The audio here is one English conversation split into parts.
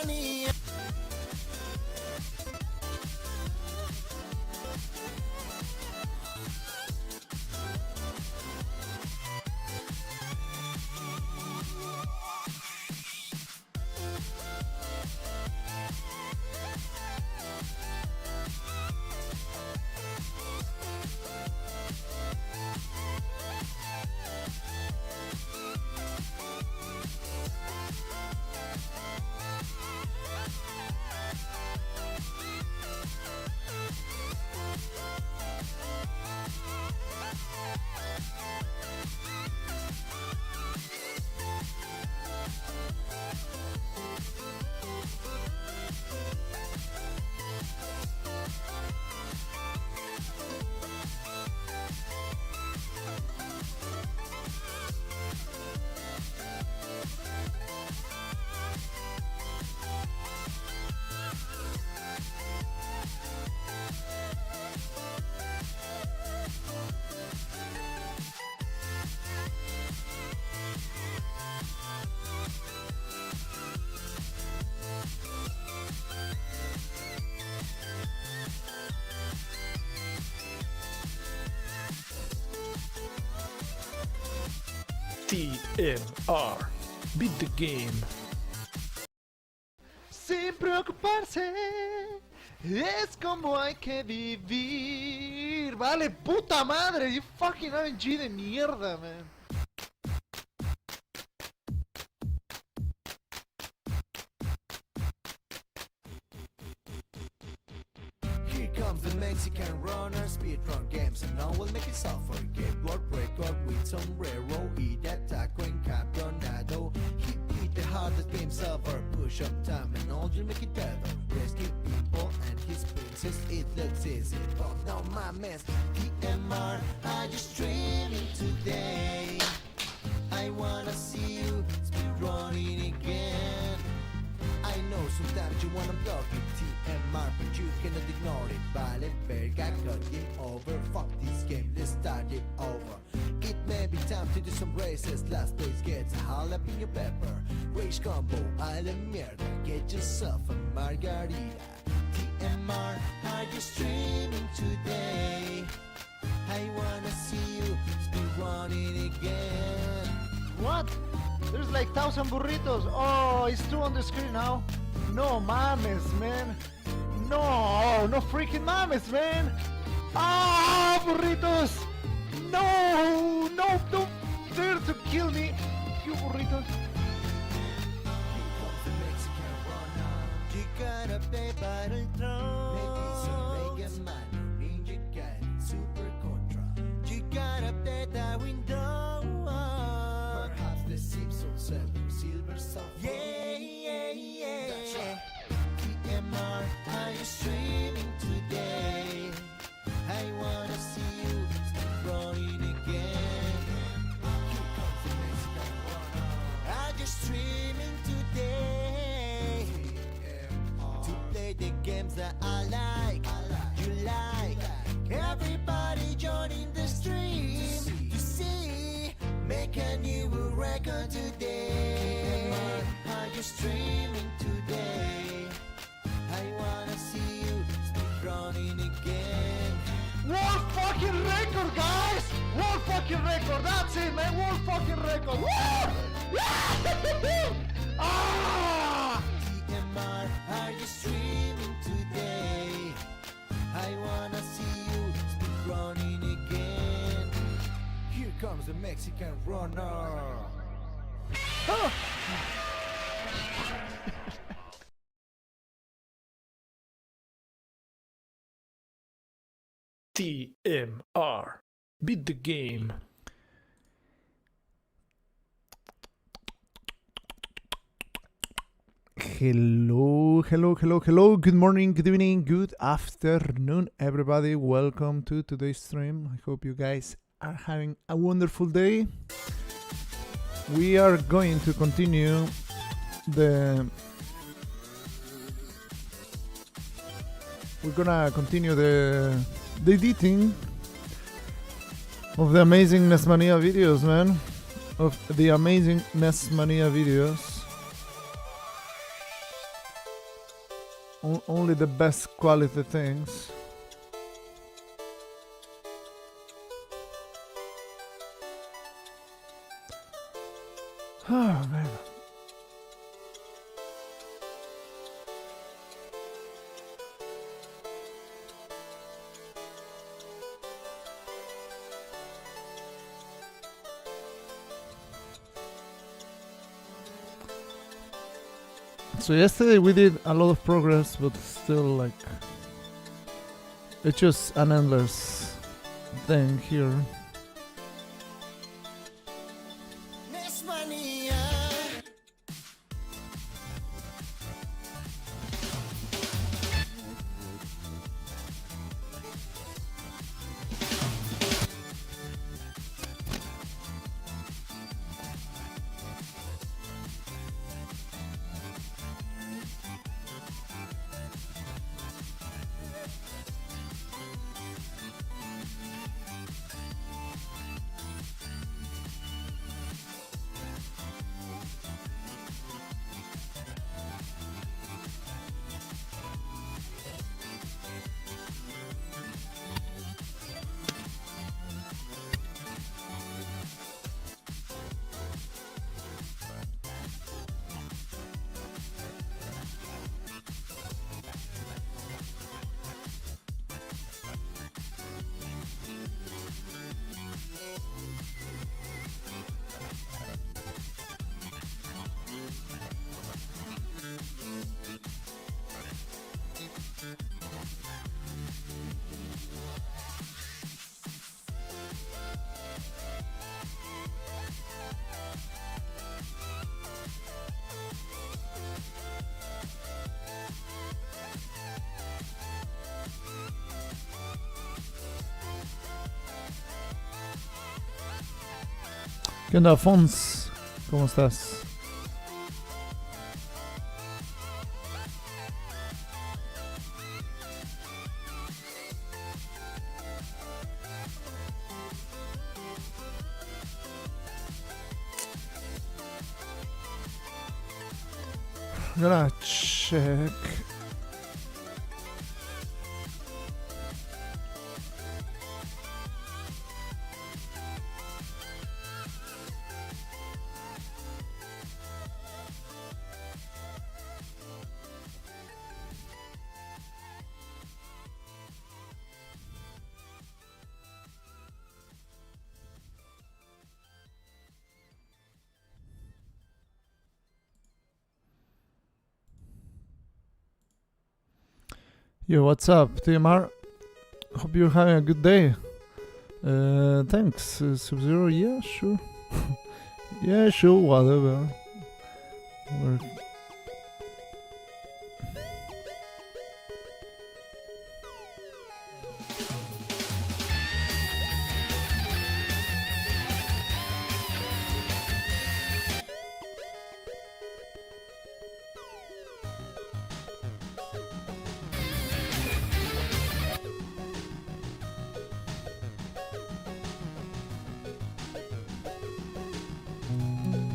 NESMania. TMR. Beat the game. Sin preocuparse, es como hay que vivir. Vale, puta madre, you fucking RNG de mierda, man. Here comes the Mexican runner, speedrun games, and now we'll make it suffer. Get blood record with sombrero, eat that taco and cabronado. Hit the hardest games ever, push up time and all you make it better. Rescue people and his princess, it looks easy, but no my mess. TMR, I just streaming today. I wanna see you speedrunning again. I know sometimes you wanna block it, TMR, but you cannot ignore it. Vale, verga, got game over. Fuck this game, let's start it over. It may be time to do some races. Last place gets a jalapeno your pepper. Race combo, a la mierda. Get yourself a margarita. TMR, are you streaming today? I wanna see you speedrunning again. What? There's like 1,000 burritos. Oh, it's 2 on the screen now. No mames, man. No, no freaking mames, man. Ah, burritos. No, no, don't dare to kill me. You burritos. Here comes the Mexican runner. You gotta play Battletown. Maybe some Mega Man or Ninja Gaiden, Super Contra. You gotta play the window. Perhaps the Simpsons Silver Surfer. Yeah. That's right. TMR, are you streaming today? I wanna see you running again. Here comes the Mexican runner. Are you streaming today? To play the games that I like. You like. Everybody joining the stream to see. Make a new record today. Are you streaming today? I wanna see you speedrunning again. World fucking record, guys! World fucking record. That's it, man. World fucking record. Woo! Ah! TMR, are you streaming today? I wanna see you speedrunning again. Here comes the Mexican runner. Oh. TMR. Beat the game. Hello. Good morning, good evening, good afternoon, everybody. Welcome to today's stream. I hope you guys are having a wonderful day. We are going to continue the editing of the amazing NESMania videos, man. Of the amazing NESMania videos. only the best quality things. Oh man. So yesterday we did a lot of progress, but still like it's just an endless thing here. NESMania. ¿Qué onda, Fons? ¿Cómo estás? Gonna check. Yo, what's up, TMR? Hope you're having a good day. Thanks, Sub-Zero. Yeah, sure. Yeah, sure, whatever. We're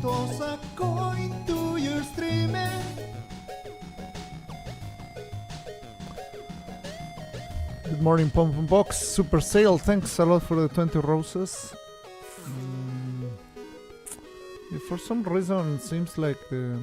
Toss a coin to your streamer. Good morning, Pom Pom Box. Super sale. Thanks a lot for the 20 roses. Yeah, for some reason, it seems like the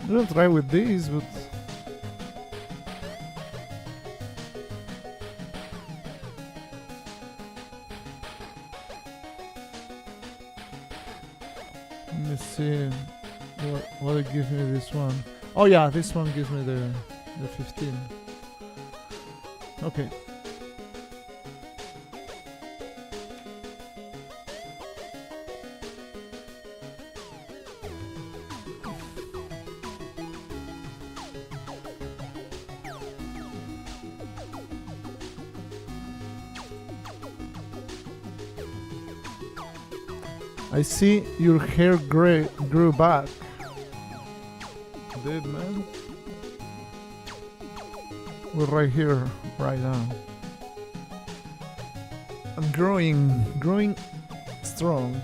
I'll try with these, but let me see what it gives me this one. Oh yeah, this one gives me the 15. Okay. I see your hair grew back. did, man. We're right here, right now. I'm growing strong.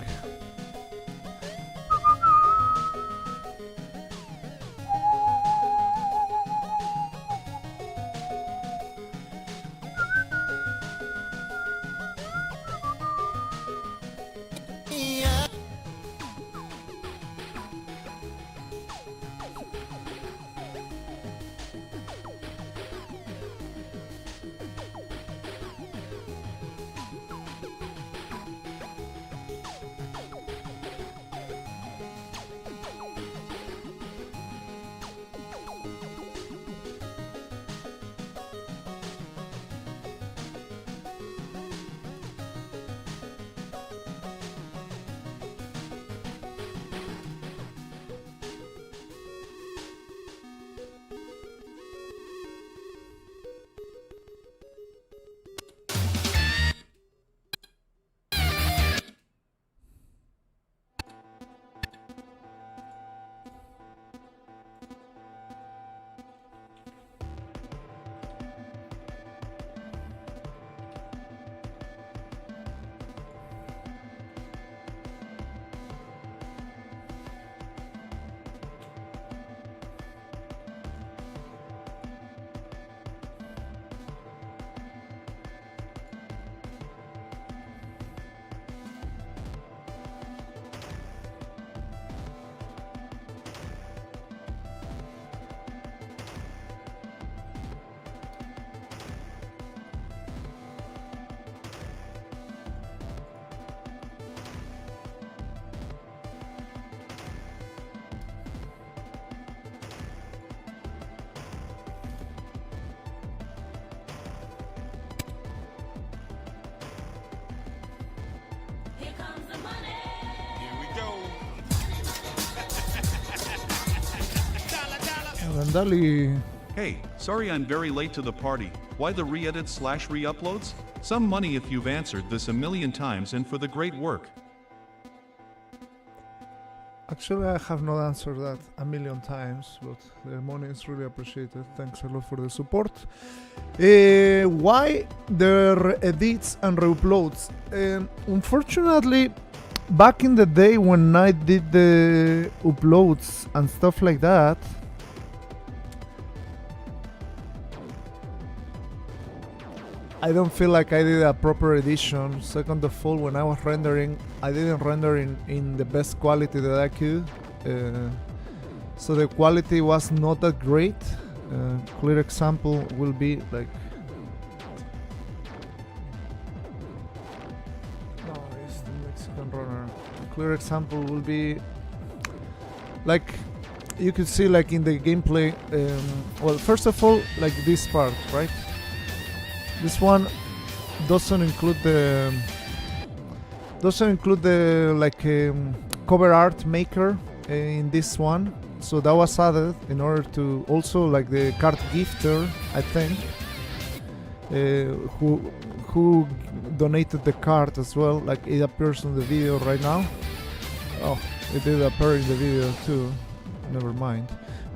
Vandali. Hey, sorry I'm very late to the party. Why the re-edits / re-uploads? Some money if you've answered this a million times and for the great work. Actually, I have not answered that a million times, but the money is really appreciated. Thanks a lot for the support. Why the edits and re-uploads? Unfortunately, back in the day when I did the uploads and stuff like that, I don't feel like I did a proper edition. Second of all, when I was rendering, I didn't render in the best quality that I could. So the quality was not that great. Clear example will be like... No, it's the Mexican runner. Clear example will be... Like, you could see like in the gameplay... well, first of all, like this part, right? This one doesn't include the like cover art maker in this one, so that was added in order to also like the card gifter, I think, who donated the card as well. Like it appears in the video right now. Oh, it did appear in the video too. Never mind.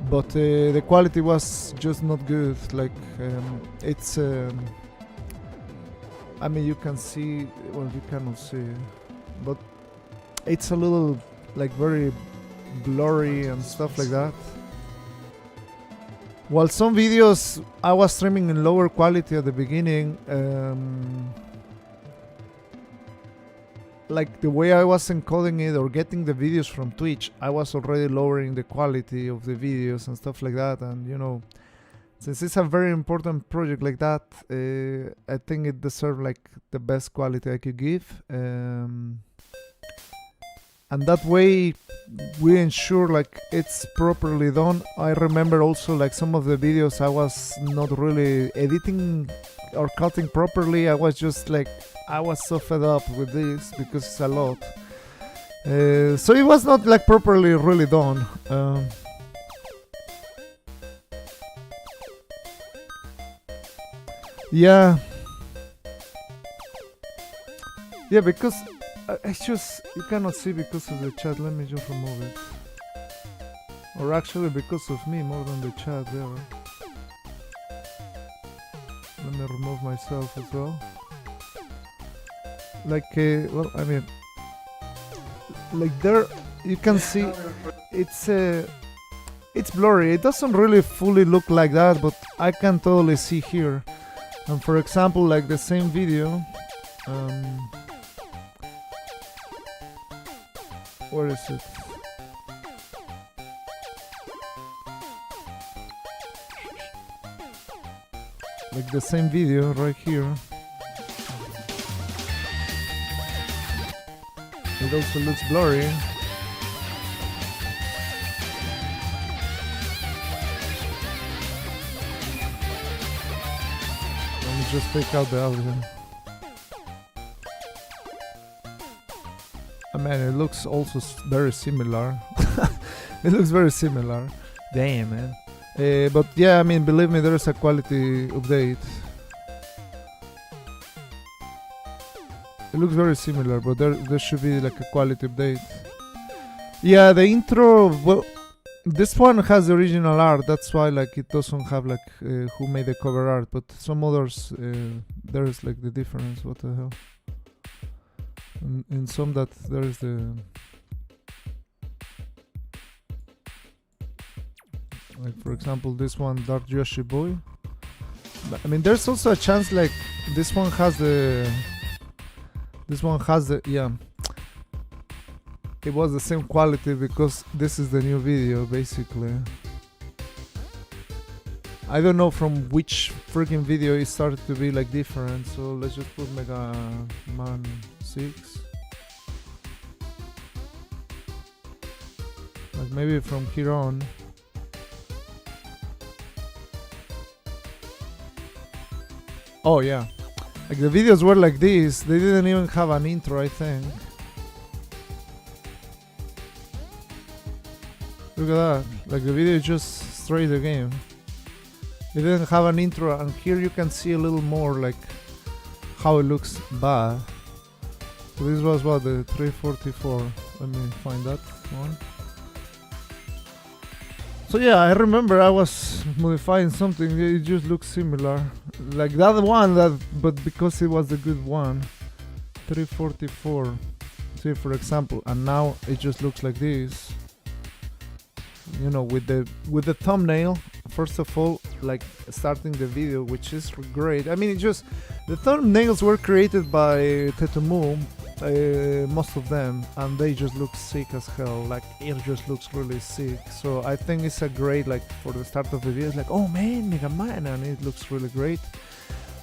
But the quality was just not good. Like it's. I mean, you can see, well, you cannot see, but it's a little, like, very blurry and stuff like that. While some videos I was streaming in lower quality at the beginning, like the way I was encoding it or getting the videos from Twitch, I was already lowering the quality of the videos and stuff like that, and you know, since it's a very important project like that, I think it deserves like the best quality I could give, and that way we ensure like it's properly done. I remember also like some of the videos I was not really editing or cutting properly. I was just like, I was so fed up with this because it's a lot, so it was not like properly really done. Yeah, because it's just, you cannot see because of the chat. Let me just remove it. Or actually because of me more than the chat there. Let me remove myself as well. Like, well, I mean, like there, you can see it's blurry. It doesn't really fully look like that, but I can totally see here. And for example, like the same video, where is it? Like the same video right here. It also looks blurry. Let me just take out the audio. I mean, it looks also very similar. It looks very similar. Damn, man. But yeah, I mean, believe me, there is a quality update. It looks very similar, but there should be like a quality update. Yeah, the intro, well, this one has the original art, that's why like it doesn't have like who made the cover art, but some others, there is like the difference. What the hell? In some that there is the... Like for example, this one, Dark Yoshi Boy. But, I mean, there's also a chance like this one has the... yeah. It was the same quality because this is the new video, basically. I don't know from which freaking video it started to be like different, so let's just put Mega Man 6. Like maybe from here on. Oh yeah, like the videos were like this. They didn't even have an intro, I think. Look at that, like the video is just straight the game. It didn't have an intro, and here you can see a little more like how it looks bad. So this was what, the 344. Let me find that one. So yeah, I remember I was modifying something, it just looks similar. Like that one, but because it was the good one. 344. See, for example, and now it just looks like this. You know, with the thumbnail, first of all, like starting the video, which is great. I mean, it just, the thumbnails were created by Tetumu, most of them, and they just look sick as hell. Like it just looks really sick. So I think it's a great, like for the start of the video, it's like, oh man, Mega Man, and it looks really great.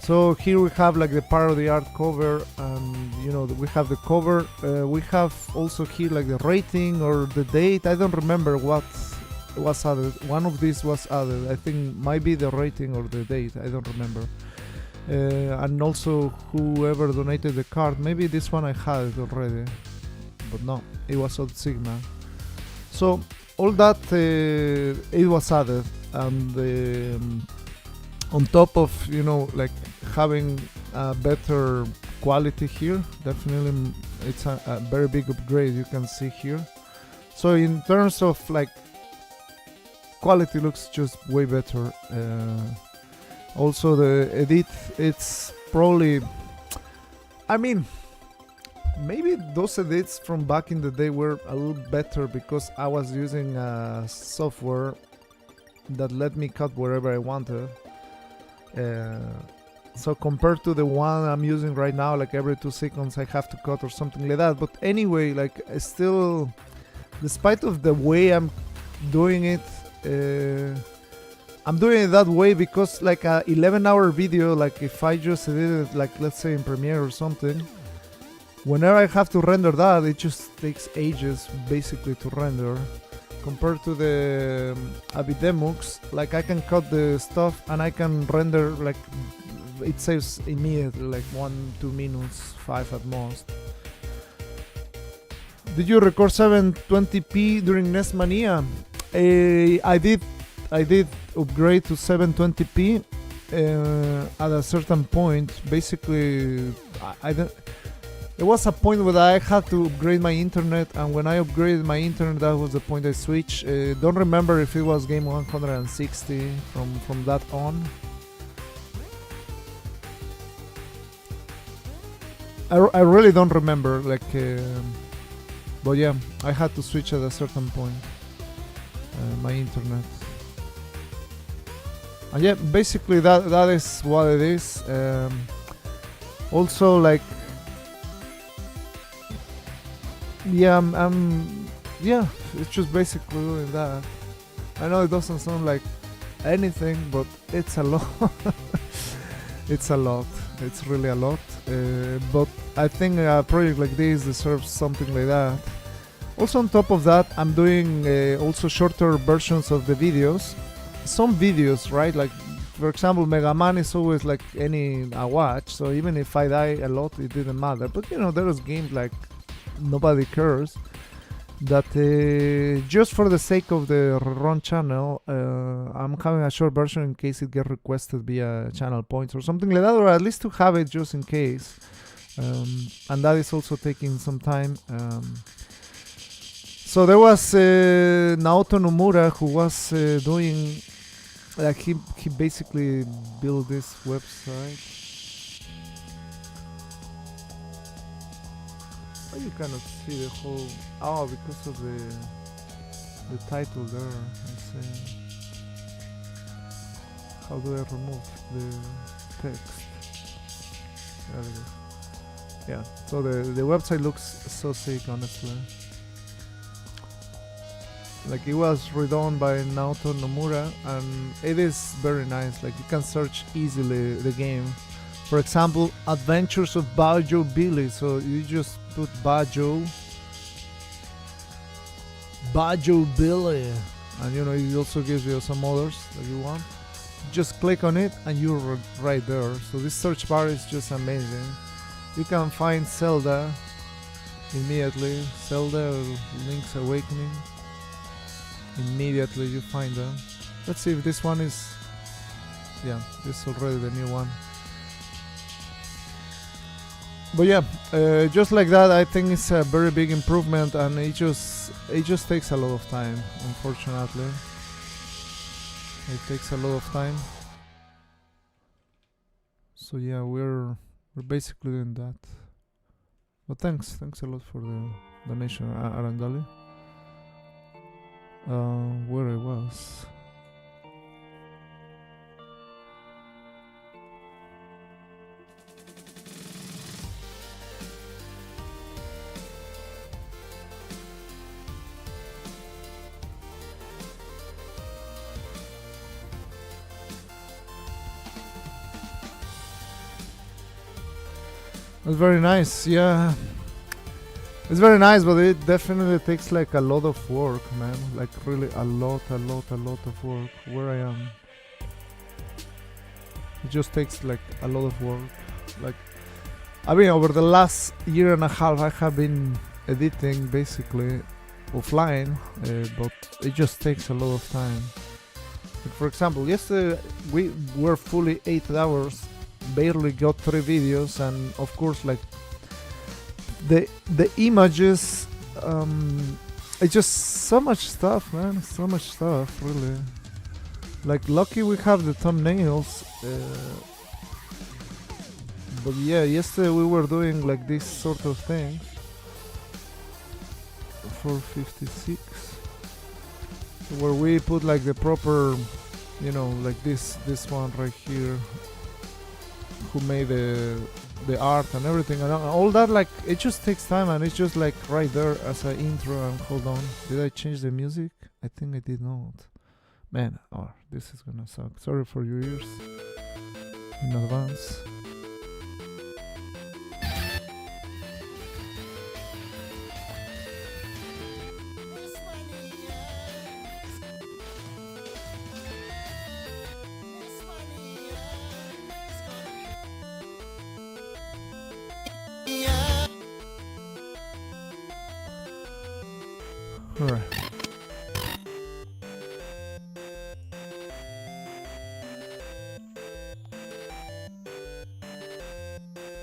So here we have like the parody art cover, and you know we have the cover. We have also here like the rating or the date. I don't remember what was added. One of these was added. I think might be the rating or the date. I don't remember. And also whoever donated the card. Maybe this one I had it already, but no, it was Old Sigma. So all that it was added, and on top of, you know, like having a better quality here, definitely it's a very big upgrade, you can see here. So in terms of like quality, looks just way better. Also the edit, it's probably, I mean, maybe those edits from back in the day were a little better because I was using software that let me cut wherever I wanted. So compared to the one I'm using right now, like every 2 seconds I have to cut or something like that. But anyway, like still, despite of the way I'm doing it, I'm doing it that way because like a 11-hour video, like if I just edit it, like let's say in Premiere or something, whenever I have to render that, it just takes ages basically to render. Compared to the Avidemux, like I can cut the stuff and I can render, like it saves immediately, like 1-2 minutes, 5 at most. Did you record 720p during NESMania? I did upgrade to 720p at a certain point. Basically, there was a point where I had to upgrade my internet, and when I upgraded my internet, that was the point I switched. Don't remember if it was game 160 from that on. I really don't remember, like, but yeah, I had to switch at a certain point my internet. And yeah, basically that is what it is. Also, like, yeah, yeah, it's just basically doing that. I know it doesn't sound like anything, but it's a lot. It's a lot. It's really a lot. But I think a project like this deserves something like that. Also, on top of that, I'm doing also shorter versions of the videos. Some videos, right? Like, for example, Mega Man is always like a watch. So even if I die a lot, it didn't matter. But you know, there's games like nobody cares. That just for the sake of the run channel, I'm having a short version in case it gets requested via channel points or something like that, or at least to have it just in case. And that is also taking some time. So there was Naoto Nomura, who was doing, like, he basically built this website. Oh, you cannot see the whole. Oh, because of the title there. I see. How do I remove the text? There it is. Yeah. So the website looks so sick, honestly. Like, it was redone by Naoto Nomura, and it is very nice. Like, you can search easily the game. For example, Adventures of Bajo Billy. So you just put Bajo Billy, and you know, it also gives you some others that you want. Just click on it and you're right there. So this search bar is just amazing. You can find Zelda immediately. Zelda or Link's Awakening. Immediately you find them. Let's see if this one is. Yeah, this is already the new one. But yeah, just like that, I think it's a very big improvement, and it just takes a lot of time, unfortunately. It takes a lot of time. So yeah, we're basically doing that. But thanks a lot for the donation, Arandali. Where I was. It's very nice, yeah. It's very nice, but it definitely takes like a lot of work, man. Like, really a lot of work. Where I am, it just takes like a lot of work. Like, I mean, over the last year and a half, I have been editing basically offline, but it just takes a lot of time. Like, for example, yesterday we were fully 8 hours. Barely got 3 videos, and of course, like, the images, it's just so much stuff, man. So much stuff, really. Like, lucky we have the thumbnails, but yeah, yesterday we were doing like this sort of thing. 456, where we put like the proper, you know, like this one right here, who made the art and everything, and all that. Like, it just takes time, and it's just like right there as an intro. And hold on, did I change the music? I think I did not. Man, oh, this is gonna suck. Sorry for your ears in advance. Alright.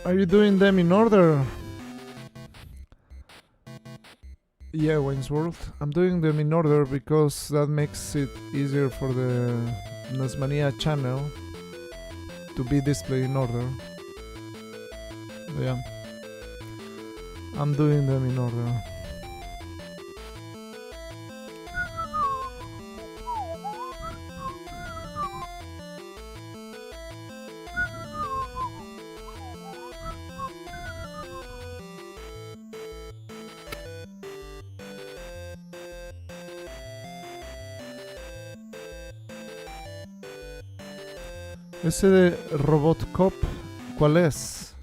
Are you doing them in order? Yeah, Wayne's World. I'm doing them in order because that makes it easier for the NESMania channel to be displayed in order. Yeah, I'm doing them in order. Ese de Robocop, ¿cuál es?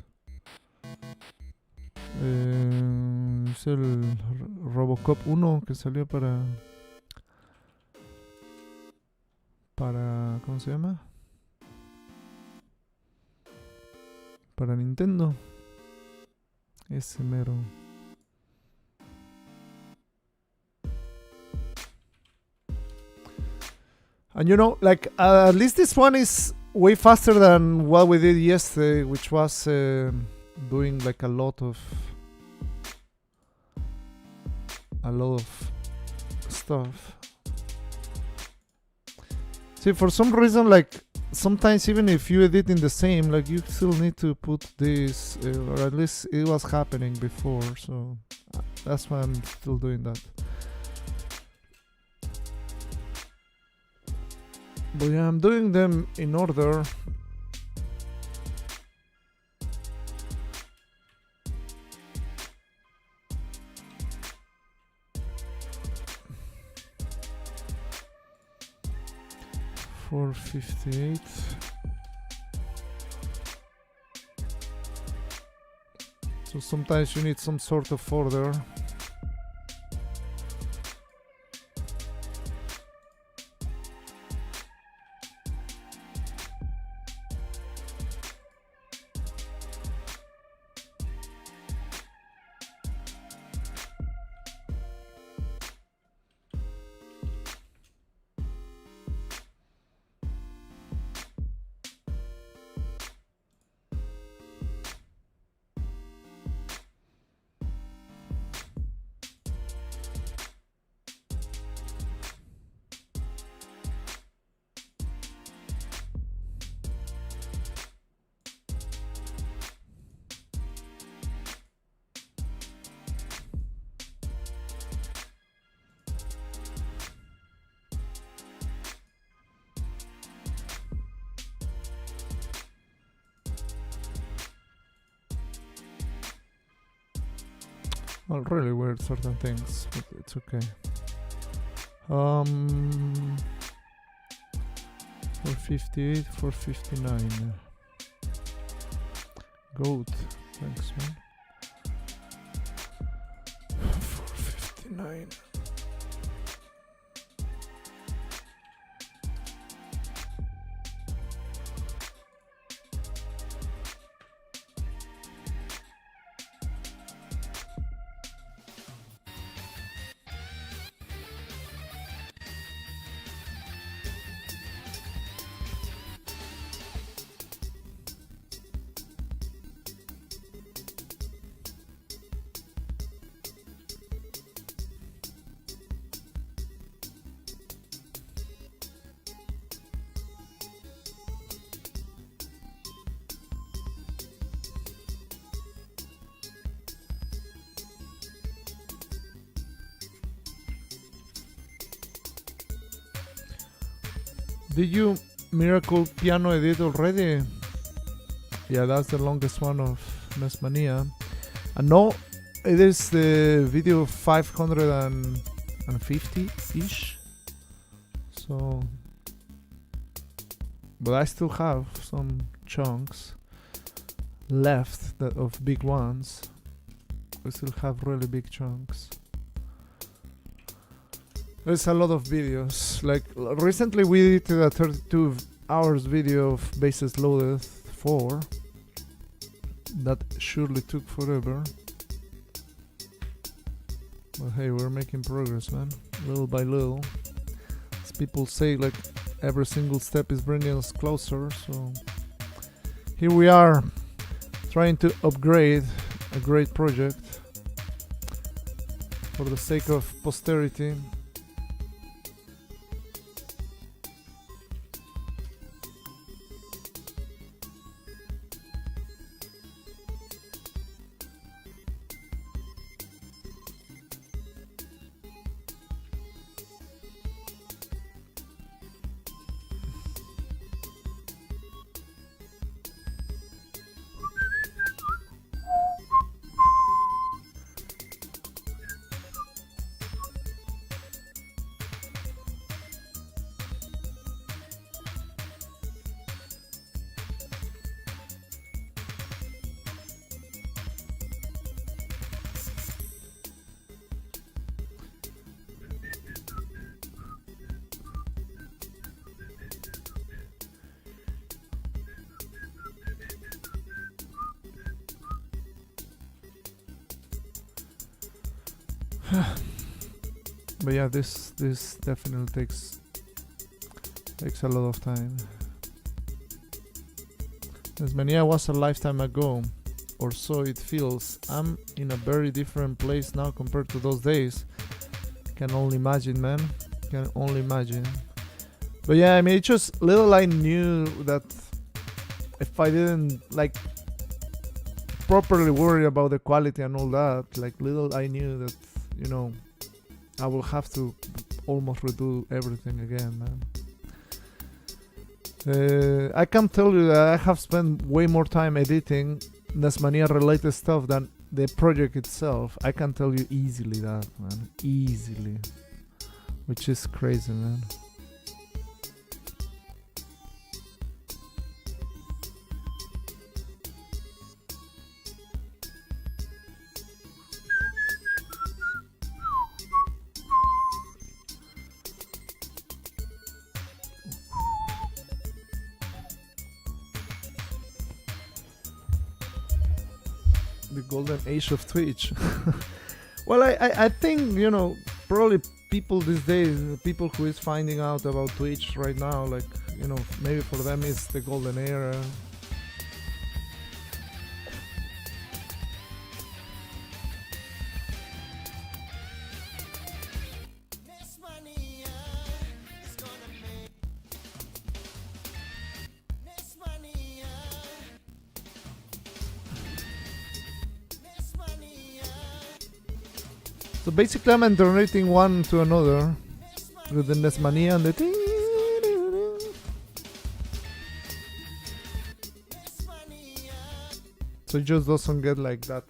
Es el Robocop 1 que salió para... ¿Cómo se llama? Para Nintendo. Ese mero. And you know, like, at least this one is way faster than what we did yesterday, which was doing like a lot of stuff. See, for some reason, like sometimes even if you edit in the same, like you still need to put this, or at least it was happening before, so that's why I'm still doing that. But yeah, I'm doing them in order. $4.58. So sometimes you need some sort of order. Well, really weird certain things, but it's okay. 458, 459. Goat, thanks man. 459. Did you Miracle Piano edit already? Yeah, that's the longest one of NESMania. And no, it is the video 550-ish. So, but I still have some chunks left that of big ones. We still have really big chunks. There's a lot of videos. Like recently we did a 32 hours video of Bases Loaded 4. That surely took forever. But hey, we're making progress, man. Little by little. As people say, like every single step is bringing us closer. So here we are, trying to upgrade a great project. for the sake of posterity. But yeah, this definitely takes a lot of time. NESMania was a lifetime ago, or so it feels. I'm in a very different place now compared to those days. Can only imagine, man. Can only imagine. But yeah, I mean, it's just little I knew that if I didn't like properly worry about the quality and all that, like little I knew that, you know, I will have to almost redo everything again, man. I can tell you that I have spent way more time editing NESMania related stuff than the project itself. I can tell you easily that, man. Easily. Which is crazy, man. The golden age of Twitch. Well, I think, you know, probably people these days, people who is finding out about Twitch right now, like, you know, maybe for them it's the golden era. NESMania is gonna make NESMania. NESMania. So basically I'm alternating one to another with the NESMania and the ting. NESMania. So it just doesn't get like that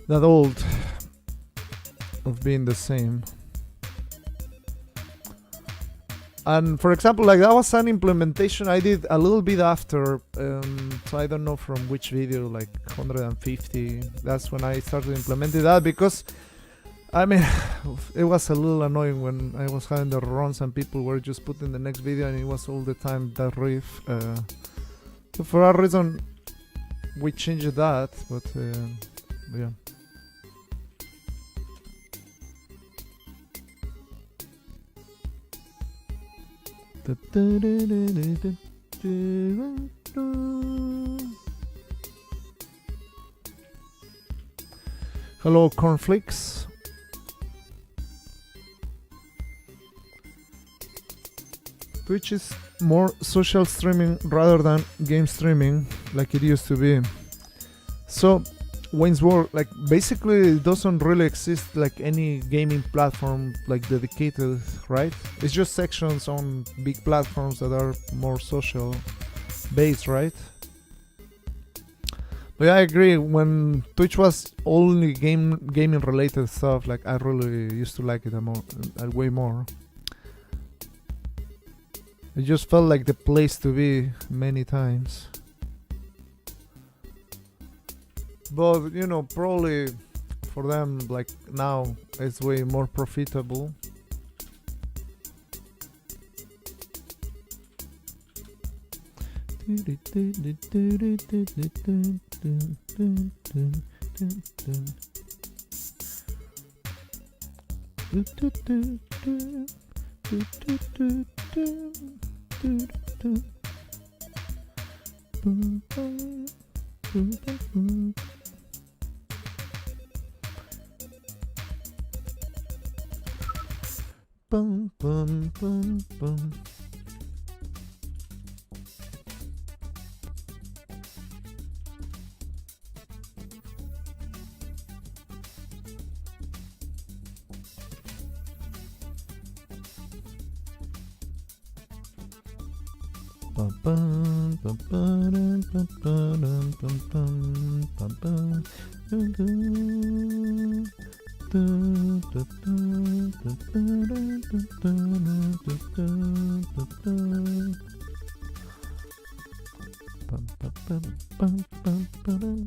that old of being the same. And for example, like that was an implementation I did a little bit after, so I don't know from which video, like 150. That's when I started implementing that, because I mean, it was a little annoying when I was having the runs and people were just putting the next video and it was all the time that riff. So for that reason, we changed that, but yeah. Hello, cornflakes. Twitch is more social streaming rather than game streaming like it used to be. So Wayne's World, like basically it doesn't really exist like any gaming platform like dedicated, right? It's just sections on big platforms that are more social based, right? But yeah, I agree, when Twitch was only gaming related stuff, like I really used to like it way more. It just felt like the place to be many times. But you know, probably for them, like now it's way more profitable. bum, bum, bum, bum. Bum, bum, bum, ba-dum, bum, ba-dum, bum, bum, bum, bum. Dun, dun. Dun, dun, dun, dun, dun, dun, dun, dun, dun, dun, dun. Bum, bum, bum, bum, bum, ba-dum.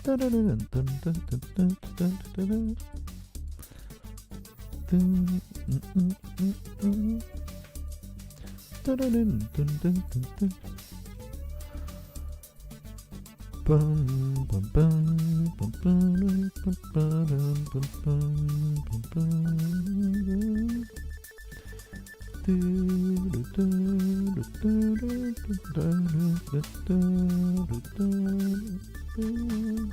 Da-da-da-dun, dun, dun, dun, dun, dun, dun, dun. Dun, mm, mm, mm, mm. Dun-dun-dun, dun-dun-dun, dun. Bum, bum, bum, bum, bum, bum, ba-dum, bum, bum, bum, bum. Du-du-du-du-du-du-du-du-du-du-du-du-du.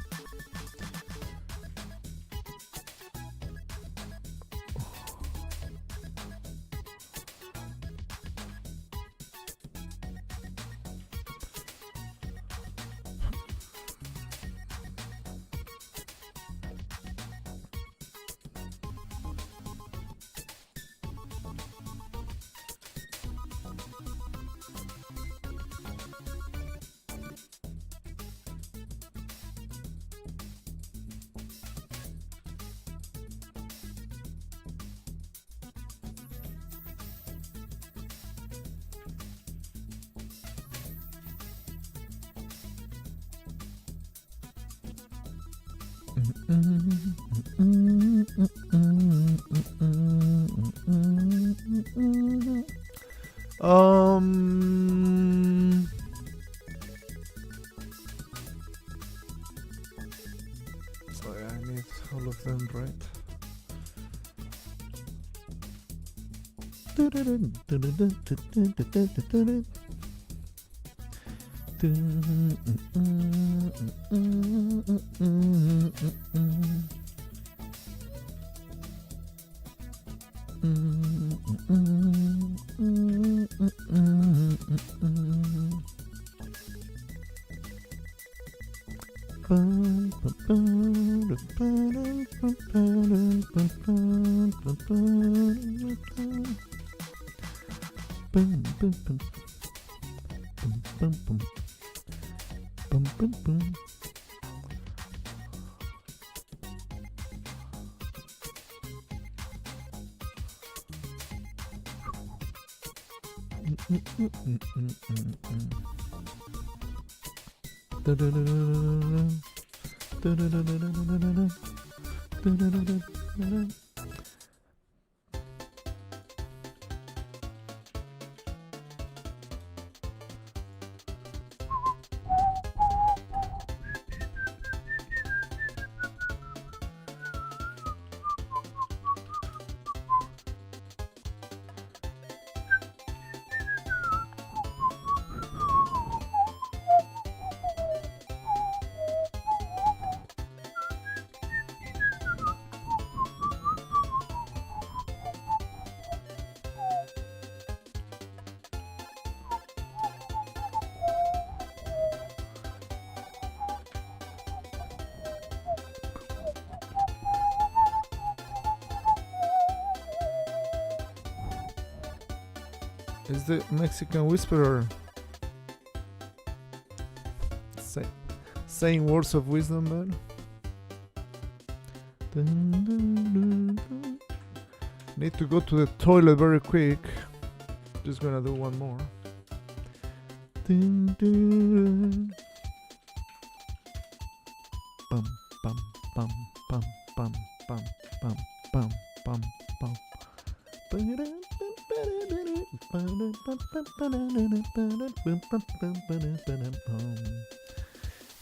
Um. Sorry, I need all of them right. Is the Mexican Whisperer saying words of wisdom, man? Need to go to the toilet very quick. Just gonna do one more. Bum bum bum bum bum bum bum bum bum bum.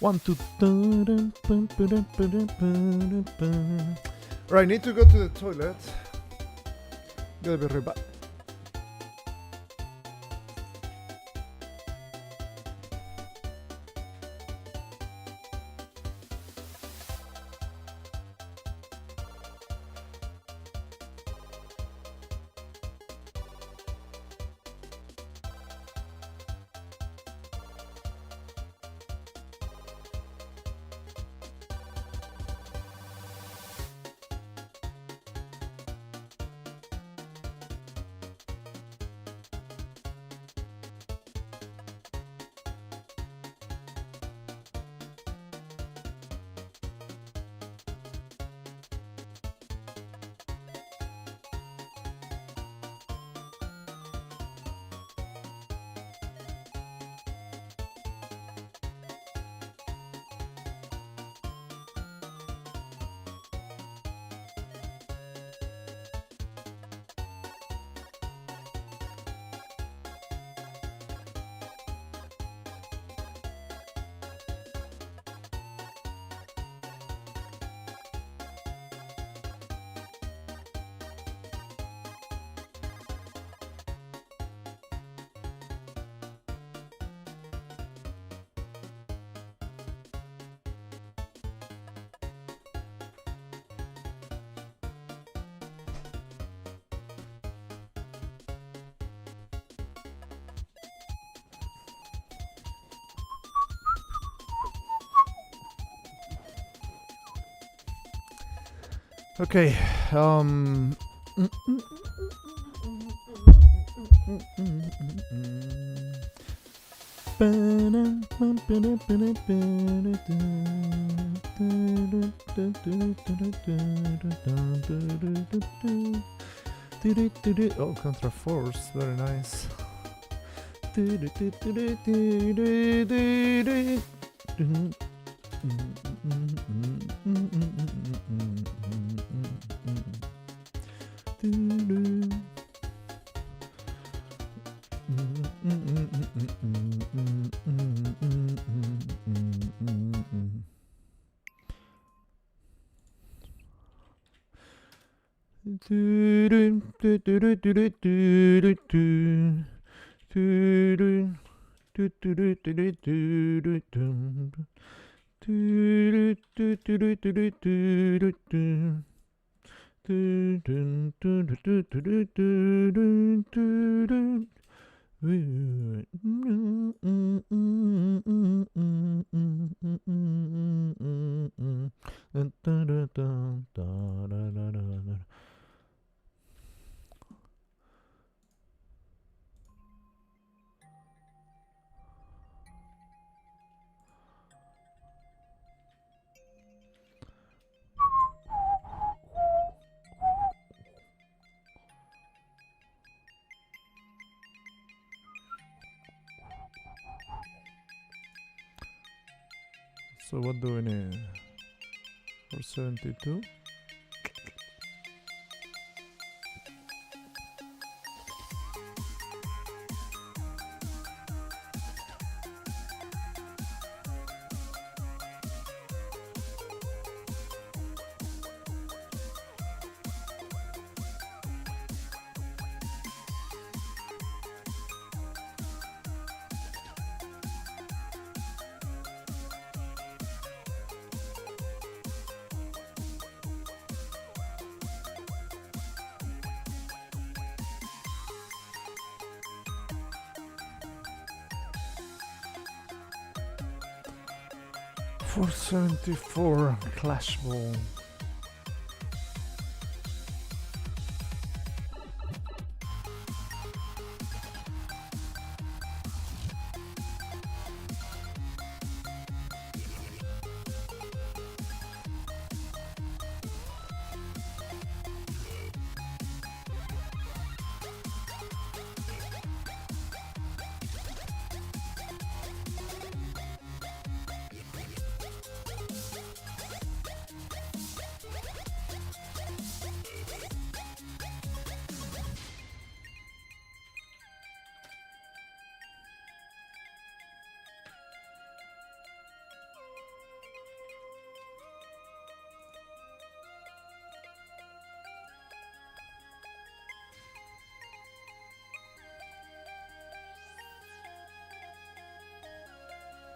1, 2. Right, need to go to the toilet. Gotta be right back. Okay. Oh, contra force, very nice. So what do we need? 472. .474 Clash Ball.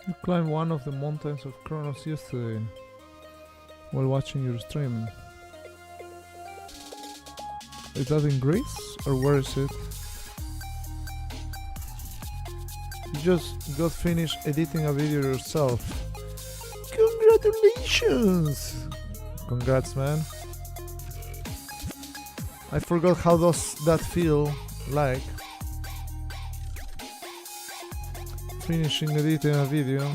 You climbed one of the mountains of Kronos yesterday while watching your stream. Is that in Greece or where is it? You just got finished editing a video yourself. Congratulations! Congrats, man. I forgot how does that feel like. Finishing editing a video.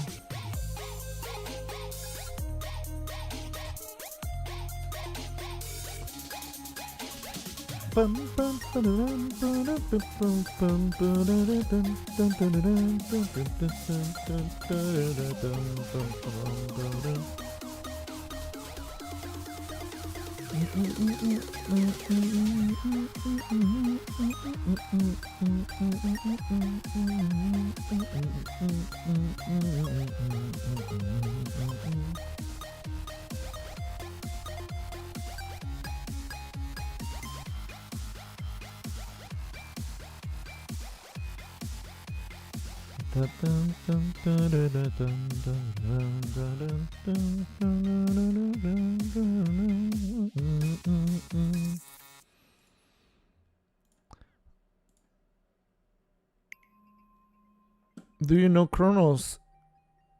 Do you know Kronos?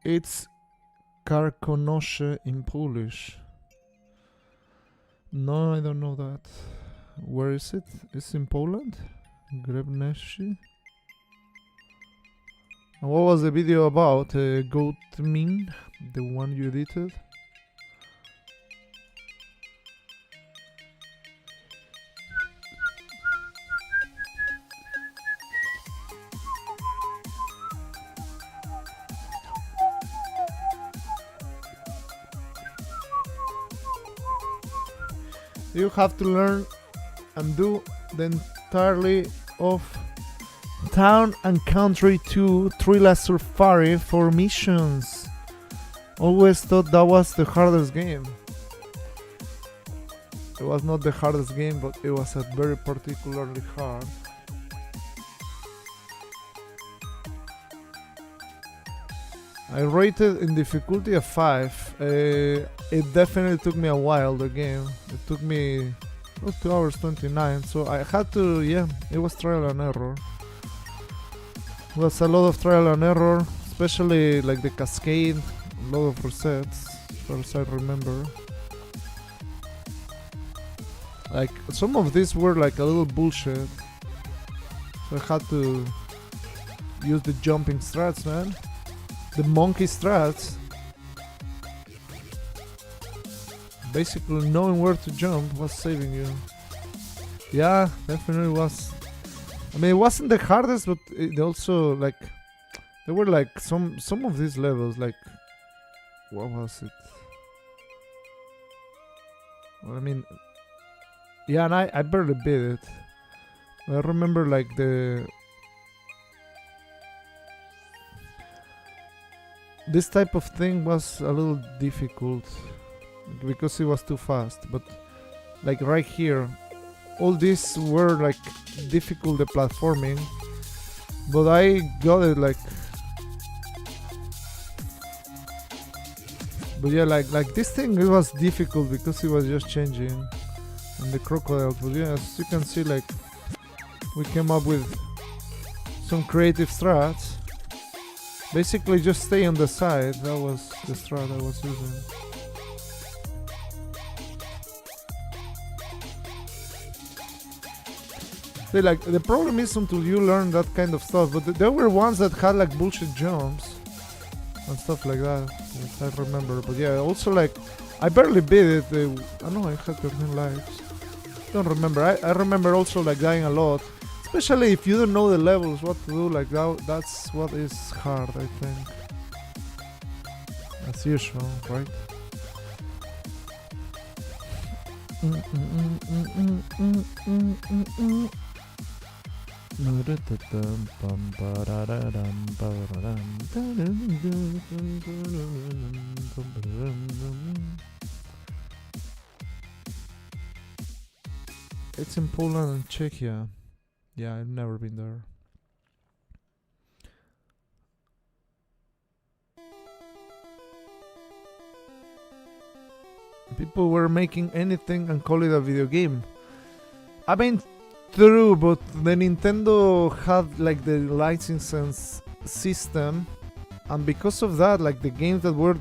It's Karkonosze in Polish. No, I don't know that. Where is it? It's in Poland? Grebneshi? And what was the video about? Goat Min? The one you edited? You have to learn and do the entirely of Town and Country 2 Thriller Safari for missions. Always thought that was the hardest game. It was not the hardest game, but it was a very particularly hard. I rated in difficulty a 5. It definitely took me a while, the game. It took me 2 hours 29, so I had to, yeah, it was trial and error. It was a lot of trial and error, especially like the cascade, a lot of resets, as far as I remember. Like, some of these were like a little bullshit. So I had to use the jumping strats, man. The monkey strats. Basically knowing where to jump was saving you. Yeah, definitely was. I mean, it wasn't the hardest, but it also, like, there were like some of these levels, like, what was it? Well, I mean, yeah, and I barely beat it. I remember like this type of thing was a little difficult because it was too fast, but like right here, all these were like difficult, the platforming, but I got it like. But yeah, like this thing, it was difficult because it was just changing, and the crocodile. But yeah, as you can see, like we came up with some creative strats. Basically, just stay on the side. That was the strat I was using. See, like, the problem is until you learn that kind of stuff, but there were ones that had like bullshit jumps and stuff like that, if I remember. But yeah, also like, I barely beat it. I know I had 13 lives. Don't remember. I remember also like dying a lot. Especially if you don't know the levels, what to do, like that's what is hard, I think. As usual, right? It's in Poland and Czechia. Yeah, I've never been there. People were making anything and call it a video game. I mean, true, but the Nintendo had like the licensing system, and because of that, like the games that were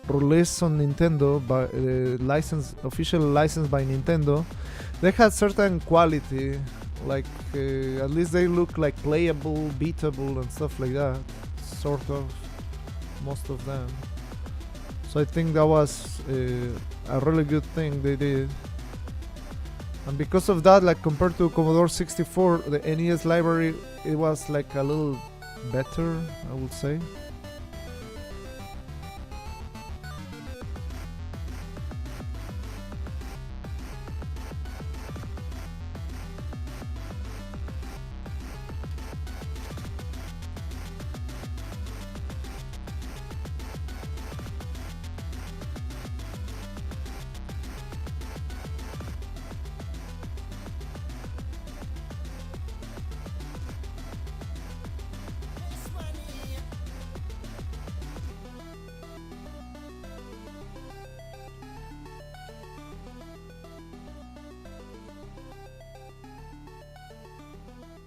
released on Nintendo by official license by Nintendo, they had certain quality. Like, at least they look like playable, beatable and stuff like that. Sort of. Most of them. So I think that was a really good thing they did. And because of that, like compared to Commodore 64, the NES library, it was like a little better, I would say.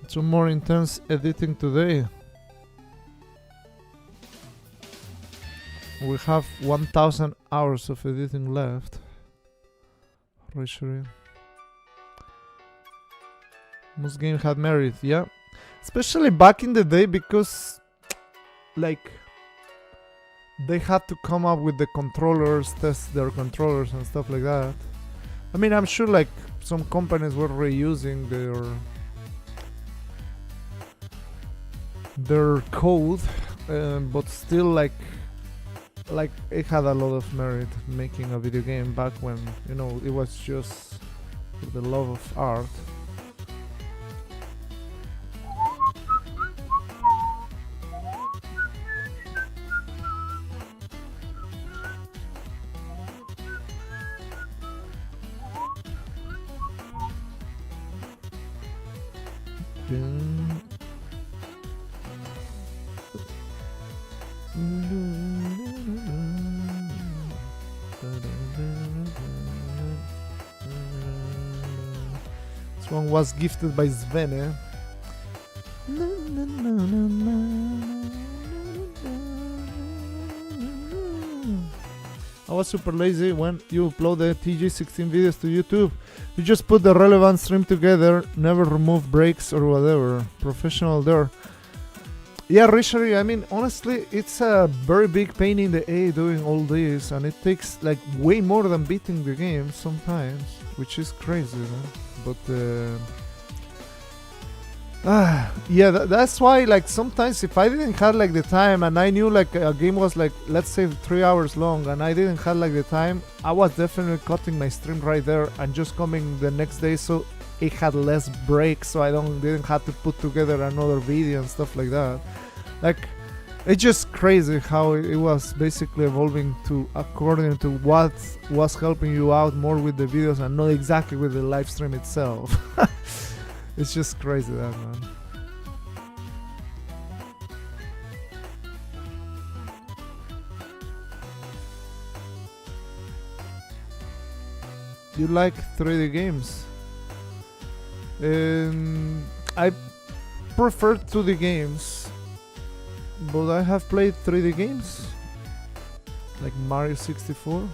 Some more intense editing today. We have 1000 hours of editing left. Racially. Most game had merit, yeah. Especially back in the day because like they had to come up with the controllers, test their controllers and stuff like that. I mean, I'm sure like some companies were reusing their code, but still like it had a lot of merit making a video game back when, you know, it was just for the love of art. This one was gifted by Svene. I was super lazy when you upload the TG16 videos to YouTube. You just put the relevant stream together, never remove breaks or whatever. Professional there. Yeah, Richard, I mean, honestly, it's a very big pain in the A doing all this, and it takes like way more than beating the game sometimes, which is crazy, man. But yeah, that's why like sometimes if I didn't have like the time and I knew like a game was like, let's say 3 hours long, and I didn't have like the time, I was definitely cutting my stream right there and just coming the next day so it had less breaks, so I didn't have to put together another video and stuff like that. Like, it's just crazy how it was basically evolving to according to what was helping you out more with the videos and not exactly with the live stream itself. It's just crazy that, man. You like 3D games? I prefer 2D games, but I have played 3D games like Mario 64.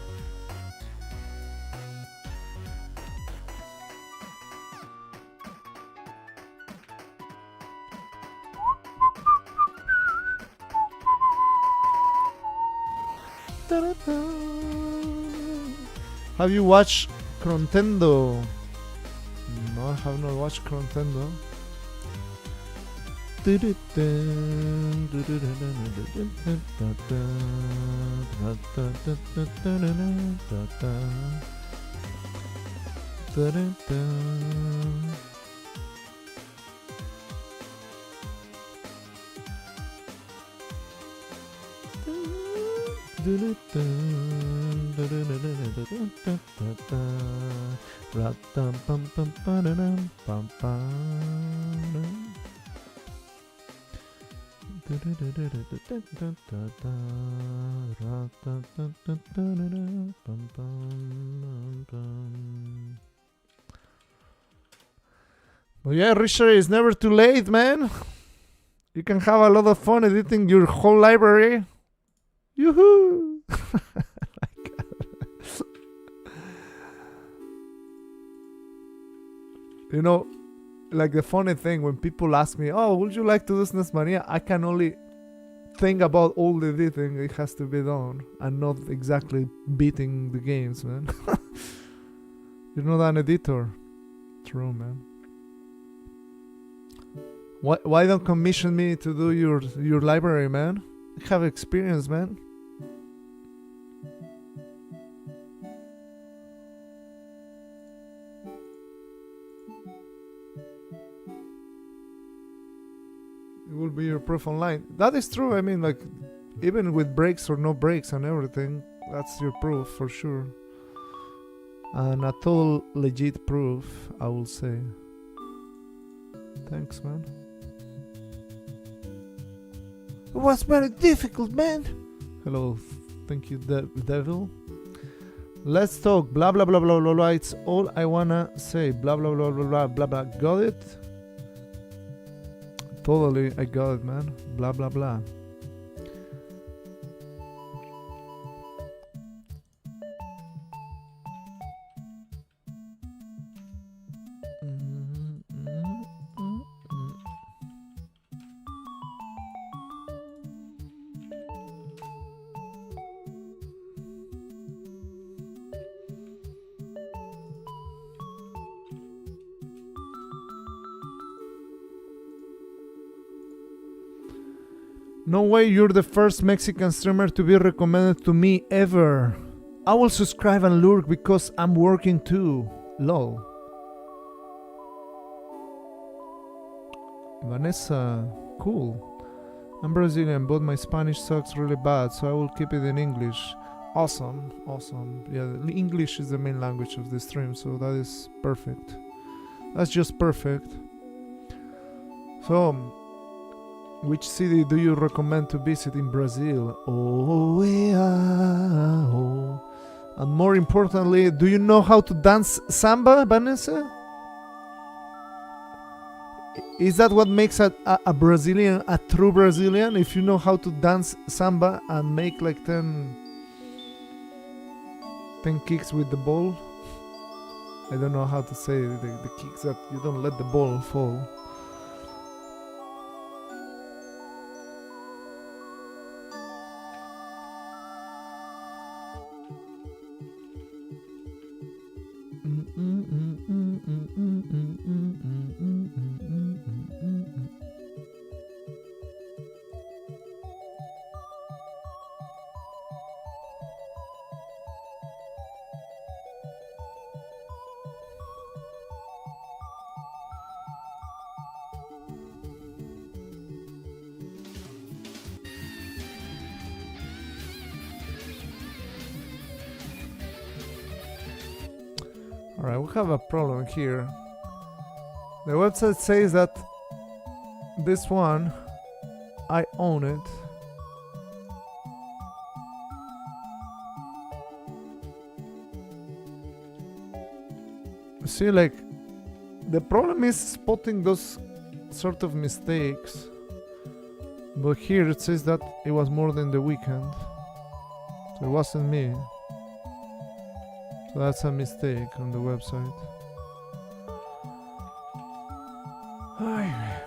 Have you watched Crontendo? No, I have not watched Crontendo. But yeah, Richard, it's never too late, man. You can have a lot of fun editing your whole library. Yoo-hoo! You know, like the funny thing when people ask me, oh, would you like to do NESMania? I can only think about all the editing it has to be done and not exactly beating the games, man. You're not an editor. True, man. Why don't commission me to do your library, man? I have experience, man. It will be your proof online. That is true. I mean, like, even with breaks or no breaks and everything, that's your proof for sure. And a total legit proof, I will say. Thanks, man. It was very difficult, man. Hello, thank you, devil. Let's talk. Blah blah blah blah blah blah. It's all I wanna say. Blah blah blah blah blah blah blah. Got it? Totally, I got it, man. Blah blah blah. No way, you're the first Mexican streamer to be recommended to me ever. I will subscribe and lurk because I'm working too. Lol. Vanessa, cool. I'm Brazilian, but my Spanish sucks really bad, so I will keep it in English. Awesome, awesome. Yeah, English is the main language of the stream, so that is perfect. That's just perfect. So, which city do you recommend to visit in Brazil? Oh, yeah, oh. And more importantly, do you know how to dance samba, Vanessa? Is that what makes a Brazilian a true Brazilian? If you know how to dance samba and make like 10 kicks with the ball? I don't know how to say the kicks that you don't let the ball fall. Alright, we have a problem here. The website says that this one, I own it. See, like, the problem is spotting those sort of mistakes. But here it says that it was more than the weekend. So it wasn't me. So that's a mistake on the website. Ay.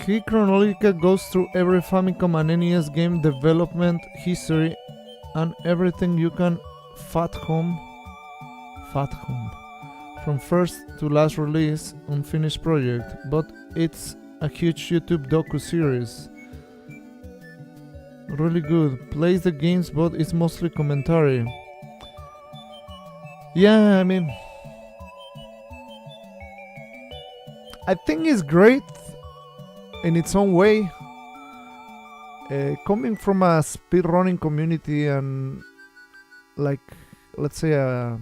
He chronologically goes through every Famicom and NES game development history and everything you can fathom from first to last release, unfinished project, but it's a huge YouTube docu series. Really good. Plays the games, but it's mostly commentary. Yeah, I mean, I think it's great in its own way. Coming from a speedrunning community and, like, let's say a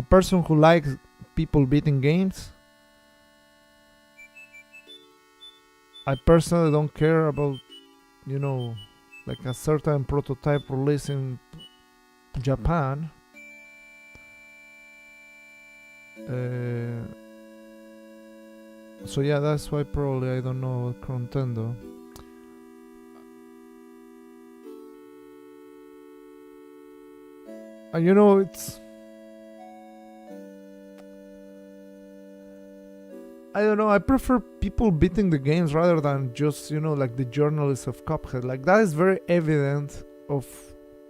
person who likes people beating games, I personally don't care about, you know, like a certain prototype released in Japan. So yeah, that's why probably I don't know Nintendo. And you know, it's, I don't know, I prefer people beating the games rather than just, you know, like the journalists of Cuphead. Like, that is very evident of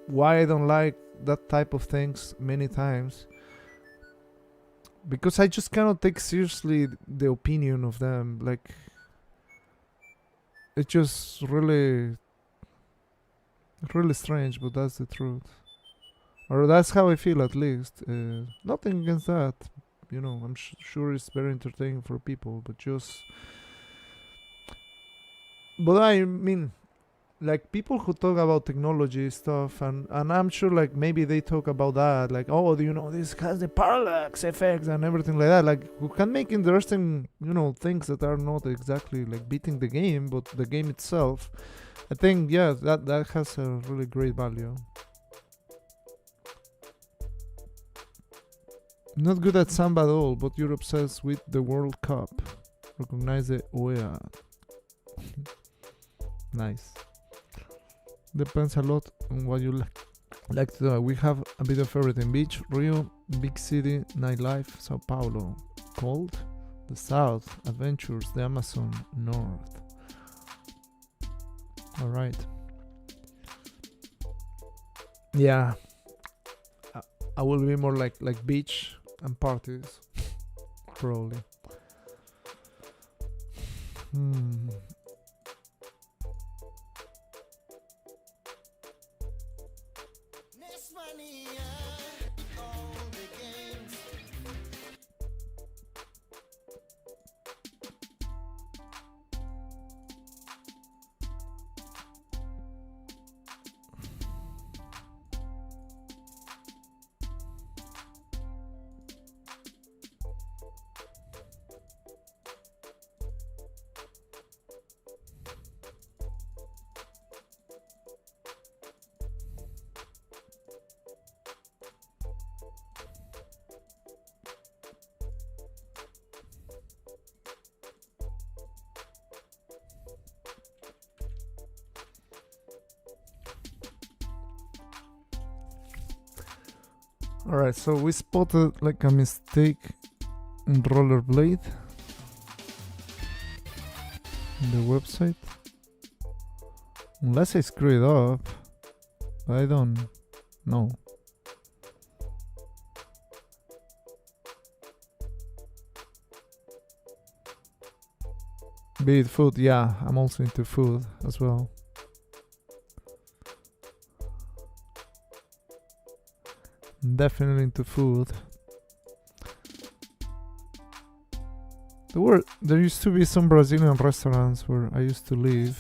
why I don't like that type of things many times. Because I just cannot take seriously the opinion of them. Like, it's just really strange, but that's the truth. Or that's how I feel, at least. Nothing against that. You know, I'm sure it's very entertaining for people, but just... But I mean, like, people who talk about technology stuff, and I'm sure, like, maybe they talk about that, like, oh, do you know, this has the parallax effects and everything like that, like, who can make interesting, you know, things that are not exactly, like, beating the game, but the game itself. I think, yeah, that has a really great value. Not good at Samba at all, but you're obsessed with the World Cup. Recognize the OEA. Nice. Depends a lot on what you like to do. We have a bit of everything. Beach, Rio, big city, nightlife, Sao Paulo. Cold, the south, adventures, the Amazon, north. Alright. Yeah. I will be more like beach and parties. Probably. NESMania, all the games. Alright, so we spotted like a mistake in rollerblade in the website. Unless I screw it up. I don't know. Be it food, yeah, I'm also into food as well. Definitely into food. There used to be some Brazilian restaurants where I used to live.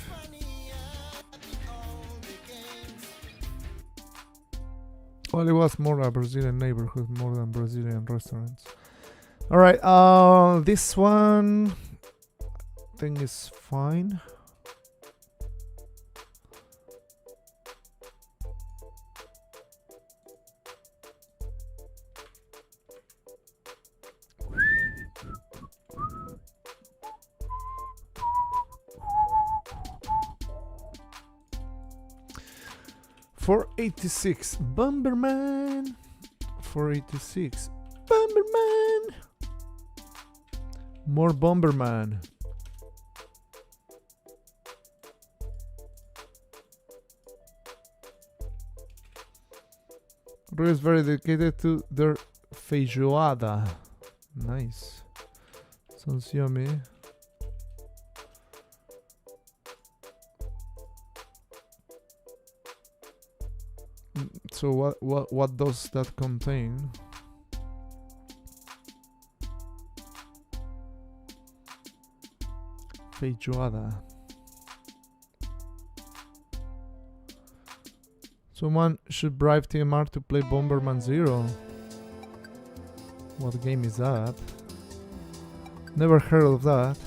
Well, it was more a Brazilian neighborhood more than Brazilian restaurants. Alright, this one I think is fine. $486 Bomberman. $486 Bomberman. More Bomberman. Rio is very dedicated to their feijoada. Nice. Sounds yummy. So what does that contain? Feijoada. Someone should bribe TMR to play Bomberman Zero. What game is that? Never heard of that.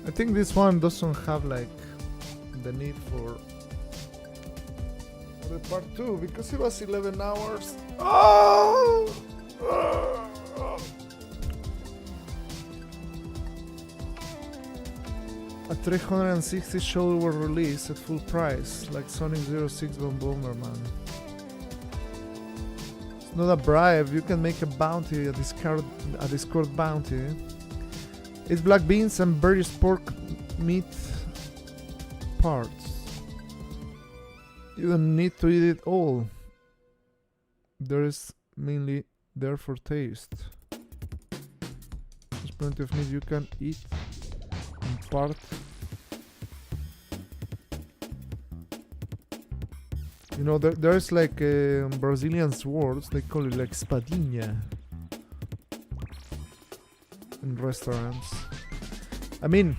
I think this one doesn't have like the need for the part 2 because it was 11 hours. Oh! A 360 show were released at full price, like Sonic 06 and Bomberman. not a bribe. You can make a bounty, a Discord bounty. It's black beans and various pork meat parts. You don't need to eat it all. There is mainly there for taste. There's plenty of meat you can eat in part. You know, there's like Brazilian swords, they call it like espadinha in restaurants. I mean,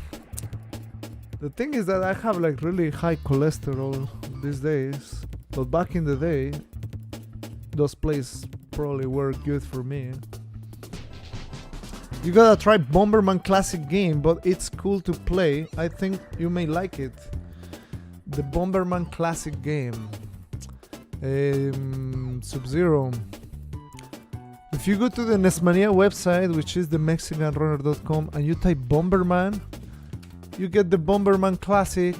the thing is that I have like really high cholesterol these days, but back in the day, those places probably were good for me. You gotta try Bomberman Classic game, but it's cool to play. I think you may like it. The Bomberman Classic game. Sub-Zero. If you go to the NESMania website, which is TheMexicanRunner.com, and you type Bomberman, you get the Bomberman Classic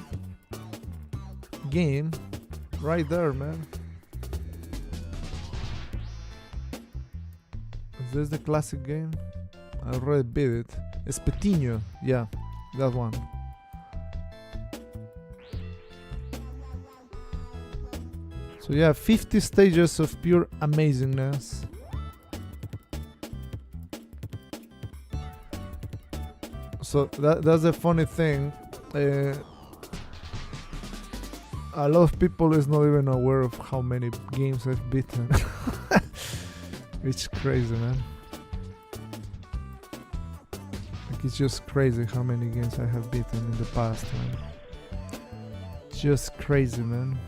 game right there, man. Is this the classic game? I already beat it. Espetinho, yeah, that one. So yeah, 50 stages of pure amazingness. So that's a funny thing. A lot of people is not even aware of how many games I've beaten. It's crazy, man. Like, it's just crazy how many games I have beaten in the past, man. Just crazy, man.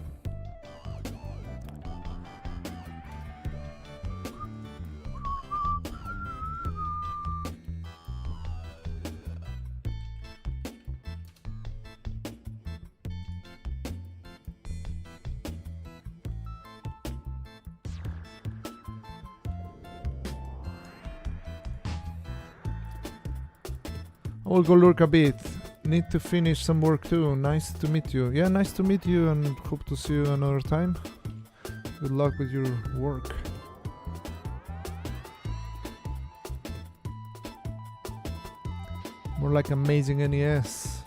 I will go lurk a bit. Need to finish some work too. Nice to meet you. Yeah, nice to meet you and hope to see you another time. Good luck with your work. More like amazing NES.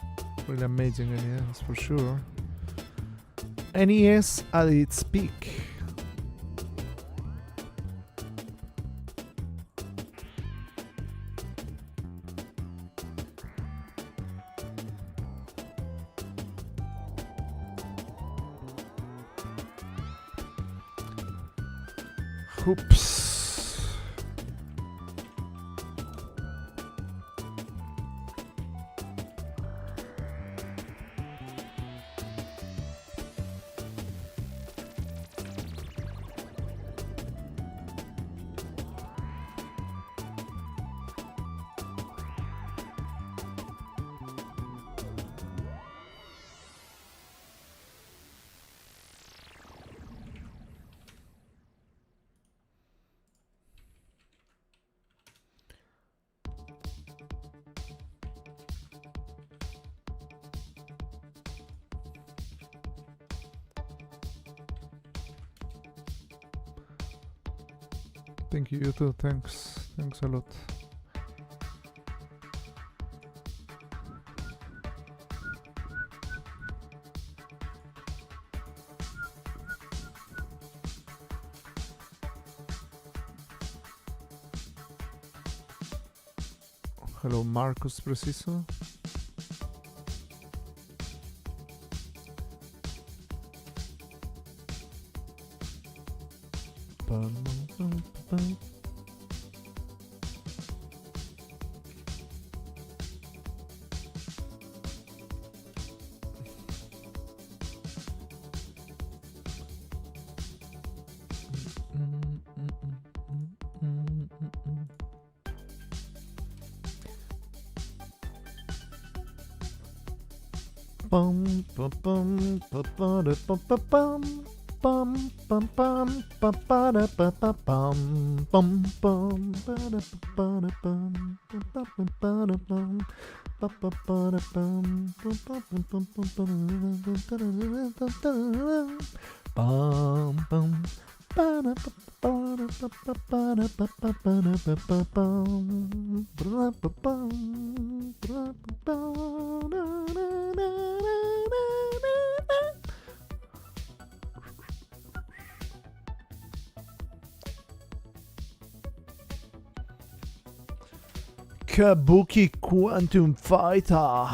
Really amazing NES for sure. NES at its peak. Oops. Thank you, you too. Thanks. Thanks a lot. Hello, Marcus Preciso. Bum bum bum ba ba da bum ba bum bum bum bum ba ba da ba ba bum bum bum ba da ba da bum ba ba da bum ba ba ba da bum bum bum bum bum bum Kabuki Quantum Fighter.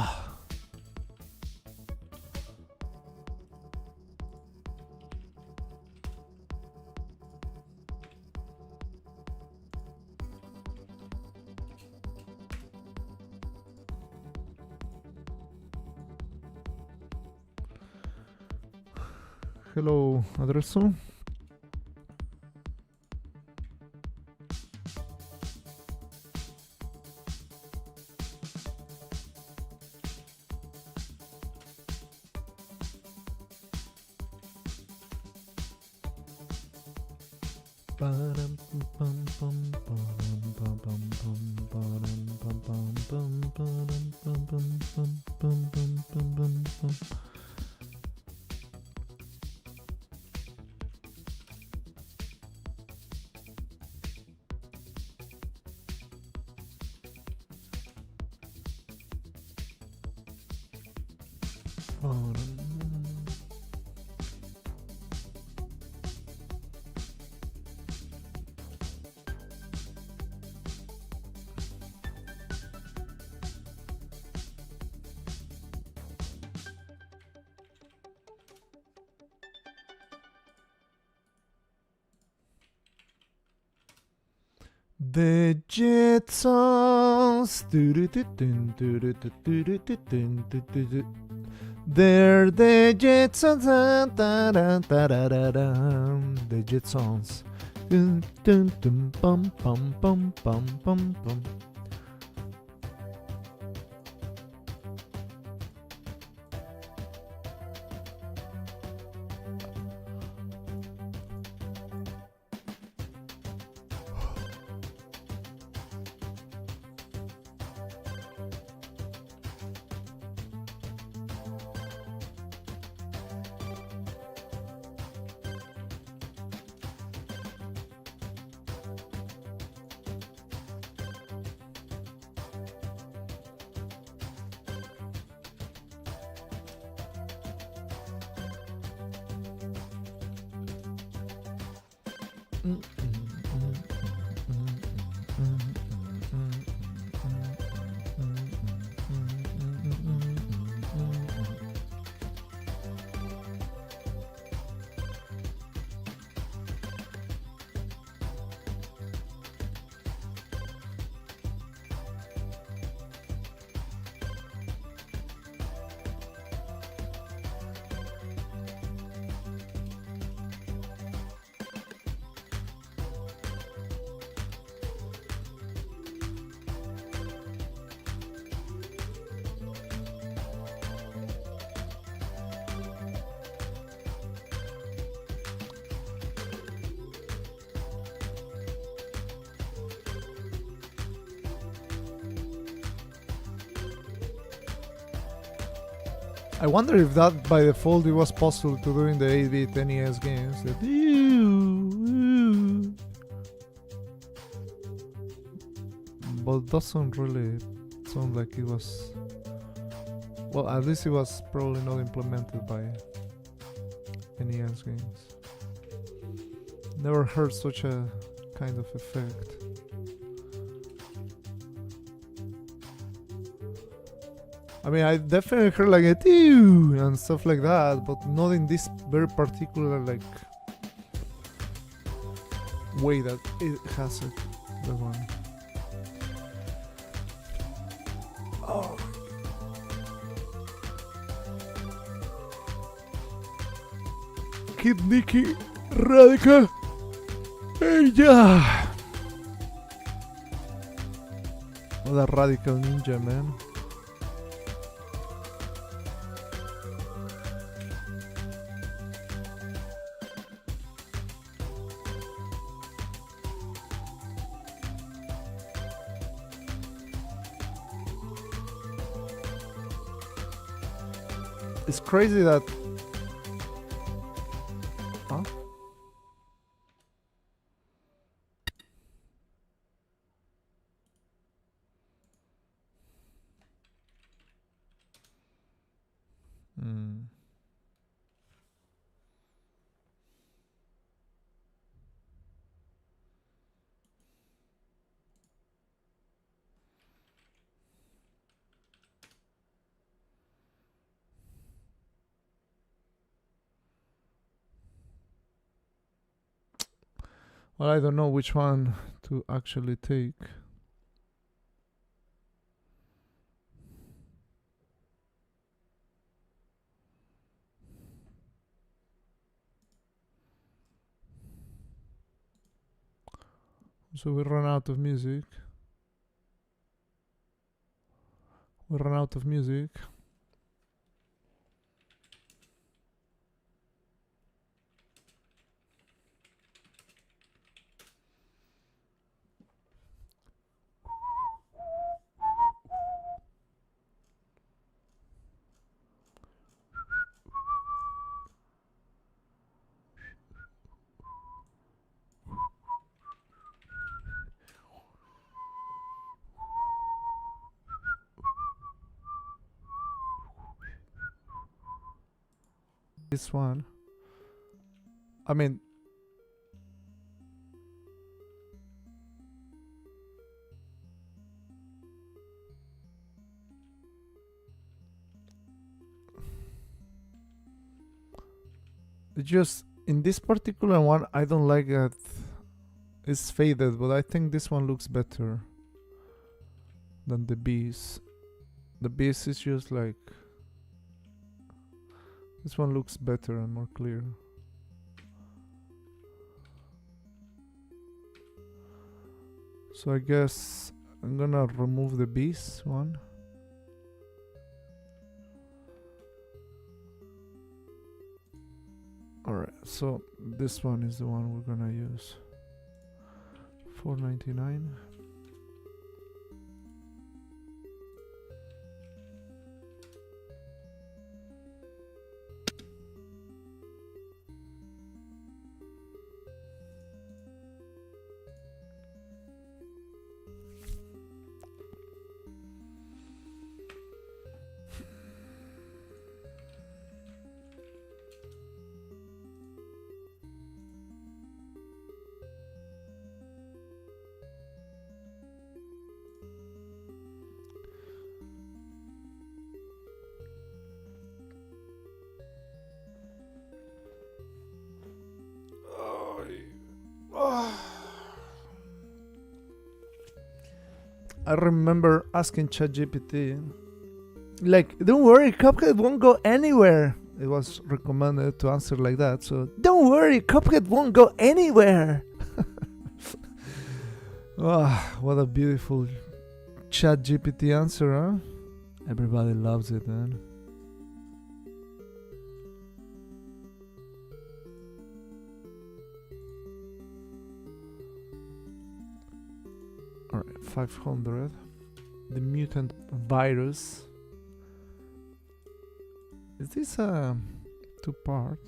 Hello, Adreso. The Jetsons. They're the Jetsons. The Jetsons. Dun, dun, dun, bum, bum, bum, bum, bum, bum. I wonder if that by default it was possible to do in the 8-bit NES games. That but doesn't really sound like it was. Well, at least it was probably not implemented by NES games. Never heard such a kind of effect. I mean, I definitely heard like a doo and stuff like that, but not in this very particular like way that it has it. The one. Oh. Kid Nicky Radica. Hey, yeah. What a radical ninja, man. It's crazy that... Huh? Mm. Well, I don't know which one to actually take. So we run out of music. We run out of music. This one. I mean, just in this particular one, I don't like that it's faded, but I think this one looks better than the bees. The bees is just like, this one looks better and more clear. So I guess I'm gonna remove the bees one. Alright, so this one is the one we're gonna use. $4.99. I remember asking ChatGPT, like, don't worry, Cuphead won't go anywhere. It was recommended to answer like that, so don't worry, Cuphead won't go anywhere. What a beautiful ChatGPT answer, huh? Everybody loves it, man. Alright, 500. The mutant virus. Is this a two-part?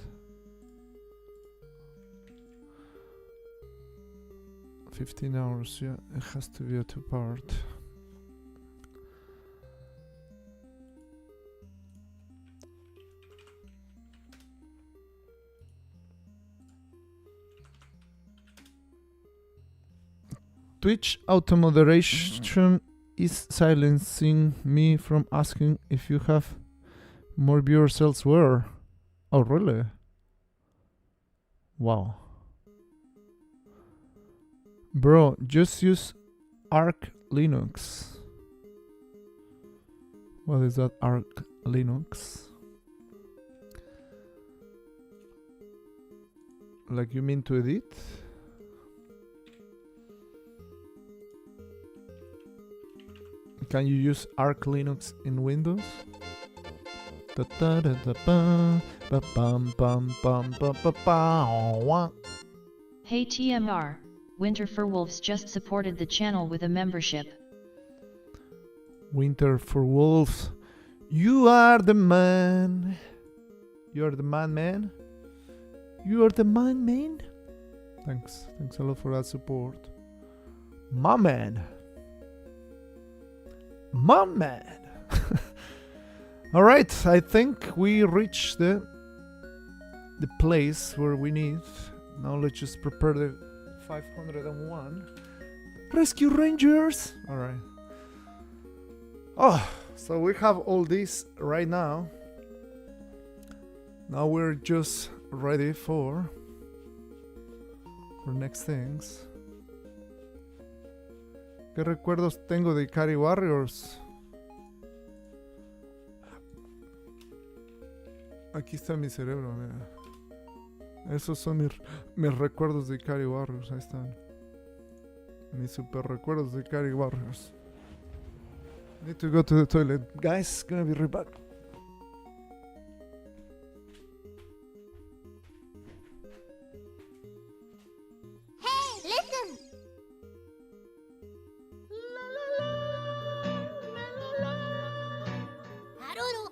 15 hours, yeah, it has to be a two-part. Twitch auto moderation is silencing me from asking if you have more viewers elsewhere. Oh, really? Wow. Bro, just use Arch Linux. What is that, Arch Linux? Like, you mean to edit? Can you use Arch Linux in Windows? Hey TMR, Winter for Wolves just supported the channel with a membership. Winter for Wolves, you are the man. You are the man. You are the man. Thanks a lot for that support. My man. All right, I think we reached the place where we need. Now let's just prepare the 501. Rescue Rangers! All right. Oh, so we have all this right now. Now we're just ready for next things. ¿Qué recuerdos tengo de Ikari Warriors? Aquí está mi cerebro, mira. Esos son mis recuerdos de Ikari Warriors. Ahí están. Mis super recuerdos de Ikari Warriors. Need to go to the toilet. Guys, gonna be right back. Hey, listen! Haruru!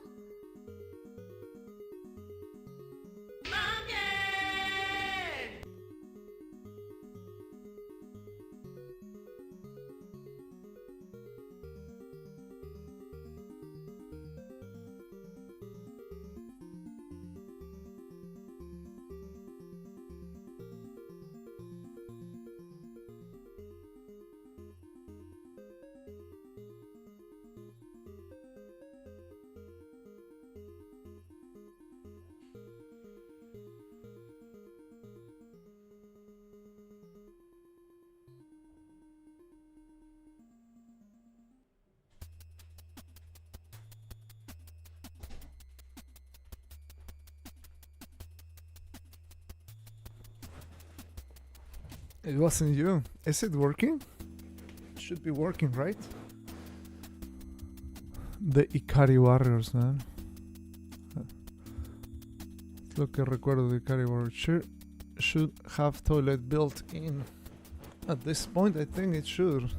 It wasn't you. Is it working? It should be working, right? The Ikari Warriors, man. Lo que recuerdo de Ikari Warriors. Should have toilet built in. At this point, I think it should.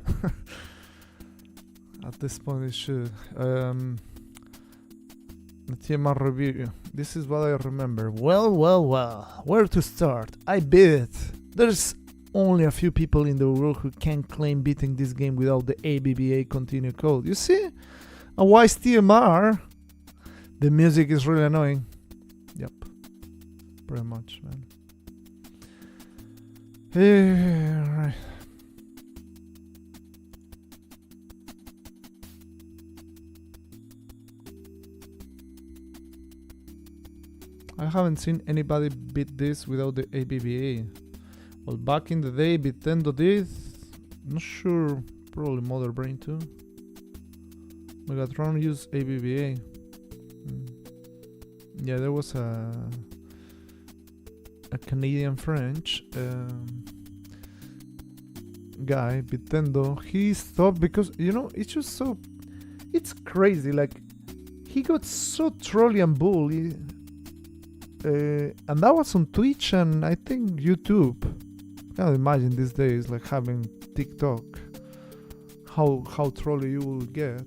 At this point, it should. The TMR review. This is what I remember. Well. Where to start? I beat it. There's only a few people in the world who can claim beating this game without the ABBA continue code. You see? A wise TMR. The music is really annoying. Yep. Pretty much, man. Right. I haven't seen anybody beat this without the ABBA. Well, back in the day, Nintendo did. Not sure. Probably Mother Brain too. Megatron used ABBA. Yeah, there was a Canadian French guy, Nintendo. He stopped because, you know, it's just so... It's crazy. Like, he got so trolly and bully. And that was on Twitch and I think YouTube. Can't imagine these days like having TikTok. How trolly you will get.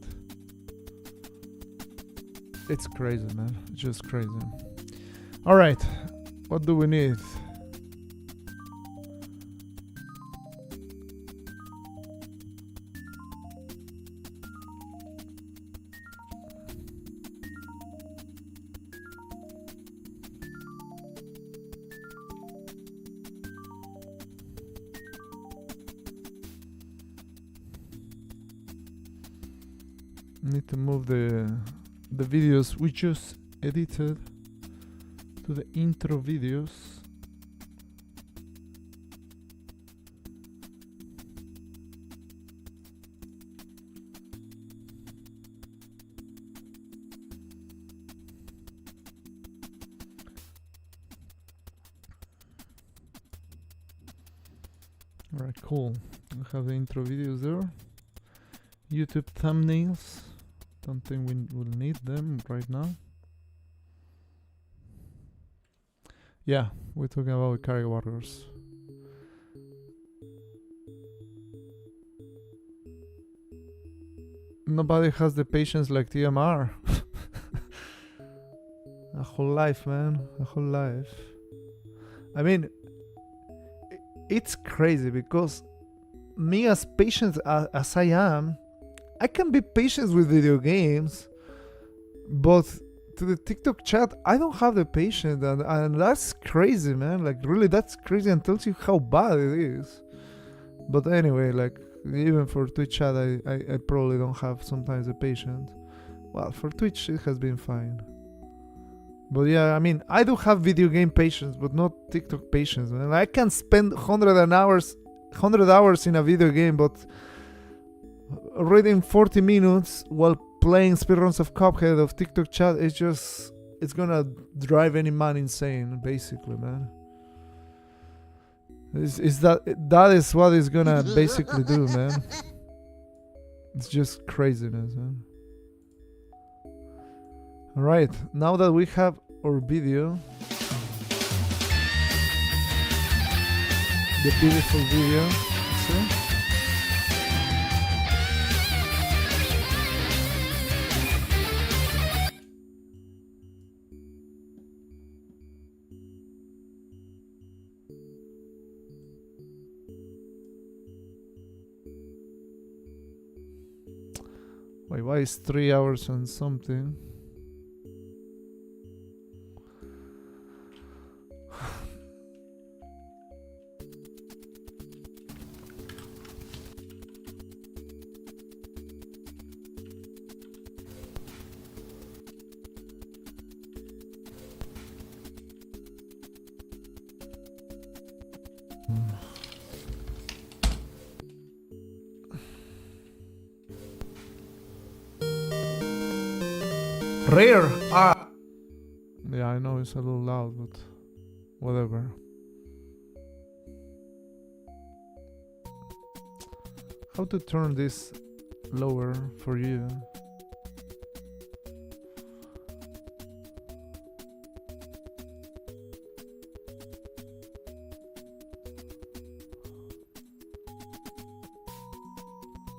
It's crazy, man. It's just crazy. Alright. What do we need? Need to move the videos we just edited to the intro videos. Alright, cool. We have the intro videos there. YouTube thumbnails. Don't think we will need them right now. Yeah, we're talking about Ikari Warriors. Nobody has the patience like TMR. A whole life, man. A whole life. I mean, it's crazy because me as patient as I am, I can be patient with video games, But to the TikTok chat, I don't have the patience, and that's crazy, man. Like, really, that's crazy, and tells you how bad it is. But anyway, like, even for Twitch chat, I probably don't have sometimes the patience. Well, for Twitch, it has been fine. But yeah, I mean, I do have video game patience, but not TikTok patience, man. I can spend 100 hours in a video game, but reading 40 minutes while playing speedruns of Cuphead of TikTok chat, it's gonna drive any man insane, basically, man. That is what it's gonna basically do, man. It's just craziness, man. Alright, now that we have our video, the beautiful video, see? Wait, why is 3 hours and something? Rare! Ah! Yeah, I know it's a little loud, but whatever. How to turn this lower for you?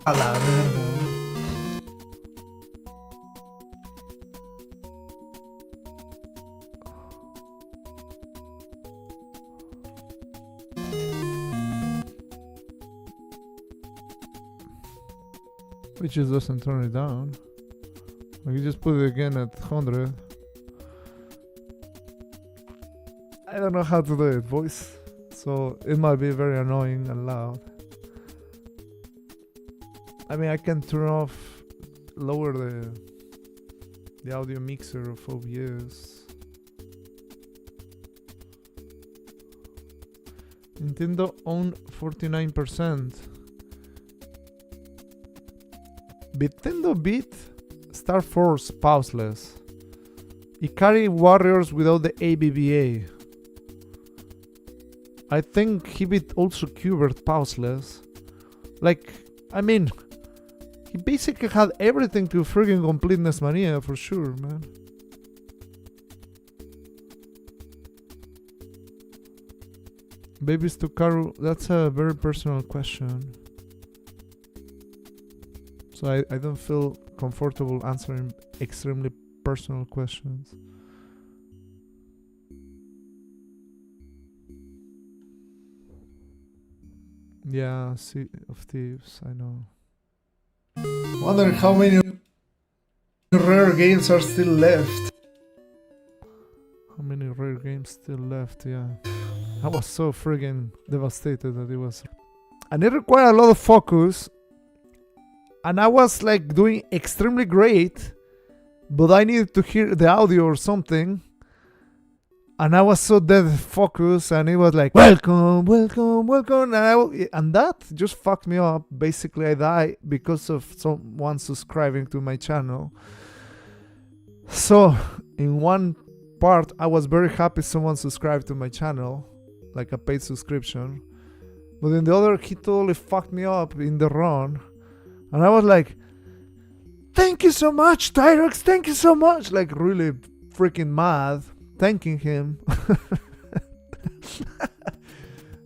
A la verga. It just doesn't turn it down. Like, you just put it again at 100. I don't know how to do it, boys. So it might be very annoying and loud. I mean, I can turn off, lower the audio mixer of OBS. Nintendo own 49%. Nintendo beat Star Force pauseless. Ikari Warriors without the ABBA. I think he beat also Qbert pauseless. Like, I mean, he basically had everything to friggin' complete NESMania for sure, man. Babies to Karu, that's a very personal question. So I don't feel comfortable answering extremely personal questions. Yeah, Sea of Thieves, I know. Wonder how many rare games are still left. How many rare games still left, yeah. I was so friggin' devastated that it was... And it required a lot of focus. And I was like doing extremely great, but I needed to hear the audio or something. And I was so dead focused, and it was like, welcome, welcome, welcome. And that just fucked me up. Basically, I died because of someone subscribing to my channel. So, in one part, I was very happy someone subscribed to my channel, like a paid subscription. But in the other, he totally fucked me up in the run. And I was like, thank you so much, Tyrex, thank you so much. Like, really freaking mad, thanking him.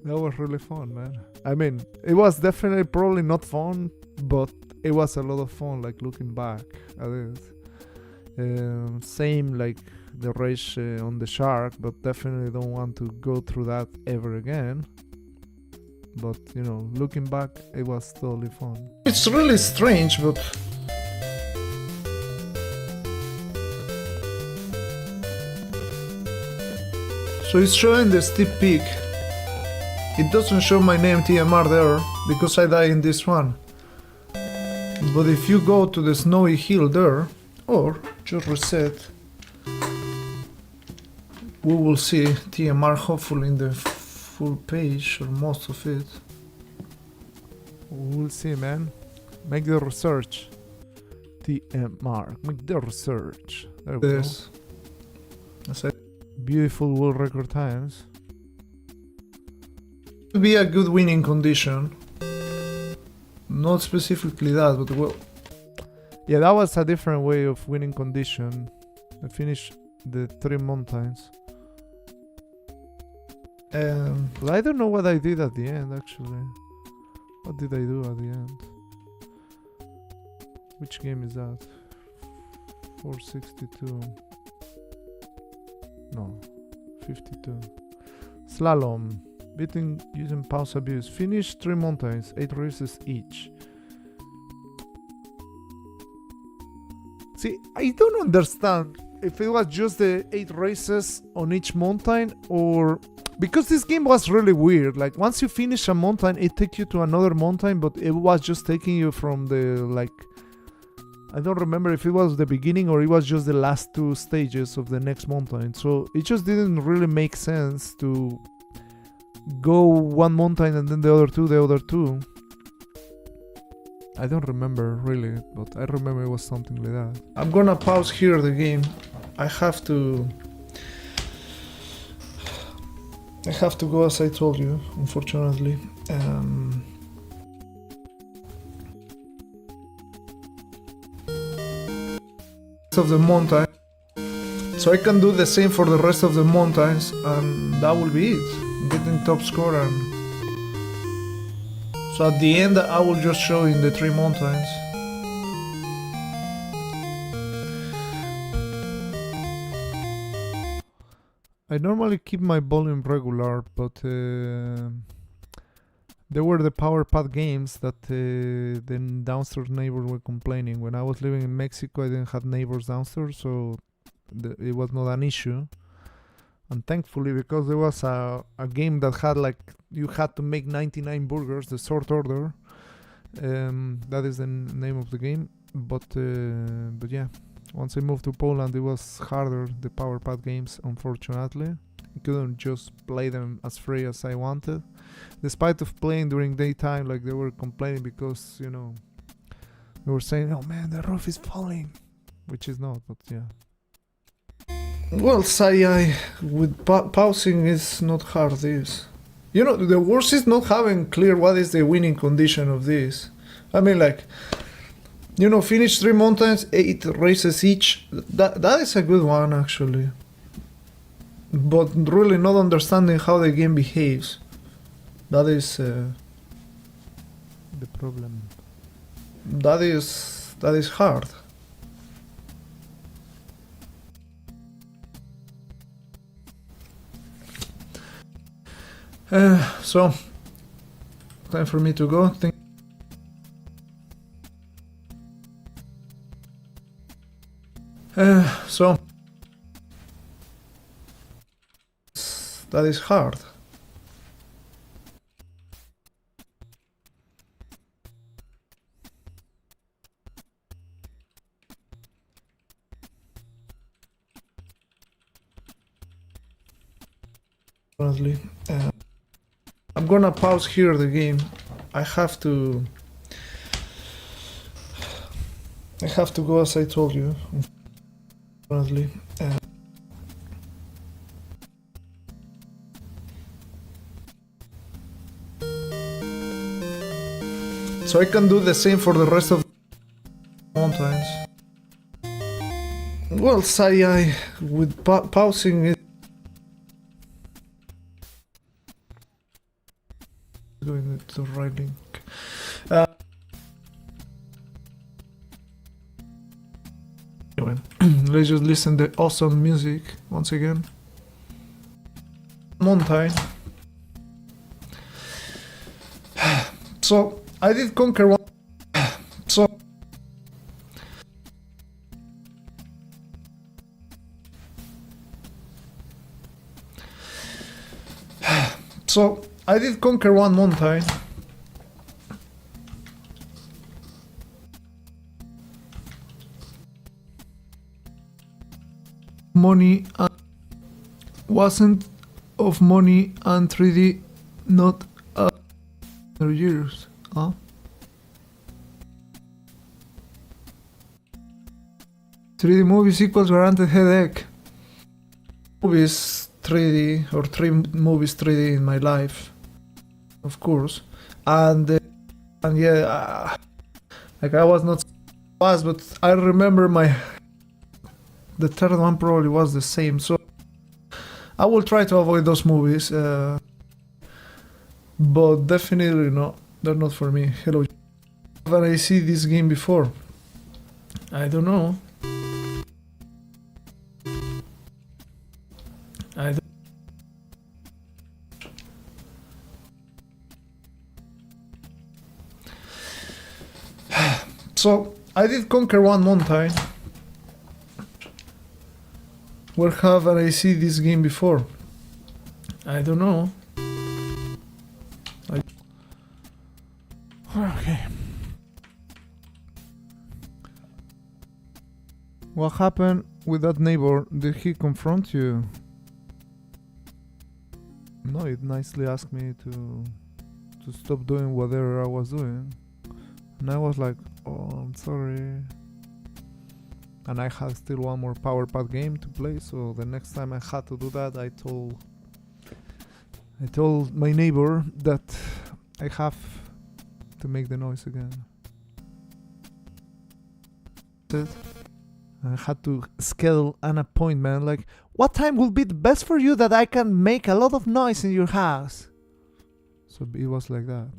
That was really fun, man. I mean, it was definitely probably not fun, but it was a lot of fun, like, looking back at it. Same, like, the rage on the shark, but definitely don't want to go through that ever again. But, you know, looking back, it was totally fun. It's really strange, but... So it's showing the steep peak. It doesn't show my name TMR there because I died in this one. But if you go to the snowy hill there, or just reset, we will see TMR hopefully in the full page or most of it. We'll see, man. Make the research. TMR. Make the research. There we go. That's it. Beautiful world record times. Would be a good winning condition. Not specifically that, but well. Yeah, that was a different way of winning condition. I finished the 3 mountains. But I don't know what I did at the end actually. What did I do at the end? Which game is that? 462. No, 52. Slalom. Beating using pause abuse. Finish 3 mountains, 8 races each. See, I don't understand if it was just the 8 races on each mountain or... Because this game was really weird. Like, once you finish a mountain, it takes you to another mountain, but it was just taking you from the, like... I don't remember if it was the beginning or it was just the last 2 stages of the next mountain. So it just didn't really make sense to go one mountain and then the other two. I don't remember really, but I remember it was something like that. I'm gonna pause here the game. I have to go as I told you, unfortunately. Of the mountain, so I can do the same for the rest of the mountains, and that will be it. Getting top score, and so at the end I will just show in the 3 mountains. I normally keep my volume regular, but there were the power pad games that the downstairs neighbors were complaining. When I was living in Mexico, I didn't have neighbors downstairs, so it was not an issue. And thankfully, because there was a game that had like, you had to make 99 burgers, the sort order. That is the name of the game. But yeah, once I moved to Poland, it was harder, the power pad games, unfortunately. I couldn't just play them as free as I wanted. Despite of playing during daytime, like they were complaining because, you know, they were saying, oh man, the roof is falling. Which is not, but yeah. Well, Sai, with pausing is not hard this. You know, the worst is not having clear what is the winning condition of this. I mean, like, you know, finish 3 mountains, 8 races each. That is a good one, actually. But really not understanding how the game behaves. That is the problem. That is hard. So time for me to go. So that is hard. Honestly, I'm gonna pause here the game. I have to go as I told you. Honestly, so I can do the same for the rest of the mountains. Well, Sai, with pausing it. Going to the right link. Anyway, let's just listen to awesome music once again. Mountain. So I did conquer one. So So I did conquer one mountain. Money wasn't of money and 3D not years. Huh? 3D movies equals guaranteed headache. Movies 3D or 3 movies 3D in my life, of course, and yeah, like I was not fast, but I remember the third one probably was the same. So I will try to avoid those movies, but definitely no, they're not for me. Hello, have I see this game before? I don't know. I don't. So I did conquer one mountain. Where have I see this game before? I don't know. Okay. What happened with that neighbor? Did he confront you? No, it nicely asked me to stop doing whatever I was doing. And I was like, oh, I'm sorry. And I had still one more power pad game to play, so the next time I had to do that, I told my neighbor that I have to make the noise again. I had to schedule an appointment, like, what time will be the best for you that I can make a lot of noise in your house? So it was like that.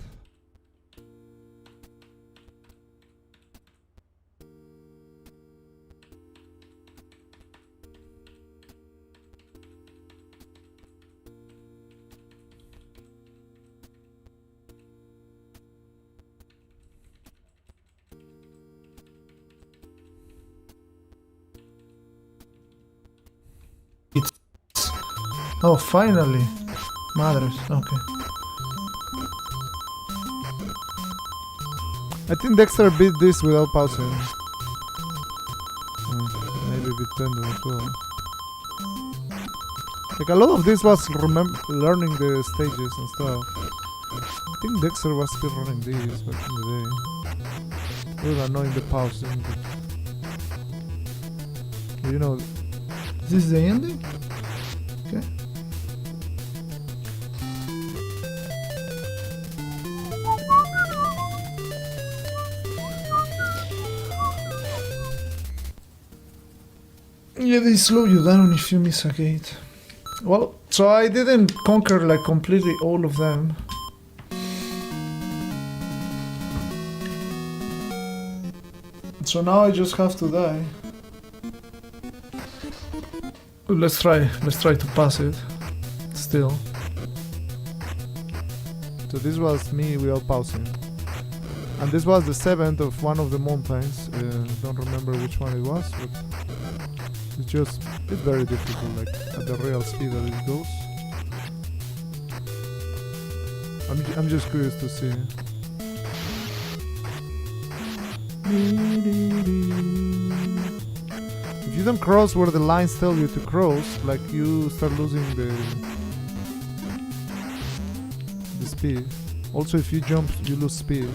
Oh, finally. Madres, okay. I think Dexter beat this without pausing. Maybe a bit tender as well. Like a lot of this was learning the stages and stuff. I think Dexter was still running these back in the day. We were annoying the pausing. But, you know, this is the ending? Okay. Yeah, they slow you down if you miss a gate. Well, so I didn't conquer like completely all of them. So now I just have to die. Let's try to pass it. Still. So this was me without pausing. And this was the 7th of one of the mountains. Don't remember which one it was, but it's very difficult, like at the real speed that it goes. I'm just curious to see. If you don't cross where the lines tell you to cross, like you start losing the speed. Also, if you jump, you lose speed.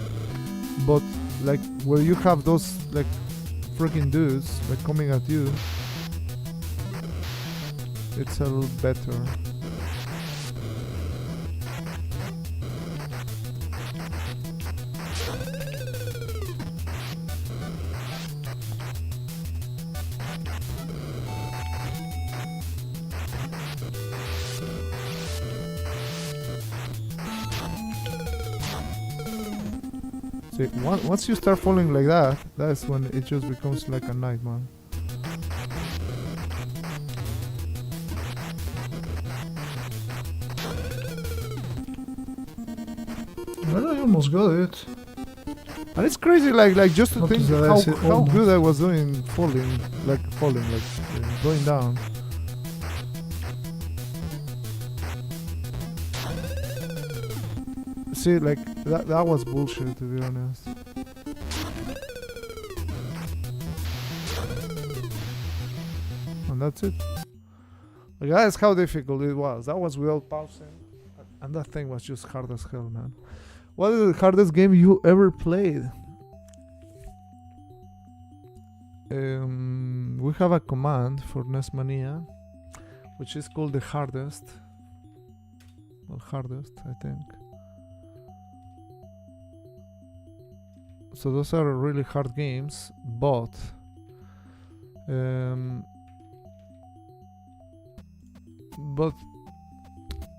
But like where you have those like freaking dudes like coming at you, it's a little better. See, once you start falling like that, that's when it just becomes like a nightmare. Well, I almost got it. And it's crazy, like just to think how good I was doing falling, like going down. see, like that was bullshit, to be honest. And that's it. Like, that's how difficult it was. That was without pausing, and that thing was just hard as hell, man. What is the hardest game you ever played? We have a command for NESMania, which is called the hardest. Well, hardest, I think. So those are really hard games, but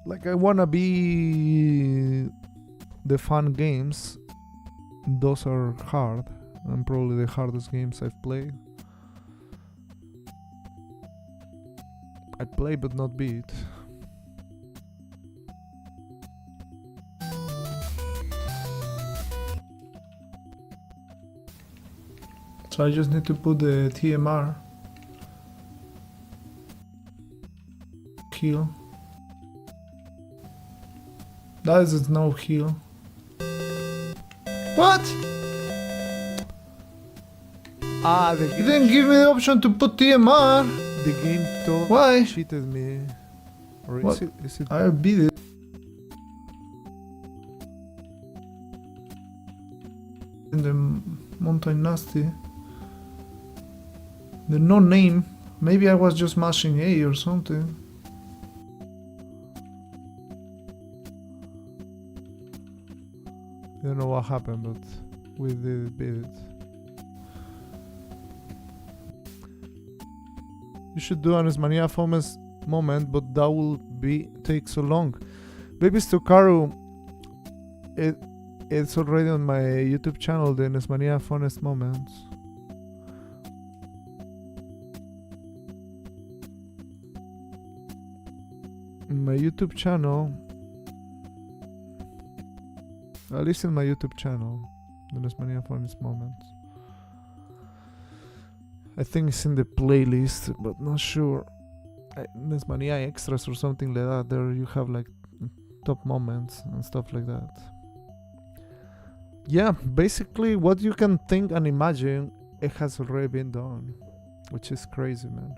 like I wanna be the fun games. Those are hard, and probably the hardest games I've played. I play but not beat. So I just need to put the TMR heal. That is no heal. What? Ah, you didn't give me the option to put TMR. The game told why cheated me. Or What? Is it I beat it. In the Mountain Nasty. The no name. Maybe I was just mashing A or something. I don't know what happened, but we did beat it. You should do an NESMania famous moment, but that will take so long. Babies to Karu, it's already on my YouTube channel, the NESMania funnest moments. My YouTube channel, at least in my YouTube channel, the NESMania funnest moments. I think it's in the playlist, but not sure. NESMania extras or something like that. There you have like top moments and stuff like that. Yeah, basically what you can think and imagine, it has already been done, which is crazy, man.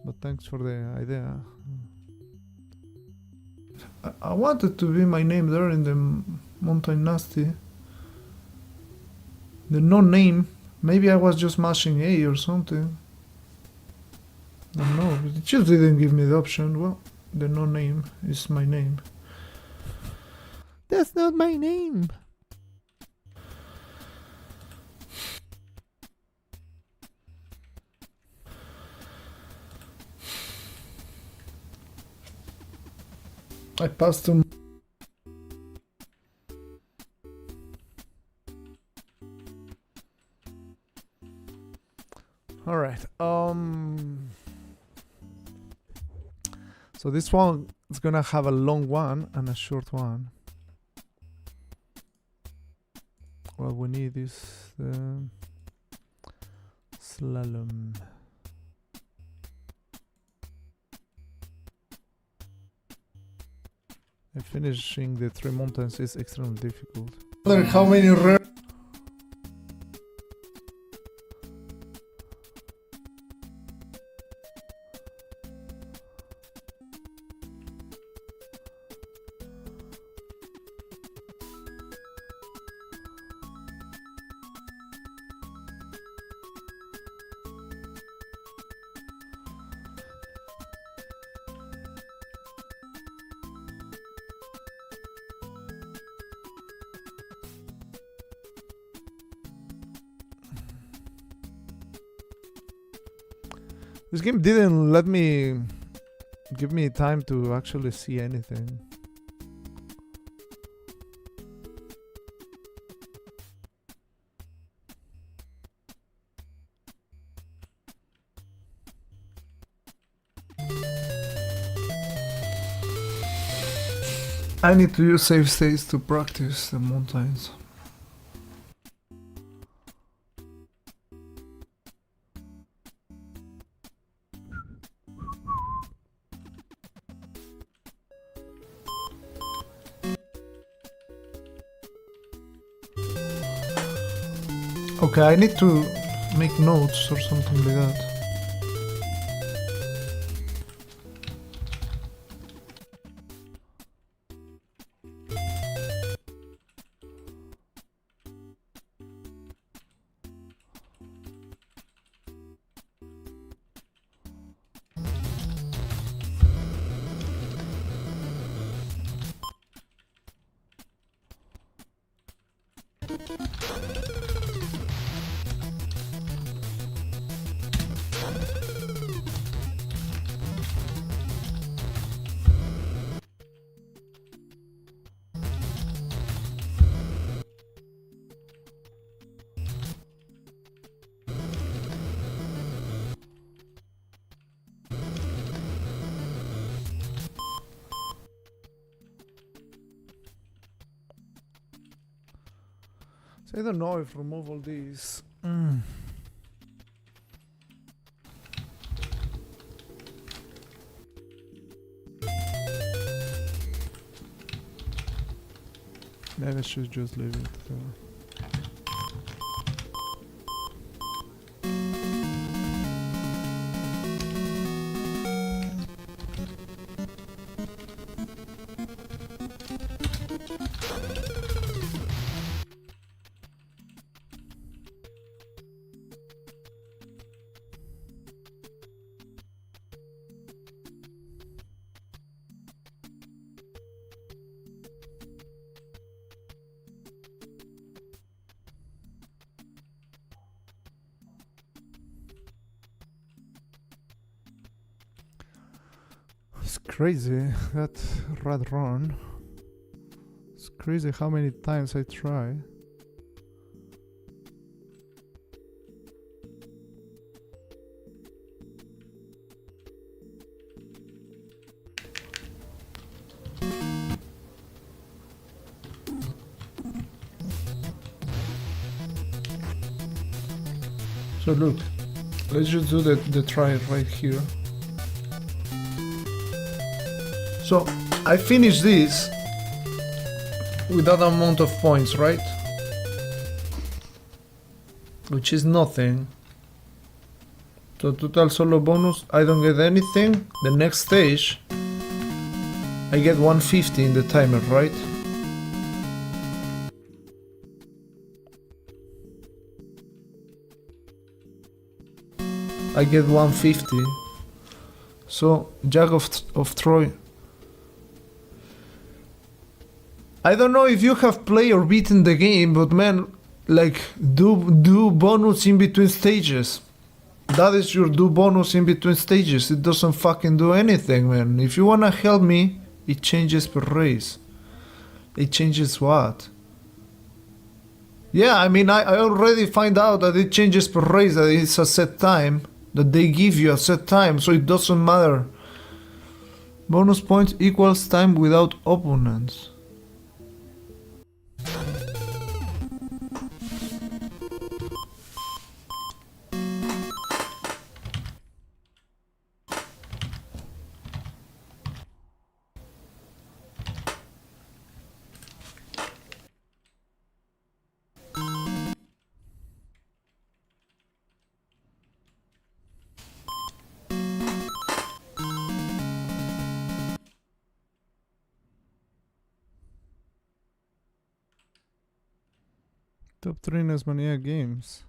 But thanks for the idea. I wanted to be my name there in the Mountain Nasty. The no name. Maybe I was just mashing A or something. I don't know. It just didn't give me the option. Well, the no name is my name. That's not my name. I passed to. All right. So this one is gonna have a long one and a short one. What we need is the slalom. Finishing the 3 mountains is extremely difficult. How many rare? This game didn't let me give me time to actually see anything. I need to use save states to practice the mountains. Okay, I need to make notes or something like that. So I don't know if remove all these. Maybe I should just leave it. It's crazy that red run. It's crazy how many times I try. So look, let's just do the try right here. So I finished this with that amount of points, right? Which is nothing. So total solo bonus, I don't get anything. The next stage, I get 150 in the timer, right? I get 150. So Jack of Troy. I don't know if you have played or beaten the game, but man, like do bonus in between stages. That is your do bonus in between stages. It doesn't fucking do anything, man. If you wanna help me, it changes per race. It changes what? Yeah, I mean, I already find out that it changes per race, that it's a set time, that they give you a set time, so it doesn't matter. Bonus points equals time without opponents. Top 3 NESMania games.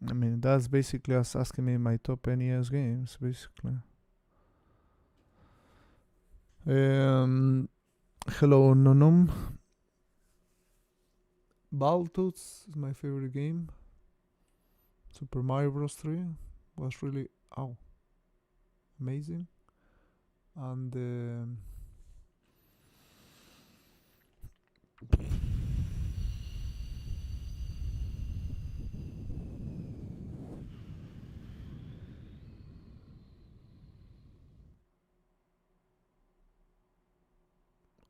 I mean, that's basically us asking me my top NES games, basically. Hello, Nonum. Battletoads is my favorite game. Super Mario Bros. 3 was really, amazing. And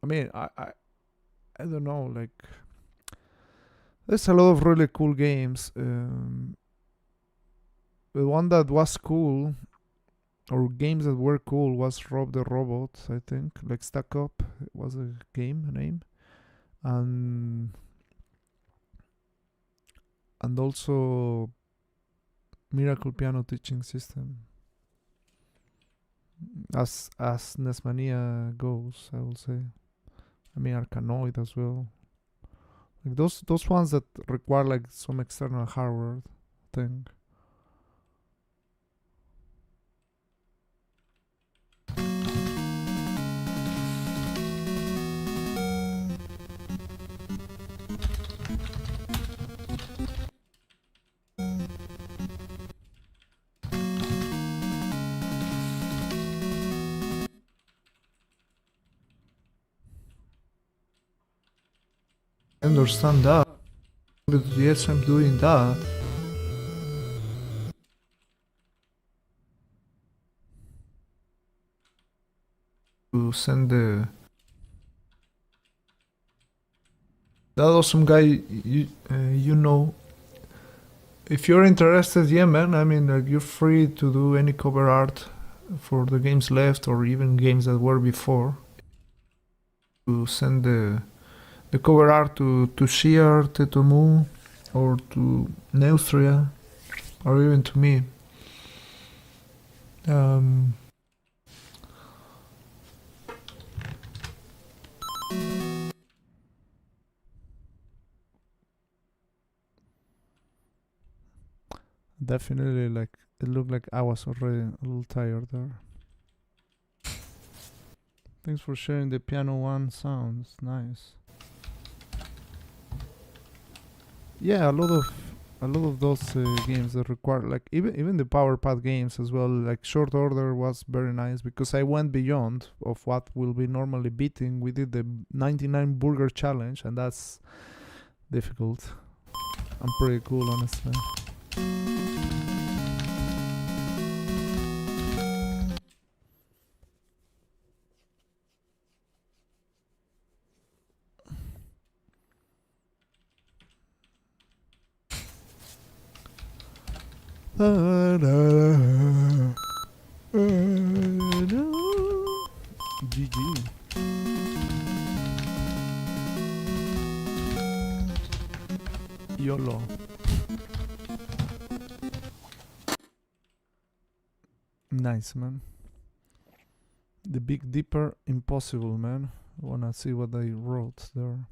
I mean, I don't know, like, there's a lot of really cool games. The one that was cool or games that were cool was Rob the Robot, I think. Like Stack Up was a game name. And also Miracle Piano Teaching System. As NESMania goes, I will say. I mean Arkanoid as well. Like those ones that require like some external hardware thing. I understand that, but yes, I'm doing that. To send that awesome guy, you know. If you're interested, yeah, man. I mean, like, you're free to do any cover art for the games left, or even games that were before. To send the cover art to Shear, Tetomu, or to Neustria, or even to me. Definitely, like, it looked like I was already a little tired there. Thanks for sharing the piano one sounds. Nice. Yeah, a lot of those games that require, like, even the power pad games as well, like Short Order was very nice because I went beyond of what will be normally beating. We did the 99 burger challenge, and that's difficult and pretty cool, honestly. GG. YOLO. Nice, man. The Big Dipper, impossible, man. Wanna see what I wrote there.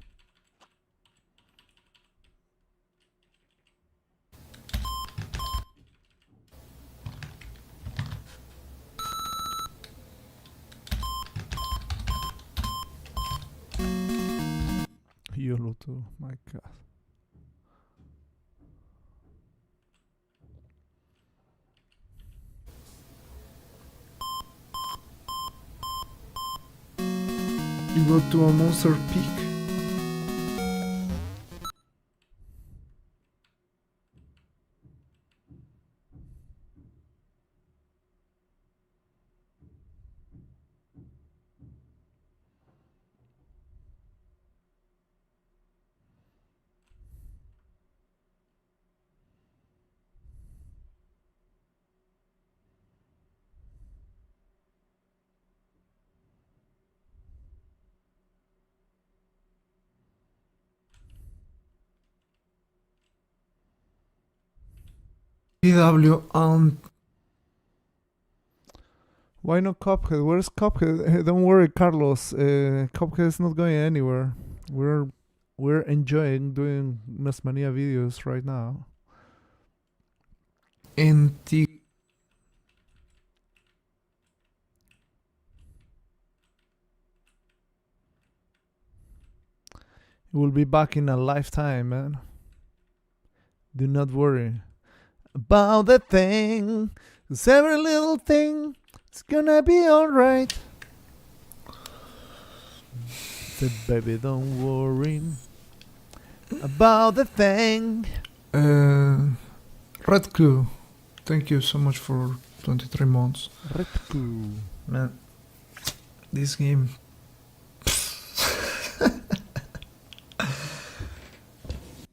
YOLO too, my god. You go to a monster peak. PW Why not Cuphead? Where's Cuphead? Don't worry, Carlos. Cuphead is not going anywhere. We're enjoying doing NESMania videos right now. NT. We'll be back in a lifetime, man. Do not worry about that thing. 'Cause every little thing, it's gonna be alright. Said, baby, don't worry about the thing. Redku, thank you so much for 23 months. Redku. Man, this game.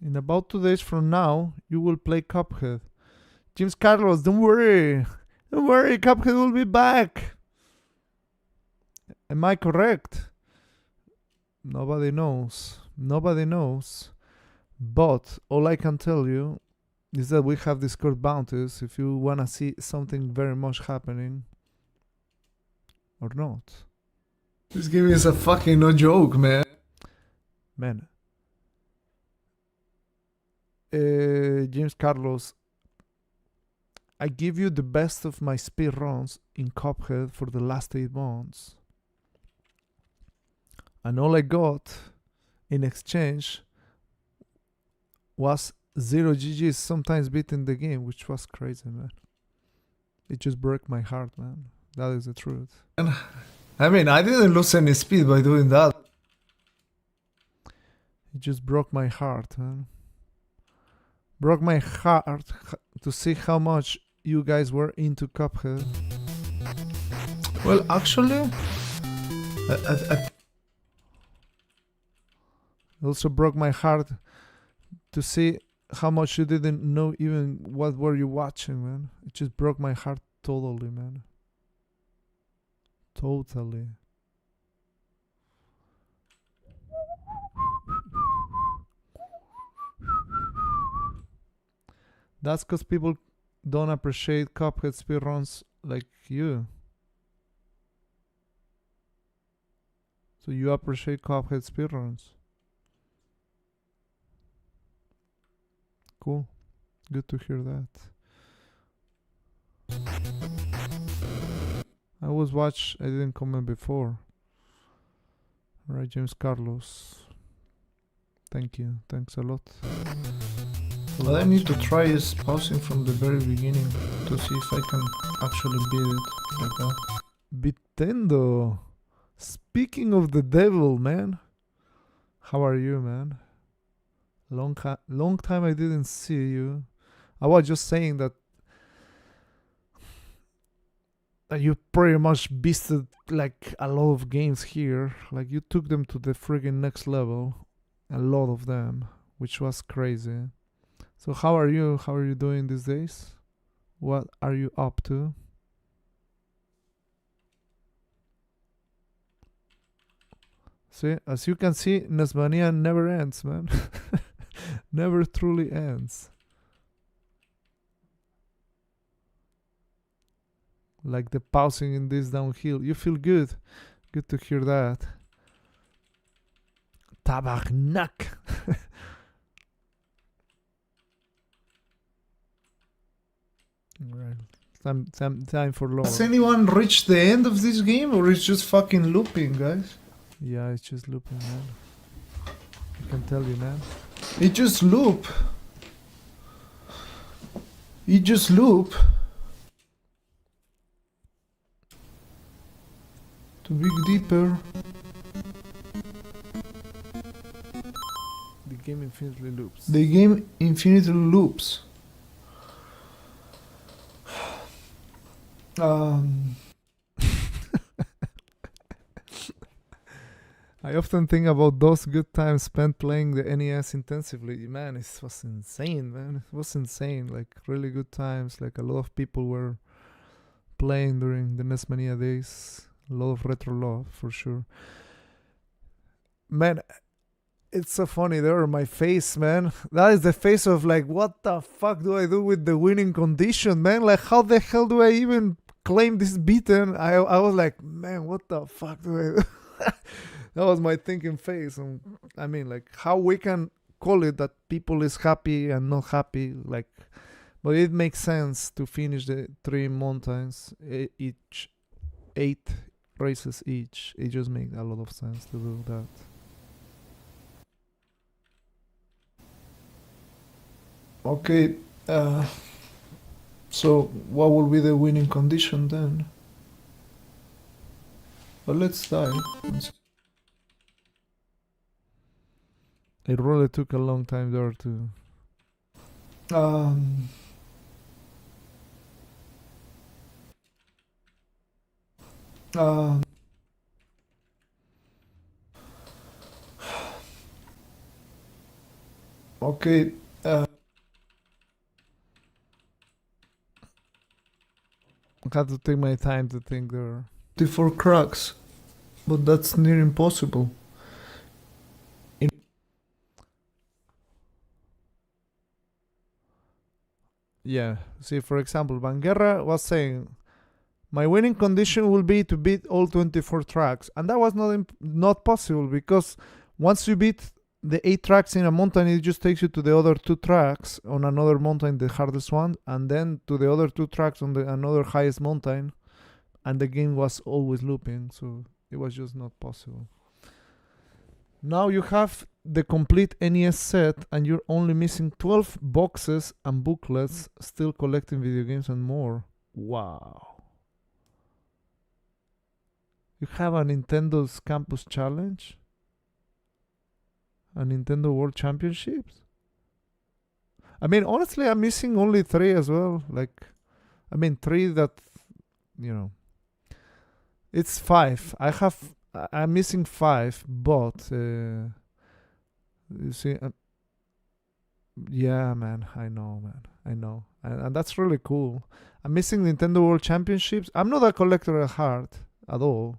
In about 2 days from now, you will play Cuphead. James Carlos, don't worry. Don't worry, Cuphead will be back. Am I correct? Nobody knows. Nobody knows. But all I can tell you is that we have Discord bounties if you wanna see something very much happening. Or not. This game is a fucking no joke, man. Man. James Carlos, I give you the best of my speed runs in Cuphead for the last 8 months. And all I got in exchange was 0 GGs, sometimes beating the game, which was crazy, man. It just broke my heart, man. That is the truth. I mean, I didn't lose any speed by doing that. It just broke my heart, man. Broke my heart to see how much you guys were into Cuphead. Well, actually, Also broke my heart to see how much you didn't know even what were you watching, man. It just broke my heart totally, man. Totally. That's because people don't appreciate Cuphead speedruns like you. So you appreciate Cuphead speedruns. Cool. Good to hear that. I didn't comment before. Alright, James Carlos. Thank you. Thanks a lot. what I need to try is pausing from the very beginning to see if I can actually beat it like that. Bitendo. Speaking of the devil, man. How are you, man? Long time I didn't see you. I was just saying that you pretty much beasted like a lot of games here. Like you took them to the friggin' next level. A lot of them, which was crazy. So how are you? How are you doing these days? What are you up to? See, as you can see, NESMania never ends, man. Never truly ends. Like the pausing in this downhill. You feel good. Good to hear that. Tabarnak. Right. Time for lower. Has anyone reached the end of this game or is just fucking looping, guys? Yeah, it's just looping, man. I can tell you, man. It just loop. It just loop. To dig deeper. The game infinitely loops. The game infinitely loops. I often think about those good times spent playing the NES intensively. Man, it was insane, man. It was insane. Like, really good times. Like, a lot of people were playing during the NESMania days. A lot of retro love, for sure. Man, it's so funny. There, my face, man. That is the face of, like, what the fuck do I do with the winning condition, man? Like, how the hell do I even claim this beaten? I was like, man, what the fuck do I do? That was my thinking face. And I mean, like, how we can call it that people is happy and not happy, like, but it makes sense to finish the 3 mountains, each 8 races each. It just makes a lot of sense to do that. Okay, so what will be the winning condition then? Well, let's die. It really took a long time there to... Okay, have to take my time to think there. 54 cracks, but that's near impossible. Yeah. See, for example, Banguerra was saying, my winning condition will be to beat all 24 tracks. And that was not possible, because once you beat the 8 tracks in a mountain, it just takes you to the other 2 tracks on another mountain, the hardest one, and then to the other 2 tracks on another highest mountain. And the game was always looping, so it was just not possible. Now you have the complete NES set, and you're only missing 12 boxes and booklets, still collecting video games and more. Wow. You have a Nintendo's Campus Challenge? A Nintendo World Championships? I mean, honestly, I'm missing only 3 as well. 3 that, it's 5. I'm missing 5, but you see, yeah, man, I know, and that's really cool. I'm missing Nintendo World Championships. I'm not a collector at heart at all.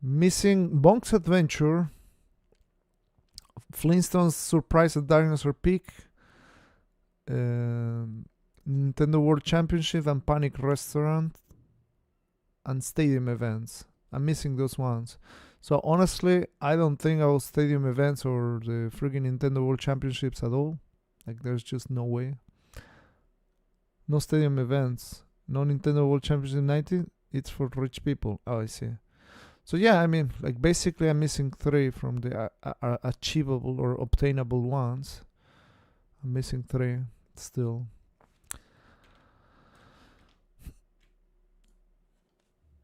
Missing Bonk's Adventure, Flintstones Surprise at Dinosaur Peak, Nintendo World Championship and Panic Restaurant, and Stadium Events. I'm missing those ones. So honestly, I don't think I will Stadium Events or the freaking Nintendo World Championships at all. There's just no way. No Stadium Events. No Nintendo World Championship 19. It's for rich people. Oh, I see. So yeah, I mean, basically I'm missing 3 from the achievable or obtainable ones. I'm missing 3 still.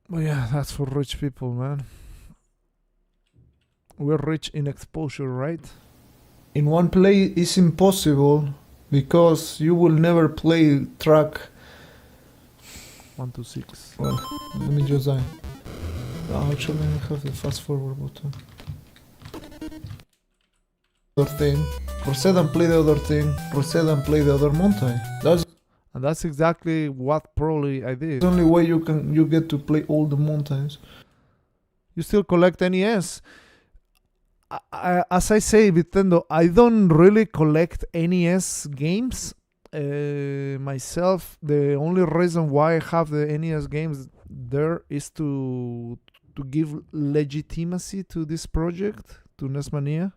But yeah, that's for rich people, man. We're rich in exposure, right? In one play it's impossible, because you will never play track 1 to 6. Well, let me just die. Actually, I have the fast forward button. Other thing. Reset and play the other thing. Reset and play the other mountain. That's exactly what probably I did. The only way you get to play all the mountains. You still collect NES. As I say, Nintendo, I don't really collect NES games myself. The only reason why I have the NES games there is to give legitimacy to this project, to NESMania.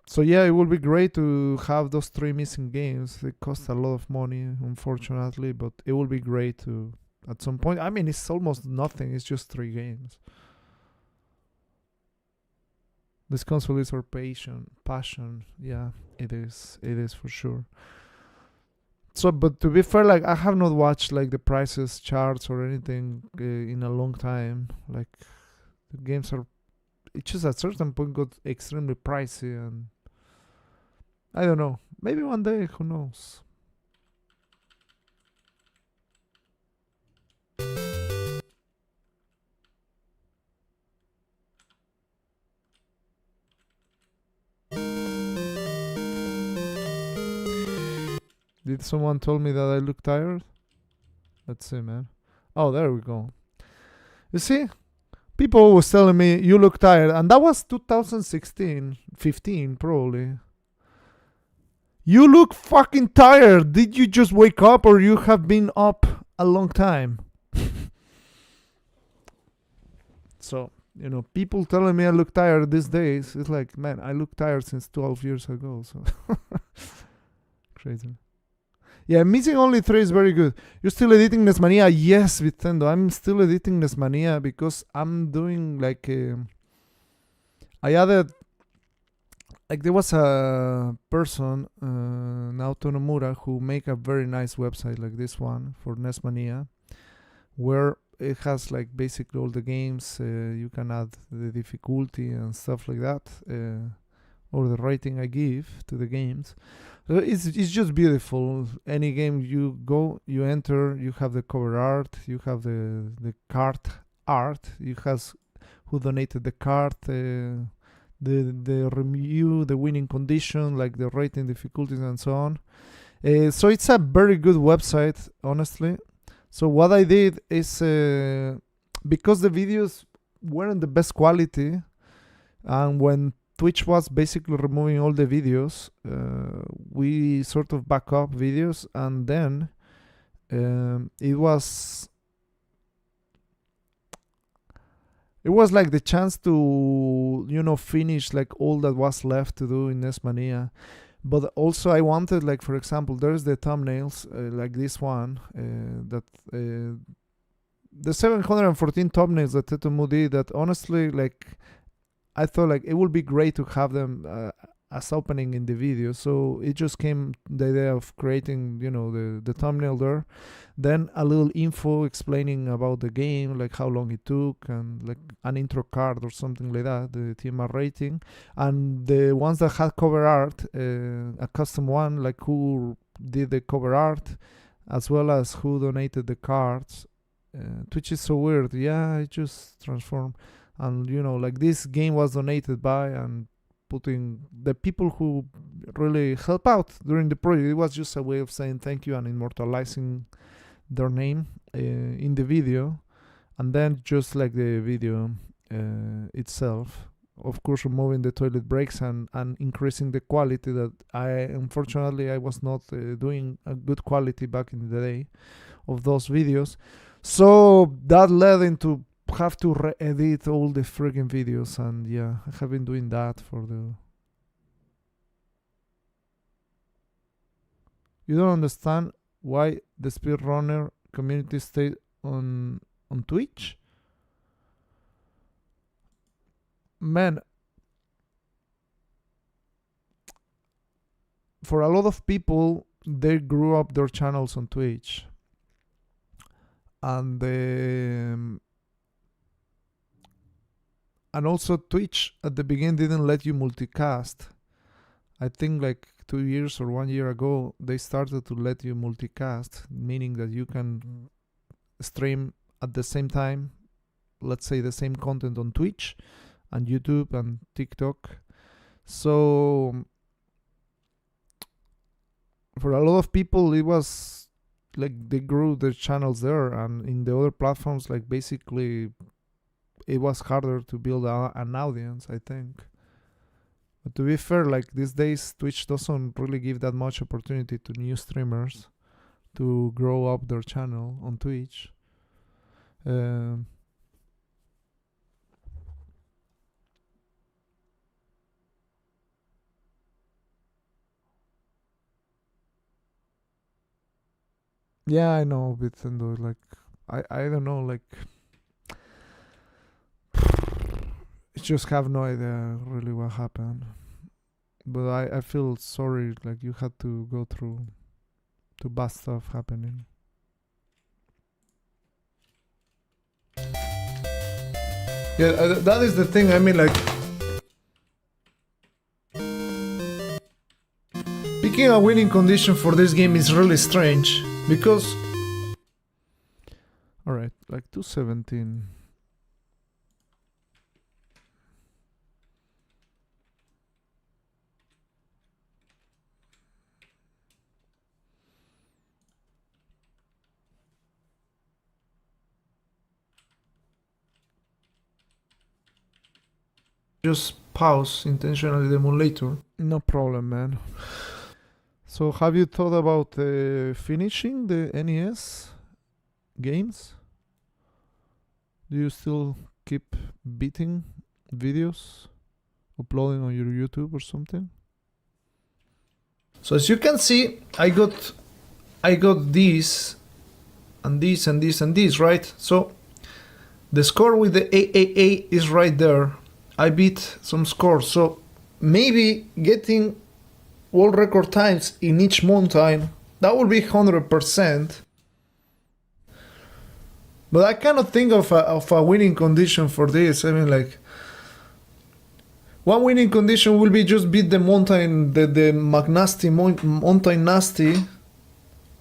So yeah, it would be great to have those 3 missing games. They cost a lot of money, unfortunately, but it would be great to, at some point. I mean, it's almost nothing. It's just 3 games. This console is our passion. Yeah, it is. It is for sure. So, but to be fair, I have not watched the prices charts or anything in a long time. The games are, it just at a certain point got extremely pricey, and I don't know. Maybe one day, who knows? Did someone tell me that I look tired? Let's see, man. Oh, there we go. You see? People was telling me you look tired, and that was 2016, 15 probably. You look fucking tired. Did you just wake up, or you have been up a long time? So, people telling me I look tired these days. It's like, man, I look tired since 12 years ago. So crazy. Yeah, missing only 3 is very good. You're still editing NESMania? Yes, Nintendo. I'm still editing NESMania because I'm doing I added, there was a person, Naoto Nomura, who make a very nice website like this one for NESMania, where it has basically all the games. You can add the difficulty and stuff like that, or the rating I give to the games. It's just beautiful. Any game you go, you enter, you have the cover art, you have the card art, you have who donated the card, the review, the winning condition, the rating difficulties and so on. So it's a very good website, honestly. So what I did is, because the videos weren't the best quality, and when Twitch was basically removing all the videos, we sort of back up videos, and then it was like the chance to, you know, finish like all that was left to do in NESMania. But also I wanted, like, for example, there's the thumbnails, like this one, that the 714 thumbnails that Tetumu did, that honestly, like, I thought like it would be great to have them as opening in the video. So it just came the idea of creating, you know, the thumbnail there, then a little info explaining about the game, like how long it took, and like an intro card or something like that, the TMR rating, and the ones that had cover art, a custom one, like who did the cover art, as well as who donated the cards. Twitch is so weird. Yeah, it just transformed. And, you know, like this game was donated by, and putting the people who really help out during the project. It was just a way of saying thank you and immortalizing their name in the video. And then just like the video itself, of course, removing the toilet breaks and increasing the quality that unfortunately I was not doing a good quality back in the day of those videos. So that led into have to re-edit all the friggin' videos, and yeah, I have been doing that for the... You don't understand why the speedrunner community stayed on Twitch? Man, for a lot of people, they grew up their channels on Twitch, and also Twitch at the beginning didn't let you multicast. I think like 2 years or 1 year ago, they started to let you multicast, meaning that you can stream at the same time, let's say the same content on Twitch and YouTube and TikTok. So for a lot of people, it was like they grew their channels there, and in the other platforms, like basically it was harder to build an audience, I think. But to be fair, like these days, Twitch doesn't really give that much opportunity to new streamers to grow up their channel on Twitch. Yeah, I know, Bitendo, like I don't know, like I just have no idea really what happened. But I feel sorry, like you had to go through bad stuff happening. Yeah, that is the thing. I mean, like, picking a winning condition for this game is really strange, because... Alright, like 217. Just pause intentionally the emulator. No problem, man. So have you thought about finishing the NES games? Do you still keep beating videos, uploading on your YouTube or something? So as you can see, I got these and these and these and these, right? So the score with the AAA is right there. I beat some scores, so maybe getting world record times in each mountain, that would be 100%. But I cannot think of a winning condition for this. I mean, like, one winning condition will be just beat the mountain, the McNasty mountain nasty.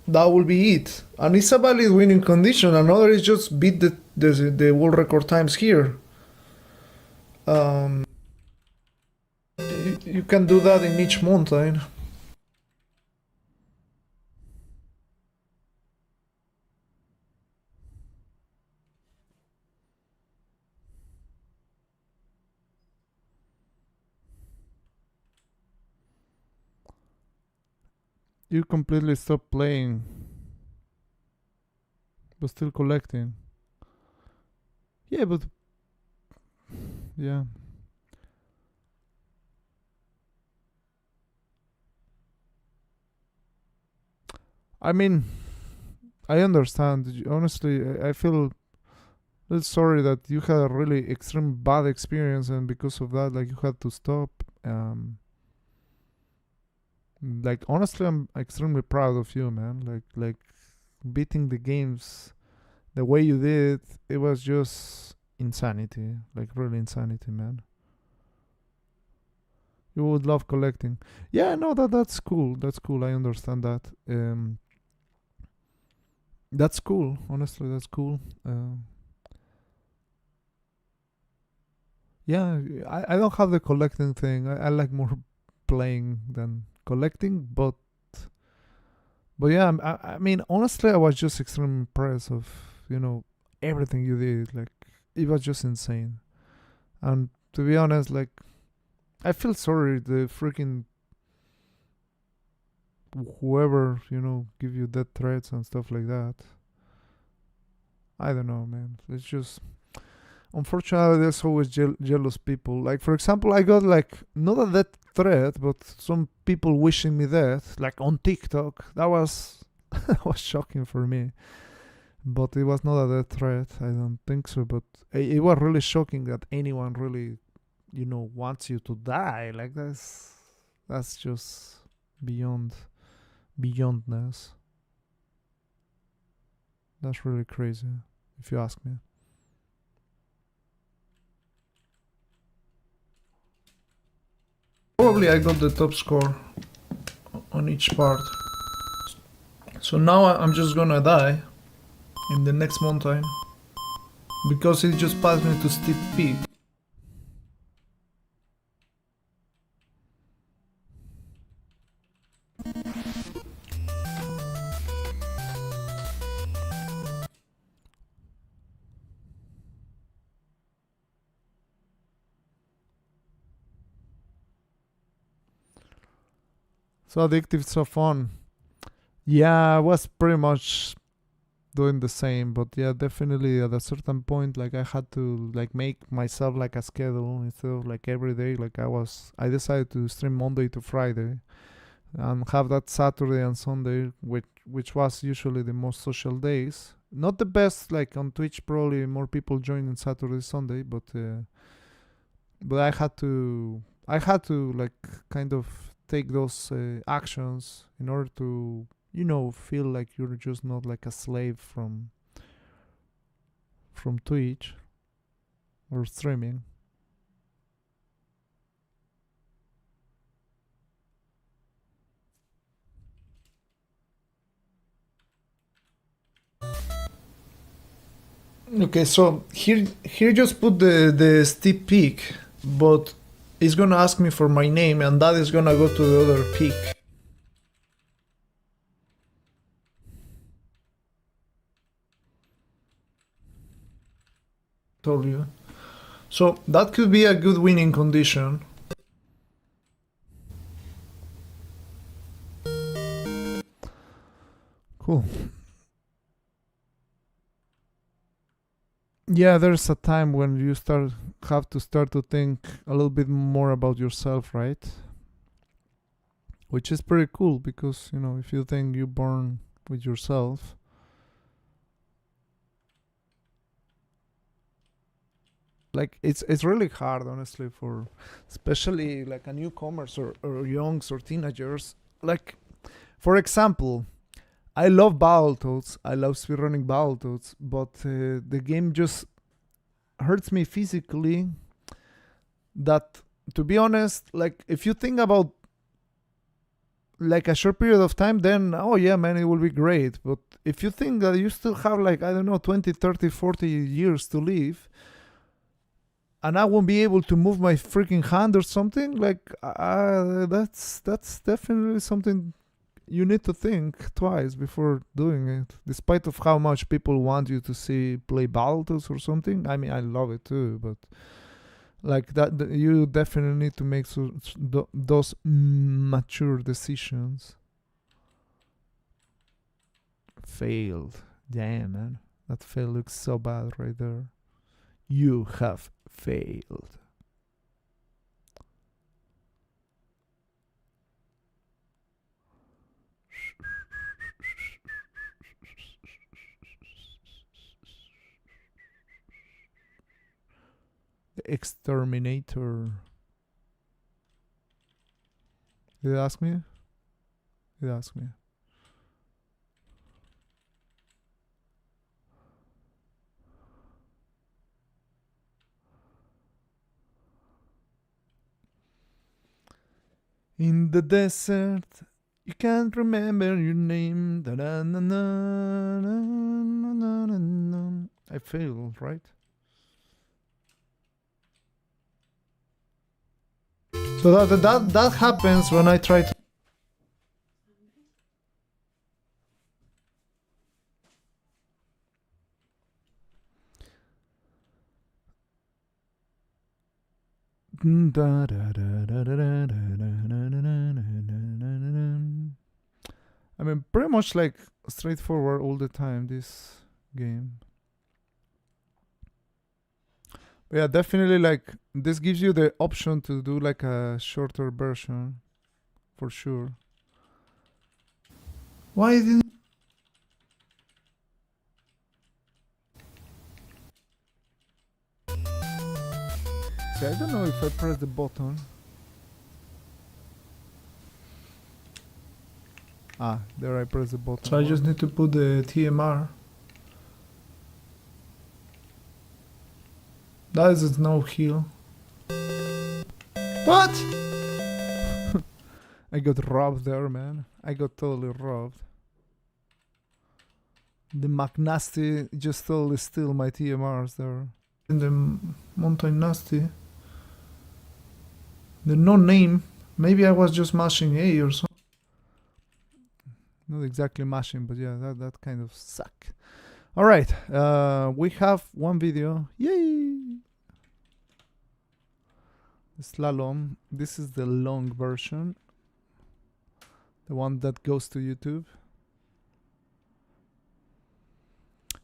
That will be it, and it's a valid winning condition. Another is just beat the world record times here. You can do that in each mountain. You completely stop playing, but still collecting. Yeah, but yeah. I mean, I understand. Honestly, I feel a little sorry that you had a really extreme bad experience, and because of that, like you had to stop. Like honestly, I'm extremely proud of you, man. Like beating the games the way you did, it was just insanity. Like really insanity, man. You would love collecting. Yeah, no, that's cool. That's cool. I understand that. That's cool. Honestly, that's cool. Yeah, I don't have the collecting thing. I like more playing than collecting, but yeah, I mean, honestly, I was just extremely impressed of everything you did. Like it was just insane. And to be honest, like I feel sorry the freaking whoever give you death threats and stuff like that. I don't know, man. It's just unfortunately there's always jealous people. Like for example, I got like not a death threat, but some people wishing me death, like on TikTok. That was that was shocking for me. But it was not a death threat. I don't think so. But it was really shocking that anyone really, wants you to die. Like that's just beyondness. That's really crazy, if you ask me. Probably I got the top score on each part. So now I'm just gonna die in the next mountain because it just passed me to steep peak. So addictive, so fun. Yeah, I was pretty much doing the same, but yeah, definitely at a certain point, like I had to like make myself like a schedule instead of like every day. Like I decided to stream Monday to Friday, and have that Saturday and Sunday, which was usually the most social days. Not the best, like on Twitch, probably more people joining Saturday, Sunday, but I had to like kind of take those actions in order to feel like you're just not like a slave from Twitch or streaming. Okay, so here just put the steep peak, but it's gonna ask me for my name, and that is gonna go to the other peak. Told you. So that could be a good winning condition. Cool. Yeah, there's a time when you have to start to think a little bit more about yourself, right? Which is pretty cool because if you think you're born with yourself, like it's really hard, honestly, for especially like a newcomers or youngs or teenagers. Like for example, I love Battletoads. I love speedrunning Battletoads, but the game just hurts me physically. That, to be honest, like if you think about like a short period of time, then oh yeah, man, it will be great. But if you think that you still have like, I don't know, 20, 30, 40 years to live, and I won't be able to move my freaking hand or something, like that's definitely something you need to think twice before doing it, despite of how much people want you to see play Baltos or something. I mean, I love it too, but like that, you definitely need to make those mature decisions. failed. Damn, man. That fail looks so bad right there. You have failed. The exterminator. Did it ask me? Did it ask me? In the desert, you can't remember your name. Da-da-na-na-na-na-na-na-na. I failed, right? So that happens when I try to. I mean, pretty much like straightforward all the time, this game. But yeah, definitely like this gives you the option to do like a shorter version for sure. Why didn't? See, I don't know if I press the button. Ah, there I press the button. So I just need to put the TMR. That is no heal. What? I got robbed there, man. I got totally robbed. The McNasty just totally steal my TMRs there. In the Mountain Nasty. The no name. Maybe I was just mashing A or something. Not exactly mashing, but yeah, that kind of suck. All right, we have one video. Yay! Slalom. This is the long version. The one that goes to YouTube.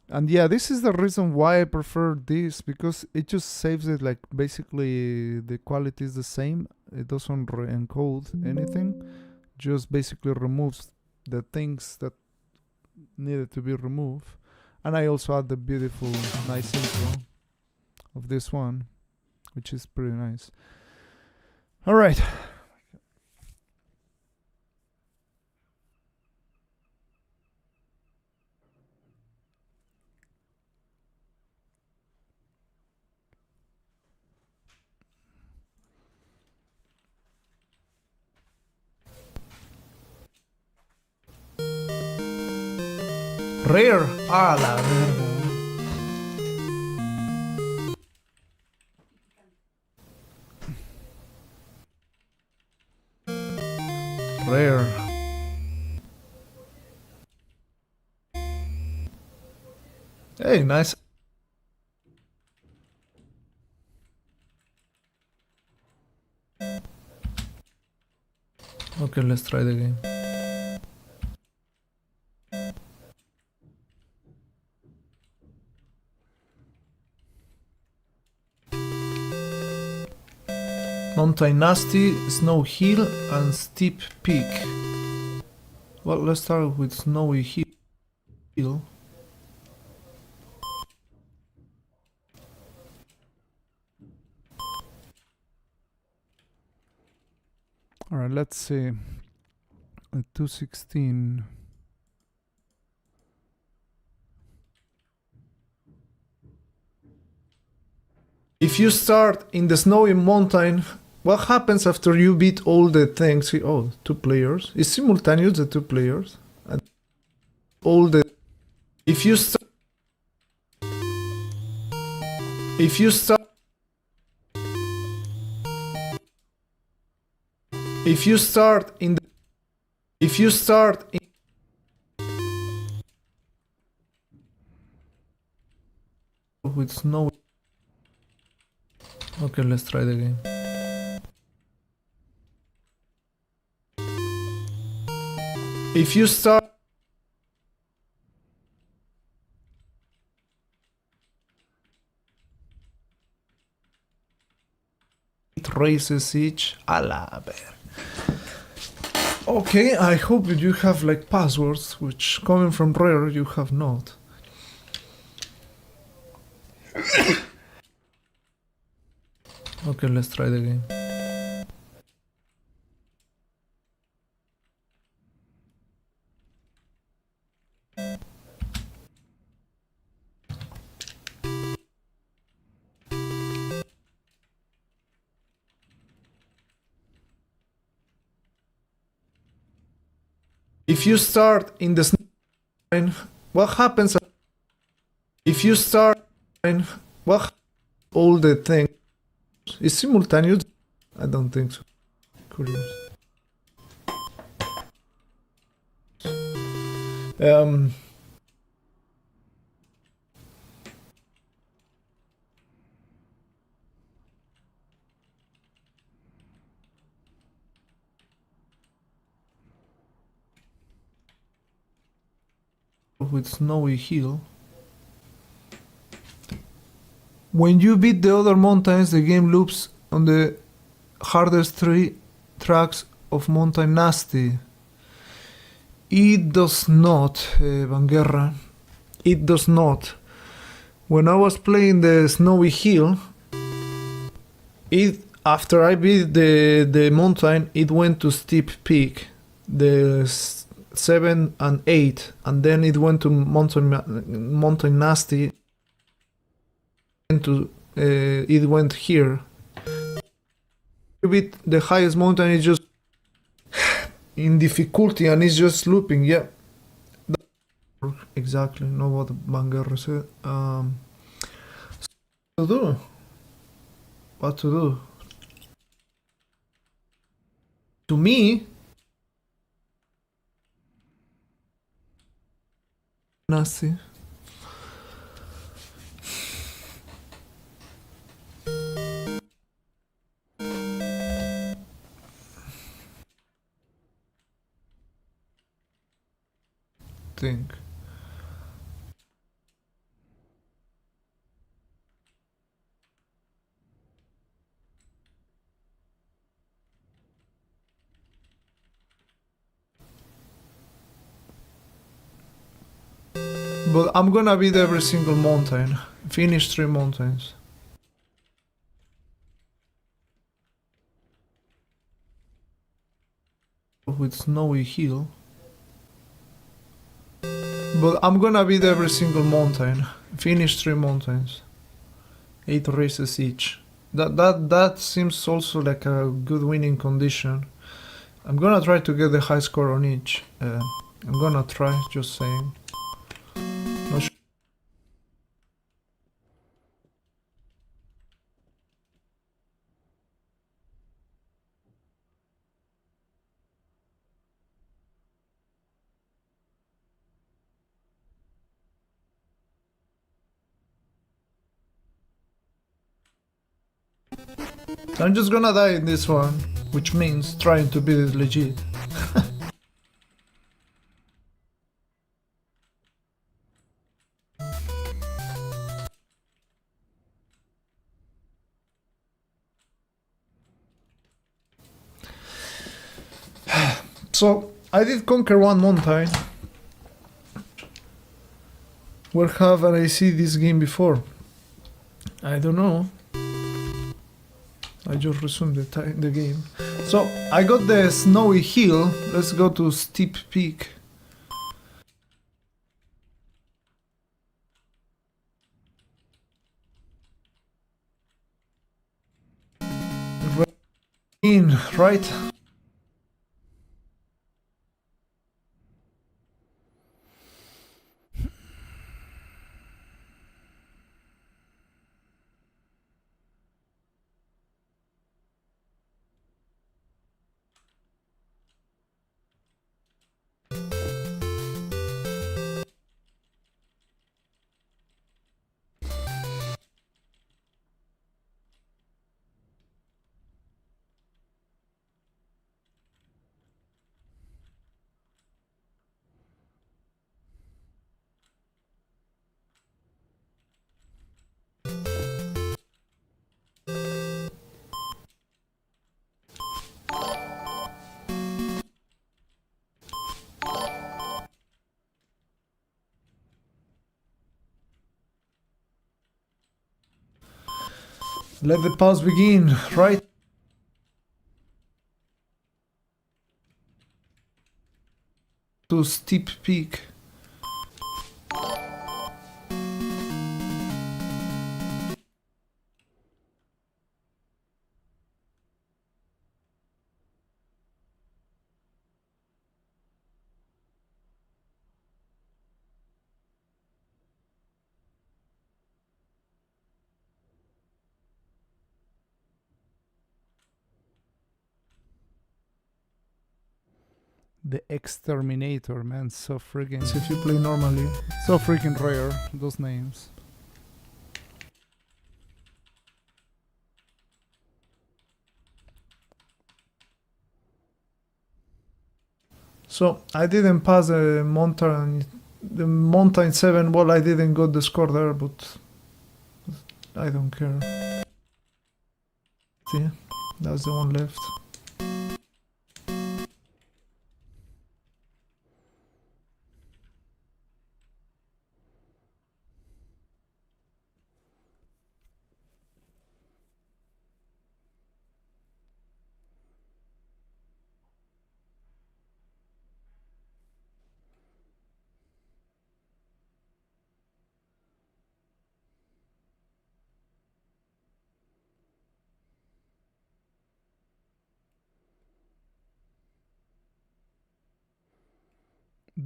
And yeah, this is the reason why I prefer this, because it just saves it, like basically the quality is the same. It doesn't re-encode anything. Just basically removes the things that needed to be removed. And I also add the beautiful, nice intro of this one, which is pretty nice. All right. Rare. Ah, la verga. Rare. Hey, nice. Okay, let's try the game. Mountain Nasty, Snow Hill, and Steep Peak. Well, let's start with Snowy Hill. All right, let's see. At 216. If you start in the snowy mountain, what happens after you beat all the things? Oh, 2 players. It's simultaneous, the 2 players. And all the... If you start... If you start... If you start in the... If you start in... With snow... Okay, let's try the game. If you start... 8 races each. A la ver. Okay, I hope that you have like passwords, which coming from Rare you have not. Okay, let's try the game. If you start in the line, what happens if you start in what all the things is simultaneous? I don't think so. Curious. With Snowy Hill. When you beat the other mountains, the game loops on the hardest 3 tracks of Mountain Nasty. It does not, Vanguerra. It does not. When I was playing the Snowy Hill, after I beat the mountain, it went to Steep Peak, the 7 and 8, and then it went to Mountain Nasty. It went here. You beat the highest mountain, it's just in difficulty and it's just looping. Yeah, exactly. Know what Vanguerra said. What to do? To me, nasty. Think. But I'm gonna beat every single mountain. Finish 3 mountains. With Snowy Hill. But I'm gonna beat every single mountain. Finish 3 mountains. 8 races each. That seems also like a good winning condition. I'm gonna try to get the high score on each. I'm gonna try, just saying. Not sure. I'm just gonna die in this one, which means trying to beat it legit. So, I did conquer one mountain. Where have I seen this game before? I don't know. I just resumed the game. So, I got the Snowy Hill. Let's go to Steep Peak. Right? Let the pause begin, right? To steep peak. The Exterminator, man, so freaking, So if you play normally. so freaking rare, those names. So I didn't pass the mountain 7. Well, I didn't got the score there, but I don't care. See, that's the one left.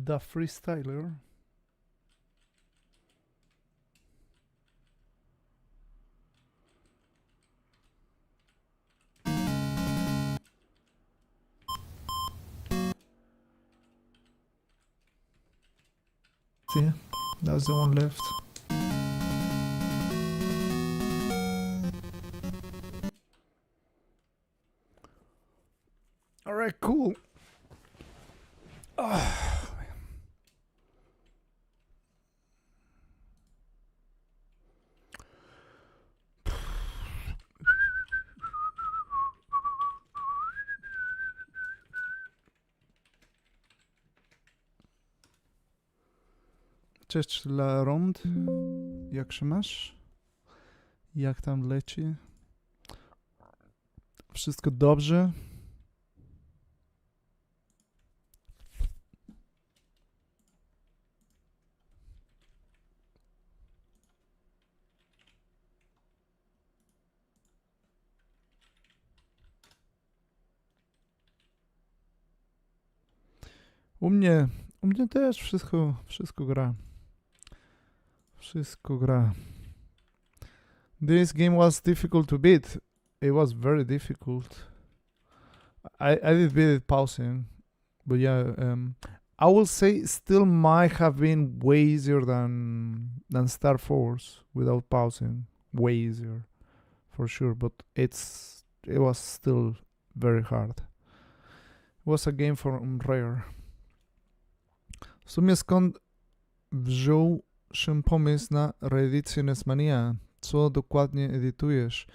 The Freestyler. See, that's the one left. Alright, cool. Cześć dla rond. Jak się masz? Jak tam leci? Wszystko dobrze? U mnie też wszystko gra. Wszystko gra. This game was difficult to beat. It was very difficult. I did beat it pausing, but yeah, I will say still might have been way easier than Star Force without pausing. Way easier, for sure. But it was still very hard. It was a game from Rare. W sumie skąd wziął się pomysł na reedycję NESMania? Co dokładnie edytujesz?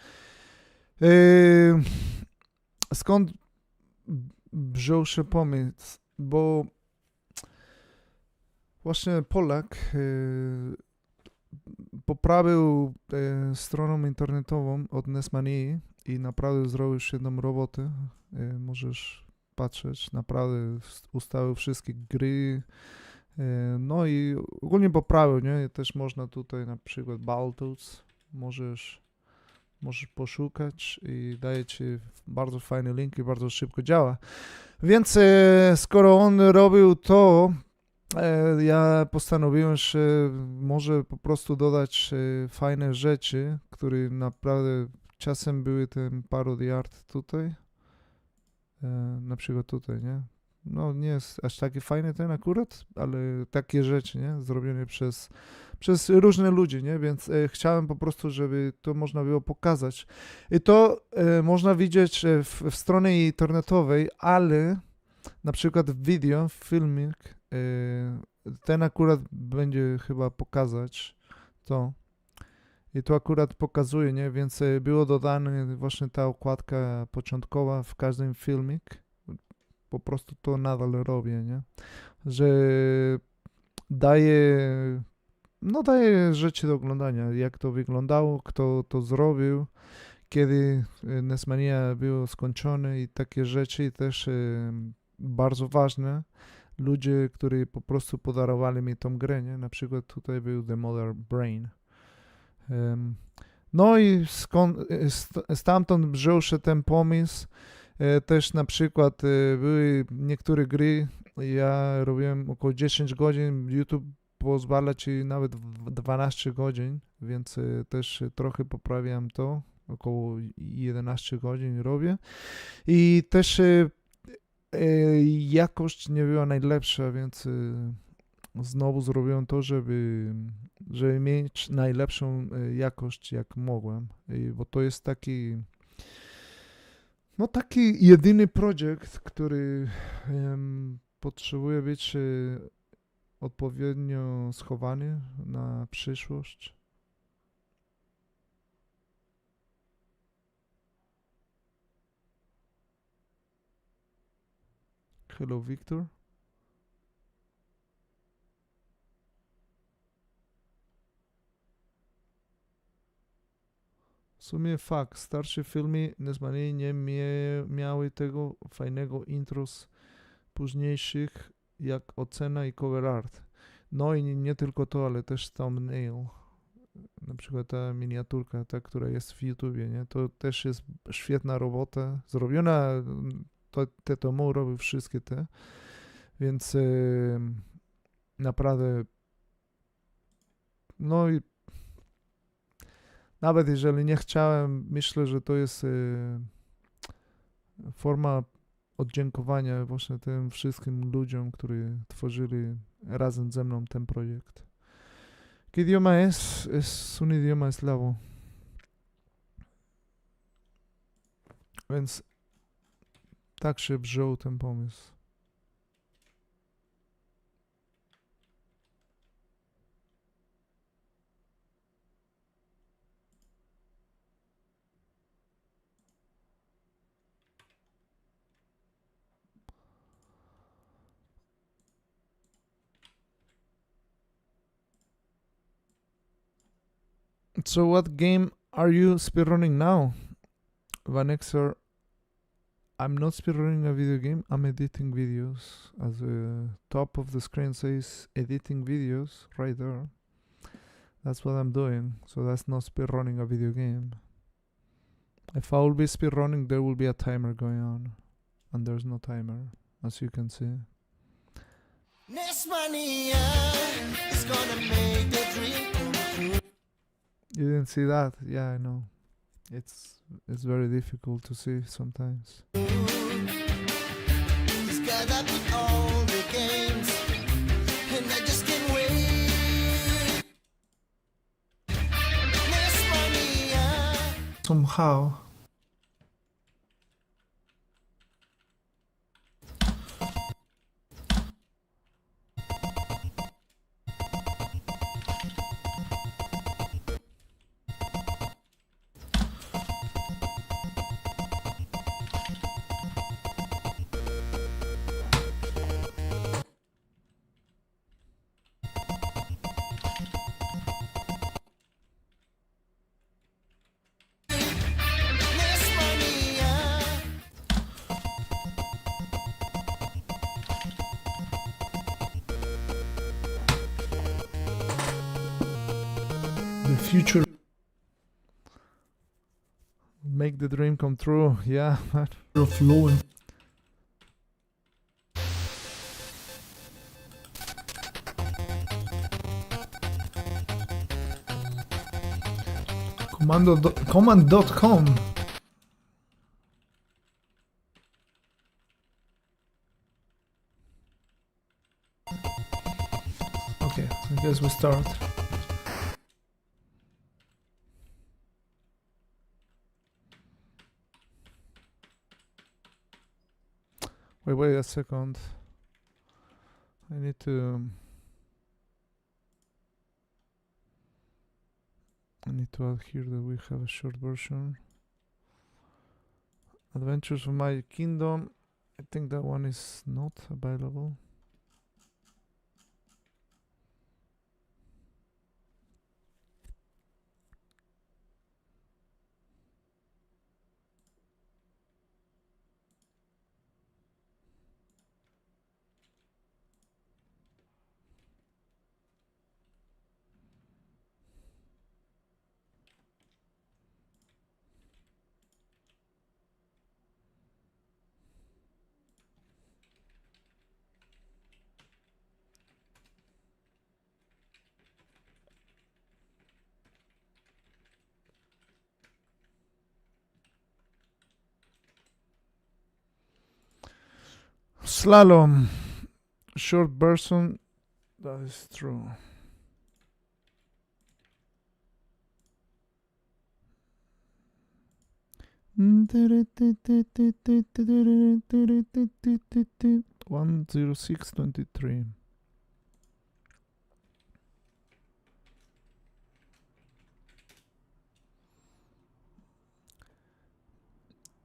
Skąd wziął się pomysł? Bo właśnie Polak poprawił stronę internetową od NESManii i naprawdę zrobił świetną robotę. Możesz patrzeć, naprawdę ustawił wszystkie gry, no i ogólnie poprawił, nie? Też można tutaj na przykład Baltus, możesz poszukać i daje ci bardzo fajny link i bardzo szybko działa. Więc skoro on robił to, ja postanowiłem, że może po prostu dodać fajne rzeczy, które naprawdę czasem były ten parody art tutaj. Na przykład tutaj, nie? No nie jest aż taki fajny ten akurat, ale takie rzeczy, nie? Zrobione przez różne ludzi, nie? Więc chciałem po prostu, żeby to można było pokazać. I to można widzieć w stronie internetowej, ale na przykład video, filmik, ten akurat będzie chyba pokazać to. I to akurat pokazuje, nie? Więc było dodane właśnie ta okładka początkowa w każdym filmik. Po prostu to nadal robię, nie? Że daje rzeczy do oglądania, jak to wyglądało, kto to zrobił kiedy NESMania było skończone i takie rzeczy i też bardzo ważne. Ludzie, którzy po prostu podarowali mi tą grę, nie? Na przykład tutaj był The Mother Brain. No i stamtąd wziął się ten pomysł. Też na przykład były niektóre gry, ja robiłem około 10 godzin, YouTube pozwala ci nawet 12 godzin, więc też trochę poprawiam to, około 11 godzin robię i też jakość nie była najlepsza, więc znowu zrobiłem to, żeby mieć najlepszą jakość jak mogłem, bo to jest taki jedyny projekt, który potrzebuje być odpowiednio schowany na przyszłość. Hello, Victor. W sumie fakt, starsze filmy NESManii nie miały tego fajnego intro z późniejszych, jak ocena i cover art. No i nie tylko to, ale też thumbnail. Na przykład ta miniaturka, ta, która jest w YouTubie, nie? To też jest świetna robota. Zrobiona, te Tomu robił wszystkie te. Więc naprawdę no i nawet jeżeli nie chciałem, myślę, że to jest forma oddziękowania właśnie tym wszystkim ludziom, którzy tworzyli razem ze mną ten projekt. ¿Qué idioma es? Es un idioma eslavo. Więc tak się wziął ten pomysł. So what game are you speedrunning now? Vanexor, I'm not speedrunning a video game, I'm editing videos. As the top of the screen says editing videos right there. That's what I'm doing. So that's not speedrunning a video game. If I will be speedrunning, there will be a timer going on. And there's no timer, as you can see. NESMania is gonna make the dream come true. You didn't see that? Yeah, I know. It's very difficult to see sometimes. He's gotta beat all the games, and I just can't wait. NESMania. Somehow. The future. Make the dream come true. Yeah, man. Of law. Command.com. Okay, I guess we start. Wait a second. I need to add here that we have a short version. Adventures of My Kingdom. I think that one is not available. Slalom. Short version. That is true. One 0623.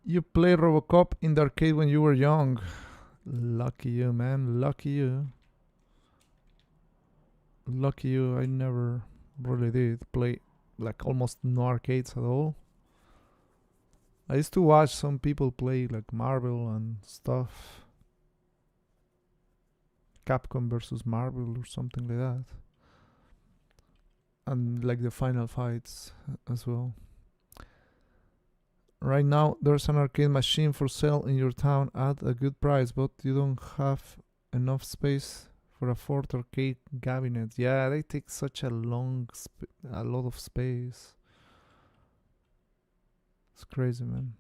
You played Robocop in the arcade when you were young. Lucky you, man. Lucky you. Lucky you. I never really did play like almost no arcades at all. I used to watch some people play like Marvel and stuff. Capcom versus Marvel or something like that. And like the final fights as well. Right now, there's an arcade machine for sale in your town at a good price, but you don't have enough space for a fourth arcade cabinet. Yeah, they take such a a lot of space. It's crazy, man.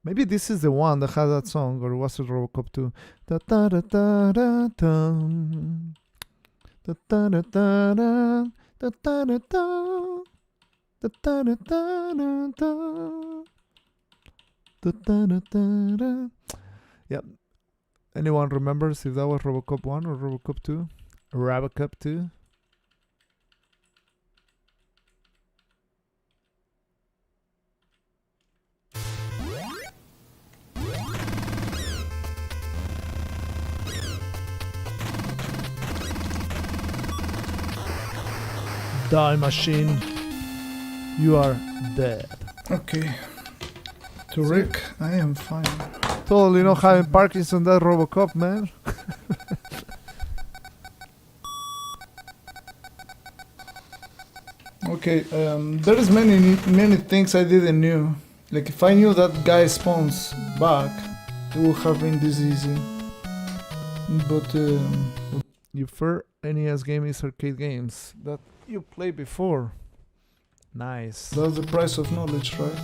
Maybe this is the one that had that song, or was it Robocop 2? Yeah. Anyone remembers if that was Robocop 1 or Robocop 2? Robocop 2? Die machine, you are dead. Okay. To Rick, I am fine. Totally not having Parkinson, that Robocop, man. Okay, there is many things I didn't knew. Like if I knew that guy spawns back, it would have been this easy. But Your first NES game is arcade games that you played before. Nice. that's the price of knowledge, right?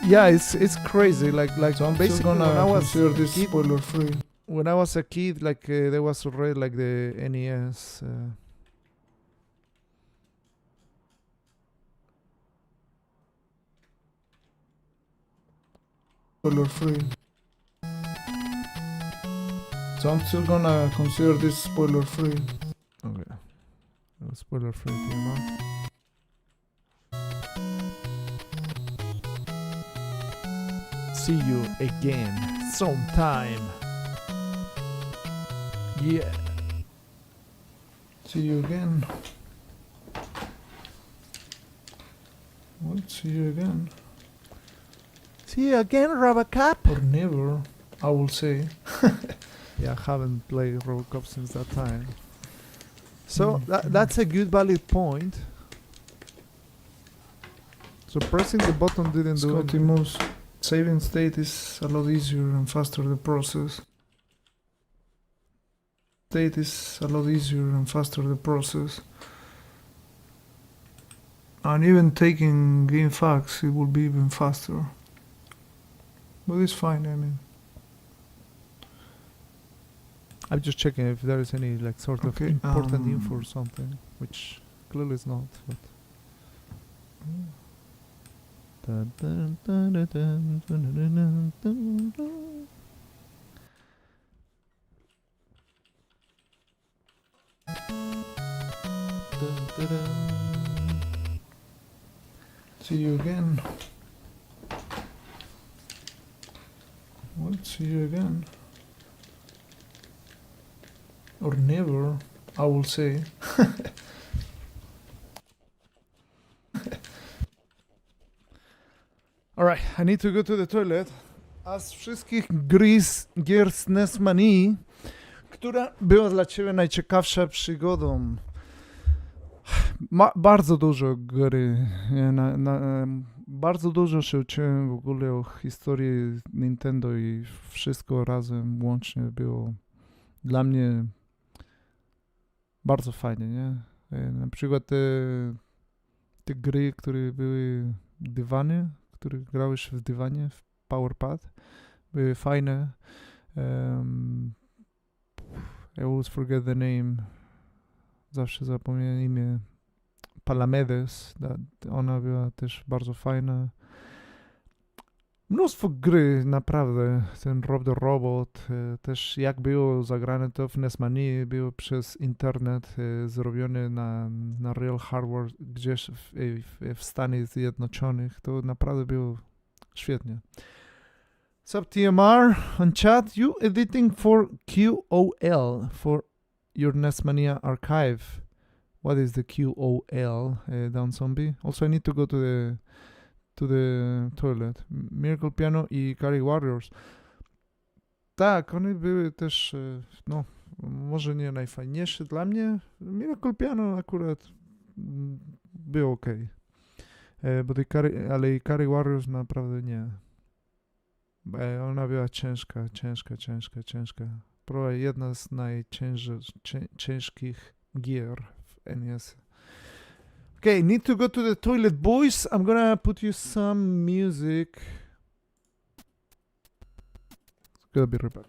Yeah, it's crazy. Like So I'm basically still when gonna I was consider this kid- spoiler free. when I was a kid, like there was already like the NES. Spoiler free. So I'm still gonna consider this spoiler free. Okay. Spoiler free TMR. See you again sometime. Yeah. See you again. What? See you again? See you again, Robocop. Or never, I will say. Yeah, I haven't played Robocop since that time. So that's a good valid point. So pressing the button didn't do Scotty it. Moose. Saving state is a lot easier and faster the process. State is a lot easier and faster the process. And even taking game facts, it will be even faster. But it's fine, I mean. I'm just checking if there is any like sort of Okay, important info or something, which clearly is not. But Dun, dun, dun, dun, dun, dun, dun, dun, dun. Dun, dun, dun. See you again. What? See you again? Or never, I will say. Alright, I need to go to the toilet. A z wszystkich gier z NESManii, która była dla Ciebie najciekawsza przygodą? Bardzo dużo gry Bardzo dużo się uczyłem w ogóle o historii Nintendo i wszystko razem łącznie było dla mnie bardzo fajnie, nie? Na przykład te gry, które były dywany, które grałeś w dywanie, w Powerpad, były fajne. I always forget the name. Zawsze zapominam imię. Palamedes, ona była też bardzo fajna. Mnóstwo gry, naprawdę. Ten Rob the Robot, też jak było zagrane to w NESManii, było przez internet zrobione na real hardware gdzieś w Stanach Zjednoczonych. To naprawdę było świetnie. Sup TMR on chat, you editing for QOL for your NESMania archive. What is the QOL, Down Zombie? Also, I need to go to the toilet. Miracle Piano i Carry Warriors. Tak, one były też, no, może nie najfajniejsze dla mnie. Miracle Piano akurat było ok. Ale i Carry Warriors naprawdę nie. Ona była ciężka. Próba jedna z najciężkich gier w NES. Okay, need to go to the toilet, boys. I'm gonna put you some music. Gonna be right back.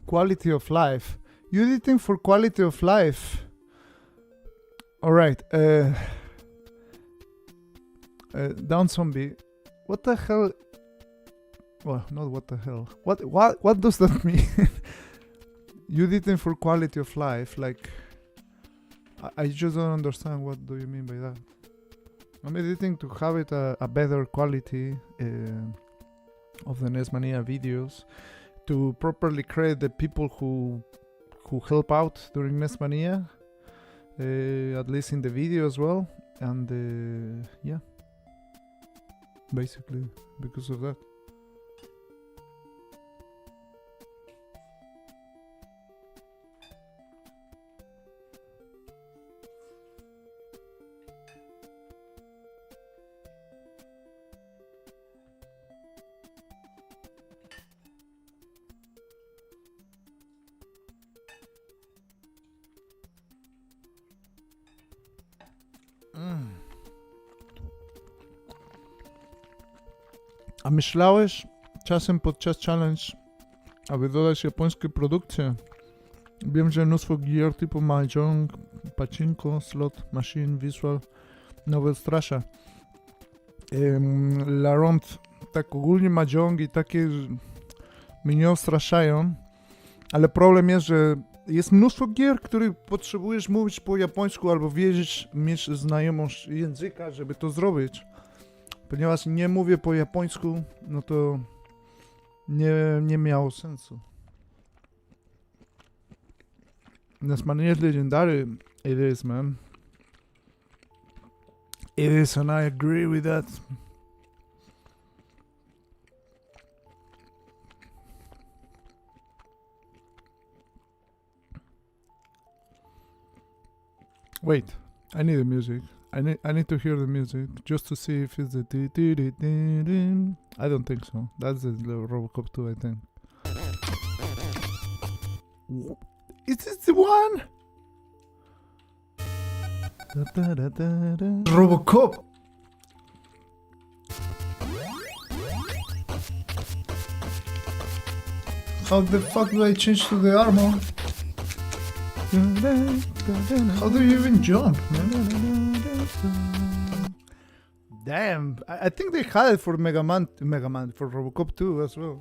quality of life. You editing for quality of life. Alright, down zombie. What the hell? Well, not what the hell. What does that mean? You editing for quality of life, like I just don't understand what do you mean by that. I'm editing to have it a better quality of the NESMania videos, to properly credit the people who help out during NESMania, at least in the video as well, and yeah, basically because of that. A myślałeś czasem podczas challenge, aby dodać japońskie produkcje? Wiem, że mnóstwo gier typu Mahjong, Pachinko, Slot Machine, Visual Novel strasza. Laront, tak ogólnie Mahjongi takie mnie ostraszają, ale problem jest, że jest mnóstwo gier, których potrzebujesz mówić po japońsku albo wiedzieć, mieć znajomość języka, żeby to zrobić. Ponieważ nie mówię po japońsku, no to nie miało sensu. NESMania is legendary. It is, man. It is, and I agree with that. Wait, I need the music. I need to hear the music just to see if it's the I don't think so. That's the Robocop 2, I think. Is this the one? Robocop. How the fuck do I change to the armor? How do you even jump, man? Damn, I think they had it for Mega Man, for Robocop 2 as well.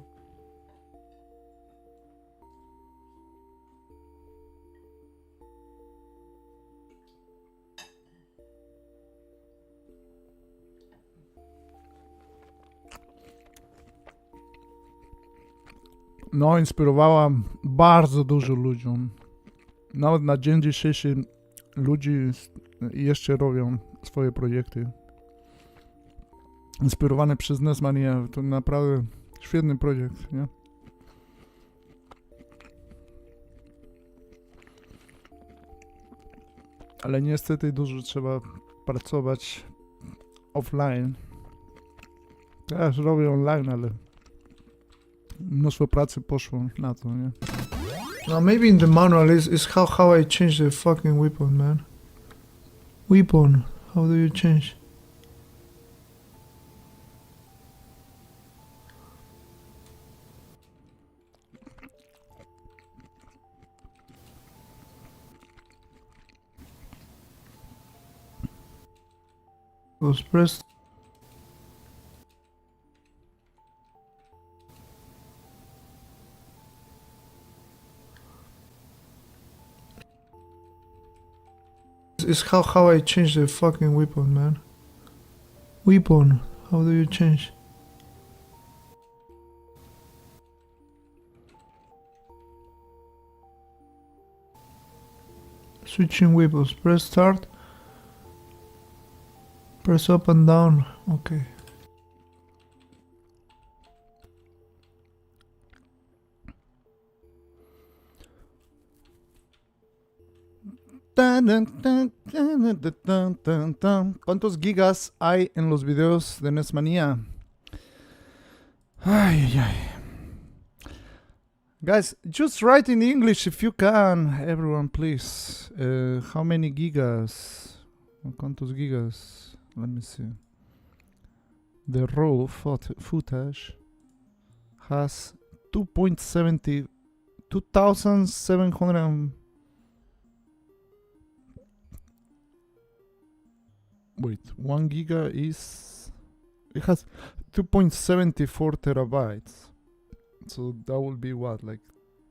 No, inspirowała bardzo dużo ludziom. Nawet na dzień dzisiejszy ludzie jeszcze robią swoje projekty. Inspirowane przez NESMania, to naprawdę świetny projekt, nie? Ale niestety dużo trzeba pracować offline. Teraz robię online, ale mnóstwo pracy poszło na to, nie? Now maybe in the manual is how I change the fucking weapon, man. Weapon, how do you change? Was pressed. Is how I change the fucking weapon, man. Weapon, how do you change? Switching weapons, press start. Press up and down, okay. ¿Cuántos gigas hay en los videos de NESMania? Ay, ay, ay. Guys, just write in English if you can, everyone, please. How many gigas? ¿Cuántos gigas? Let me see. The raw footage has 2.70 2,700. Wait, 1 giga is. It has 2.74 terabytes. So that will be what? Like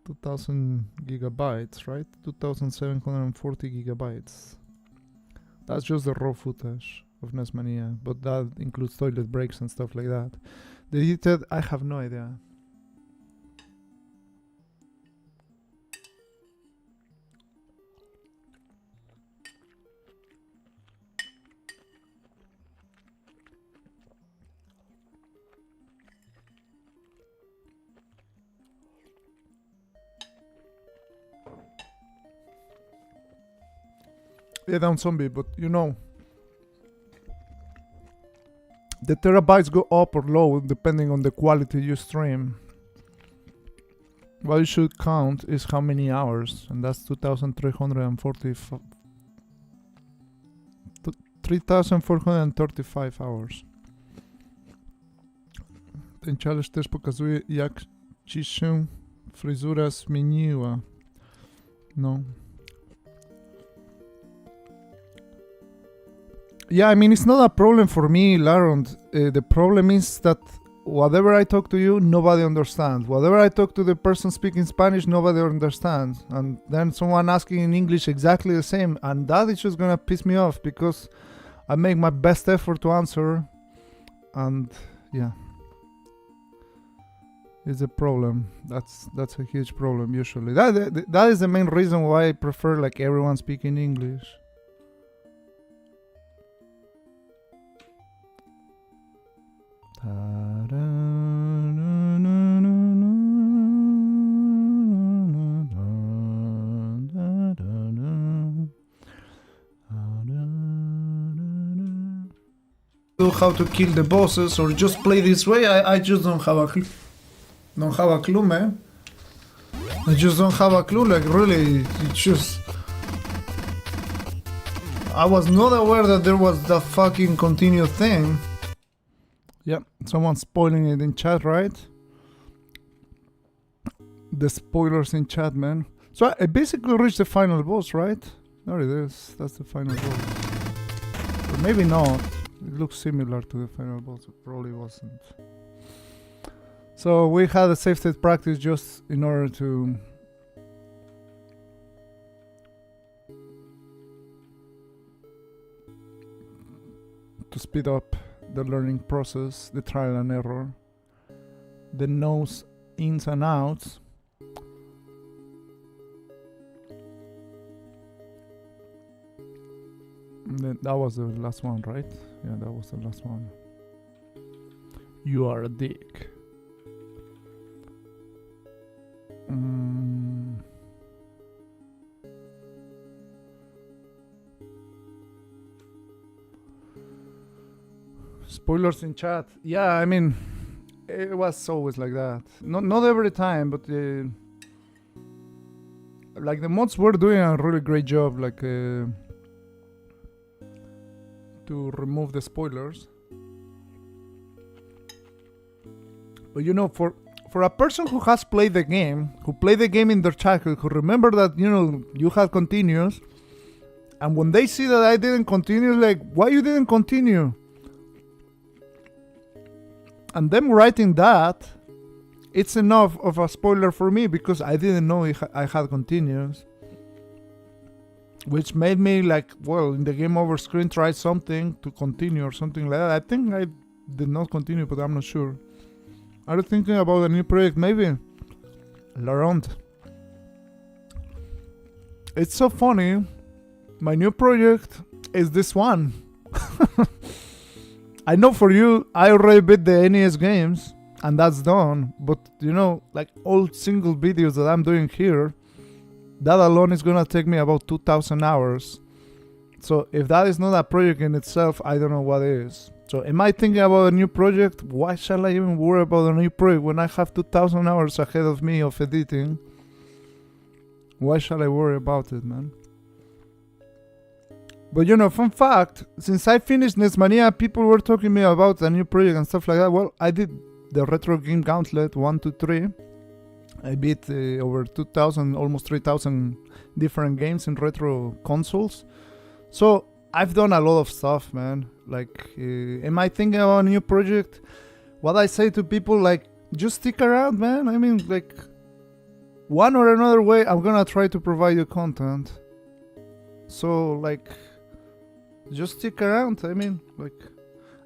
2,000 gigabytes, right? 2,740 gigabytes. That's just the raw footage of NESMania, but that includes toilet breaks and stuff like that. The edited, I have no idea. Yeah, down zombie, but you know, the terabytes go up or low depending on the quality you stream. What you should count is how many hours, and that's 3,435 hours. Ten challenge też pokazuje, jak ci się fryzura zmieniła. No. Yeah, I mean, it's not a problem for me, Laron. The problem is that whatever I talk to you, nobody understands. Whatever I talk to the person speaking Spanish, nobody understands. And then someone asking in English exactly the same. And that is just gonna piss me off because I make my best effort to answer. And yeah, it's a problem. That's a huge problem usually. That is the main reason why I prefer like everyone speaking English. How to kill the bosses or just play this way. I just don't have a clue. Don't have a clue, man. I just don't have a clue. Like really, it's just. I was not aware that there was that fucking continue thing. Yeah, someone's spoiling it in chat, right? The spoilers in chat, man. So I basically reached the final boss, right? There it is. That's the final boss. But maybe not. It looks similar to the final boss. It probably wasn't. So we had a safe state practice just in order to speed up the learning process, the trial and error, the knows ins and outs. That was the last one, right? Yeah, that was the last one. You are a dick. Spoilers in chat. Yeah, I mean, it was always like that. Not every time, but like the mods were doing a really great job, like to remove the spoilers. But you know, for a person who has played the game, who played the game in their childhood, who remember that, you know, you had continues, and when they see that I didn't continue, like, why you didn't continue? And them writing that, it's enough of a spoiler for me because I didn't know I had continues. Which made me like, well, in the game over screen try something to continue or something like that. I think I did not continue, but I'm not sure. Are you thinking about a new project? Maybe. Laurent. It's so funny. My new project is this one. I know for you, I already beat the NES games, and that's done. But, you know, like all single videos that I'm doing here, that alone is gonna take me about 2,000 hours. So if that is not a project in itself, I don't know what is. So am I thinking about a new project? Why shall I even worry about a new project when I have 2,000 hours ahead of me of editing? Why shall I worry about it, man? But you know, fun fact, since I finished NESMania, people were talking to me about a new project and stuff like that. Well, I did the Retro Game Gauntlet 1, 2, 3. I beat over 2,000, almost 3,000 different games in retro consoles. So I've done a lot of stuff, man. Like, am I thinking about a new project? What I say to people, like, just stick around, man. I mean, like, one or another way, I'm gonna try to provide you content. So, like, just stick around. I mean, like,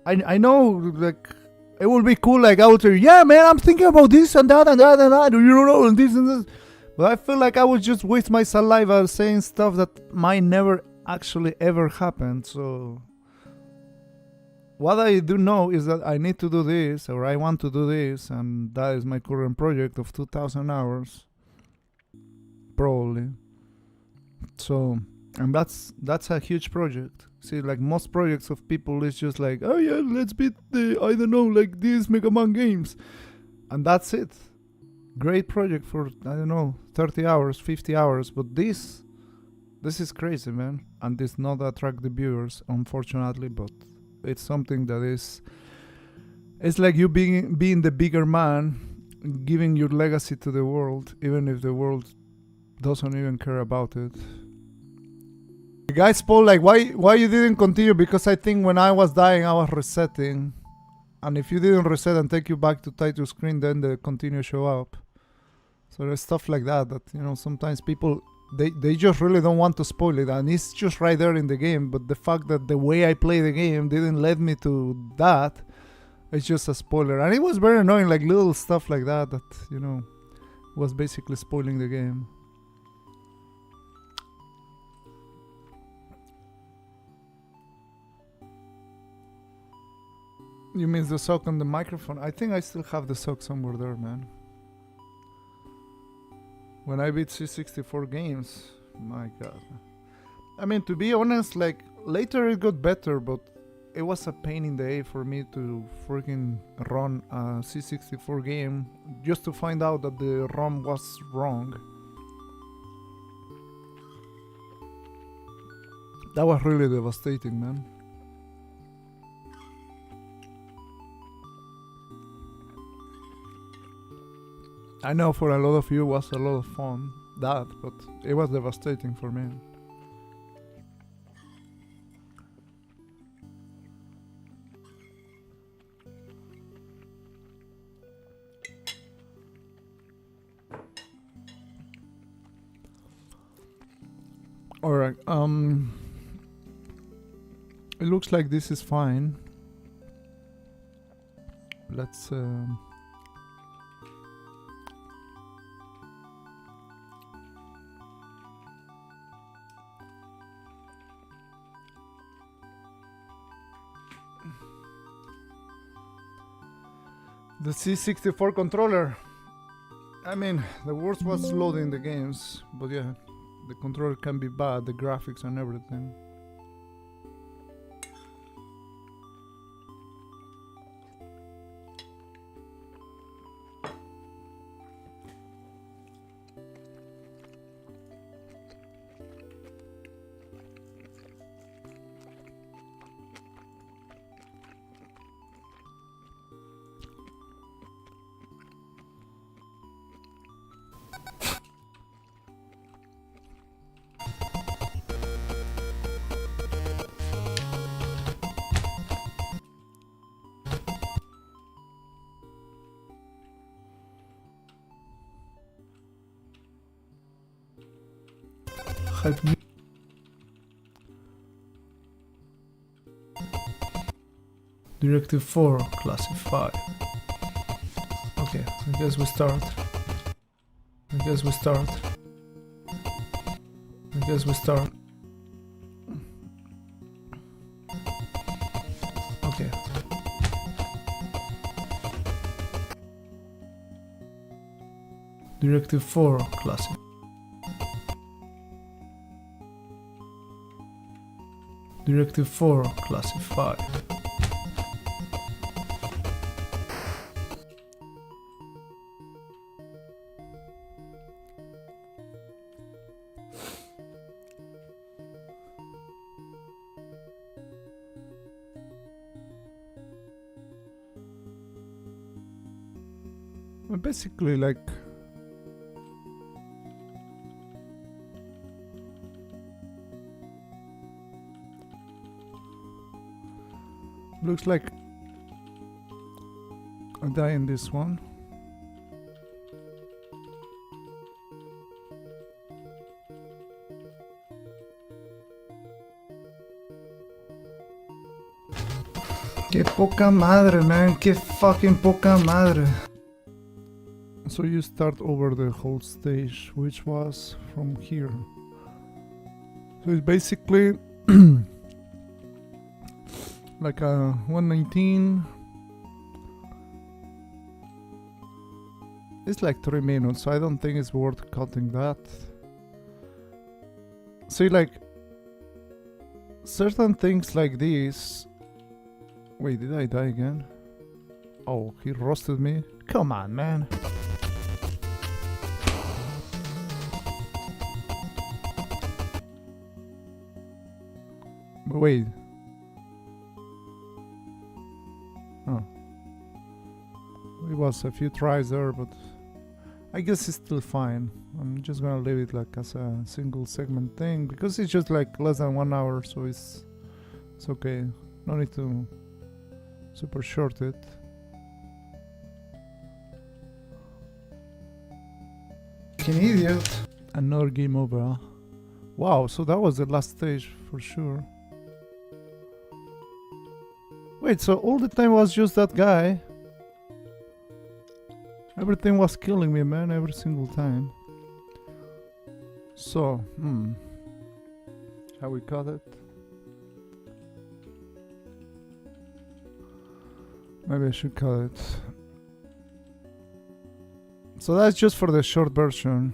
I know, like, it would be cool, like, I would say, yeah, man, I'm thinking about this and that and that and that, you know, and this and this. But I feel like I would just waste my saliva saying stuff that might never actually ever happen. So what I do know is that I need to do this, or I want to do this, and that is my current project of 2,000 hours, probably. So, and that's a huge project. See, like most projects of people, it's just like, oh yeah, let's beat the, I don't know, like these Mega Man games, and that's it. Great project for, I don't know, 30 hours, 50 hours, but this is crazy, man, and it's not attract the viewers, unfortunately, but it's something that is, it's like you being the bigger man, giving your legacy to the world, even if the world doesn't even care about it. The guy spoke like, why you didn't continue? Because I think when I was dying, I was resetting, and if you didn't reset and take you back to title screen, then the continue show up. So there's stuff like that, you know, sometimes people, they just really don't want to spoil it, and it's just right there in the game, but the fact that the way I play the game didn't lead me to that, it's just a spoiler. And it was very annoying, like little stuff like that, you know, was basically spoiling the game. You mean the sock on the microphone? I think I still have the sock somewhere there, man. When I beat C64 games, my god. I mean, to be honest, like, later it got better, but it was a pain in the A for me to freaking run a C64 game just to find out that the ROM was wrong. That was really devastating, man. I know for a lot of you it was a lot of fun, but it was devastating for me. Alright, it looks like this is fine. Let's the C64 controller. I mean, the worst was loading the games, but yeah, the controller can be bad, the graphics and everything. Help me. Directive 4, classify. Okay, I guess we start. I guess we start. I guess we start. Okay. Directive 4, classify. Directive 4, classify. Basically, like, Looks like I die in this one. Que poca madre, man. Que fucking poca madre. So you start over the whole stage, which was from here. So it's basically like a 119. It's like 3 minutes, so I don't think it's worth cutting that. See, like certain things like this. Wait, did I die again? Oh, he roasted me. Come on, man. But wait. Oh. It was a few tries there, but I guess it's still fine. I'm just gonna leave it like as a single segment thing because it's just like less than 1 hour, so it's okay. No need to super short it. Fucking idiot. Another game over. Wow, so that was the last stage for sure. Wait, so all the time was just that guy? Everything was killing me, man, every single time. So, shall we cut it? Maybe I should cut it. So that's just for the short version.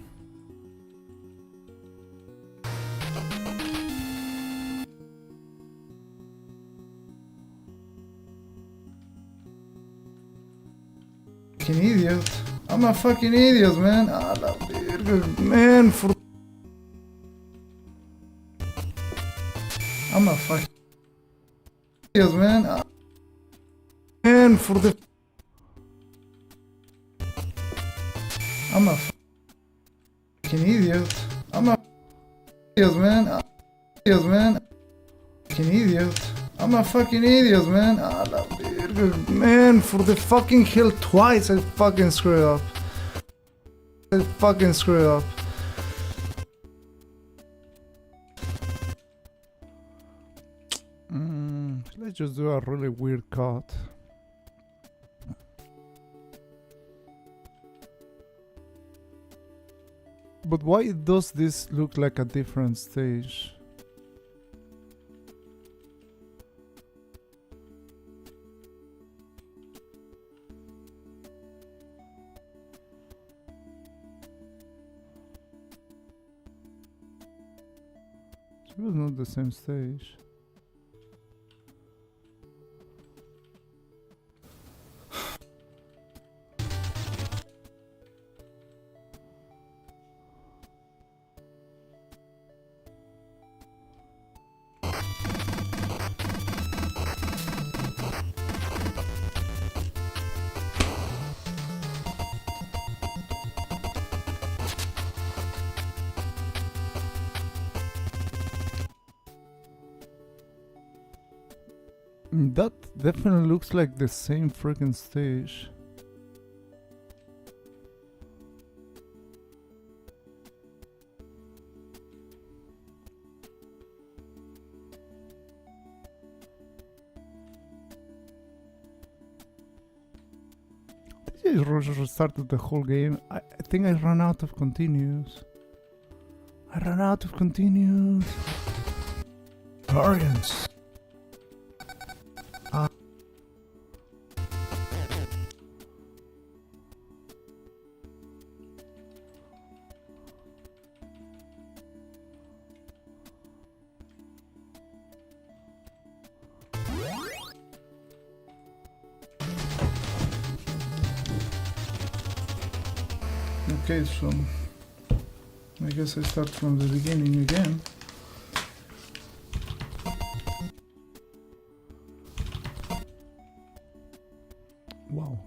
Fucking idiot. I'm a fucking idiot, man. A la verga, man. I'm a fucking idiot, man. Man, for the. I'm a fucking idiot. I'm a idiot, man. Idiot, man. Fucking idiot. I'm a fucking idiot, man. A la verga, man. For the fucking hell, twice I fucking screwed up. I fucking screwed up. Let's just do a really weird cut. But why does this look like a different stage? It was not the same stage. That definitely looks like the same freaking stage. I just restarted the whole game. I think I ran out of continues. I ran out of continues. Guardians. Okay, so I guess I start from the beginning again. Wow.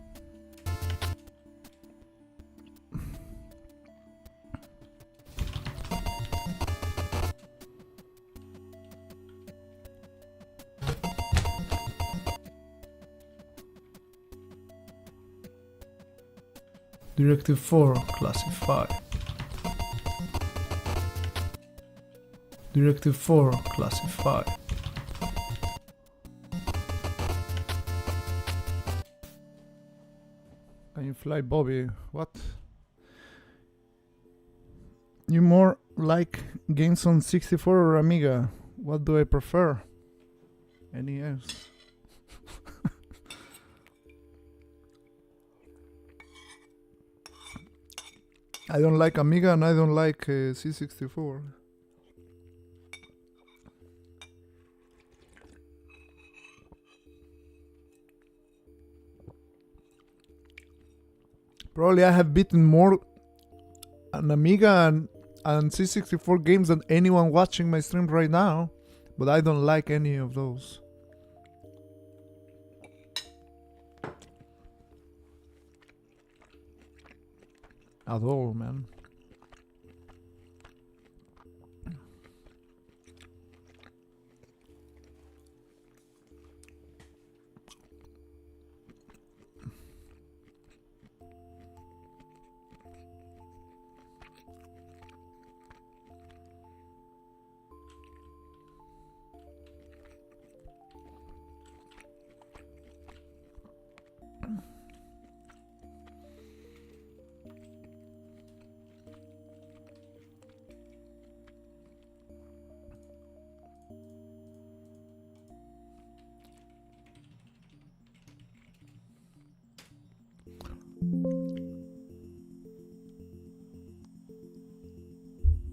Directive 4, classify. Directive 4, classify. Can you fly, Bobby? What? You more like games on 64 or Amiga? What do I prefer? NES. I don't like Amiga and I don't like C64. Probably I have beaten more an Amiga and C64 games than anyone watching my stream right now, but I don't like any of those. At all, man.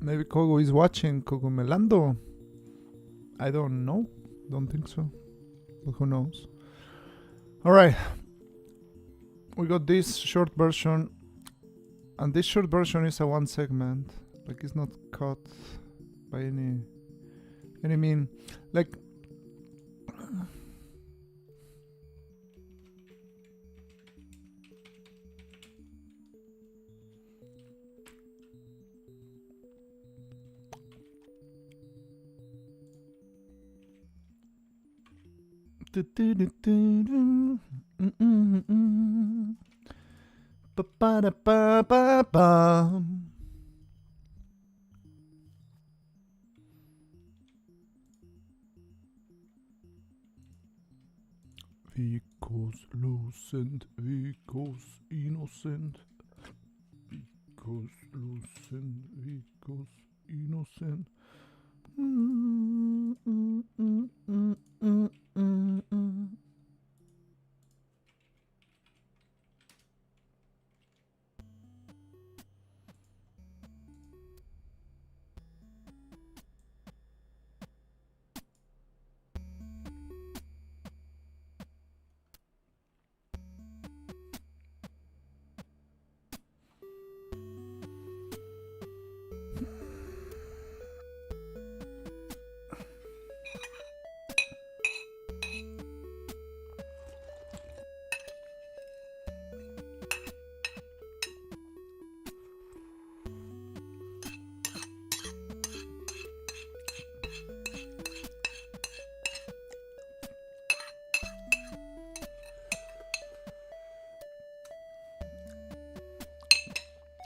Maybe Kogo is watching. Kogo Melando. I don't know. Don't think so. But who knows? Alright. We got this short version. And this short version is a one segment. Like it's not cut by any mean. Like because lucent, because innocent, because lucent, because innocent.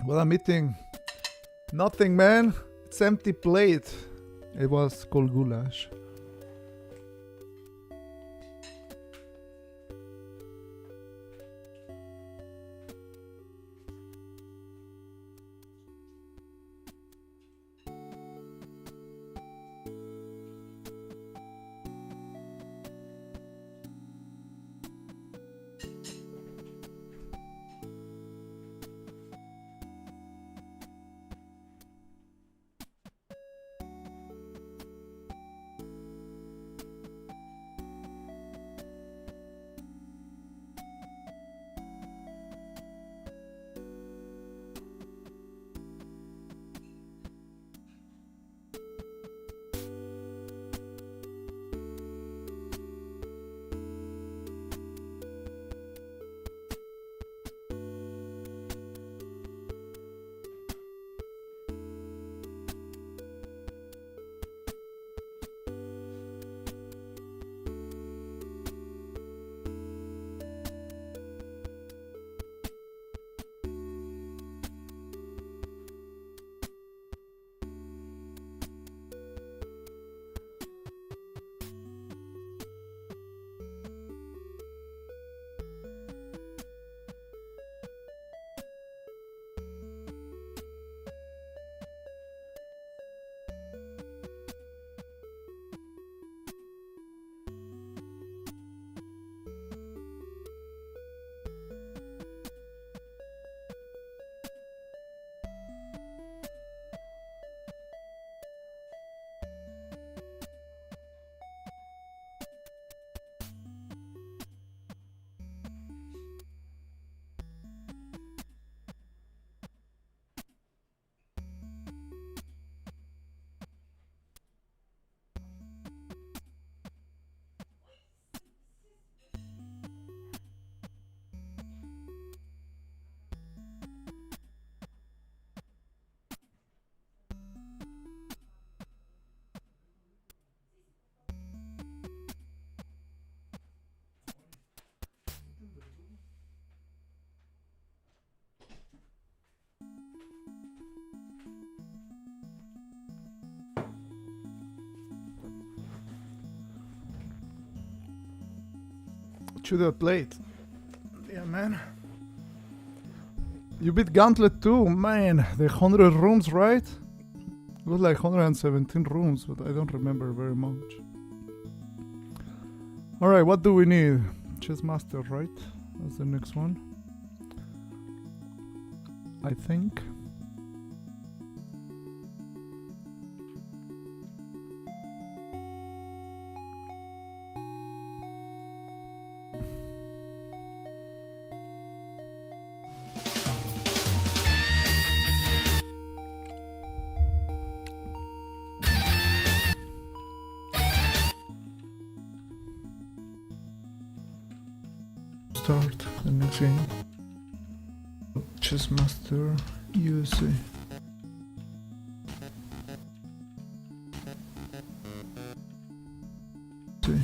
What I'm eating? Nothing, man. It's empty plate. It was called goulash. should have played. Yeah, man. You beat Gauntlet too, man. The 100 rooms, right? It was like 117 rooms, but I don't remember very much. Alright, what do we need? Chess Master, right? That's the next one. I think. Start the next game. Chess Master USA. See.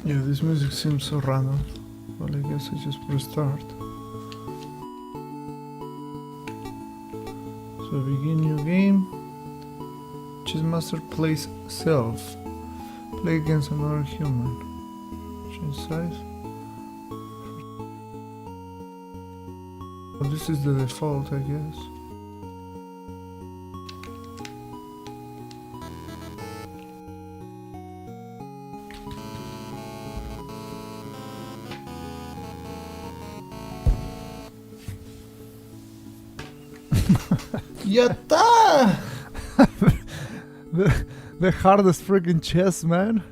Yeah, this music seems so random. Well, I guess I just press start. So begin new game. Chess Master plays self. Play against another human. Change size. Well, this is the default, I guess. Yatta! the hardest freaking chess, man.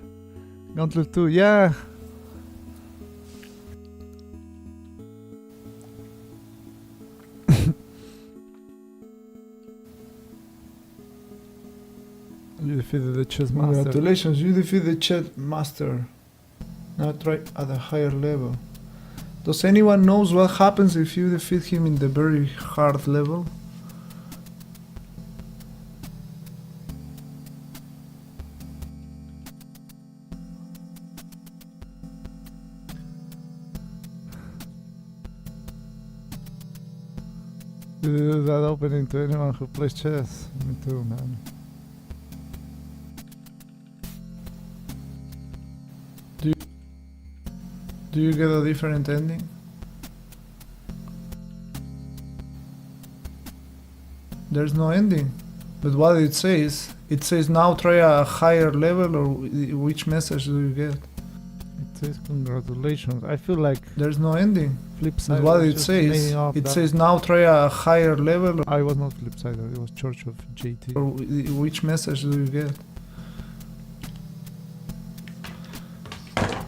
Gauntlet 2, yeah. You defeated the chess master. Congratulations, you defeated the chess master. Now try at a higher level. Does anyone knows what happens if you defeat him in the very hard level? You do that opening to anyone who plays chess. Me too, man. Do you get a different ending? There's no ending. But what it says now try a higher level, or which message do you get? It says congratulations. I feel like There's no ending. flip side. But what was it just says, naming off it that. says now try a higher level, I was not flip side. It was Church of JT. or which message do you get?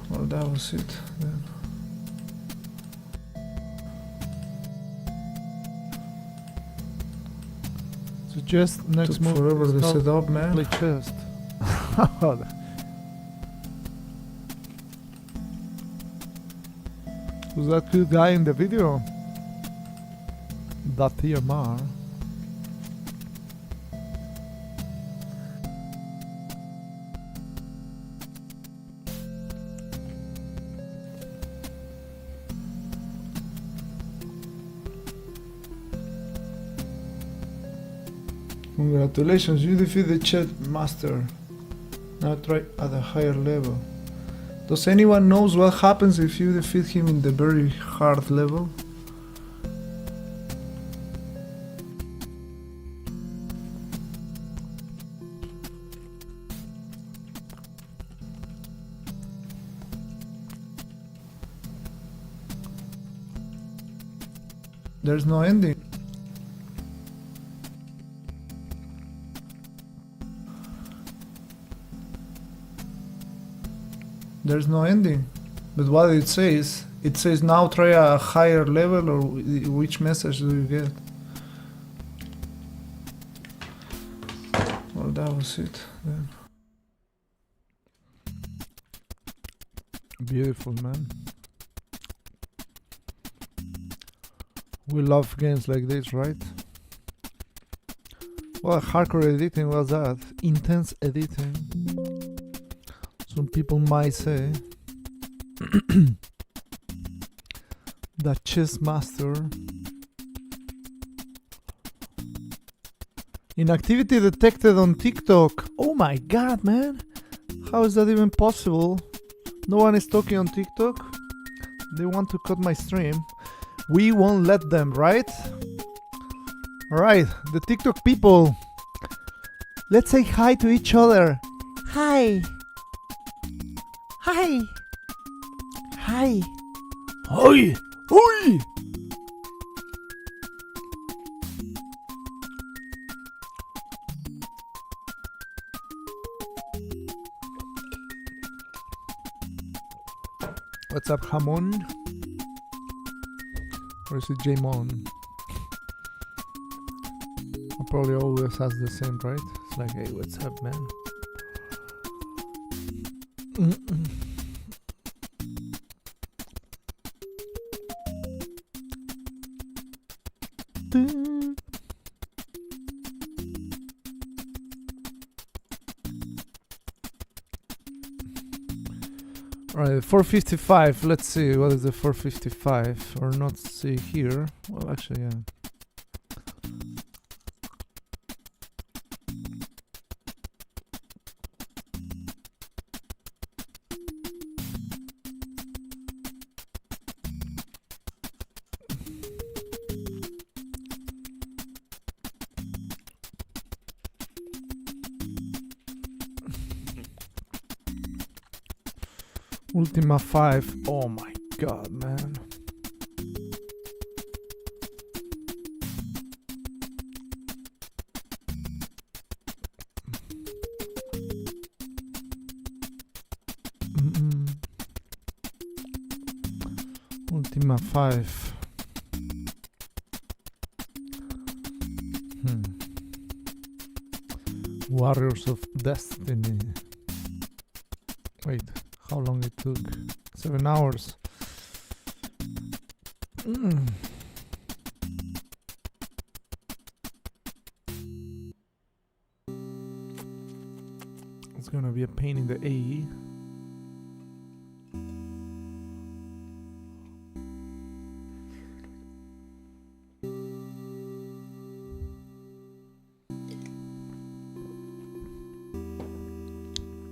Well, that was it then. So just next Took move. forever is to not set up, man. play chess. Who's that good guy in the video? That TMR. Congratulations, you defeat the chess master. Now try at a higher level. Does anyone knows what happens if you defeat him in the very hard level? There's no ending. There's no ending. But what it says now try a higher level, or which message do you get? that was it then. Beautiful, man. We love games like this, right? What hardcore editing was that? Intense editing. Some people might say the chess master. Inactivity detected on TikTok. Oh my god, man. How is that even possible? No one is talking on TikTok. They want to cut my stream. We won't let them, right? Alright, the TikTok people. Let's say hi to each other. Hi. Hi. Hi. Oi. Oi. What's up, Hamon? Or is it Jamon? I probably always has the same, right? It's like, hey, what's up, man? Alright, 455. Let's see what is the 455 or not. See here. Well, actually, yeah. Ultima 5. Oh my god, man. Ultima 5. Warriors of Destiny. Wait. How long it took? 7 hours. It's gonna be a pain in the A.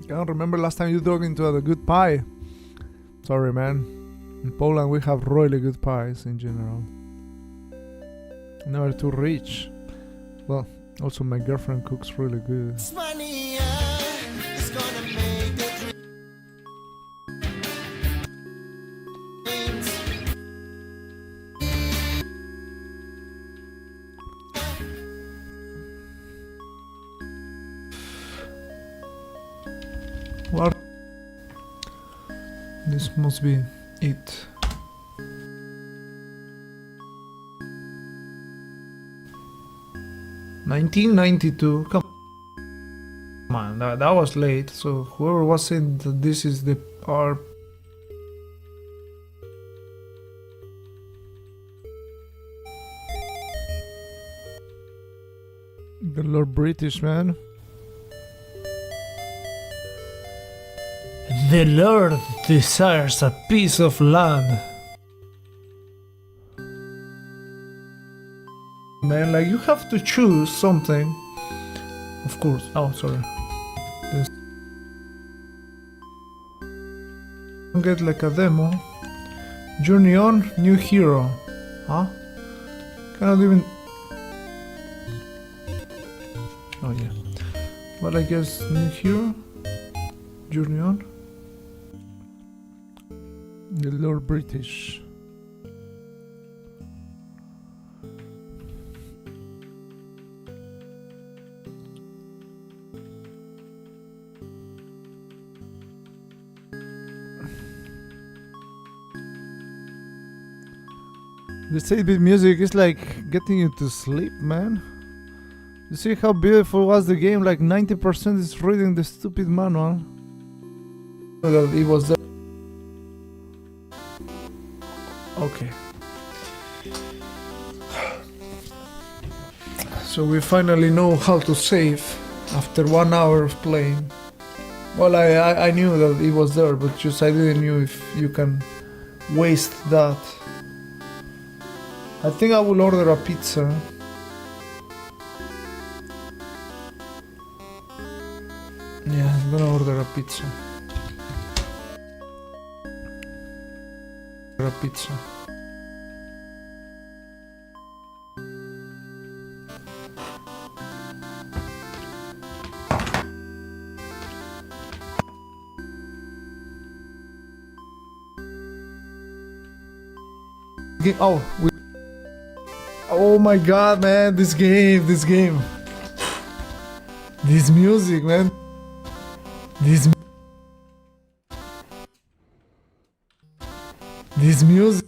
I don't remember last time you talking to a good pie. Sorry, man. In Poland we have really good pies in general. Never too rich. Well, also my girlfriend cooks really good. NESMania is gonna make the dreams. What? This must be it. $19.92. Come on, that was late. So whoever was saying that this is our The Lord British, man. The Lord desires a piece of land. Man, like you have to choose something. Of course. Oh, sorry. This. Get like a demo. Journey on, new hero. Huh? Cannot even. Oh yeah. Well, I guess new hero. Journey on. The Lord British. This 8-bit music is like getting you to sleep, man. You see how beautiful was the game? Like 90% is reading the stupid manual. That it was there. Okay. So we finally know how to save after 1 hour of playing. Well, I knew that it was there, but just I didn't know if you can waste that. I think I will order a pizza. Yeah, I'm gonna order a pizza. A pizza. Oh my god, man, this game. This music, man. This music.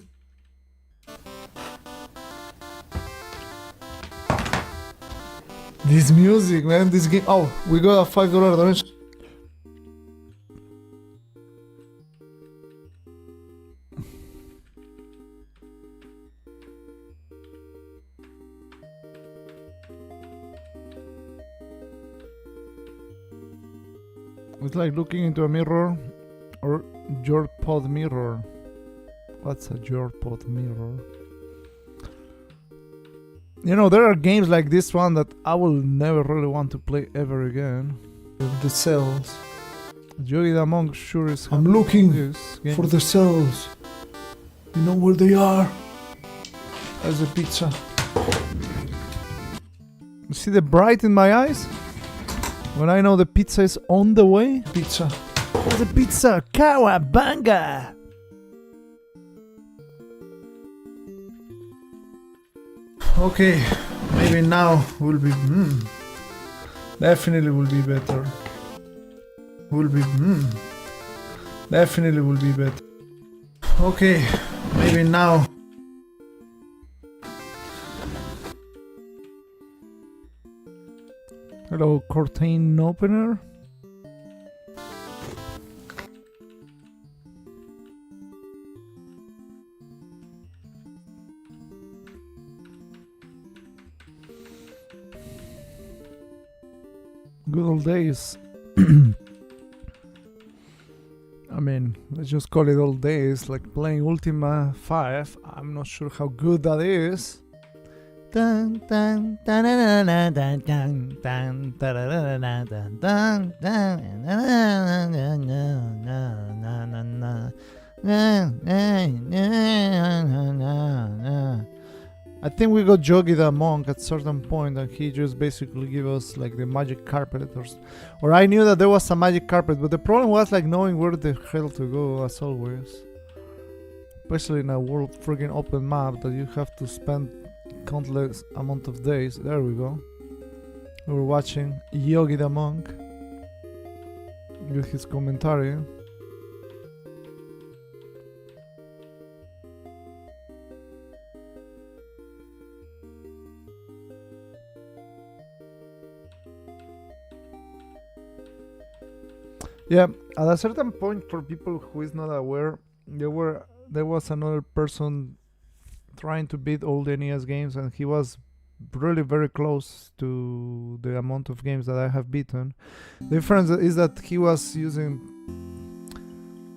This music, man. This game. Oh, we got a $5 donation. It's like looking into a mirror or your pod mirror. What's a your pod mirror? You know, there are games like this one that I will never really want to play ever again. The cells. Yogi the Monk sure is. I'm looking for the cells. You know where they are? There's a pizza. You see the bright in my eyes? When I know the pizza is on the way? Pizza. There's a pizza! Cowabunga! Okay, maybe now will be definitely will be better. Will be definitely will be better. Okay, maybe now. Hello, curtain opener. Good old days. I mean, let's just call it old days, like playing Ultima 5. I'm not sure how good that is. Dun, dun, dun, dun, dun, dun, dun, dun, dun, dun, dun, dun. I think we got Yogi the Monk at certain point and he just basically gave us like the magic carpet or I knew that there was a magic carpet, but the problem was like knowing where the hell to go as always. Especially in a world freaking open map that you have to spend countless amount of days. There we go. We were watching Yogi the Monk with his commentary. Yeah, at a certain point, for people who is not aware, there was another person trying to beat all the NES games, and he was really very close to the amount of games that I have beaten. The difference is that he was using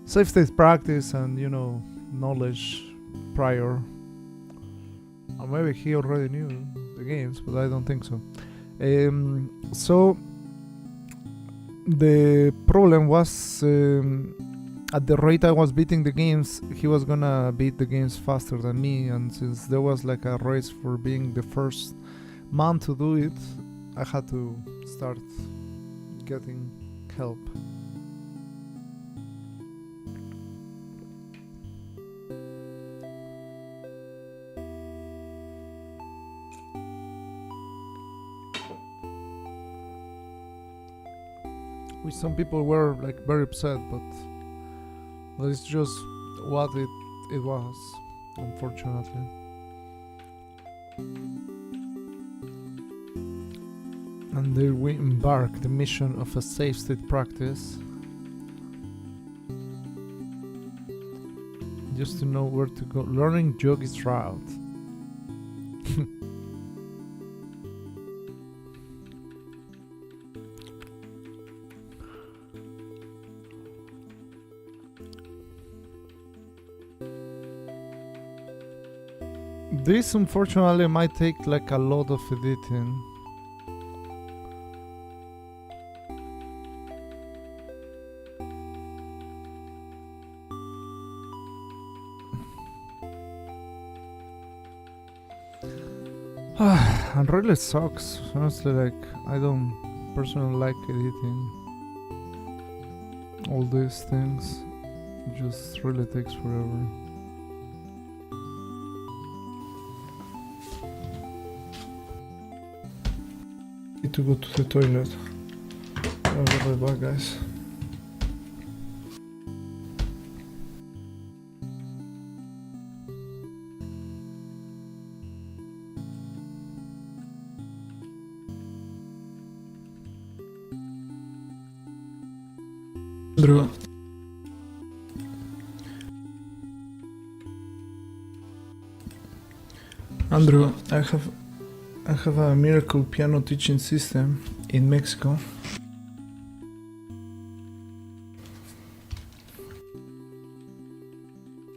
safe state practice and, you know, knowledge prior. Or maybe he already knew the games, but I don't think so. So the problem was at the rate I was beating the games, he was gonna beat the games faster than me, and since there was like a race for being the first man to do it, I had to start getting help. Which some people were like very upset, but that is just what it was, unfortunately. And there we embark the mission of a safe state practice. Just to know where to go. Learning Yogi's route. This unfortunately might take like a lot of editing. It really sucks, honestly. Like, I don't personally like editing all these things. It just really takes forever. Need to go to the toilet. I'll be right back, guys. Andrew. Andrew, I have a miracle piano teaching system in Mexico.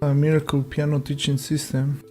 A miracle piano teaching system.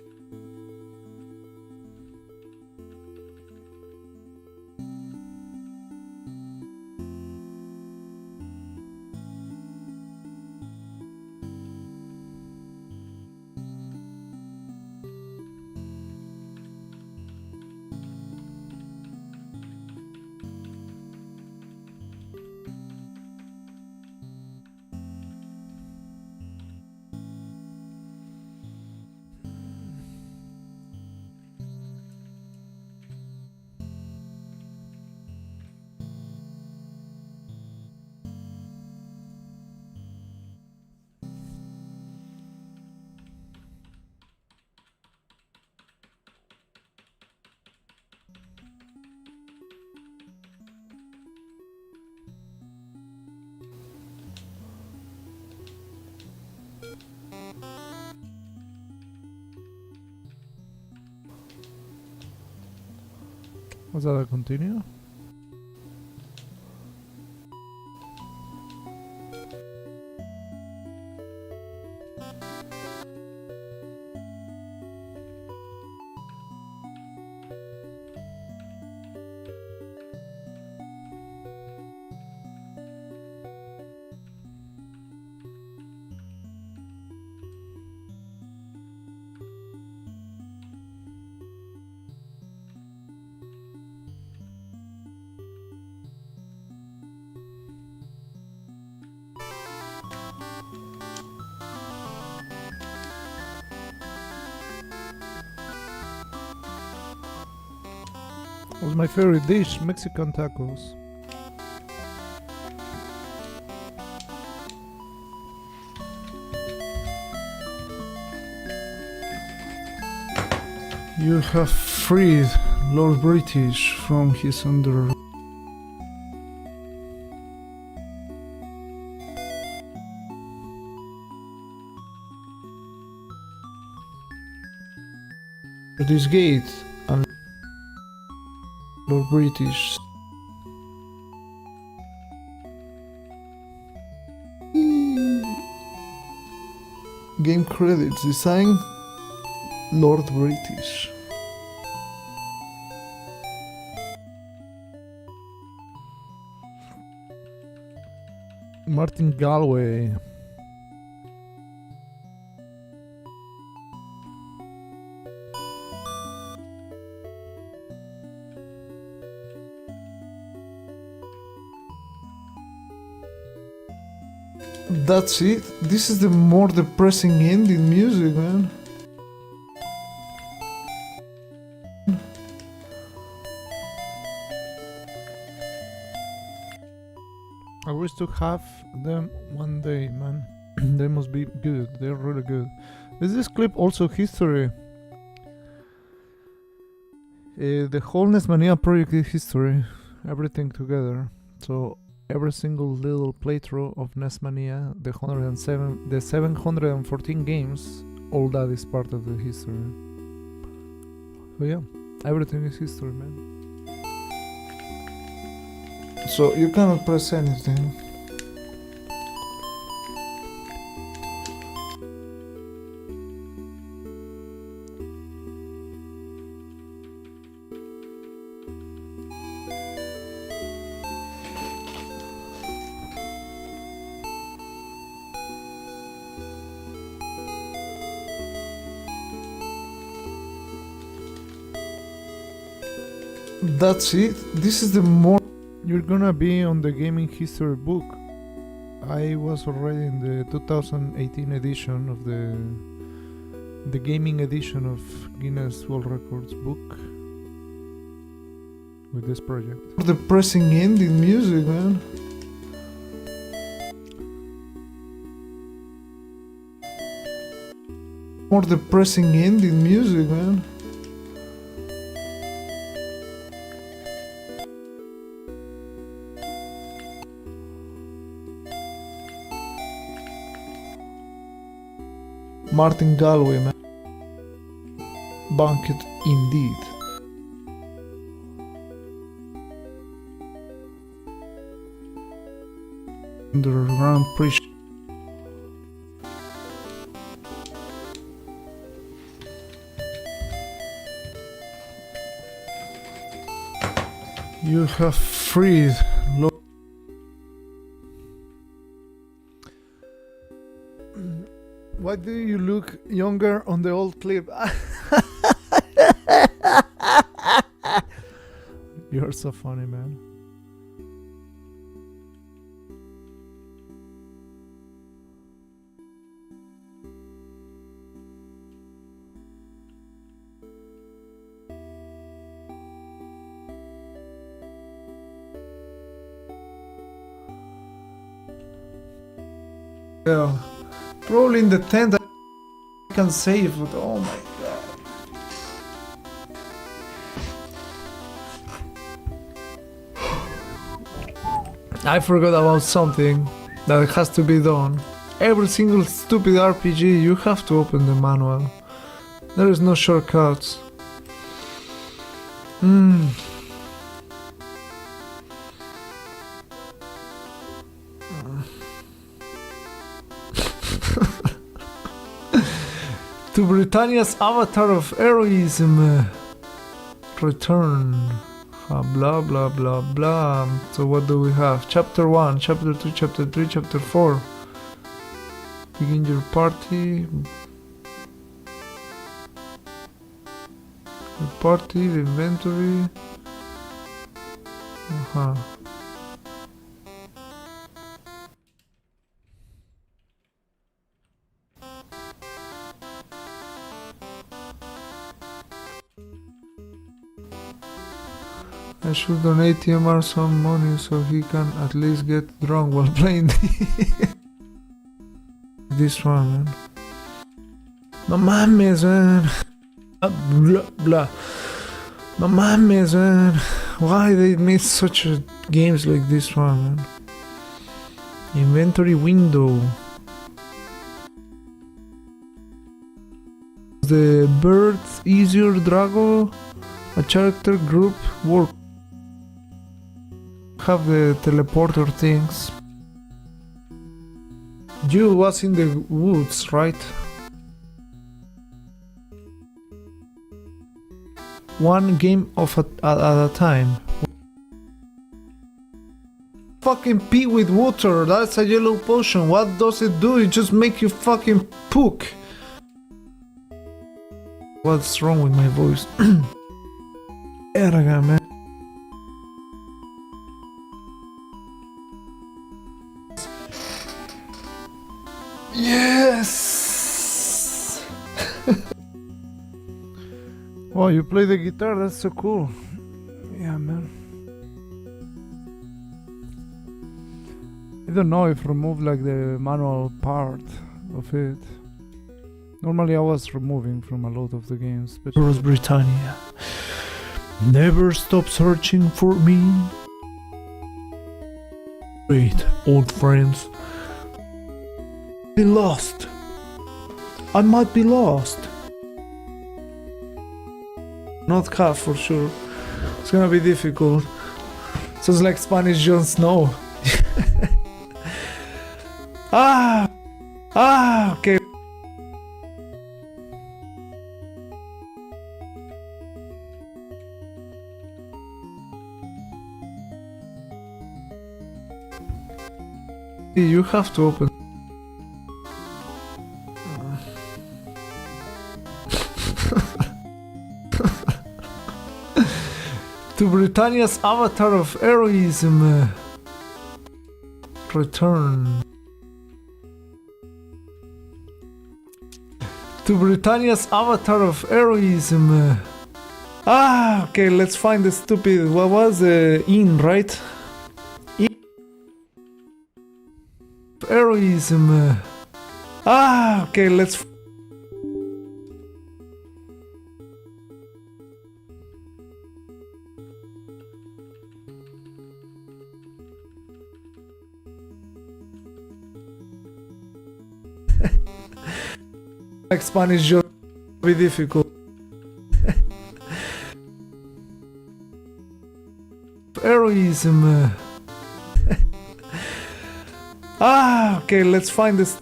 Was that a continue? Was my favorite dish, Mexican tacos. You have freed Lord British from his under... this gate and Lord British. Game credits, design Lord British. Martin Galway. That's it. This is the more depressing end in music, man. I wish to have them one day, man. They must be good. They're really good. Is this clip also history? The whole NESMania project is history. everything together. So every single little playthrough of NESMania, the 714 games, all that is part of the history. So yeah, everything is history, man. So you cannot press anything. That's it. This is the more. You're gonna be on the gaming history book. I was already in the 2018 edition of the gaming edition of Guinness World Records book with this project. Depressing ending music, man. More depressing ending music, man. Martin Galway, man. Banquet indeed. The Grand Prix. You have freed. Why do you look younger on the old clip? You're so funny, man. Yeah. Probably in the tent I can save, but oh my god. I forgot about something that has to be done. Every single stupid RPG you have to open the manual. There is no shortcuts. To Britannia's avatar of heroism return. Blah blah blah blah. So what do we have? Chapter 1, Chapter 2, Chapter 3, Chapter 4. Begin your party. The party, the inventory. I should donate TMR some money so he can at least get drunk while playing this one, man. No mames, man. Blah blah. No mames, man. Why they made such games like this one, man? Inventory window. The birds easier Drago. A character group work. Have the teleporter things. You was in the woods, right? One game of at a time. Fucking pee with water, that's a yellow potion. What does it do? It just make you fucking pook. What's wrong with my voice? Erga, man. Yes! Wow, you play the guitar, that's so cool. Yeah, man. I don't know if remove like the manual part of it. Normally I was removing from a lot of the games, but Britannia. Never stop searching for me. Wait, old friends. Be lost. I might be lost. Not half for sure. It's gonna be difficult. Sounds like Spanish Jon Snow. Okay. You have to open. To Britannia's avatar of heroism. Return. To Britannia's avatar of heroism. Okay, let's find the stupid. What was in, right? In. Heroism. Okay, let's. Like Spanish joke be difficult. Heroism. Okay, let's find this.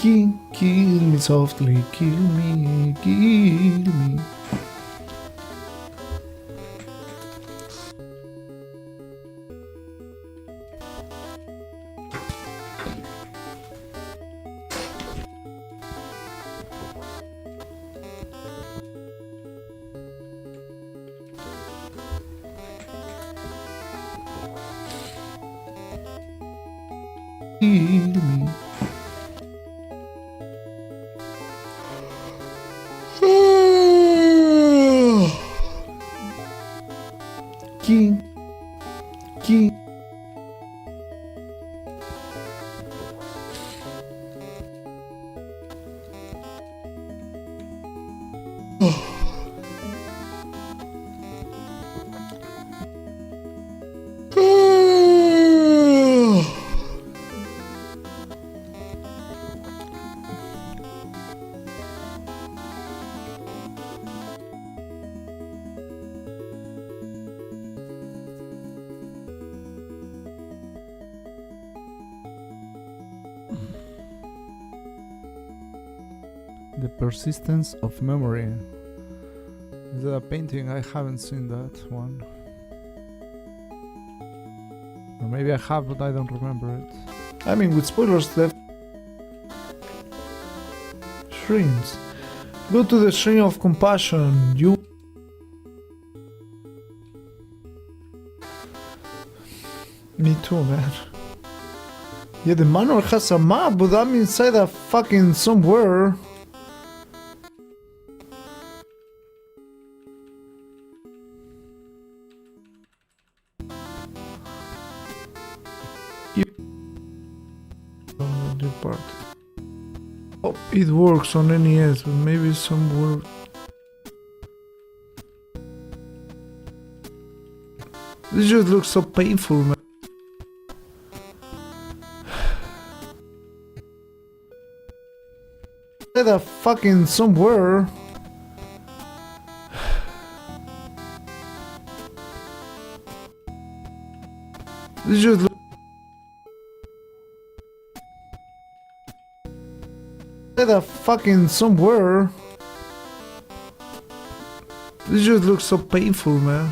Kill me softly, kill me, kill me. Kill me. King. The persistence of memory. Is that a painting? I haven't seen that one. Or maybe I have, but I don't remember it. I mean, with spoilers left. Shrines. Go to the shrine of compassion. You. Me too, man. Yeah, the manual has a map, but I'm inside a fucking somewhere. Part. Oh, it works on NES, but maybe somewhere. This just looks so painful, man. That fucking somewhere. This just looks. That fucking somewhere. This just looks so painful, man.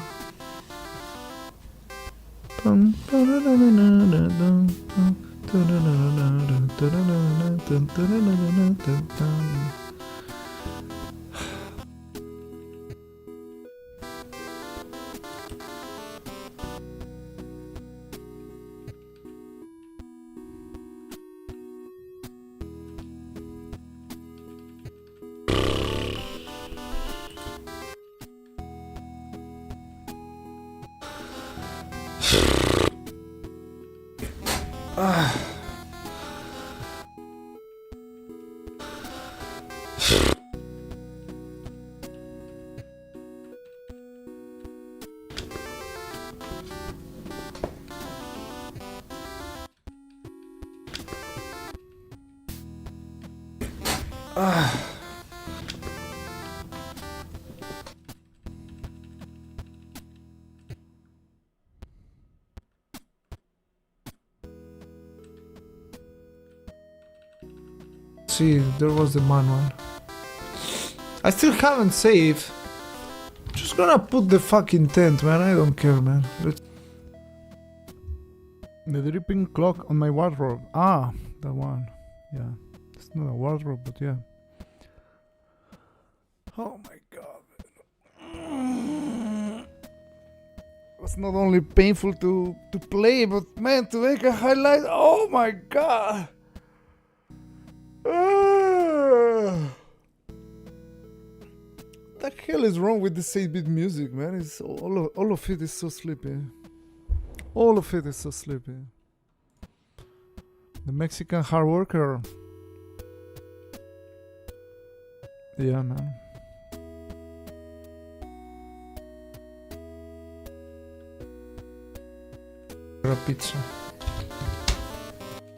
See, there was the manual. I still haven't saved. Just gonna put the fucking tent, man. I don't care, man. The dripping clock on my wardrobe. Ah, that one. Yeah. It's not a wardrobe, but yeah. Oh my god. It was not only painful to play, but man, to make a highlight. Oh my god. What the hell is wrong with this 8-bit music, man? It's all of it is so sleepy. All of it is so sleepy. The Mexican hard worker. Yeah, man. A pizza.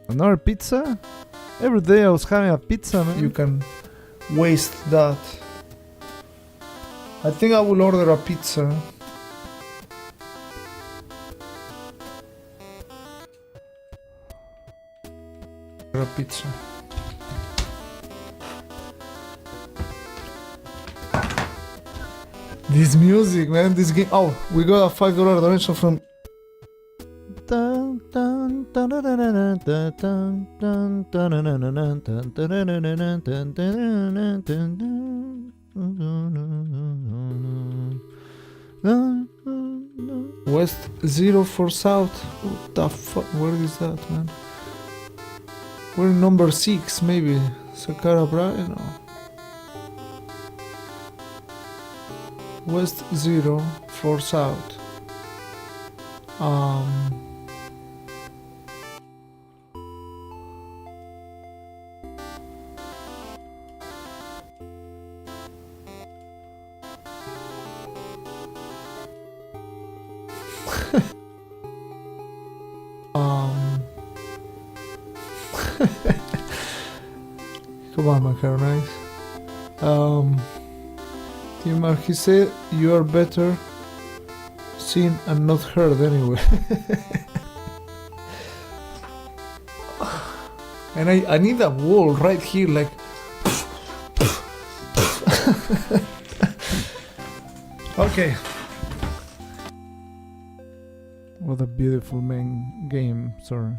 Another pizza? Every day I was having a pizza, man. You can waste that. I think I will order a pizza. A pizza. This music, man, this game. Oh, we got a $5 donation from. West 0 for South. What the fuck? Where is that, man? We're in number 6, maybe. Sakara Brian? No. West 0 for South. Come on, Macaronize. Timar, he said you are better seen and not heard anyway. And I need a wall right here, like. Okay. What a beautiful main game, sorry.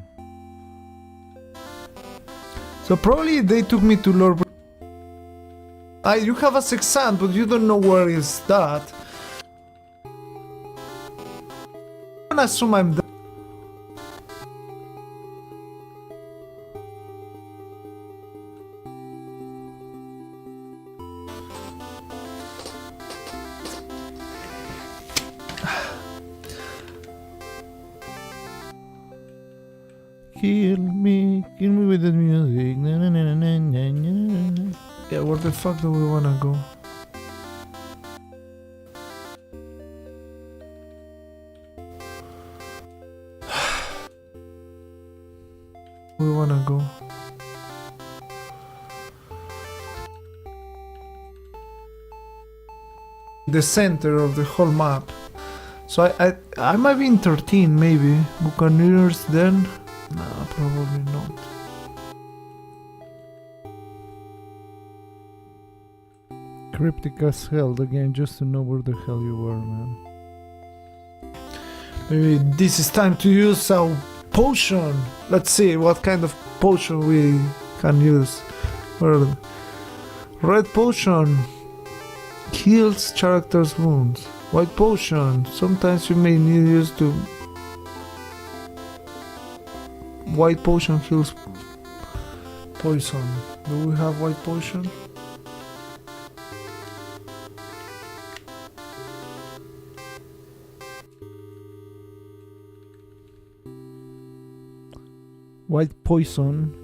So probably they took me to Lord. You have a Sexant, but you don't know where is that. I'm gonna assume I'm done. Kill me with the music. Na, na, na, na, na, na. Yeah, where the fuck do we wanna go? We wanna go. The center of the whole map. So I might be in 13 maybe. Buccaneers then? Nah, probably not. Cryptic as hell again, just to know where the hell you were, man. Maybe this is time to use our potion. Let's see what kind of potion we can use. Red potion heals character's wounds. White potion, sometimes you may need use to. White potion heals poison. Do we have white potion? White poison.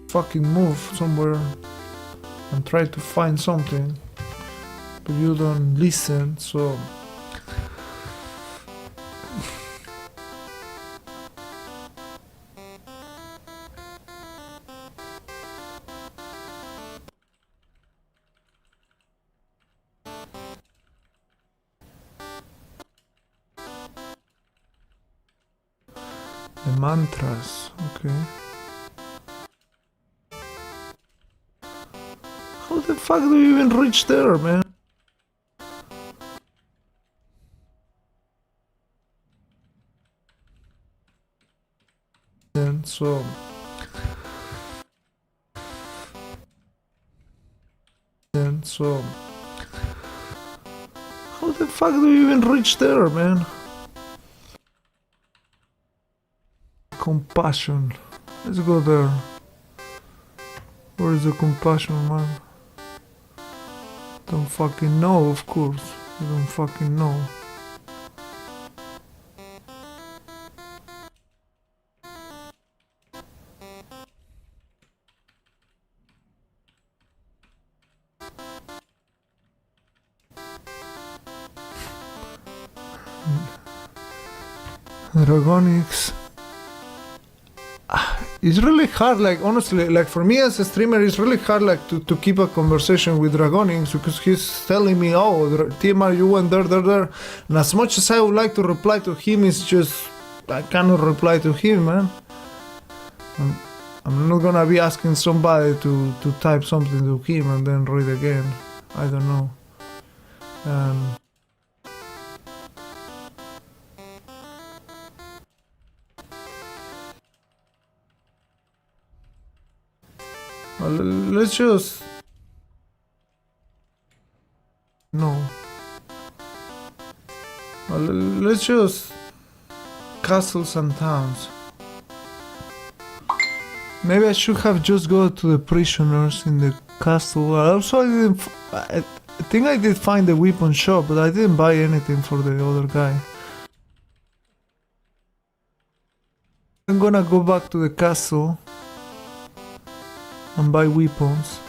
Fucking move somewhere and try to find something, but you don't listen, so the mantras, okay. How the fuck do you even reach there, man? And so how the fuck do you even reach there, man? Compassion. Let's go there. Where is the compassion, man? Don't fucking know, of course. You don't fucking know. Dragonics. It's really hard, like, honestly, like, for me as a streamer, it's really hard, like, to keep a conversation with Dragonix, because he's telling me, oh, TMR, you went there, and as much as I would like to reply to him, it's just, I cannot reply to him, man. I'm not gonna be asking somebody to type something to him and then read again. I don't know. Well, let's just... No. Well, let's just... Castles and towns. Maybe I should have just go to the prisoners in the castle. Also, I think I did find the weapon shop, but I didn't buy anything for the other guy. I'm gonna go back to the castle and buy weapons.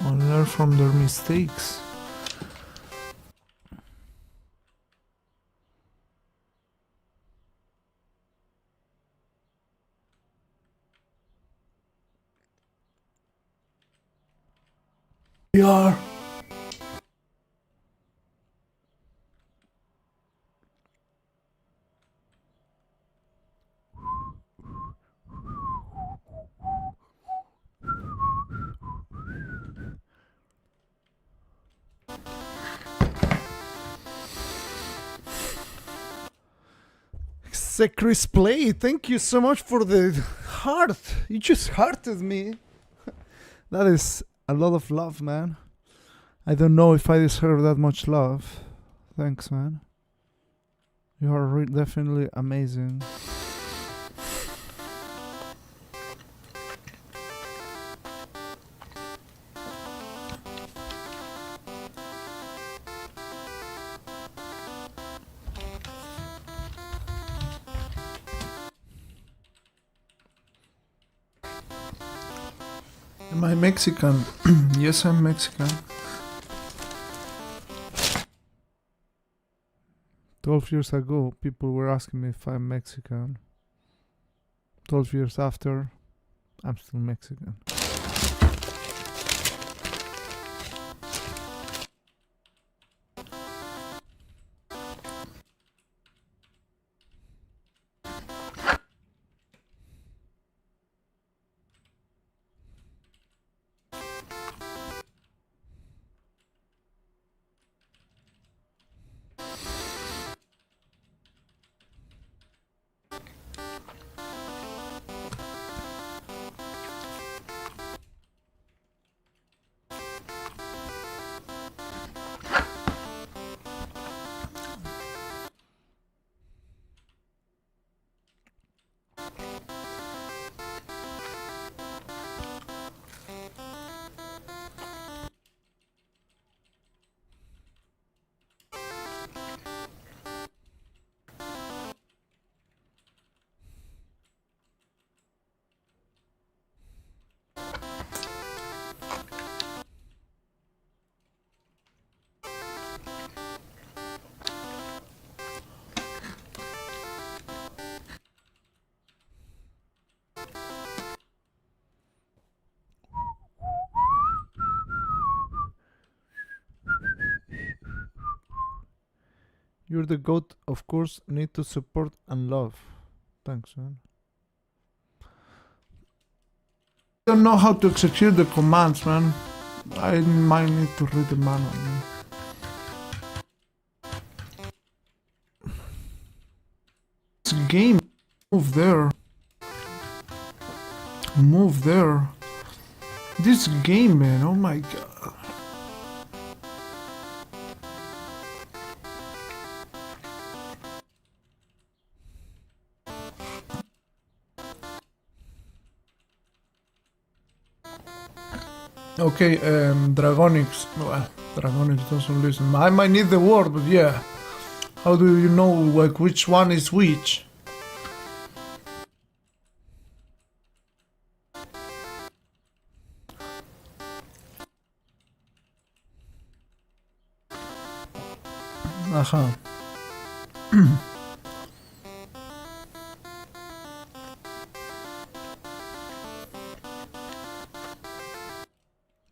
And learn from their mistakes. We are. Chris Play, thank you so much for the heart. You just hearted me. That is a lot of love, man. I don't know if I deserve that much love. Thanks, man. You are definitely amazing. Am I Mexican? Yes, I'm Mexican. 12 years ago, people were asking me if I'm Mexican. 12 years after, I'm still Mexican. You're the goat, of course. Need to support and love. Thanks, man. Don't know how to execute the commands, man. I might need to read the manual, man. This game, move there. Move there. This game, man, oh my god. Okay, Dragonix. Well, Dragonix doesn't listen. I might need the word, but yeah. How do you know like which one is which? Aha.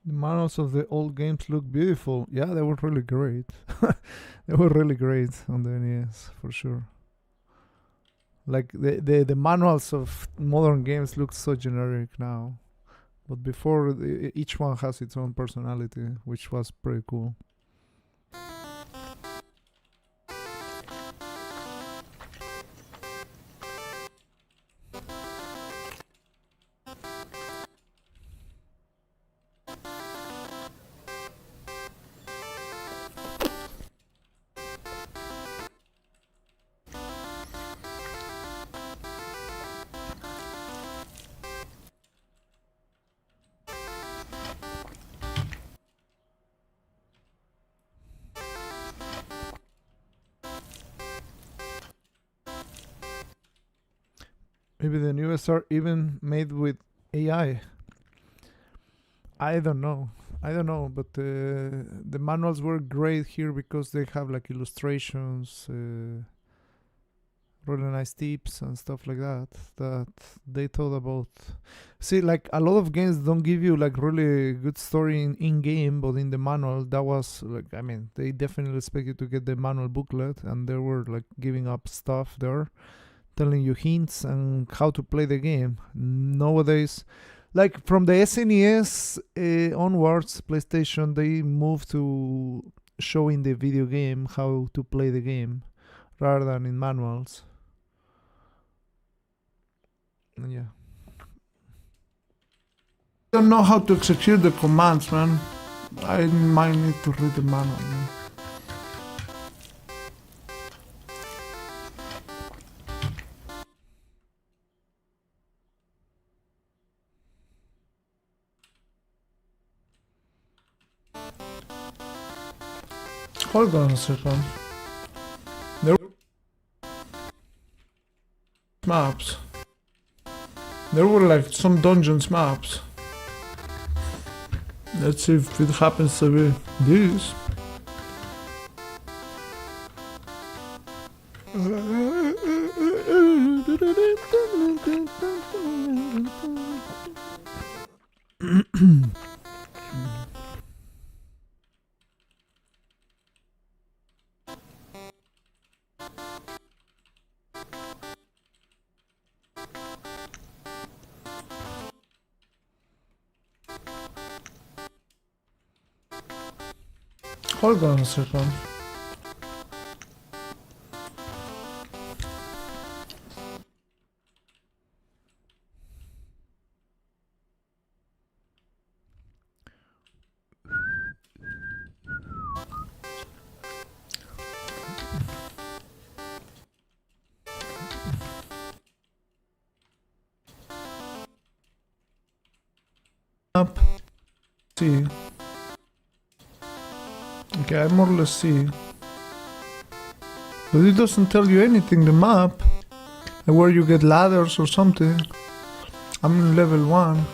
The manuals of the old games look beautiful. Yeah, they were really great. They were really great on the NES, for sure. Like the manuals of modern games look so generic now. But before, each one has its own personality, which was pretty cool. Maybe the newest are even made with AI. I don't know. But the manuals were great here because they have like illustrations, really nice tips and stuff like that they thought about. See, like a lot of games don't give you like really good story in game, but in the manual that was like, I mean, they definitely expect you to get the manual booklet, and they were like giving up stuff there, telling you hints and how to play the game. Nowadays, like from the SNES onwards, PlayStation, they moved to showing the video game how to play the game rather than in manuals. And yeah. Don't know how to execute the commands, man. I might need to read the manual, man. Hold on a second. There maps. There were like some dungeons maps. Let's see if it happens to be this. Hold on a second. Up. See. Okay, I more or less see. But it doesn't tell you anything, the map. Like where you get ladders or something. I'm in level 1.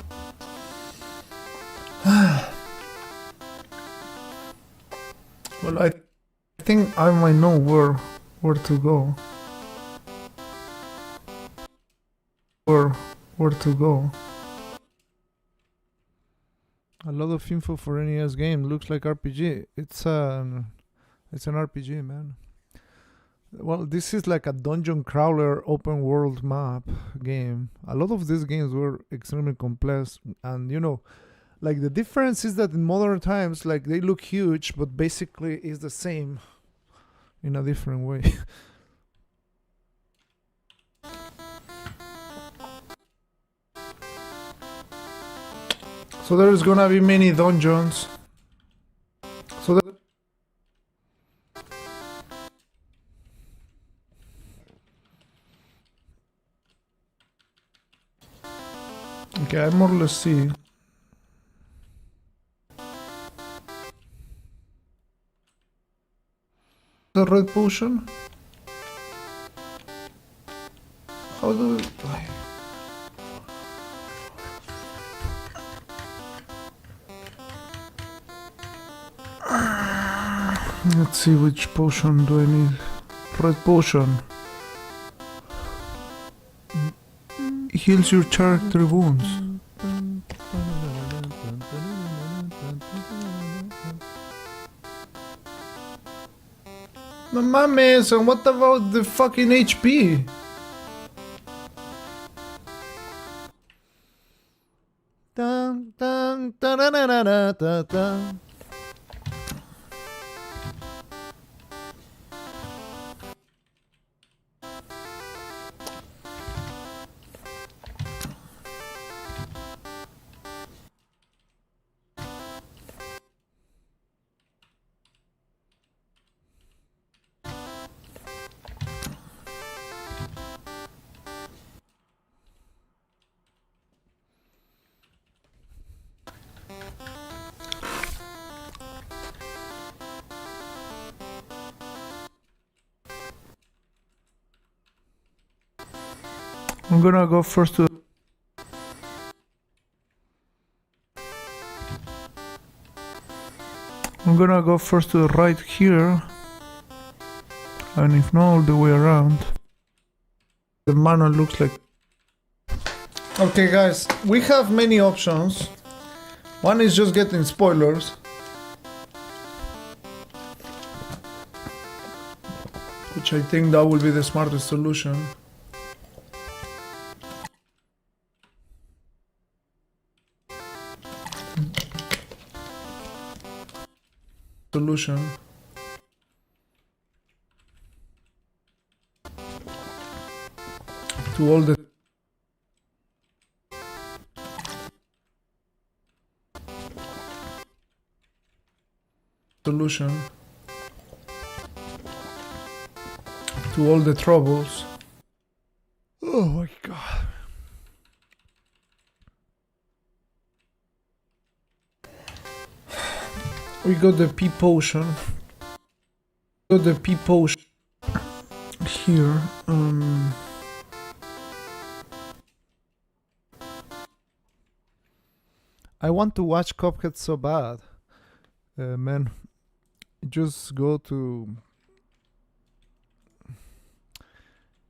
Well, I think I might know where to go. Where to go. A lot of info for NES game. Looks like RPG. It's an RPG, man. Well, this is like a dungeon crawler open world map game. A lot of these games were extremely complex, and you know, like the difference is that in modern times, like they look huge, but basically it's the same in a different way. So there's gonna be many dungeons. So there okay, I more or less see. The red potion? How do we... Let's see, which potion do I need? Red potion. Heals your character wounds. No mames, and what about the fucking HP? Dun, dun, dun, dun, dun, dun, dun, dun. I'm gonna go first to... I'm gonna go first to the right here. And if not, all the way around. The manual looks like... Okay guys, we have many options. One is just getting spoilers. Which I think that will be the smartest solution. To all the solution to all the troubles. Oh my god. We got the P potion. Got the P potion here. I want to watch Cuphead so bad. Man, just go to...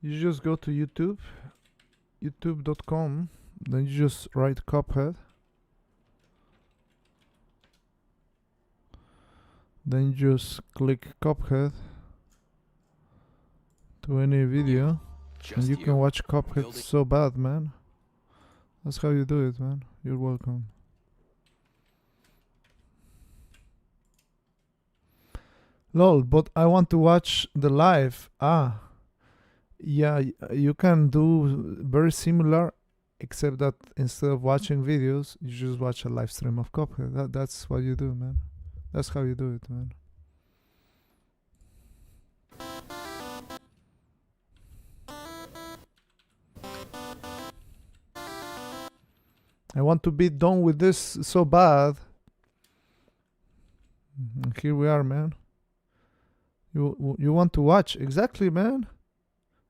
You just go to YouTube, youtube.com, then you just write Cuphead. Then just click Cuphead to any video, and you can watch Cuphead so bad, man. That's how you do it, man. You're welcome. Lol, but I want to watch the live. Ah, yeah, you can do very similar, except that instead of watching videos, you just watch a live stream of Cuphead. That's what you do, man. That's how you do it, man. I want to be done with this so bad. Here we are, man. You want to watch? Exactly, man.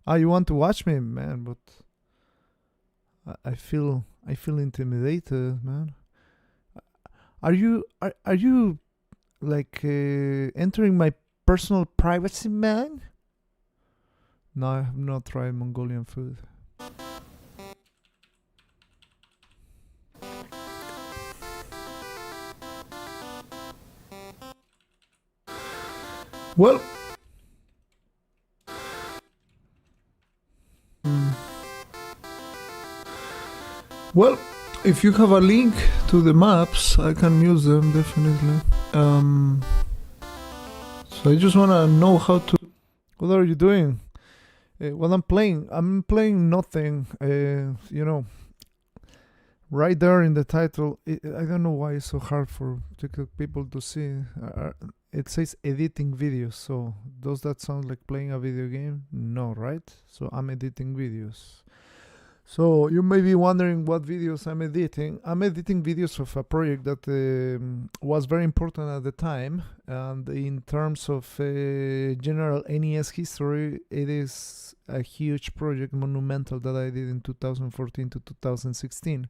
Ah, you want to watch me, man, but I feel intimidated, man. Are you like entering my personal privacy, man? No, I have not tried Mongolian food. Well, Well, if you have a link to the maps, I can use them definitely. So I just wanna know how to. What are you doing? What I'm playing nothing. Right there in the title, I don't know why it's so hard for TikTok people to see. It says editing videos, so does that sound like playing a video game? No, right? So I'm editing videos. So you may be wondering what videos I'm editing. I'm editing videos of a project that was very important at the time, and in terms of general NES history, it is a huge project, monumental, that I did in 2014 to 2016.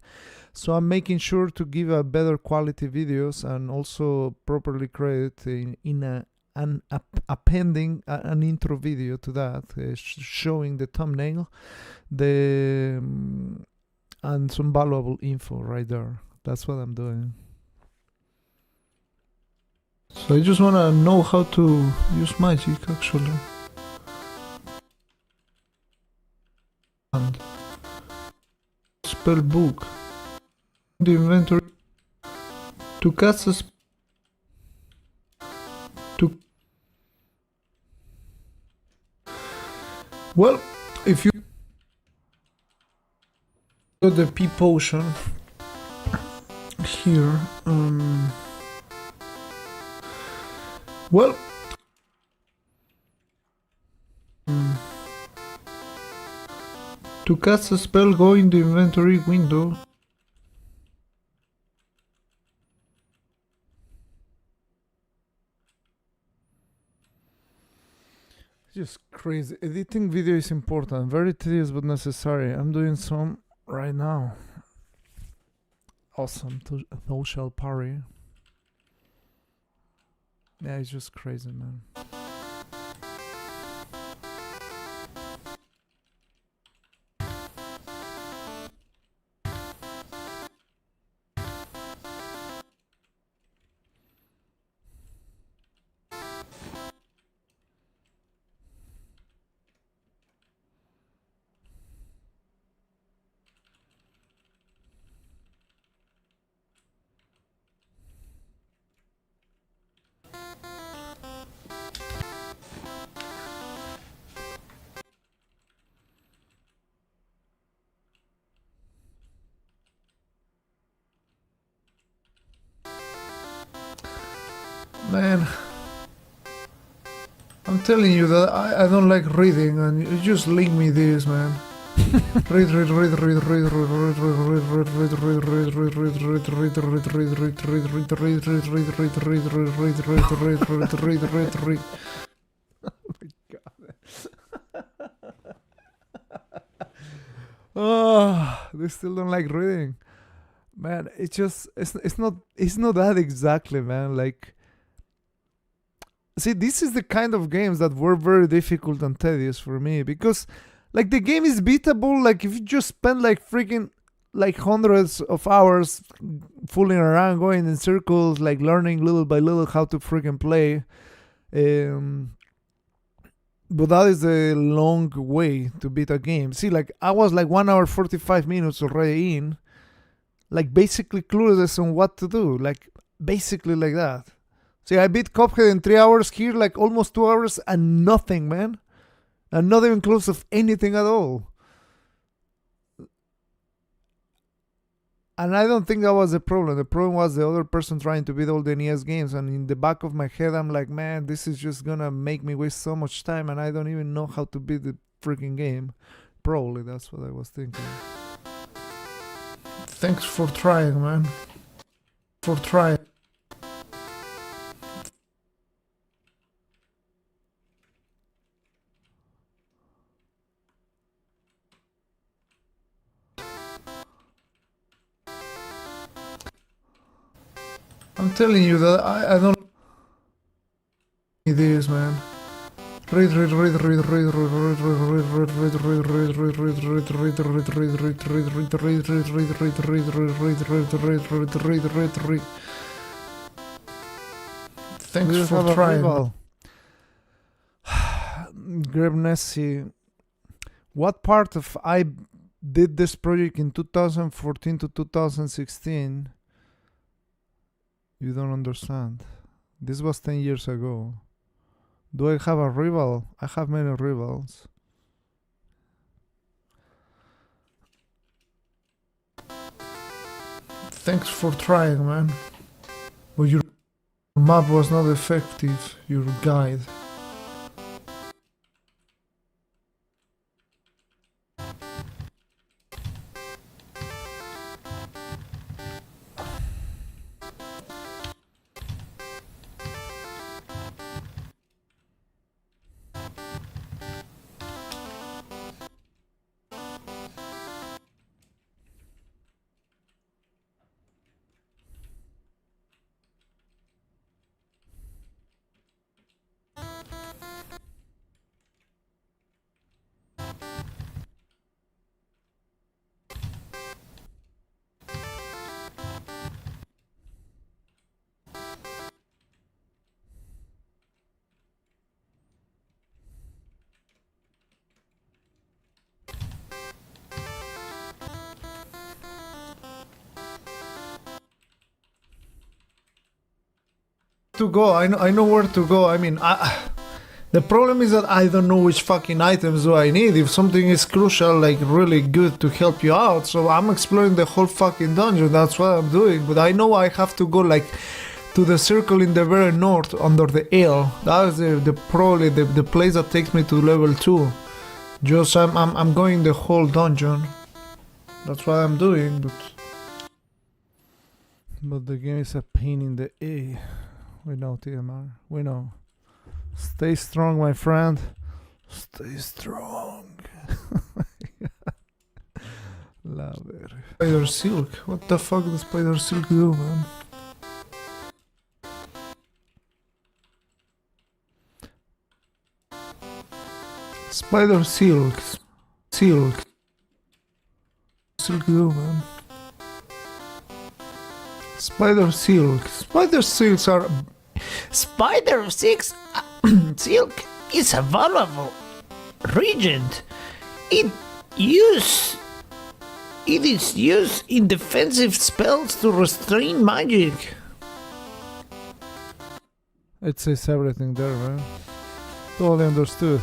So I'm making sure to give a better quality videos and also properly credit appending an intro video to that, showing the thumbnail, and some valuable info right there. That's what I'm doing. So I just wanna know how to use magic actually. And spell book. The inventory. To cast a Well, if you got the P potion here, well, to cast a spell, go in the inventory window. Just crazy. Editing video is important, very tedious but necessary. I'm doing some right now. Awesome. Social party. Yeah, it's just crazy, man. Man, I'm telling you that I don't like reading, and you just link me this, man. Read. Oh, they still don't like reading. Man, it's not that exactly, man. Like, see, this is the kind of games that were very difficult and tedious for me, because like the game is beatable. Like if you just spend like freaking like hundreds of hours fooling around, going in circles, like learning little by little how to freaking play. But that is a long way to beat a game. See, like I was like 1 hour 45 minutes already in, like basically clueless on what to do, like basically like that. See, I beat Cuphead in 3 hours, here like almost 2 hours and nothing, man. And not even close of anything at all. And I don't think that was the problem. The problem was the other person trying to beat all the NES games. And in the back of my head, I'm like, man, this is just gonna make me waste so much time, and I don't even know how to beat the freaking game. Probably that's what I was thinking. Thanks for trying, man. For trying. I'm telling you that I don't this, man. Read. Thanks for trying. Grab Nessie. What part of I did this project in 2014 to 2016, you don't understand. This was 10 years ago. Do I have a rival? I have many rivals. Thanks for trying, man. But your map was not effective, your guide. To go, I know where to go. I mean, the problem is that I don't know which fucking items do I need if something is crucial, like really good to help you out. So I'm exploring the whole fucking dungeon. That's what I'm doing. But I know I have to go like to the circle in the very north under the L. That is probably the place that takes me to level 2. Just I'm going the whole dungeon. That's what I'm doing. But the game is a pain in the A. We know, TMR. We know. Stay strong, my friend. Stay strong. Love it. Spider Silk. What the fuck does Spider Silk do, man? Spider Silk. Silk. Silk do, man. Spider Silk. Spider Silks are... Spider Silk is a valuable regent. It is used in defensive spells to restrain magic. It says everything there, man. Totally understood.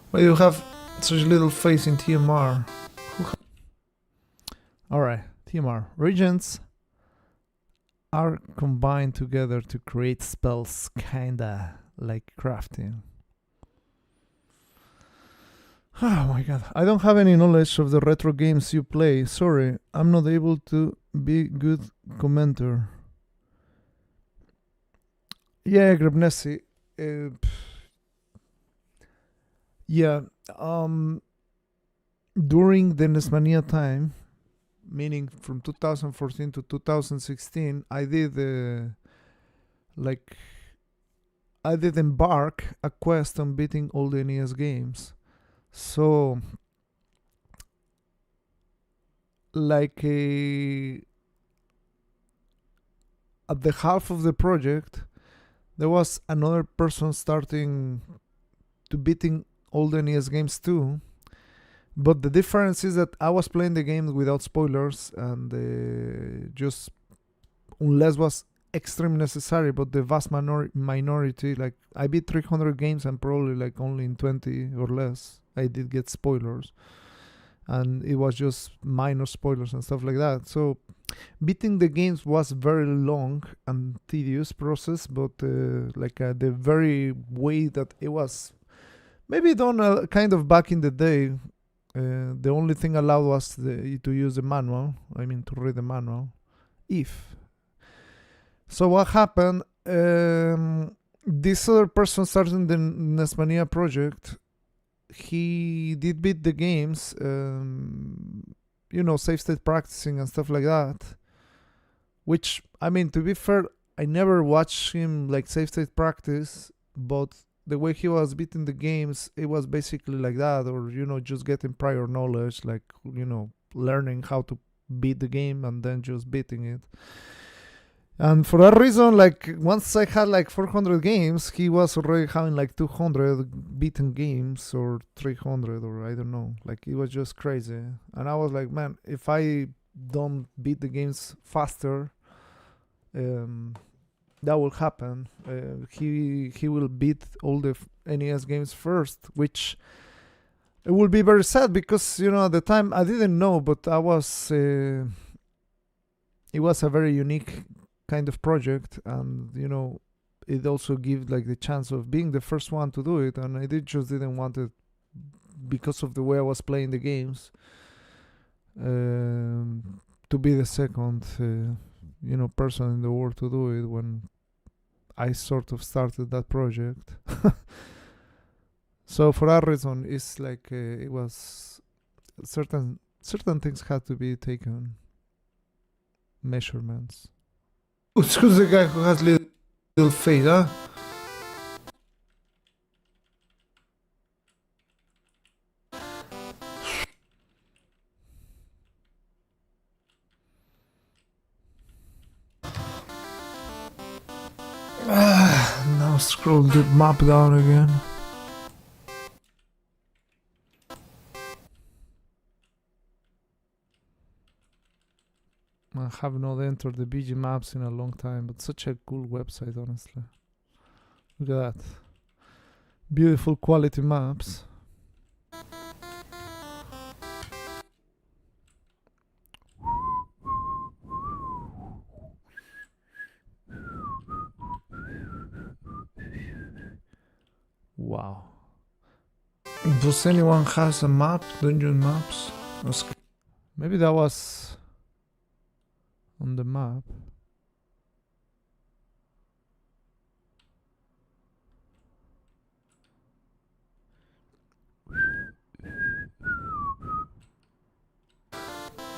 Why you have such little face in TMR? Alright, TMR. Regents are combined together to create spells, kinda like crafting. Oh my god, I don't have any knowledge of the retro games you play. Sorry, I'm not able to be good commenter. Yeah, Grebnesi. Yeah, during the NESMania time, meaning from 2014 to 2016, I did embark a quest on beating all the NES games. So like at the half of the project, there was another person starting to beating all the NES games too. But the difference is that I was playing the game without spoilers and just unless was extremely necessary, but the vast minority, like I beat 300 games and probably like only in 20 or less I did get spoilers, and it was just minor spoilers and stuff like that. So beating the games was very long and tedious process, but the very way that it was maybe done kind of back in the day, the only thing allowed was to use the manual, I mean to read the manual. So what happened, this other person starting the NESMania project, he did beat the games, safe state practicing and stuff like that, which, I mean, to be fair, I never watched him like safe state practice, but the way he was beating the games, it was basically like that, or, just getting prior knowledge, like, learning how to beat the game and then just beating it. And for that reason, like once I had like 400 games, he was already having like 200 beaten games or 300 or I don't know. Like it was just crazy. And I was like, man, if I don't beat the games faster, that will happen. He will beat all the NES games first, which it will be very sad because at the time I didn't know, but I was. It was a very unique kind of project, and it also gives like the chance of being the first one to do it, and I didn't want it because of the way I was playing the games to be the second person in the world to do it when I sort of started that project. So for that reason, it's like it was certain things had to be taken measurements. Who's the guy who has little face, huh? Now scroll the map down again. I have not entered the BG maps in a long time, but such a cool website, honestly. Look at that. Beautiful quality maps. Wow. Does anyone has a map? Dungeon maps? Maybe that was on the map.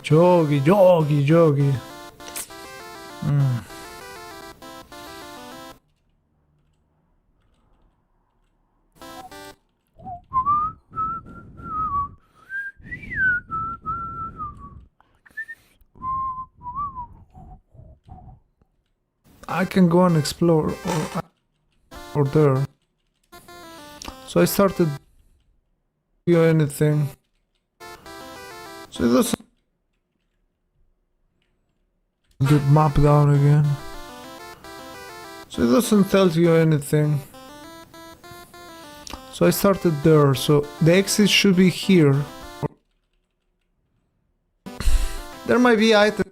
Yogi. I can go and explore or there. So I started anything. So it doesn't the map down again. So it doesn't tell you anything. So I started there. So the exit should be here. There might be items.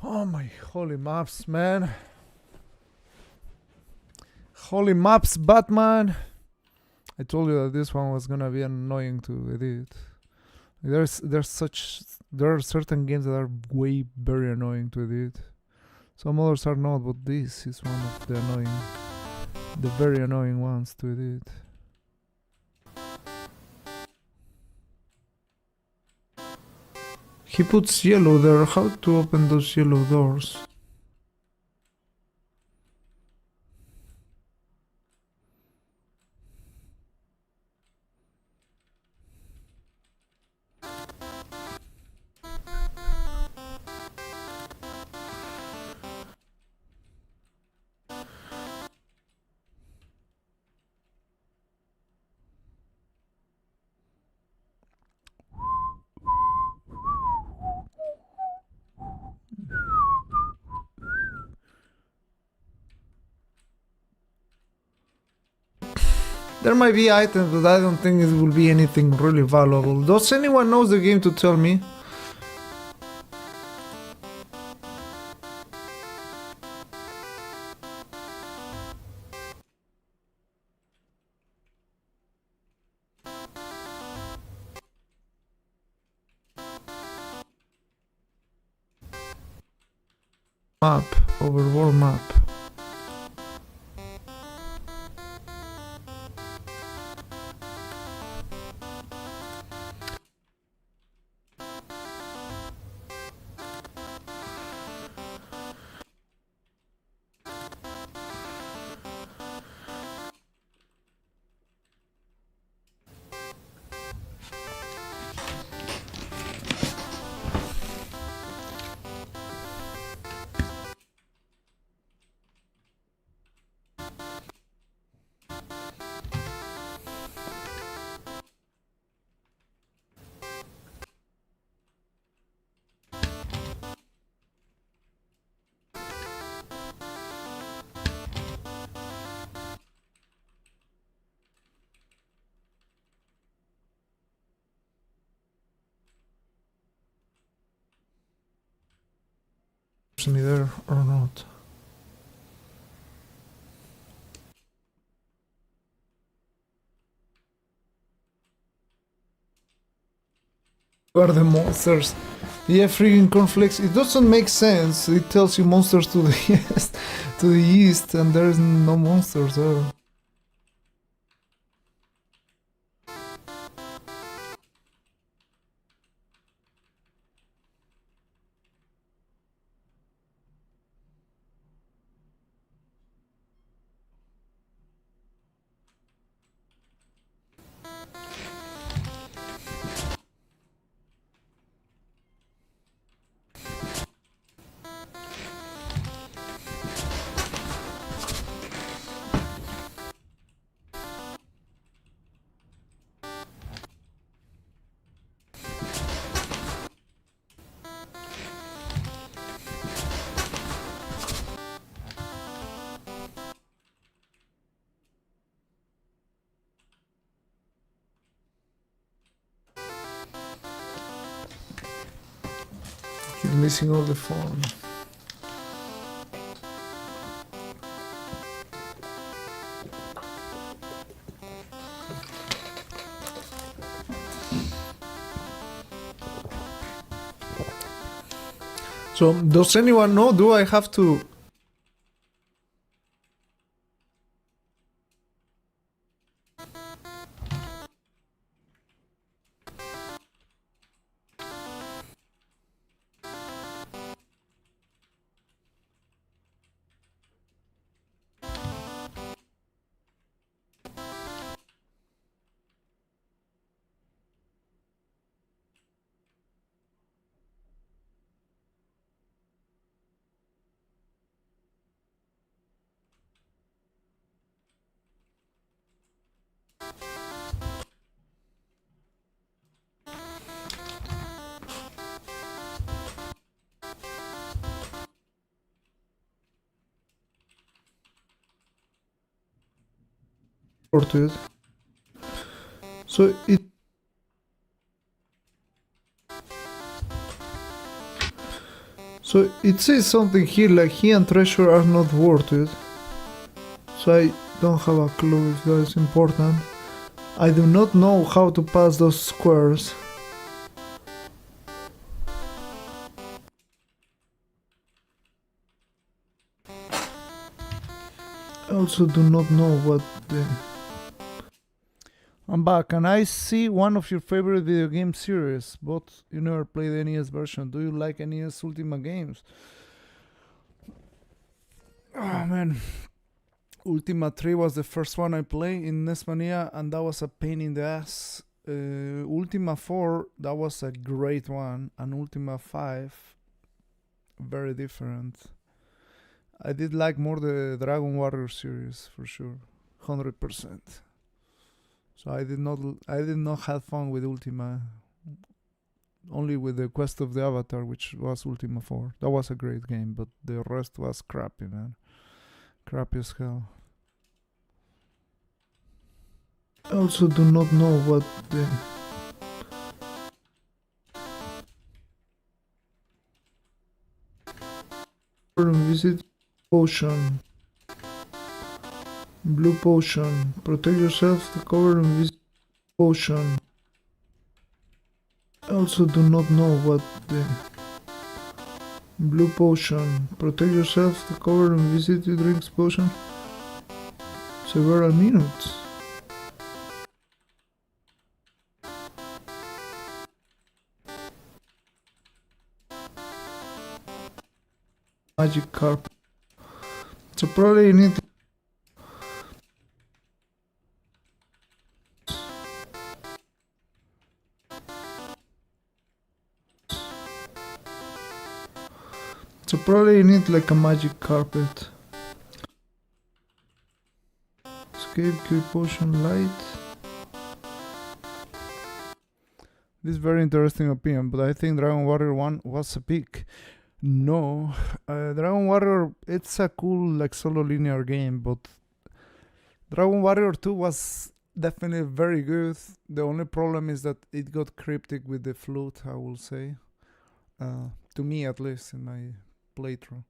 Oh my holy maps, man. Holy maps, Batman. I told you that this one was gonna be annoying to edit. There are certain games that are way very annoying to edit. Some others are not, but this is one of the very annoying ones to edit. He puts yellow there. How to open those yellow doors? There might be items, but I don't think it will be anything really valuable. Does anyone knows the game to tell me? Map, overworld map. hears me there or not. Where are the monsters? Yeah, freaking cornflakes. It doesn't make sense. It tells you monsters to the east, to the east, and there's no monsters there. You're missing all the fun. So, does anyone know? Do I have to? Or to it? So it. So it says something here like he and treasure are not worth it. So I don't have a clue if that is important. I do not know how to pass those squares. I also do not know what the... I'm back, and I see one of your favorite video game series, but you never played the NES version. Do you like NES Ultima games? Oh man, Ultima 3 was the first one I played in NESMania, and that was a pain in the ass. Ultima 4, that was a great one, and Ultima 5, very different. I did like more the Dragon Warrior series for sure, 100%. So I did not have fun with Ultima. Only with the Quest of the Avatar, which was Ultima 4. That was a great game, but the rest was crappy, man. Crappy as hell. I also do not know what the... Visit potion. Blue potion. Protect yourself to cover and visit potion. I also do not know what the... Blue potion. Protect yourself to cover and visit the drinks potion. Several minutes. Magic carpet. So probably you need to... So probably you need like a magic carpet. Escape, cure potion, light. This is very interesting opinion, but I think Dragon Warrior 1 was a peak. No, Dragon Warrior, it's a cool like solo linear game, but Dragon Warrior 2 was definitely very good. The only problem is that it got cryptic with the flute, I will say. To me at least, in my playthrough.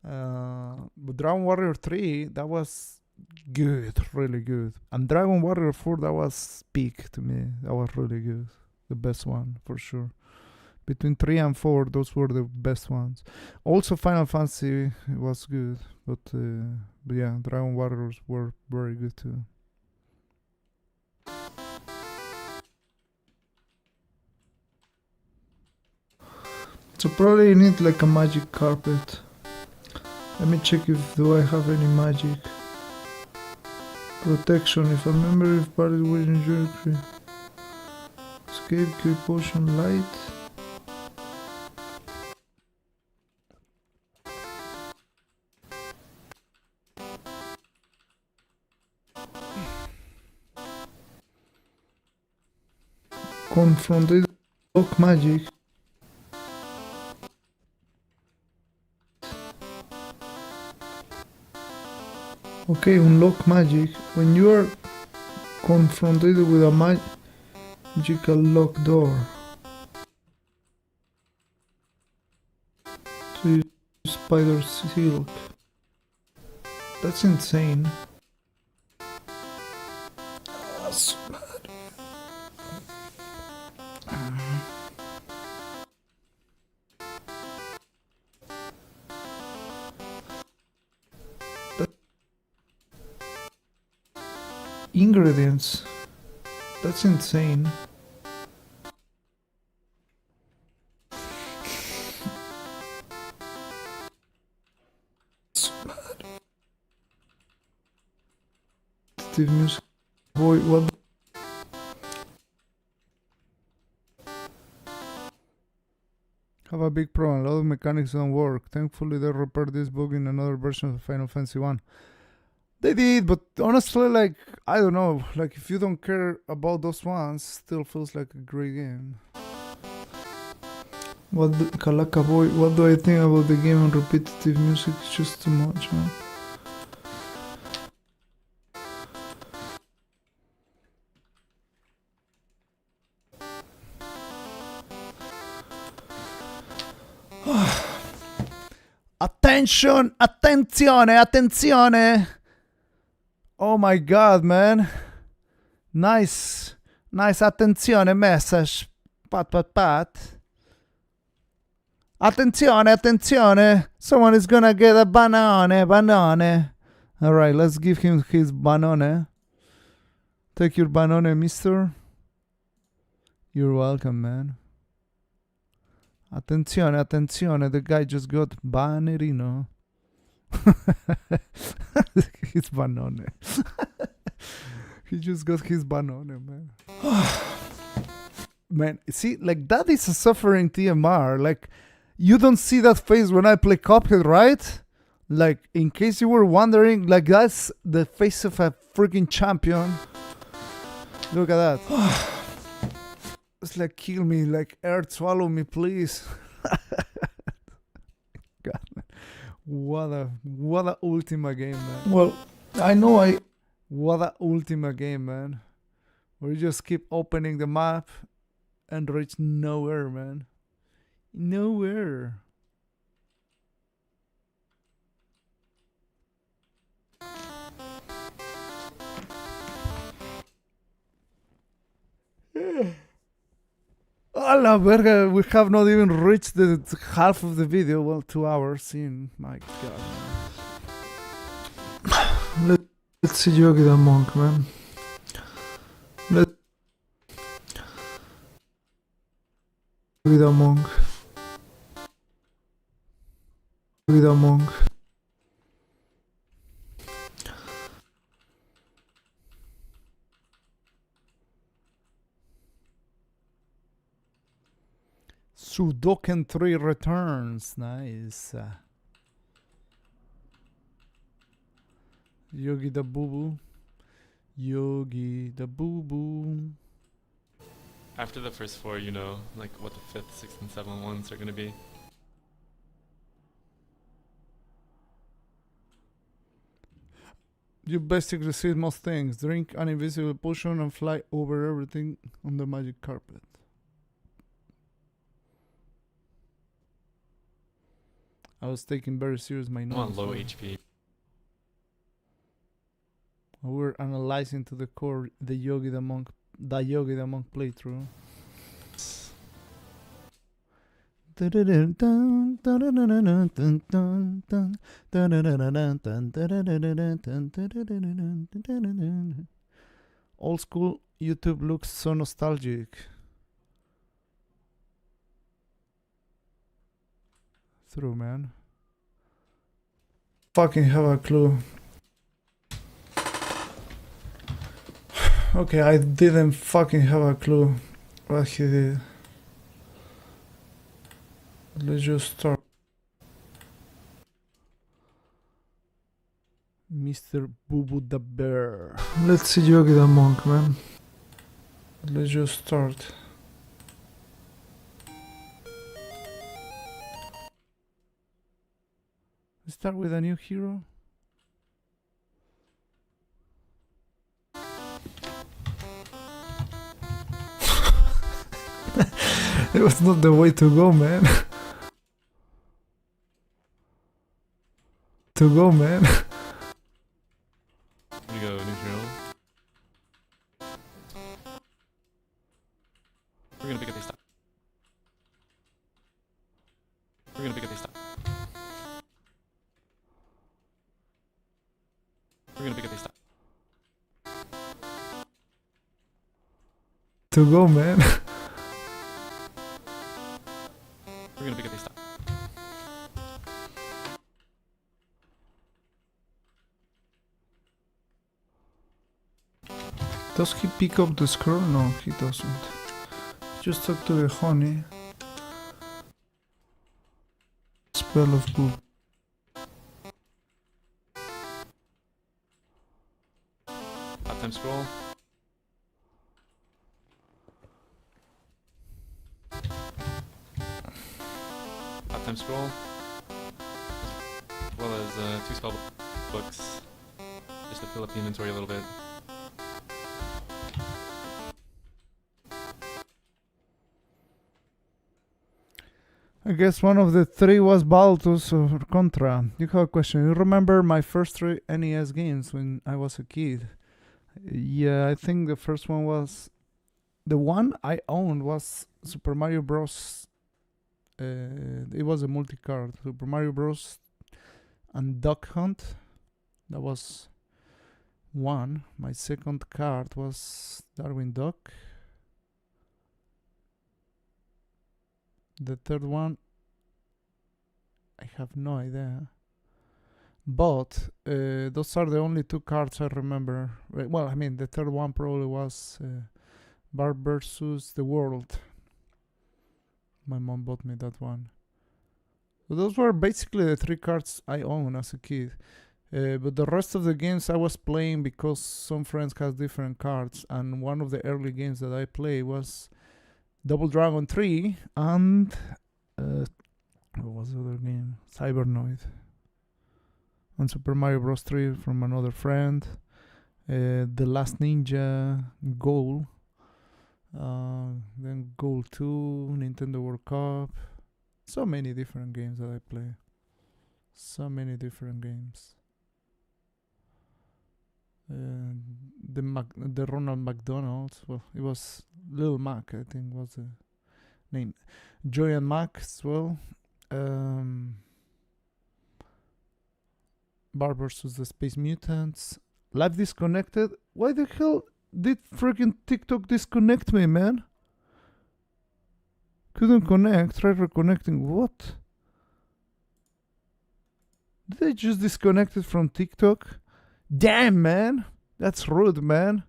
But Dragon Warrior 3, that was good, really good. And Dragon Warrior 4, that was peak to me. That was really good. The best one, for sure. Between 3 and 4, those were the best ones. Also, Final Fantasy was good. But yeah, Dragon Warriors were very good too. So probably you need like a magic carpet. Let me check if do I have any magic. Protection, if I remember if party will enjoy escape, cure potion, light. Confronted block magic. Okay, unlock magic. When you are confronted with a magical locked door. So you use spider silk. That's insane. That's ingredients. That's insane. Steve Music. Boy, what? Have a big problem. A lot of mechanics don't work. Thankfully, they repaired this bug in another version of Final Fantasy 1. They did, but honestly, like, I don't know. Like, if you don't care about those ones, still feels like a great game. Kalaka boy, what do I think about the game and repetitive music? It's just too much, man. Attention! Attenzione! Attenzione! Oh my god, man. Nice. Nice attenzione message. Pat pat pat. Attenzione, attenzione. Someone is gonna get a banane. Alright, let's give him his banane. Take your banane, mister. You're welcome, man. Attenzione, attenzione. The guy just got banerino. His banane. He just got his banane, man. Man, see, like, that is a suffering TMR. Like, you don't see that face when I play Cuphead, right? Like, in case you were wondering, like, that's the face of a freaking champion. Look at that. It's like, kill me, like, earth swallow me, please. God, man. What a Ultima game, man. Well, I know What a Ultima game, man. Where you just keep opening the map and reach nowhere, man. Nowhere. A la verga, we have not even reached the half of the video. Well, 2 hours in. My god. Let's see Yogi the Monk, man. Yogi the Monk. Yogi the Monk. Sudoken 3 returns. Nice. Yogi the Boo Boo. Yogi the Boo Boo. After the first 4, you know, like what the 5th, 6th, and 7th ones are gonna be. You basically see most things. Drink an invisible potion and fly over everything on the magic carpet. I was taking very serious my I'm on notes. low HP. We're analyzing to the core the Yogi the Monk playthrough. Old school YouTube looks so nostalgic. True, man. Fucking have a clue. Okay, I didn't fucking have a clue what he did. Let's just start. Mr. Boo Boo the Bear. Let's see Yogi the Monk, man. Let's just start. Start with a new hero. It was not the way to go, man. To go, man. Here we go, new hero. We're gonna pick up a stop. We're gonna pick up a stop. We're gonna pick up a stop. To go, man. We're gonna pick up a stop. Does he pick up the scroll? No, he doesn't. Just talk to the honey. Spell of poop. Top time scroll. Top time scroll. As well as 2 spell books. Just to fill up the inventory a little bit. I guess one of the 3 was Baltus or Contra. You have a question. You remember my first 3 NES games when I was a kid? Yeah, I think the first one was... The one I owned was Super Mario Bros. It was a multi-card. Super Mario Bros. And Duck Hunt. That was one. My second card was Darwin Duck. The third one, I have no idea. But those are the only 2 cards I remember. Well, I mean, the third one probably was Barb versus the World. My mom bought me that one. So those were basically the 3 cards I owned as a kid. But the rest of the games I was playing because some friends had different cards. And one of the early games that I played was Double Dragon 3 and what was the other game? Cybernoid. And Super Mario Bros. 3 from another friend. The Last Ninja, Goal. Then Goal 2, Nintendo World Cup. So many different games that I play. So many different games. The Ronald McDonald's. Well, it was Little Mac, I think was the name. Joy and Mac as well. Barb vs. the Space Mutants. Live Disconnected. Why the hell did freaking TikTok disconnect me, man? Couldn't connect. Try reconnecting. What? Did I just disconnected from TikTok? Damn, man. That's rude, man.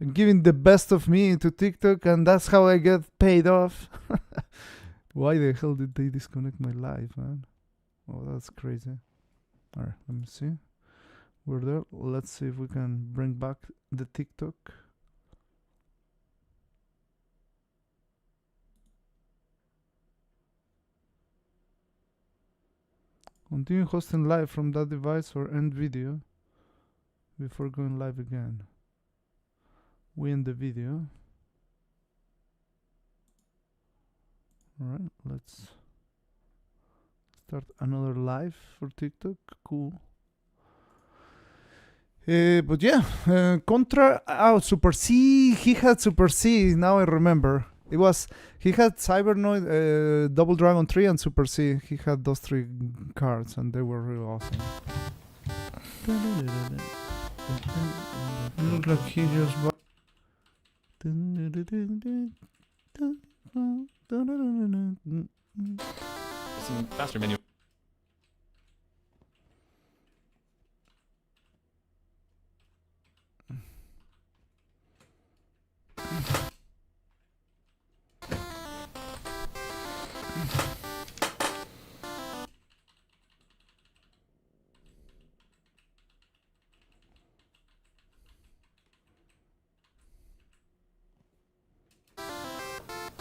I'm giving the best of me to TikTok and that's how I get paid off. Why the hell did they disconnect my live, man? Oh, that's crazy. Alright, let me see. We're there. Let's see if we can bring back the TikTok. Continue hosting live from that device or end video before going live again. We end the video. Alright, let's Start another live for TikTok. Cool. But yeah, Contra. Oh, Super C. He had Super C. Now I remember. He had Cybernoid, Double Dragon 3, and Super C. He had those 3 cards, and they were really awesome. Look like he just. Some faster menu.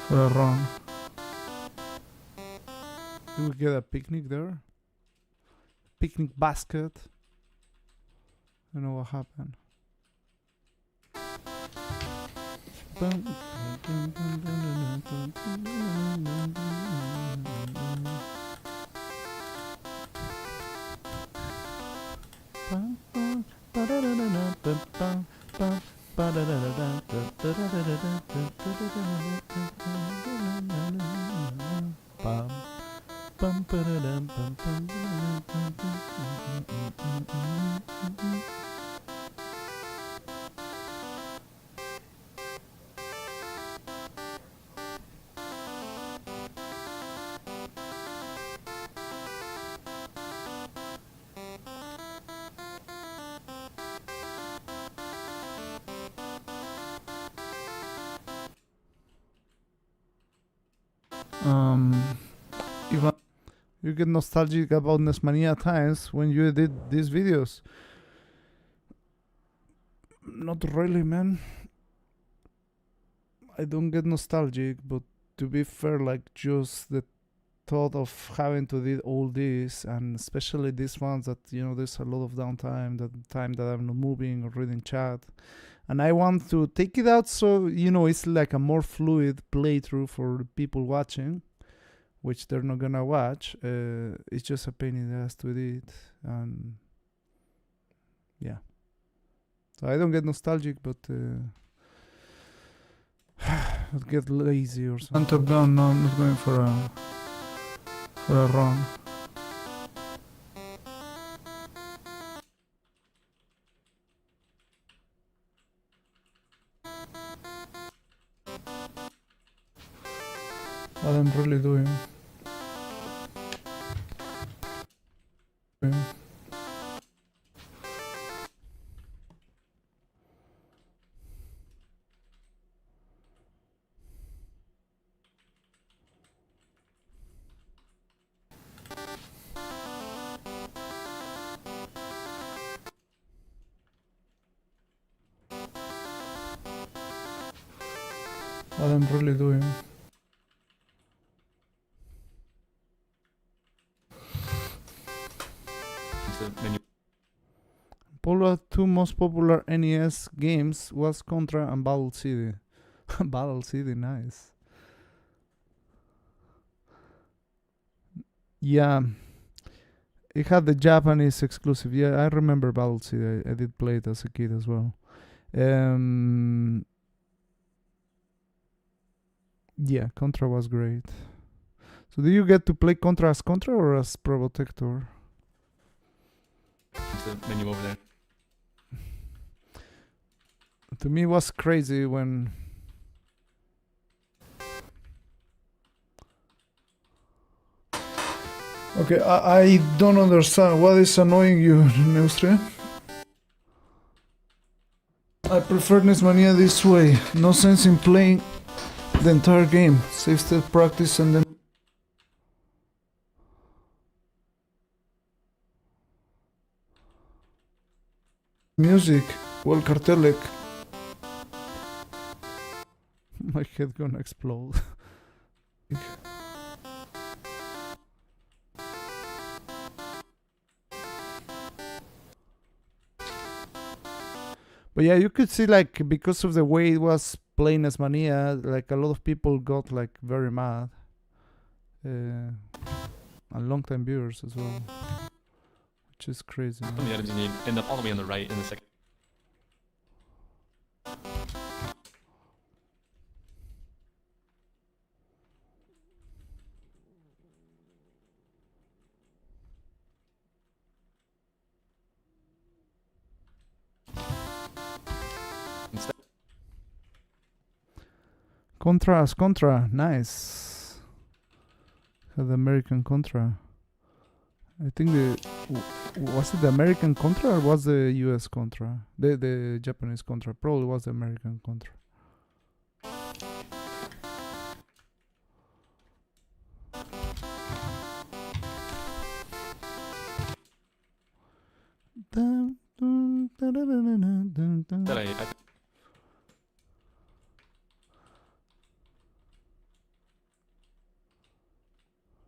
For a run. Do we get a picnic there? Picnic basket. I don't know what happened. Ivan, you get nostalgic about NESMania times when you did these videos. Not really, man. I don't get nostalgic, but to be fair, like just the thought of having to do all this, and especially these ones that, you know, there's a lot of downtime, that time that I'm not moving or reading chat, and I want to take it out so, you know, it's like a more fluid playthrough for the people watching, which they're not gonna watch. It's just a pain in the ass to edit, and yeah. So I don't get nostalgic, but I'd get lazy or something. On top down, no, I'm not going for a run. What I'm really doing. Okay. What I'm really doing. Menu. Polo 2 most popular NES games was Contra and Battle City. Battle City, nice. Yeah, it had the Japanese exclusive. Yeah, I remember Battle City. I did play it as a kid as well. Yeah, Contra was great. So do you get to play Contra as Contra or as Probotector? The menu over there. To me, it was crazy when... Okay, I don't understand. What is annoying you, Neustre? I prefer NESMania this way. No sense in playing the entire game. Save state practice and then... Music. Well, Cartelic. My head gonna explode. But yeah, you could see, like, because of the way it was playing NESMania, like a lot of people got like very mad. and long-time viewers as well, which is crazy. Some of the items you need end up all the way on the right in the second. Contra, nice. The American Contra. I think was it the American Contra or was the US Contra? The Japanese Contra. Probably was the American Contra. That I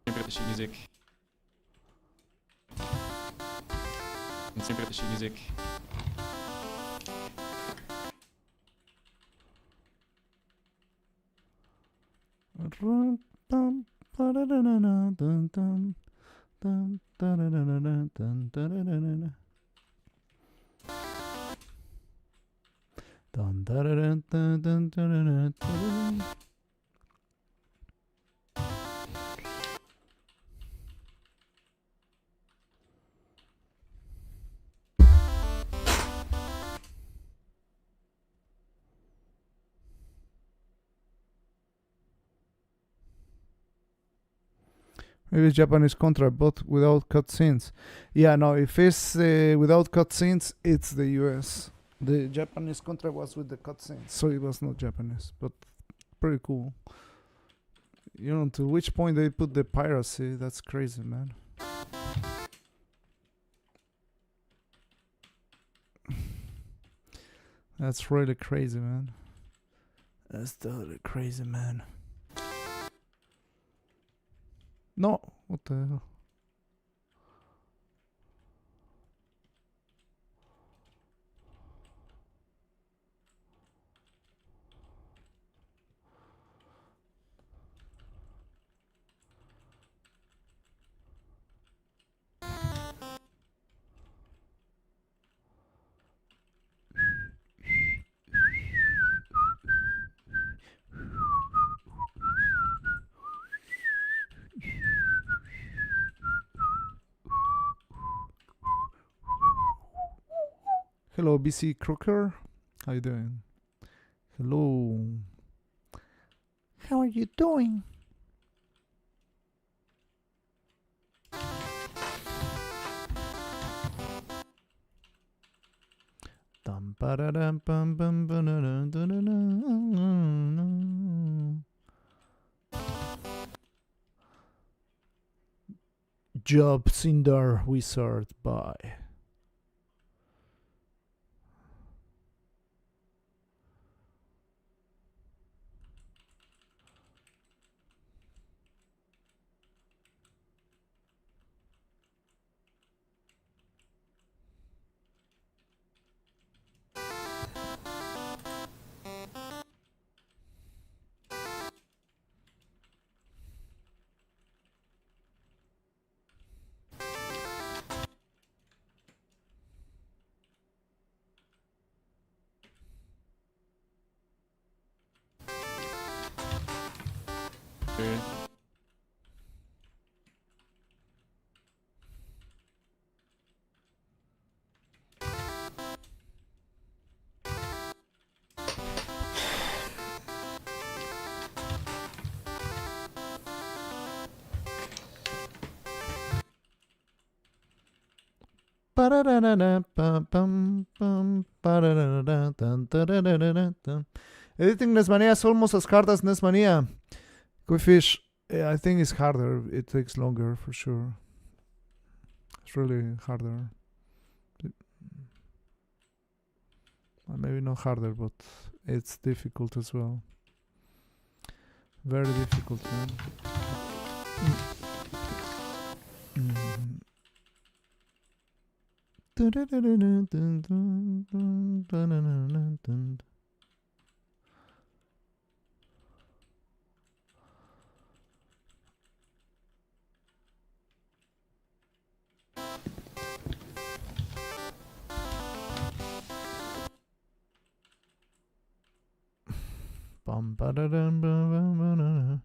pick up the sheet music. And same pick up the sheet music. Maybe it's Japanese Contra, but without cutscenes. Yeah, no, if it's without cutscenes, it's the US. The Japanese Contra was with the cutscenes, so it was not Japanese, but pretty cool. You know, to which point they put the piracy, that's crazy, man. That's really crazy, man. That's totally crazy, man. No, what the hell? Hello, BC Crocker. How you doing? Hello. How are you doing? Dum ba da dum bum bum ba da dum da da dum. Job Cinder Wizard by Editing NESMania is almost as hard as NESMania. Fish, I think it's harder. It takes longer for sure. It's really harder. Maybe not harder, but it's difficult as well. Very difficult, man. Bum, ba-da-dum, ba-ba-ba-da.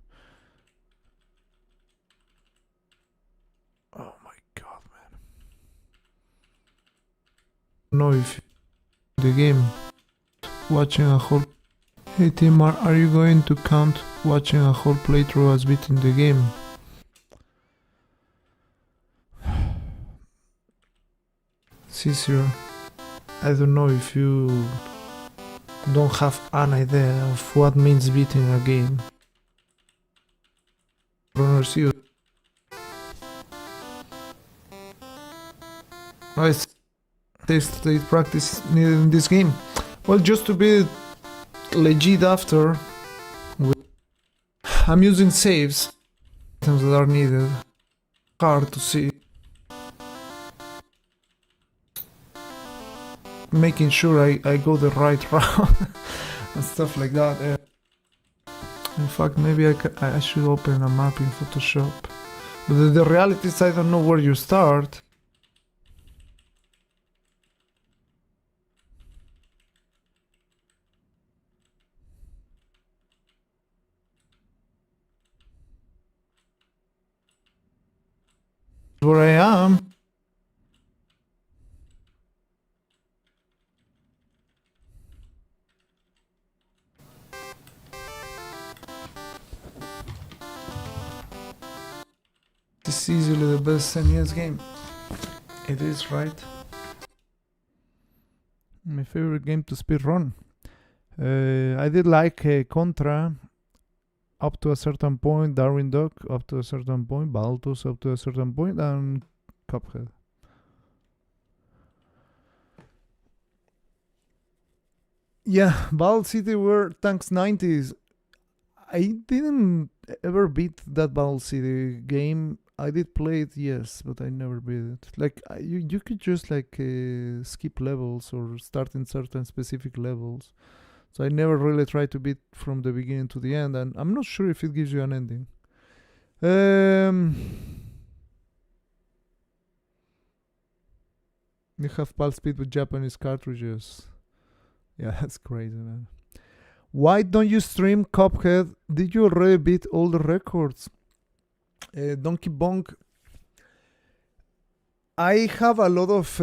Oh my god, man. No, if the game watching a whole. Hey Timar, are you going to count watching a whole playthrough as beating the game? Caesar, I don't know if you don't have an idea of what means beating a game. Runners you. Nice. State practice needed in this game. Well, just to be legit after, I'm using saves, items that are needed. Hard to see. Making sure I go the right route and stuff like that. In fact, maybe I should open a map in Photoshop. But the reality is I don't know where you start. Where I am. This is easily the best NES game. It is, right? My favorite game to speedrun. I did like Contra up to a certain point, Darwin Duck up to a certain point, Baltus up to a certain point, and Cuphead. Yeah, Battle City were tanks 90s. I didn't ever beat that Battle City game. I did play it, yes, but I never beat it. Like you could just like skip levels or start in certain specific levels. So I never really tried to beat from the beginning to the end, and I'm not sure if it gives you an ending. You have pal speed with Japanese cartridges. Yeah, that's crazy, man. Why don't you stream Cuphead? Did you already beat all the records? Donkey Bonk. I have a lot of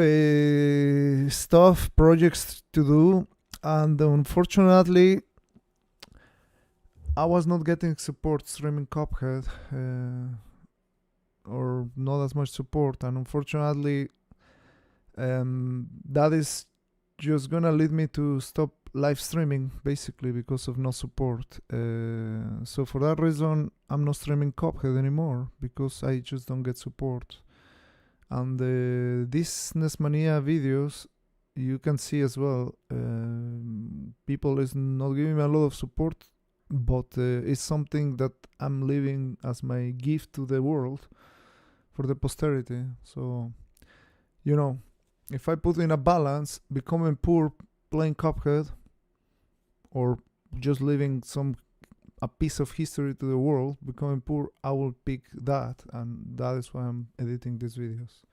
projects to do, and unfortunately, I was not getting support streaming Cuphead, or not as much support, and unfortunately, that is just gonna lead me to stop live streaming basically because of no support. So for that reason, I'm not streaming Cuphead anymore because I just don't get support. And these NESMania videos, you can see as well, people is not giving me a lot of support, but it's something that I'm leaving as my gift to the world for the posterity. So, you know, if I put in a balance, becoming poor playing Cuphead or just leaving a piece of history to the world, becoming poor, I will pick that, and that is why I'm editing these videos.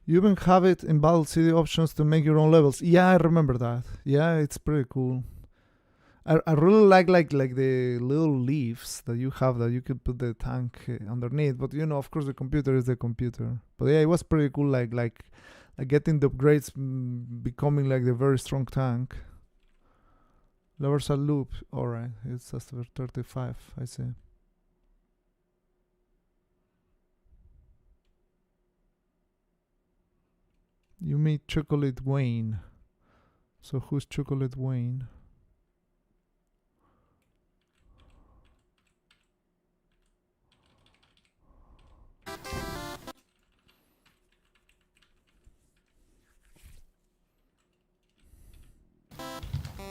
You even have it in Battle City options to make your own levels. Yeah, I remember that. Yeah, it's pretty cool. I really like the little leaves that you have that you could put the tank underneath. But you know, of course, the computer is the computer. But yeah, it was pretty cool. Like getting the upgrades, becoming like the very strong tank. Levers are loop. All right, it's after 35. I see. You meet Chocolate Wayne. So who's Chocolate Wayne?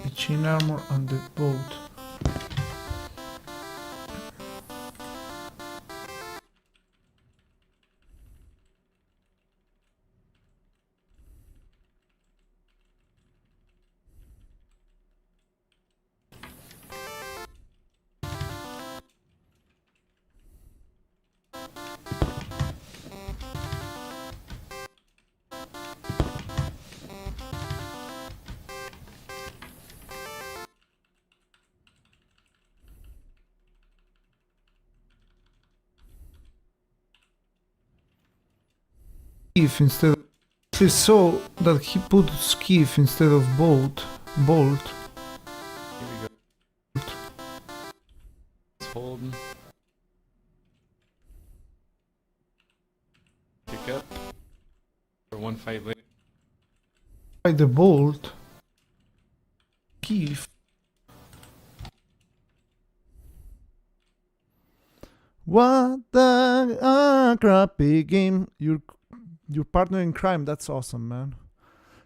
The chain armor on the boat. skiff instead of... She saw that he put skiff instead of bolt. Here we go. Let's hold. Pick up. For one fight later. By the bolt. Skiff. What the crappy game. Your partner in crime. That's awesome, man.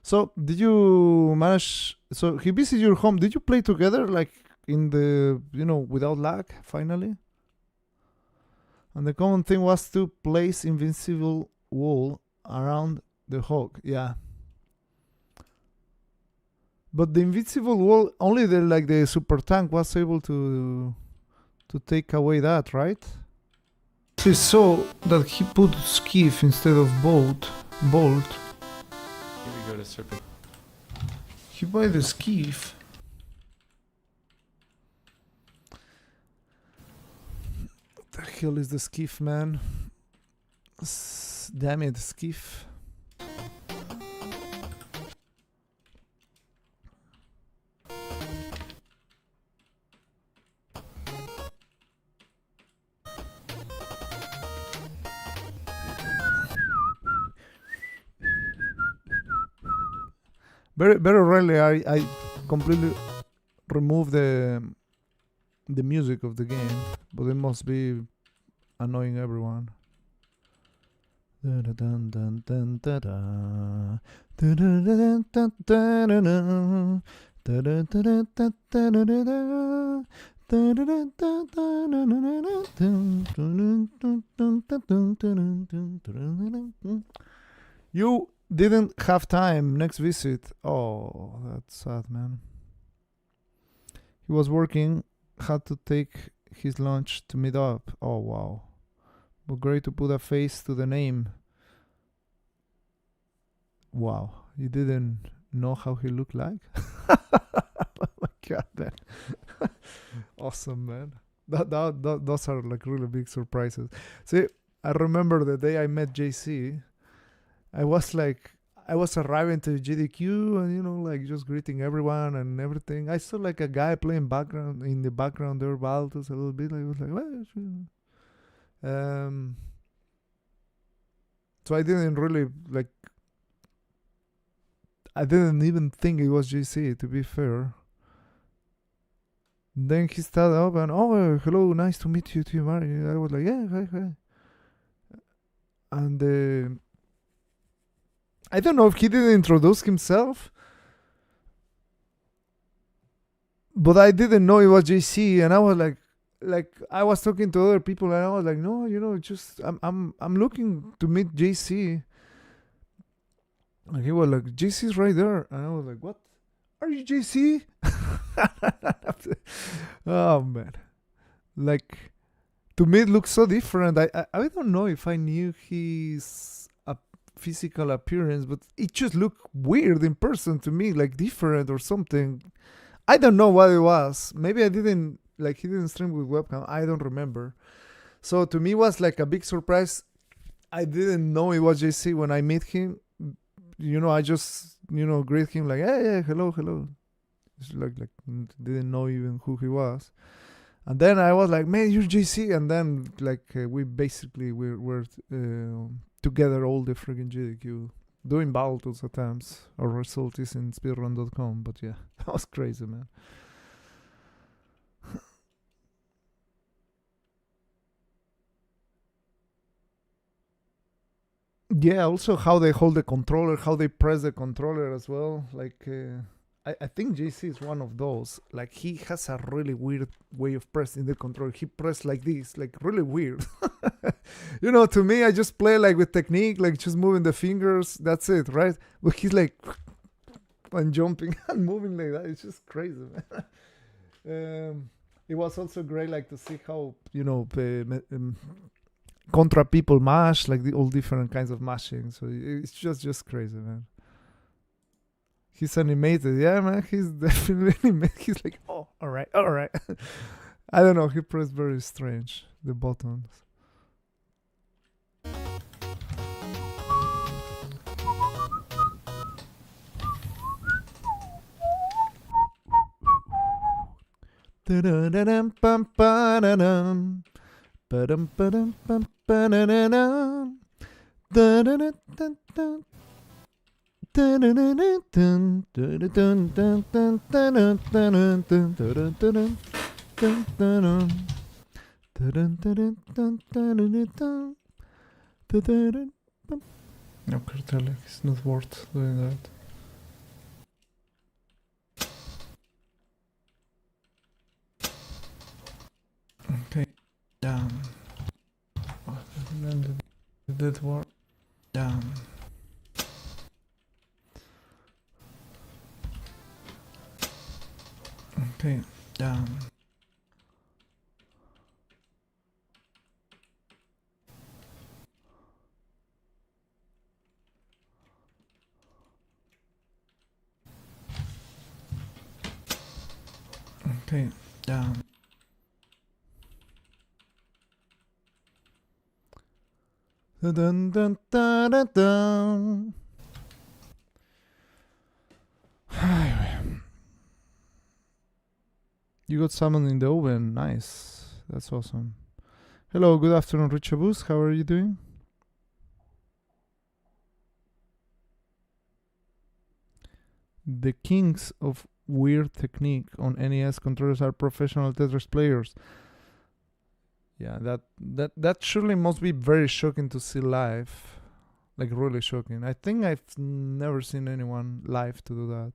So did you manage? So he visited your home. Did you play together, like in the without lag? Finally. And the common thing was to place invincible wall around the hog. Yeah. But the invincible wall, only the super tank was able to take away that, right? She saw that he put skiff instead of bolt. Here we go to serpent. He buy the skiff. What the hell is the skiff, man? Damn it, skiff. Very rarely I completely remove the music of the game, but it must be annoying everyone. You didn't have time. Next visit. Oh, that's sad, man. He was working, had to take his lunch to meet up. Oh, wow. But great to put a face to the name. Wow. You didn't know how he looked like? Oh my god, man. Awesome, man. Those are like really big surprises. See, I remember the day I met JC. I was arriving to GDQ and like just greeting everyone and everything. I saw like a guy playing in the background there, Baltus a little bit. I was like, well, so I didn't really I didn't even think it was JC, to be fair. Then he started up and hello, nice to meet you too, Mario. I was like, yeah, hi. And I don't know if he didn't introduce himself, but I didn't know it was JC, and I was like I was talking to other people, and I was like, no, just I'm looking to meet JC, and he was like, JC's right there, and I was like, what? Are you JC? Oh man, like to me it looks so different. I don't know if I knew his physical appearance, but it just looked weird in person to me, like different or something. I don't know what it was. Maybe he didn't stream with webcam. I don't remember. So to me it was like a big surprise. I didn't know it was JC when I met him. I just greet him like, hey, hello. It's like didn't know even who he was. And then I was like, man, you're JC. And then we basically were together all the freaking GDQ, doing battles at times. Our result is in speedrun.com, but yeah, that was crazy, man. Yeah, also how they hold the controller, how they press the controller as well. I think JC is one of those. Like, he has a really weird way of pressing the controller. He pressed like this, like really weird. To me, I just play like with technique, like just moving the fingers. That's it, right? But he's like and jumping and moving like that. It's just crazy, man. It was also great, like to see how Contra people mash, like all different kinds of mashing. So it's just crazy, man. He's animated, yeah, man. He's definitely animated. He's like, oh, all right. I don't know. He pressed very strange the buttons. Da-da-da-dum, pam, pa-da-dum. Ba-dum, ba-dum, pam, pa-da-da-dum. Da-da-da-dun-dun. Da-da-da-dun-dun. Da-da-dun-dun-dun. Da-dun-dun-dun. Da-dun-dun-dun. Dun-dun-dun. Dun-dun-dun-dun-dun-dun-dun. Da-da-dun. No, Cartelic, it's not worth doing that. Okay, down. And then the dead war. Down. Okay, down. Okay, down. Dun dun dun dun dun. You got summoned in the oven. Nice. That's awesome. Hello, good afternoon, Richabus. How are you doing? The kings of weird technique on NES controllers are professional Tetris players. Yeah, that surely must be very shocking to see live. Like really shocking. I think I've never seen anyone live to do that.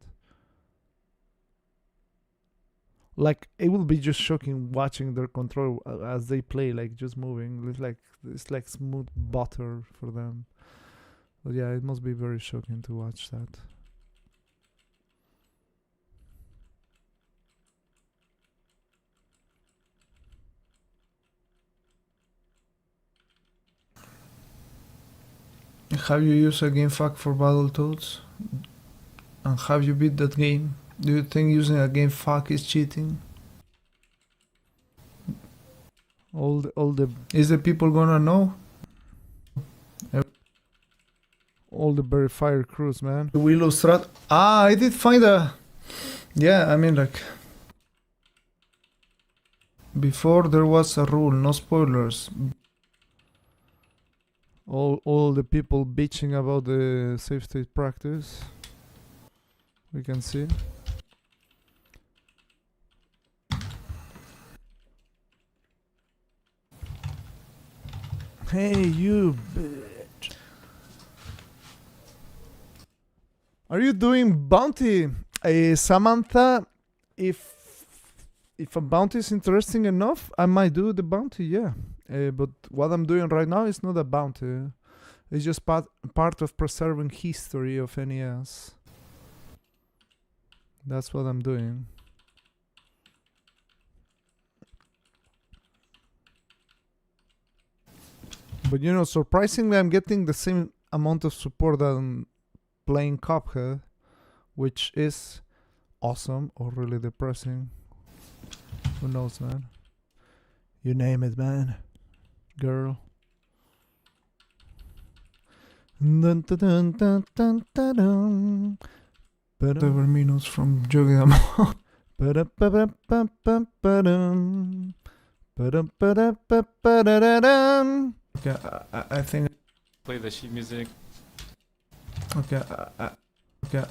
Like it will be just shocking watching their control as they play, like just moving. It's like smooth butter for them. But yeah, it must be very shocking to watch that. Have you used a game FAQ for Battletoads? And have you beat that game? Do you think using a game FAQ is cheating? All the Is the people gonna know? all the verifier crews, man. Willow Strat. Ah, I did find a. Yeah, I mean, like. Before there was a rule, no spoilers. All the people bitching about the safe state practice. We can see. Hey, you bitch. Are you doing bounty? Samantha, if a bounty is interesting enough, I might do the bounty, yeah. But what I'm doing right now is not a bounty. It's just part of preserving history of NES. That's what I'm doing. But you know, surprisingly, I'm getting the same amount of support that I'm playing Cuphead, which is awesome or really depressing. Who knows, man? You name it, man. Girl. Dun, dun, dun, dun, dun, dun, dun. Whatever minutes from jogging them out. Ba-da-ba-ba-ba-ba-ba-dum. Ba-da-ba-da-ba-ba-da-da-dum. Okay, I think. Play the sheet music. Okay, okay,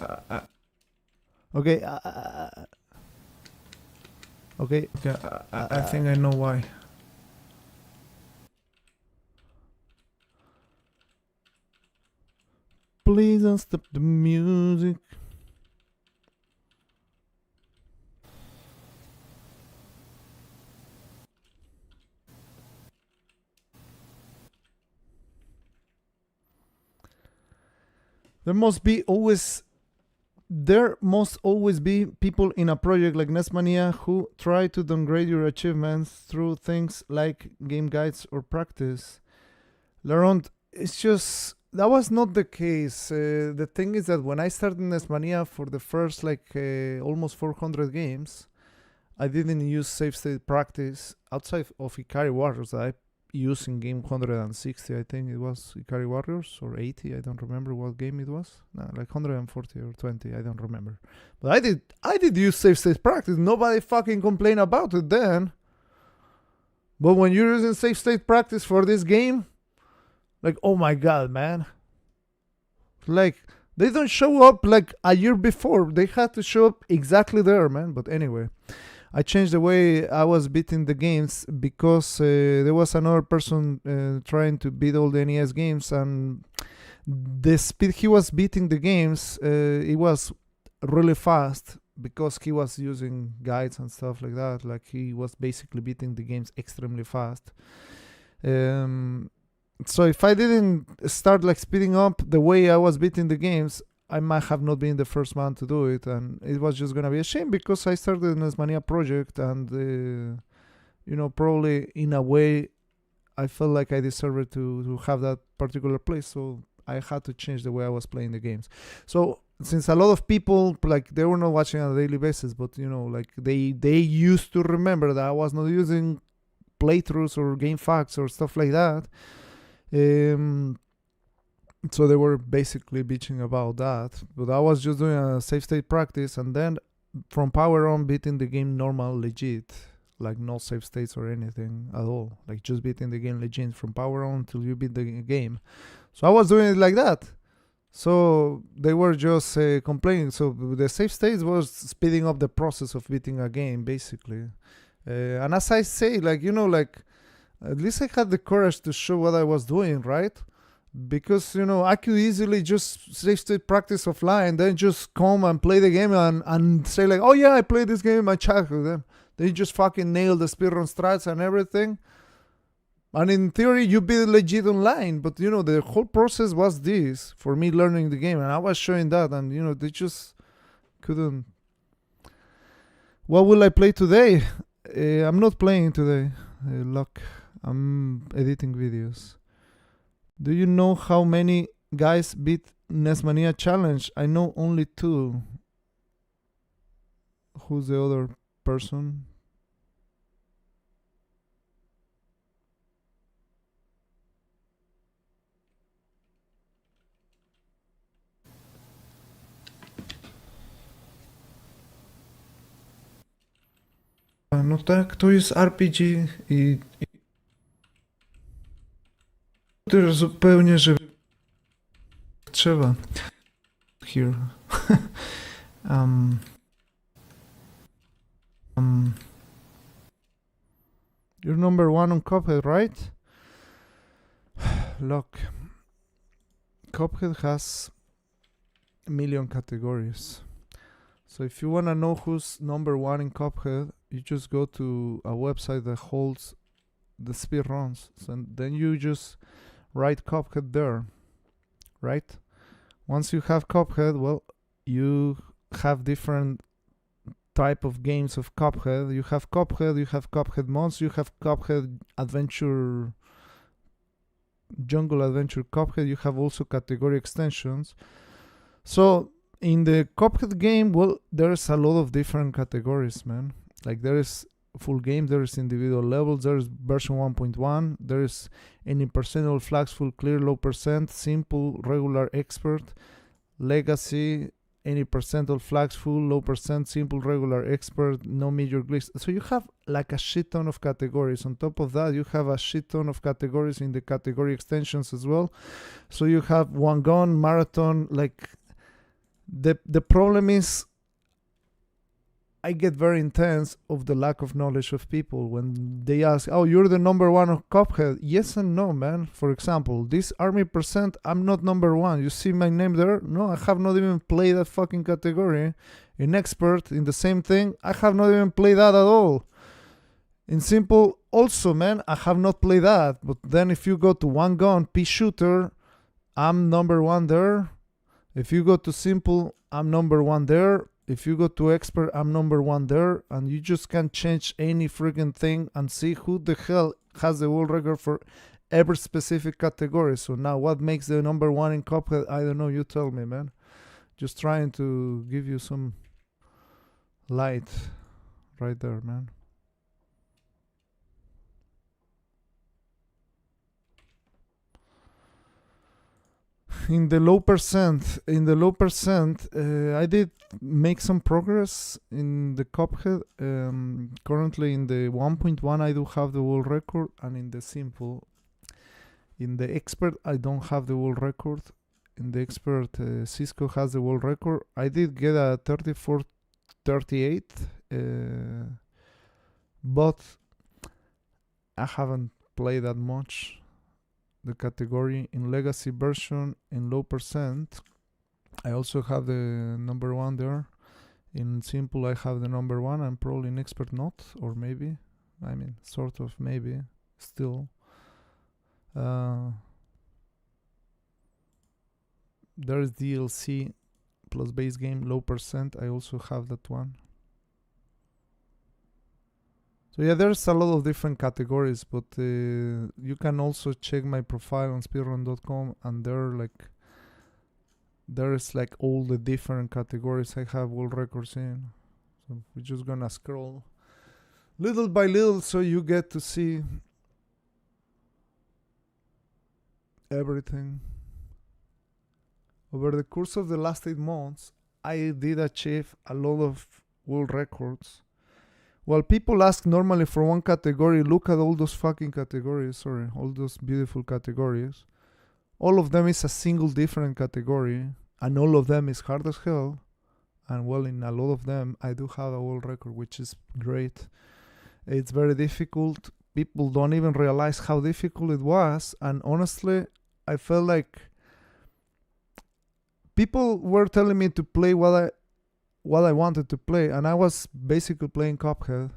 Okay. Okay. okay. I think I know why. Please don't stop the music. There must always be people in a project like NESMania who try to downgrade your achievements through things like game guides or practice. Laurent, it's just that was not the case. The thing is that when I started NESMania for the first almost 400 games, I didn't use save state practice outside of Ikari Warriors that I used in game 160, I think it was Ikari Warriors, or 80, I don't remember what game it was. No, like 140 or 20, I don't remember. But I did use safe state practice. Nobody fucking complained about it then. But when you're using safe state practice for this game, like, oh my god, man. Like, they don't show up like a year before. They had to show up exactly there, man. But anyway, I changed the way I was beating the games because there was another person trying to beat all the NES games, and the speed he was beating the games, it was really fast because he was using guides and stuff like that. Like, he was basically beating the games extremely fast. So if I didn't start like speeding up the way I was beating the games, I might have not been the first man to do it, and it was just gonna be a shame because I started the NESMania project, and probably in a way I felt like I deserved to have that particular place, so I had to change the way I was playing the games. So since a lot of people, like, they were not watching on a daily basis, but like they used to remember that I was not using playthroughs or game facts or stuff like that. So they were basically bitching about that, but I was just doing a safe state practice, and then from power on beating the game normal, legit, like no save states or anything at all, like just beating the game legit from power on till you beat the game. So I was doing it like that. So they were just complaining. So the save states was speeding up the process of beating a game, basically. And as I say, like, at least I had the courage to show what I was doing, right? Because, I could easily just save state practice offline, then just come and play the game and say like, oh yeah, I played this game in my childhood. Then they just fucking nailed the speedrun strats and everything. And in theory, you beat legit online, but the whole process was this for me learning the game, and I was showing that, and they just couldn't. What will I play today? I'm not playing today. Luck. I'm editing videos. Do you know how many guys beat NESMania challenge? I know only 2. Who's the other person? No tak, to jest RPG i też zupełnie, że trzeba. Here. You're number 1 on Cuphead, right? Look, Cuphead has a million categories. So if you want to know who's number 1 in Cuphead, you just go to a website that holds the speed runs, and then you just write Cuphead there, right? Once you have Cuphead, well, you have different type of games of Cuphead. You have Cuphead mods, you have Cuphead Adventure, Jungle Adventure Cuphead, you have also category extensions. So in the Cuphead game, well, there's a lot of different categories, man. Like, there is full game, there is individual levels, there is version 1.1, there is any percent, all flags, full, clear, low percent, simple, regular, expert, legacy, any percent, all flags, full, low percent, simple, regular, expert, no major glitches. So you have like a shit ton of categories. On top of that, you have a shit ton of categories in the category extensions as well. So you have one gun, marathon. Like, the problem is, I get very intense of the lack of knowledge of people when they ask, oh, you're the number 1 of Cuphead. Yes and no, man. For example, this army percent, I'm not number 1. You see my name there? No, I have not even played that fucking category. In expert, in the same thing, I have not even played that at all. In simple, also, man, I have not played that. But then if you go to one gun, pea shooter, I'm number 1 there. If you go to simple, I'm number 1 there. If you go to expert, I'm number 1 there, and you just can't change any freaking thing and see who the hell has the world record for every specific category. So now what makes the number 1 in Cuphead? I don't know, you tell me, man. Just trying to give you some light right there, man. in the low percent, I did make some progress in the Cuphead. Currently in the 1.1 I do have the world record, and in the simple, in the expert I don't have the world record. In the expert, Cisco has the world record. I did get a 34-38, but I haven't played that much the category. In legacy version, in low percent, I also have the number one there. In simple I have the number one, and probably in expert not, or maybe, I mean sort of maybe still. There is DLC plus base game low percent, I also have that one. So yeah, there's a lot of different categories, but you can also check my profile on speedrun.com, and there's like all the different categories I have world records in. So we're just gonna scroll little by little so you get to see everything. Over the course of the last 8 months, I did achieve a lot of world records. While people ask normally for one category, look at all those fucking categories, all those beautiful categories. All of them is a single different category, and all of them is hard as hell. And well, in a lot of them, I do have a world record, which is great. It's very difficult. People don't even realize how difficult it was. And honestly, I felt like people were telling me to play what I wanted to play, and I was basically playing Cuphead.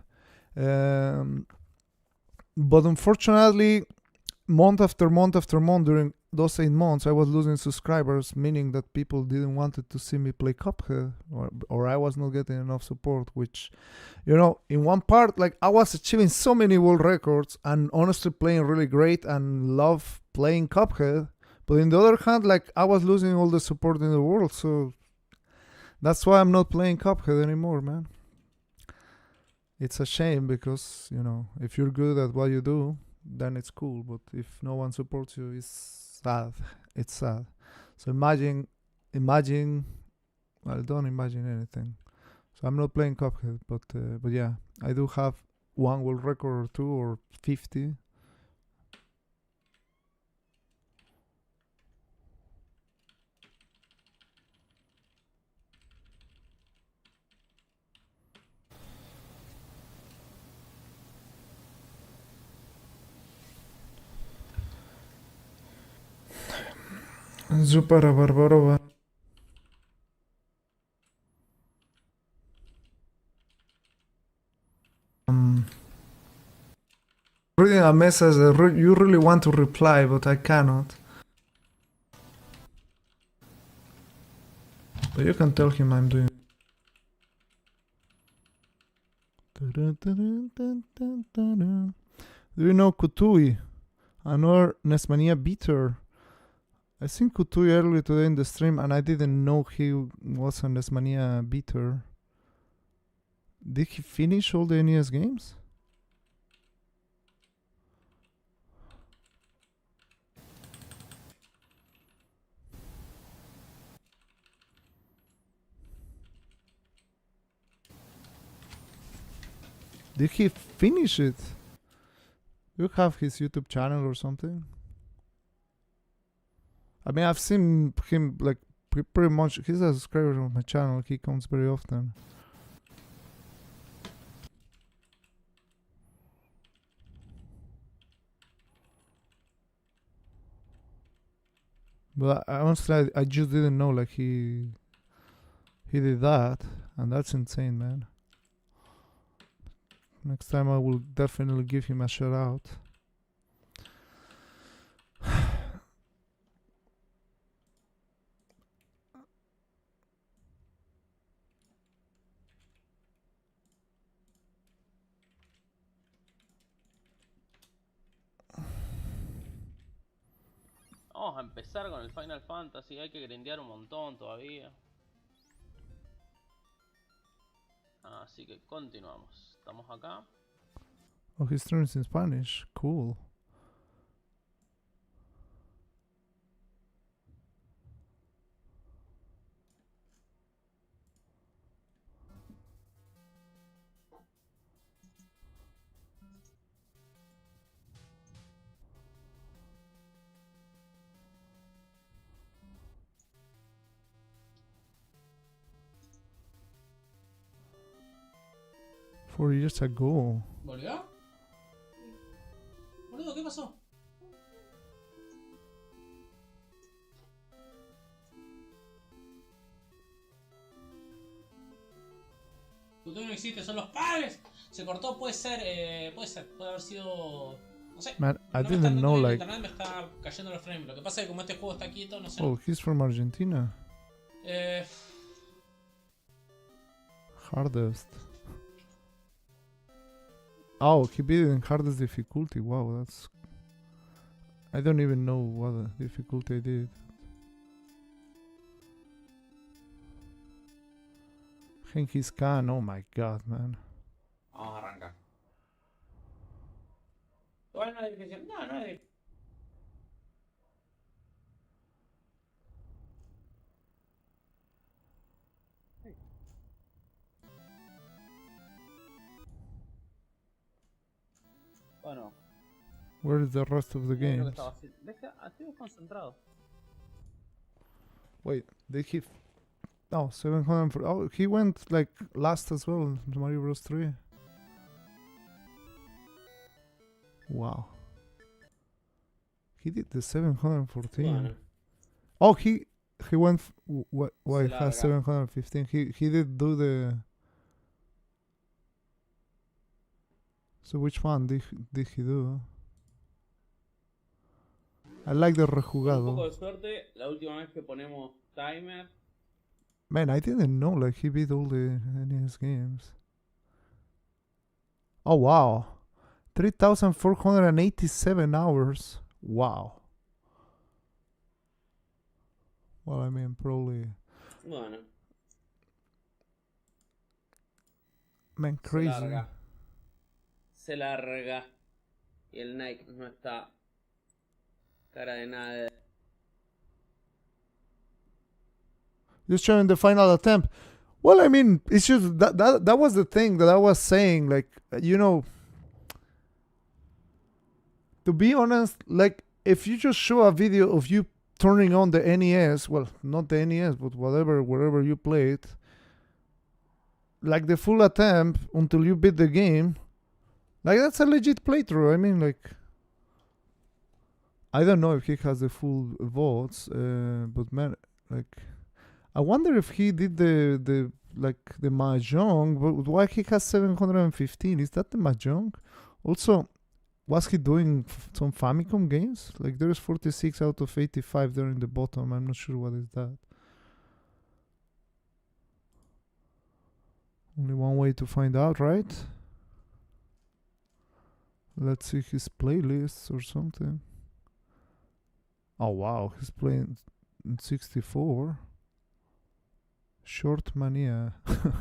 But unfortunately, month after month after month during those 8 months, I was losing subscribers, meaning that people didn't wanted to see me play Cuphead, or I was not getting enough support, which, you know, in one part, like, I was achieving so many world records and honestly playing really great and love playing Cuphead, but in the other hand, like, I was losing all the support in the world, so that's why I'm not playing Cuphead anymore, man. It's a shame because, you know, if you're good at what you do, then it's cool, but if no one supports you, it's sad. It's sad. So imagine, well, don't imagine anything. So I'm not playing Cuphead, but yeah, I do have one world record or two or 50. Super Barbarova. Reading a message that you really want to reply, but I cannot. But you can tell him I'm doing. Do you know Kutui? Another NESMania beater. I seen Kutui earlier today in the stream, and I didn't know he was a NESMania beater. Did he finish all the NES games? Did he finish it? You have his YouTube channel or something? I mean, I've seen him, like, pretty much. He's a subscriber on my channel. He comes very often. But honestly, I just didn't know, like, he did that, and that's insane, man. Next time I will definitely give him a shout out. Vamos a empezar con el Final Fantasy, hay que grindear un montón todavía. Así que continuamos. Estamos acá. Oh, he streams in Spanish. Cool. 4 years ago. ¿Volvió? Boludo, ¿qué pasó? Futuro no existe, son los padres. Se cortó, puede ser, puede haber sido... No sé. Man, I no didn't know, el like... internet me está cayendo los frames. Lo que pasa es que como este juego está quieto, no sé. Oh, he's from Argentina. Hardest. Oh, he beat it in hardest difficulty. Wow, that's... I don't even know what difficulty I did. Genghis Khan, oh my god, man. Vamos a arrancar. Igual no es difícil. No, no es difícil. Bueno. Where is the rest of the Creo que games? estaba así. Estoy concentrado. Wait, did he... Oh, 700... Oh, he went like last as well in Mario Bros 3. Wow. He did the 714. Bueno. Oh, he went... What? Why Se has larga. 715? He did do the... So which one did he do? I like the Con un poco rejugado. de suerte, la última vez que ponemos timer. Man, I didn't know like he beat all the NES games. Oh wow. 3,487 hours. Wow. Well, I mean, probably... Bueno, Man, se crazy. larga. Se larga. Y el Nike no está cara de nada. Just showing the final attempt. Well, I mean, it's just that was the thing that I was saying. Like, you know, to be honest, like, if you just show a video of you turning on the NES, well, not the NES, but wherever you play it, like the full attempt until you beat the game, like, that's a legit playthrough. I mean, like, I don't know if he has the full votes, but man, like, I wonder if he did the mahjong, but why he has 715? Is that the mahjong? Also, was he doing some Famicom games? Like, there's 46 out of 85 there in the bottom. I'm not sure what is that. Only one way to find out, right? Let's see his playlists or something. Oh wow, he's playing in 64. Short Mania.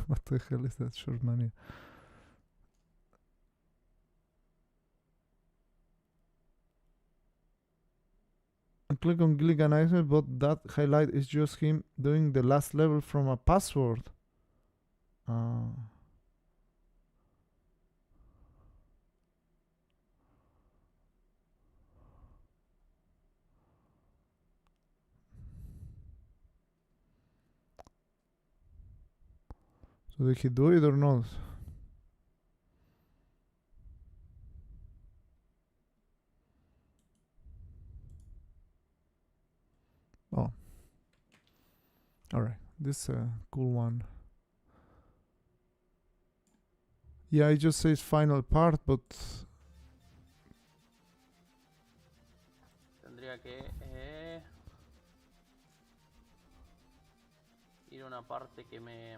What the hell is that, Short Mania? I click on Gilligan Island, but that highlight is just him doing the last level from a password. So did he do it or not? Oh. Alright, this is a cool one. Yeah, it just says final part, but... Tendría que ir a una parte que me...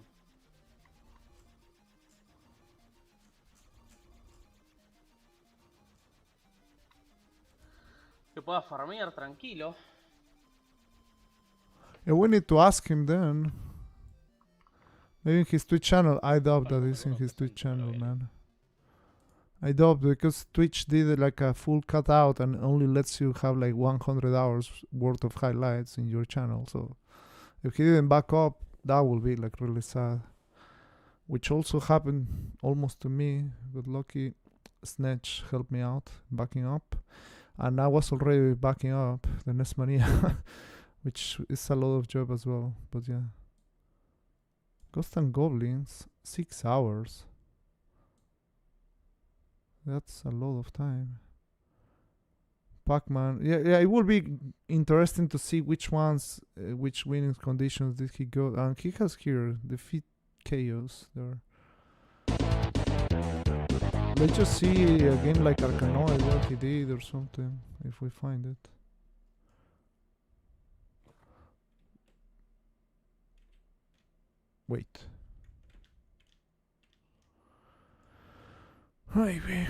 que pueda farmear tranquilo. Yeah, we need to ask him then. Maybe in his Twitch channel. I doubt that is in his Twitch channel, man. I doubt, because Twitch did like a full cutout and only lets you have like 100 hours worth of highlights in your channel. So if he didn't back up, that will be like really sad. Which also happened almost to me, but lucky Snatch helped me out backing up. And I was already backing up the NESMania, which is a lot of job as well. But yeah. Ghost and Goblins, 6 hours. That's a lot of time. Pac-Man. Yeah, it will be interesting to see which ones, which winning conditions did he go. And he has here defeat Chaos there. Let's just see a game like Arkanoid, what he did or something, if we find it. Wait. Maybe.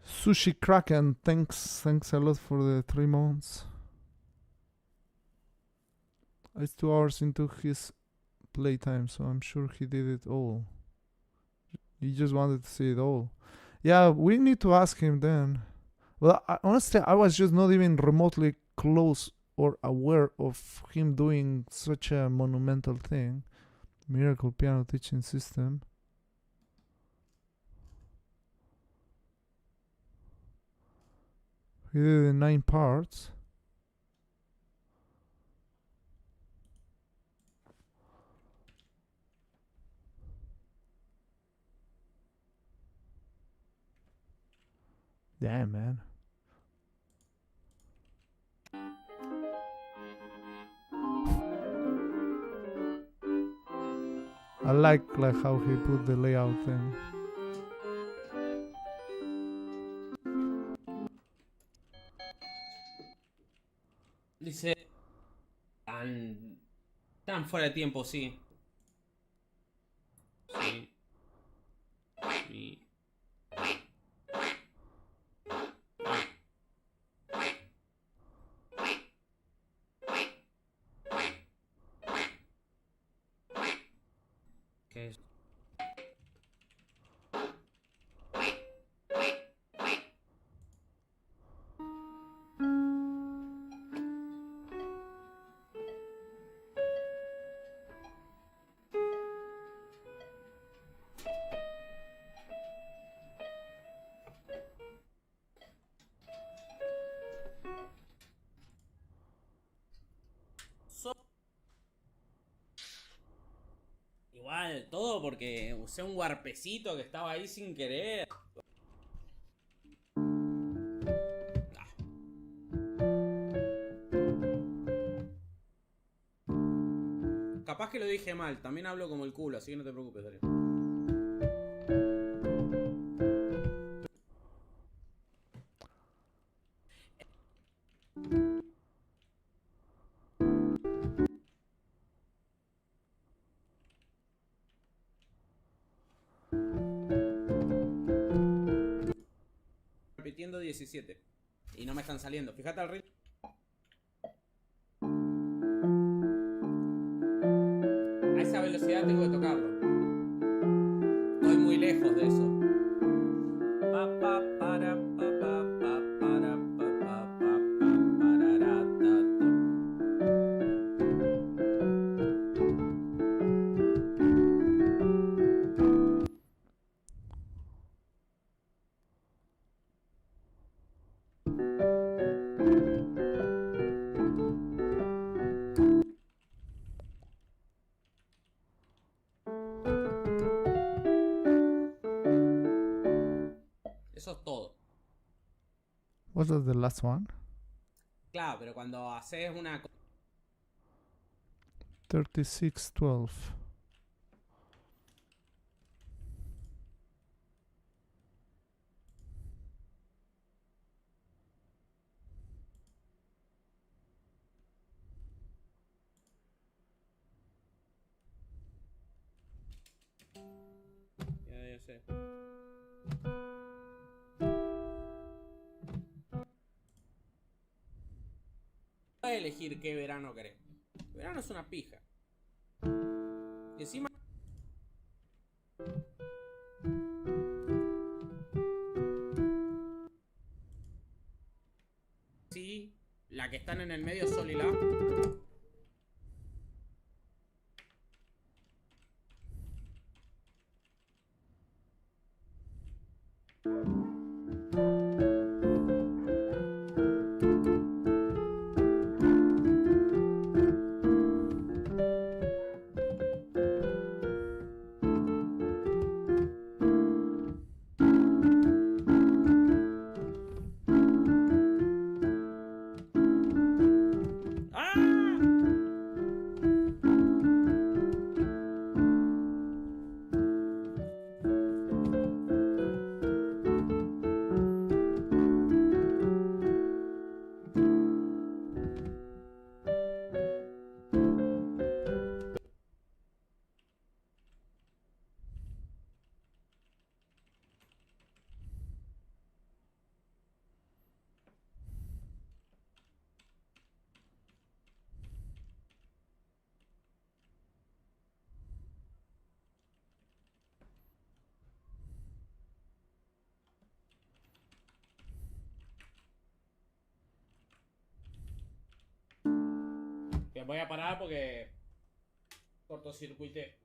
Sushi Kraken, thanks a lot for the 3 months. It's 2 hours into his playtime, so I'm sure he did it all. He just wanted to see it all. Yeah, we need to ask him then. Well, honestly, I was just not even remotely close or aware of him doing such a monumental thing. Miracle Piano Teaching System. He did it in 9 parts. Damn, man. I like how he put the layout thing. Dice... Tan fuera de tiempo, sí. Sí. Sí. ¿Qué es? Igual, todo porque usé un warpecito que estaba ahí sin querer. Capaz que lo dije mal, también hablo como el culo, así que no te preocupes, Darío. Repitiendo 17 y no me están saliendo. Fíjate al ritmo. A esa velocidad tengo que tocarlo. Estoy muy lejos de eso. Eso es todo. Was that the last one? Claro, pero cuando haces una... 3612. Ya sé. Puedes elegir qué verano querés. Verano es una pija. Y encima... Sí, la que están en el medio Sol y La. voy a parar porque cortocircuité.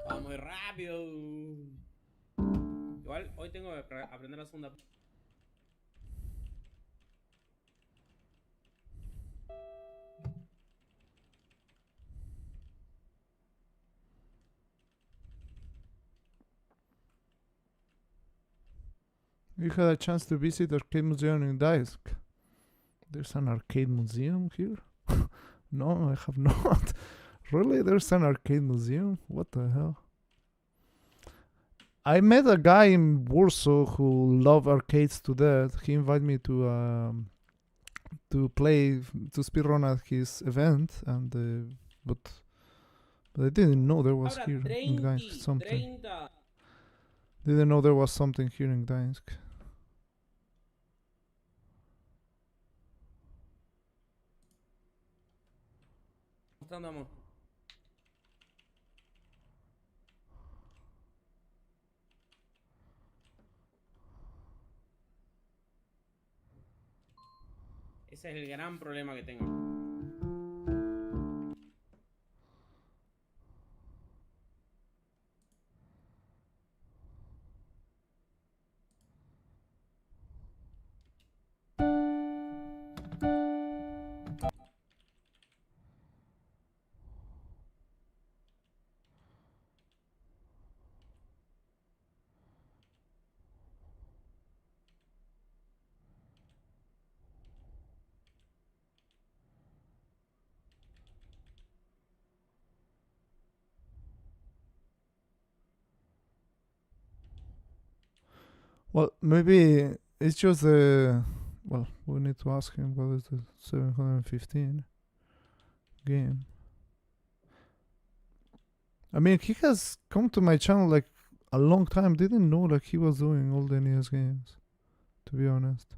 Va muy rápido. Igual hoy tengo que aprender la segunda. You had a chance to visit Arcade Museum in Gdańsk. There's an arcade museum here? No, I have not. Really? There's an arcade museum? What the hell? I met a guy in Warsaw who loved arcades to death. He invited me to speedrun at his event, and but I didn't know there was here in Gdańsk something. Didn't know there was something here in Gdańsk. Amor. Ese es el gran problema que tengo. Well, maybe it's just well, we need to ask him what is the 715 game. I mean, he has come to my channel like a long time. Didn't know like he was doing all the NES games, to be honest.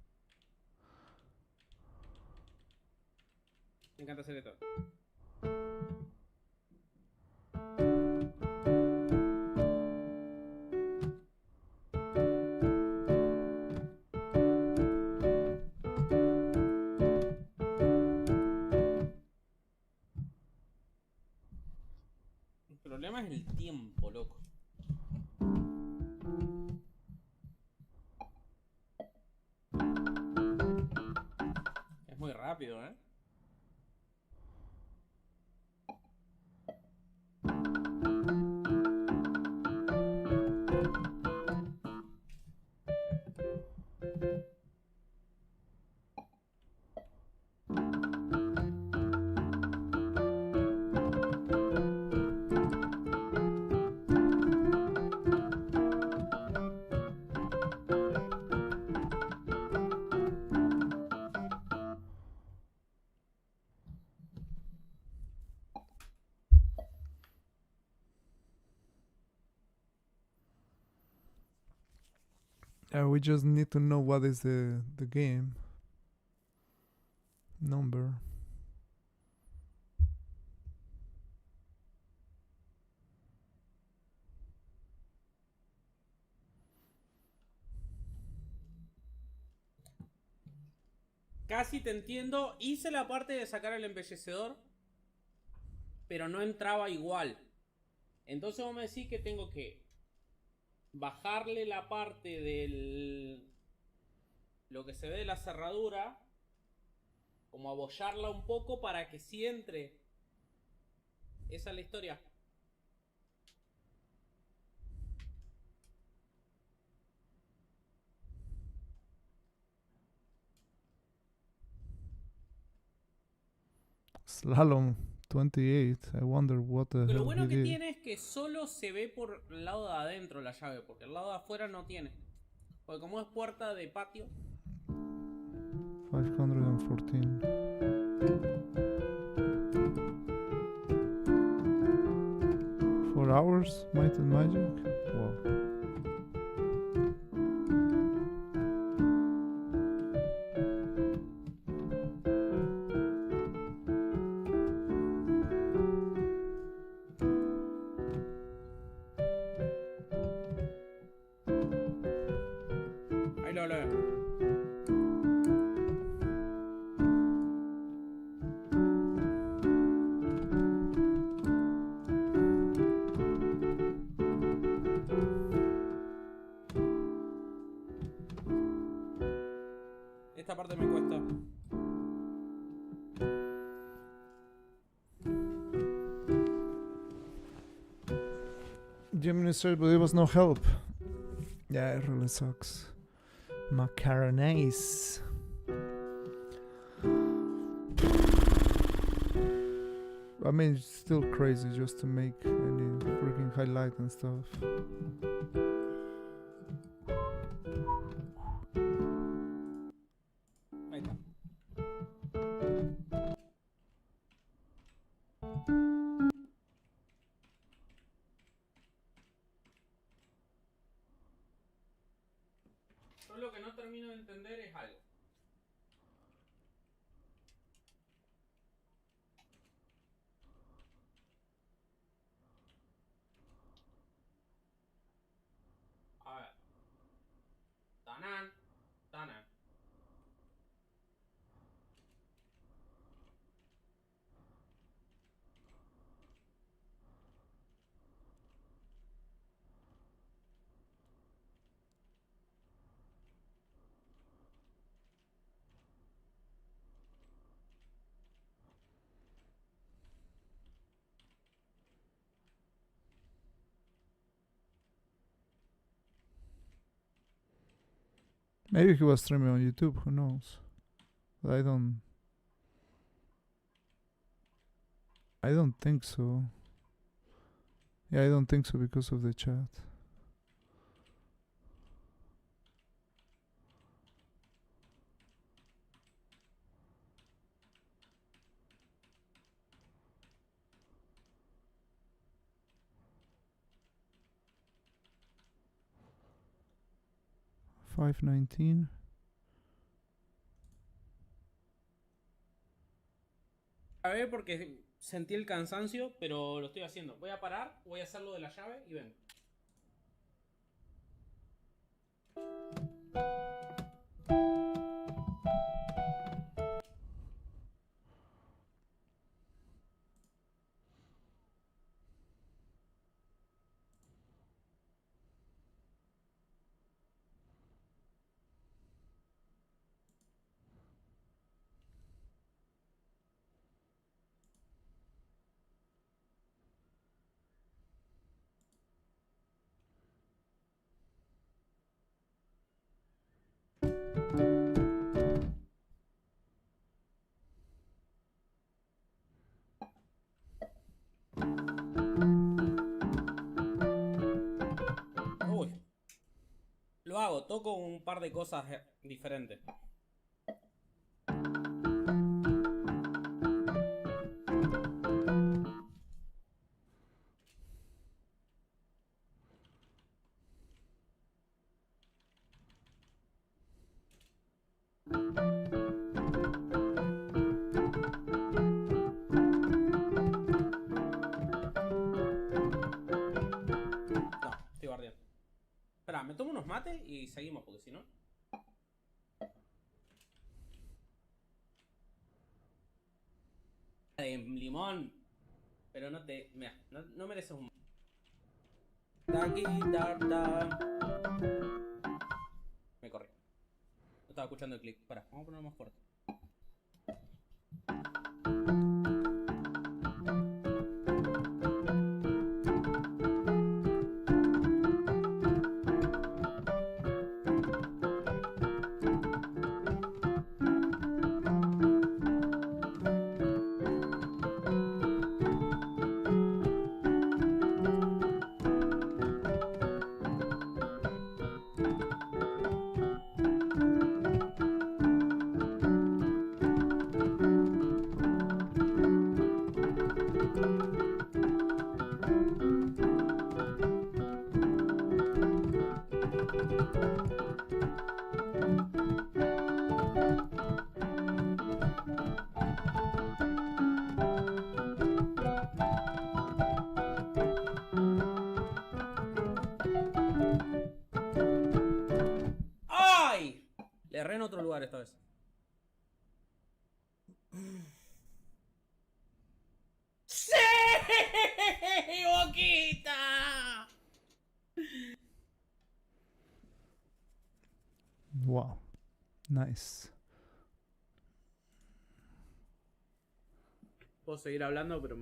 Me encanta hacer esto. El problema es el tiempo, loco. Es muy rápido, ¿eh? We just need to know what is the game number. Casi te entiendo. Hice la parte de sacar el embellecedor, pero no entraba igual. Entonces vos me decís que tengo que bajarle la parte del... lo que se ve de la cerradura, como abollarla un poco para que sí entre. Esa es la historia. Slalom 28. I wonder what the Pero lo hell bueno he que did. tiene es que solo se ve por el lado de adentro la llave, porque el lado de afuera no tiene. Porque como es puerta de patio... 514. hours, Might and Magic? Wow. Ahí lo leo. Esta parte me cuesta. Gemini said, but there was no help. Yeah, it really sucks. Macaronies. I mean, it's still crazy just to make any freaking highlight and stuff. Ahí está. Yo lo que no termino de entender es algo. A ver. Tanan. Tanan. Maybe he was streaming on YouTube, who knows? But I don't think so. Yeah, I don't think so because of the chat. $5.19. A ver, porque sentí el cansancio, pero lo estoy haciendo. Voy a parar, voy a hacer lo de la llave y vengo. Uy. Lo hago, toco un par de cosas diferentes. Estoy bardeando. Espera, me tomo unos mates y seguimos, porque si no... De limón. Pero no te... Mira, no mereces un... Me corrí. No estaba escuchando el clic. Espera, vamos a ponerlo más fuerte. ¡Ay! Le erré en otro lugar esta vez. ¡Sí! ¡Boquita! Wow. Nice. Puedo seguir hablando, pero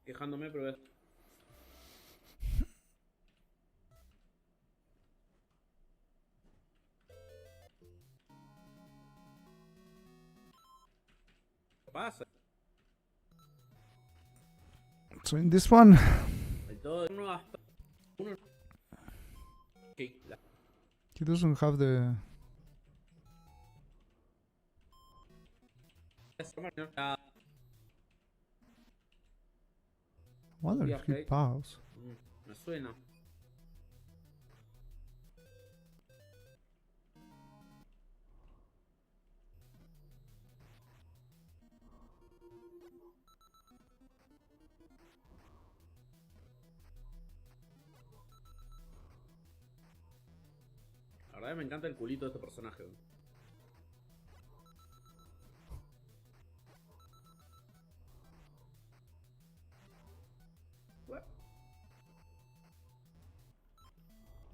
quejándome, pero ¿qué pasa? So in this one, Hay todo uno. Okay. he doesn't have the. What are he pause? Me suena. La verdad me encanta el culito de este personaje.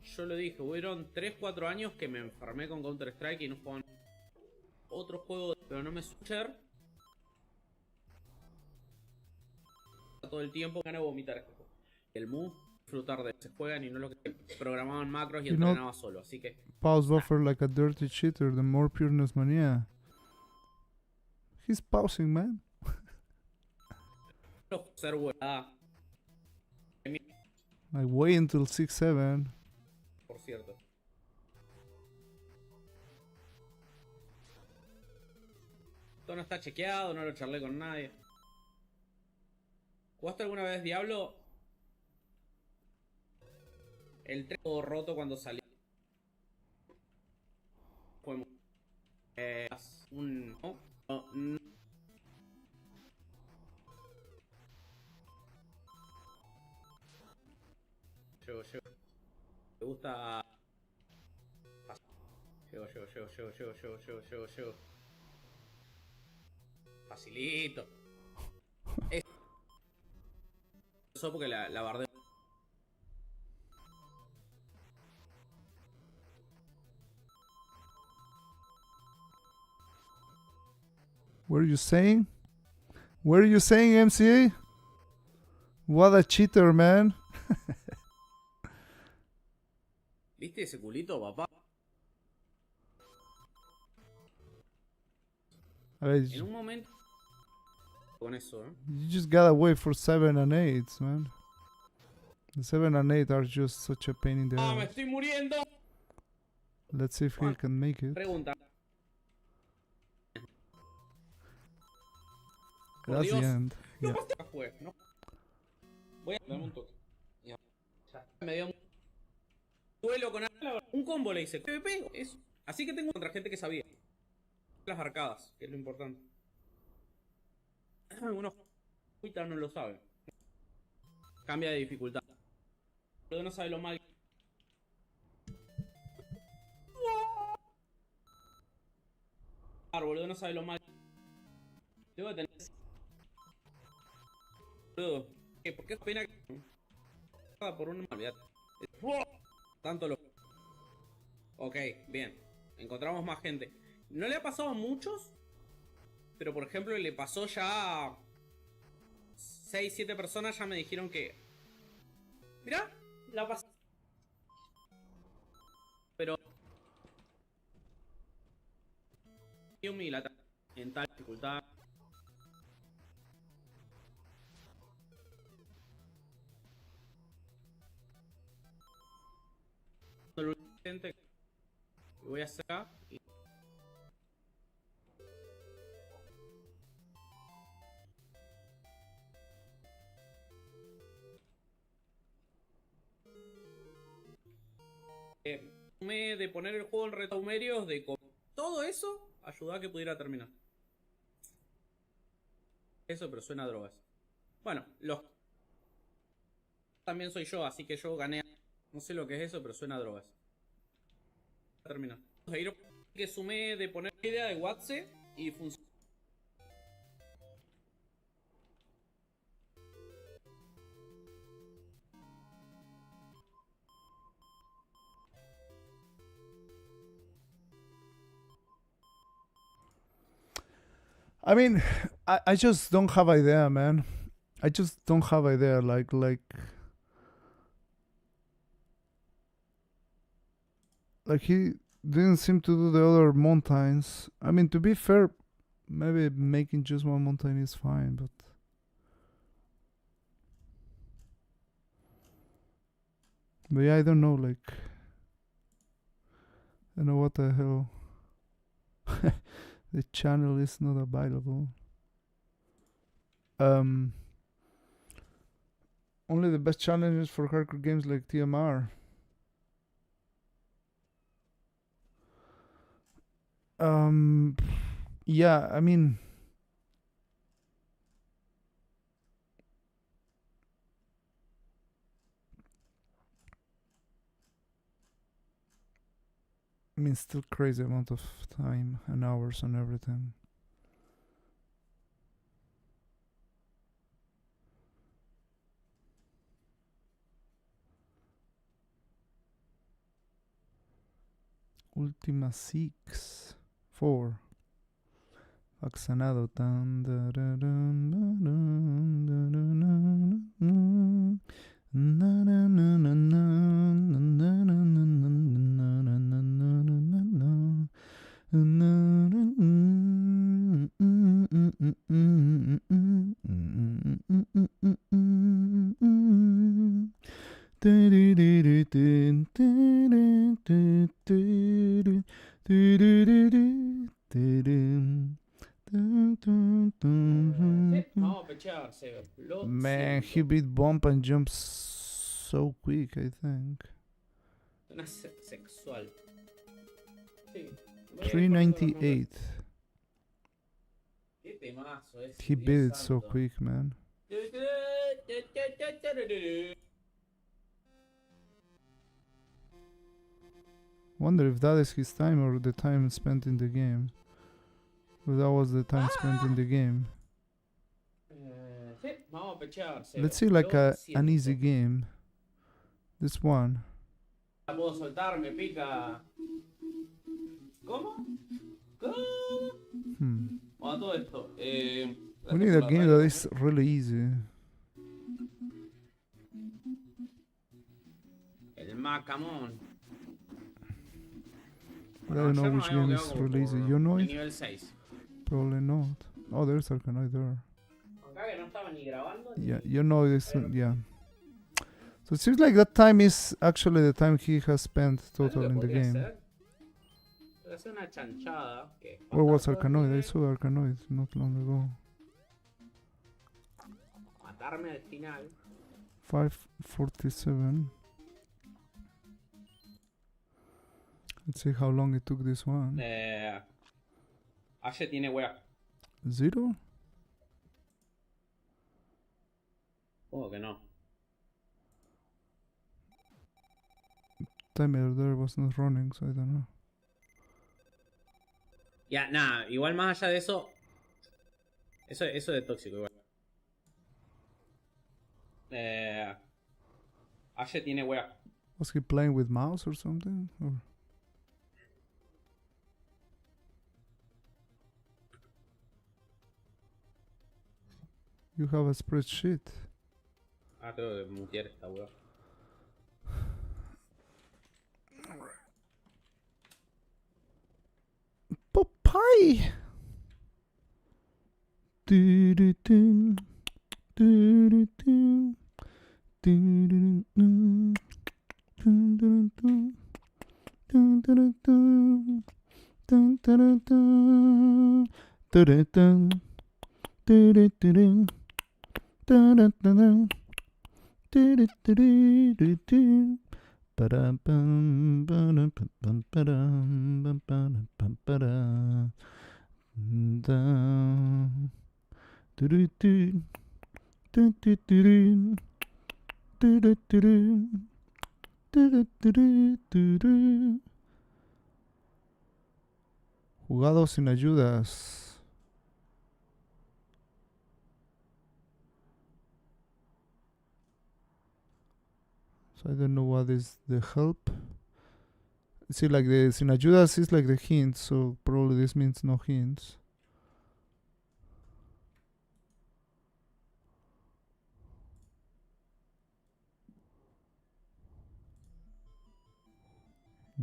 Yo lo dije, hubieron 3-4 años que me enfermé con Counter Strike y no jugaban otro juego, pero no me sucher. Todo el tiempo ganas de vomitar este juego. El mood, disfrutar de se juegan y no lo que programaban macros y entrenaba solo, así que pause buffer like a dirty cheater, the more pure NESMania. He's pausing, man. ser huevada. Like wait until 6-7. Por cierto. Esto no está chequeado, no lo charlé con nadie. ¿Jugaste alguna vez Diablo? El tren todo roto cuando salió. Fue un... no. Llego. ¿Te gusta? Llego. Facilito. Eso porque la bardeo. What are you saying? What are you saying, MCA? What a cheater, man. ¿Viste ese culito, papá? I mean, En un momento con eso, ¿eh? you just gotta wait for 7 and 8, man. The 7 and 8 are just such a pain in the ¡Ah, me ass. estoy muriendo! Let's see if he can make it. Pregunta. Por That's Dios. the end. No, Yeah. ya fue, ¿no? Voy a darme un toque. Ya. Me dio un duelo con un combo le hice. PvP, eso. Así que tengo contra gente que sabía. Las arcadas, que es lo importante. Algunos cuitas no lo saben. Cambia de dificultad. Boludo no sabe lo mal. Boludo no sabe lo mal. Debo de tener. Boludo. ¿Por qué es pena que. Por una malvidad. Tanto lo. Ok, bien. Encontramos más gente. No le ha pasado a muchos. Pero por ejemplo le pasó ya a 6-7 personas. Ya me dijeron que. Mirá, la pasó. Pero. En tal dificultad. Voy a hacer acá y... de poner el juego en retraumerios, de todo eso, ayudó a que pudiera terminar. Eso, pero suena a drogas. Bueno, también soy yo, así que yo gané. No sé lo que es eso, pero suena a drogas. Terminar. Que sumé de poner la idea de WhatsApp y funcionó. I mean, I just don't have idea, man. I just don't have idea. Like he didn't seem to do the other mountains. I mean, to be fair, maybe making just one mountain is fine, but yeah, I don't know. Like, I don't know what the hell. The channel is not available. Only the best challenges for hardcore games like TMR. Yeah, I mean, still crazy amount of time and hours and everything. Ultima 6 4 Vaccinado tan Man, he beat bump and jumps so quick, I think. Una sexual. Sí. 398. Qué temazo ese, He Dios beat it so santo. quick, man. Wonder if that is his time or the time spent in the game. But that was the time spent in the game. Sí, vamos a pechear. Let's see like an easy game. This one. La puedo soltar, me pica. ¿Cómo? ¿Cómo? A todo esto. We need a game that is really easy. El Macamón. I don't know which game is really easy. You know it? Nivel 6. Probably not. Oh, there's Arcanoid there. Acá que no estaba ni grabando. Yeah, you know this. Yeah. So it seems like that time is actually the time he has spent total in the game. Es una chanchada. Where was Arcanoid? I saw Arcanoid not long ago. Matarme al final. 547. Let's see how long it took this one. Aye tiene wea. 0? ¿Cómo que no? Timer there was not running, so I don't know. Ya, nada, igual más allá de eso. Eso es tóxico igual. Aye tiene wea. Was he playing with mouse or something? Or you have a spreadsheet. Tengo que mutear esta wea. Popeye. Ba-dum, ba-dum, ba-dum, ba-dum, ba-dum, ba-dum, ba-dum. Du-du-du. Du-du-du-du. Du-du-du-du. Du-du-du-du-du-du. Jugado sin ayudas. So I don't know what is the help. See, like the sin ayudas is like the hints, so probably this means no hints.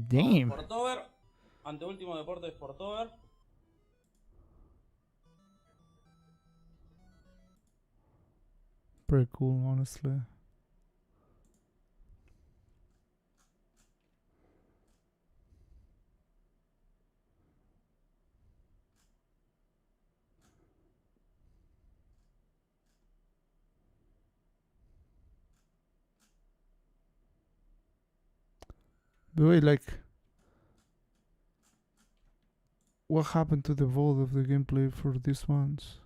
Damn. Sportover. Anteúltimo deporte de Sportover. Pretty cool, honestly. But wait, like, what happened to the vault of the gameplay for these ones?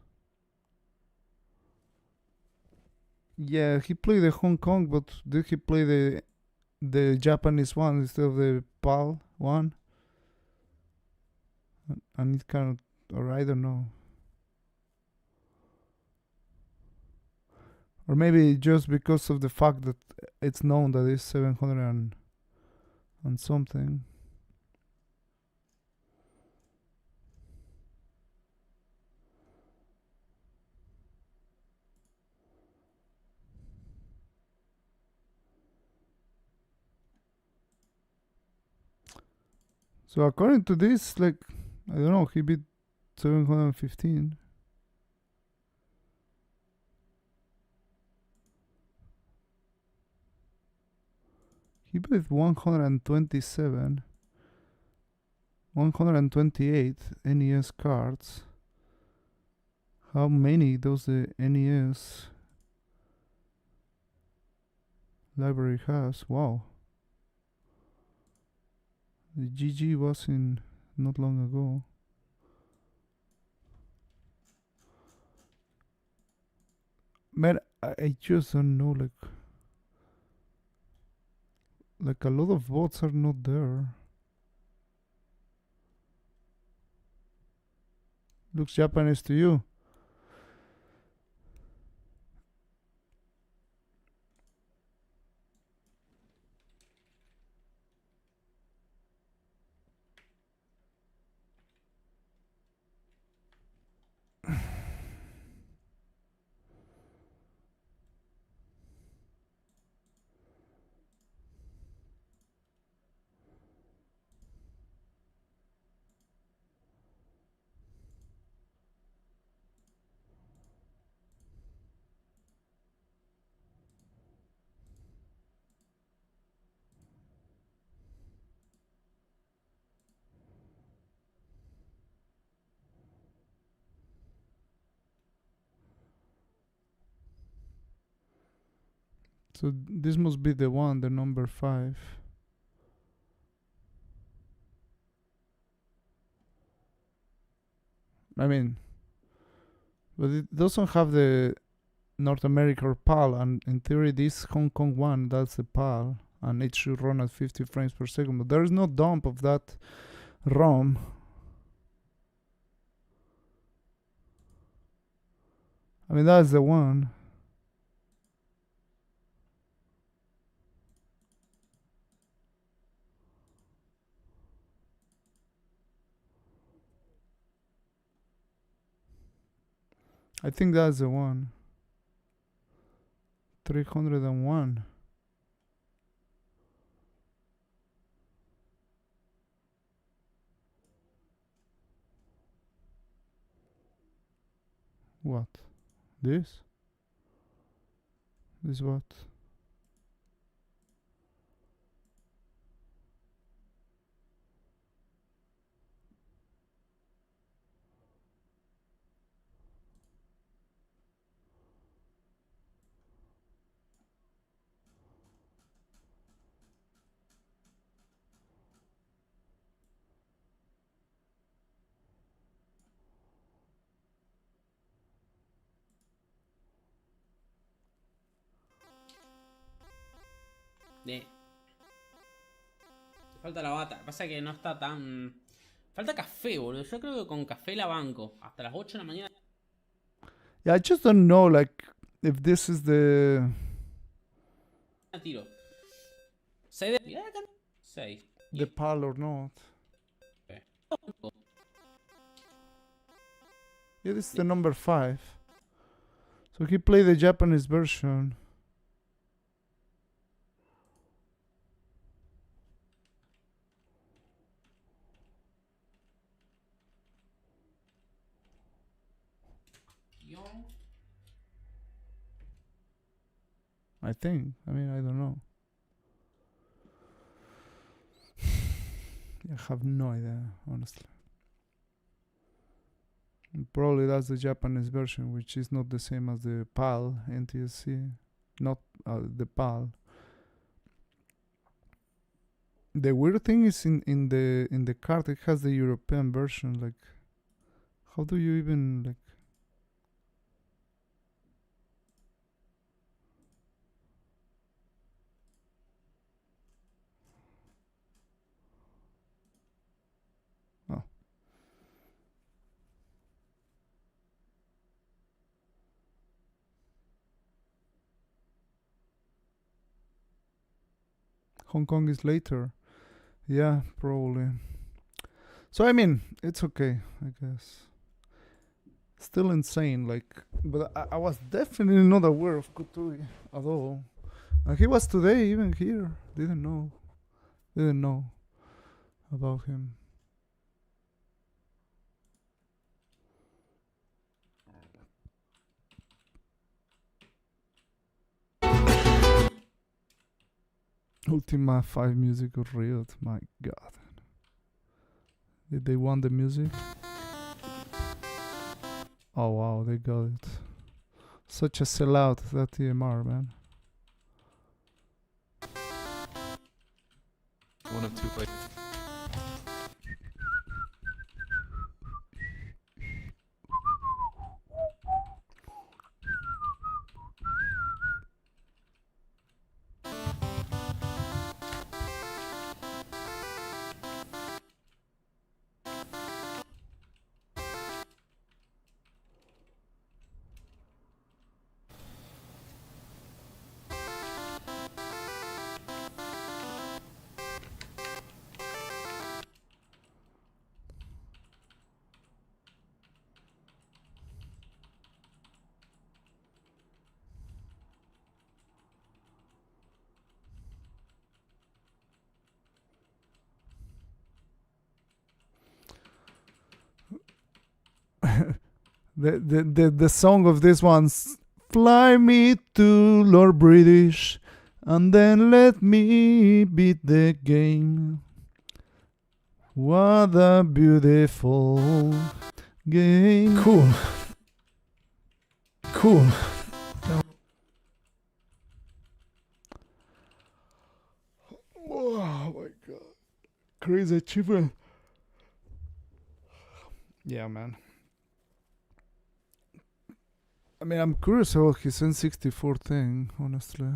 Yeah, he played the Hong Kong, but did he play the Japanese one instead of the PAL one? And it kind of, or I don't know. Or maybe just because of the fact that it's known that it's 700 and something. So according to this, like, I don't know, he beat 715. He beat 127, 128 NES cards. How many does the NES library has? Wow. The GG was in not long ago. Man, I just don't know, like a lot of votes are not there. Looks Japanese to you. So this must be the one, the number 5. I mean, but it doesn't have the North America or PAL, and in theory this Hong Kong one, that's the PAL, and it should run at 50 frames per second, but there is no dump of that ROM. I mean, that's the one. I think that's the one. 301. What? This? This what? Te falta la bata. Pasa que no está tan... Falta café, boludo. Yo creo que con café la banco. Hasta las 8 de la mañana. Yeah, I just don't know, like, if this is the... Tiro. 6 de... 6. the PAL or not. Yeah, this is the number 5. So he played the Japanese version. I think. I mean, I don't know. I have no idea, honestly. Probably that's the Japanese version, which is not the same as the PAL NTSC, not the PAL. The weird thing is in the card it has the European version. Like, how do you even like? Oh. Hong Kong is later. Yeah, probably. So I mean, it's okay, I guess. Still insane, like, but I was definitely not aware of Kuturi at all. And he was today even here. Didn't know about him. Ultima 5 music of Riot, my god. Did they want the music? Oh wow, they got it. Such a sellout, that TMR, man. One of two places. The song of this one's Fly me to Lord British and then let me beat the game. What a beautiful game. Cool. Cool. Oh my god. Crazy achievement. Yeah, man. I mean, I'm curious about his N64 thing, honestly.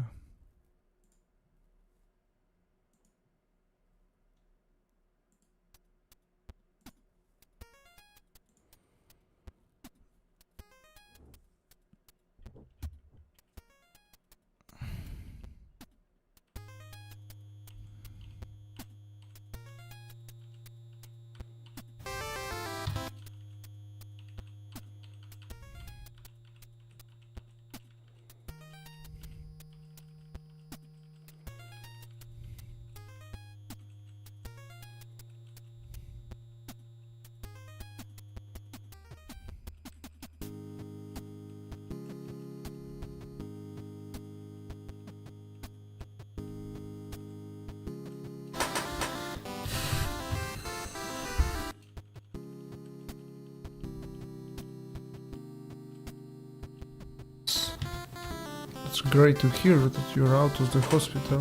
It's great to hear that you're out of the hospital.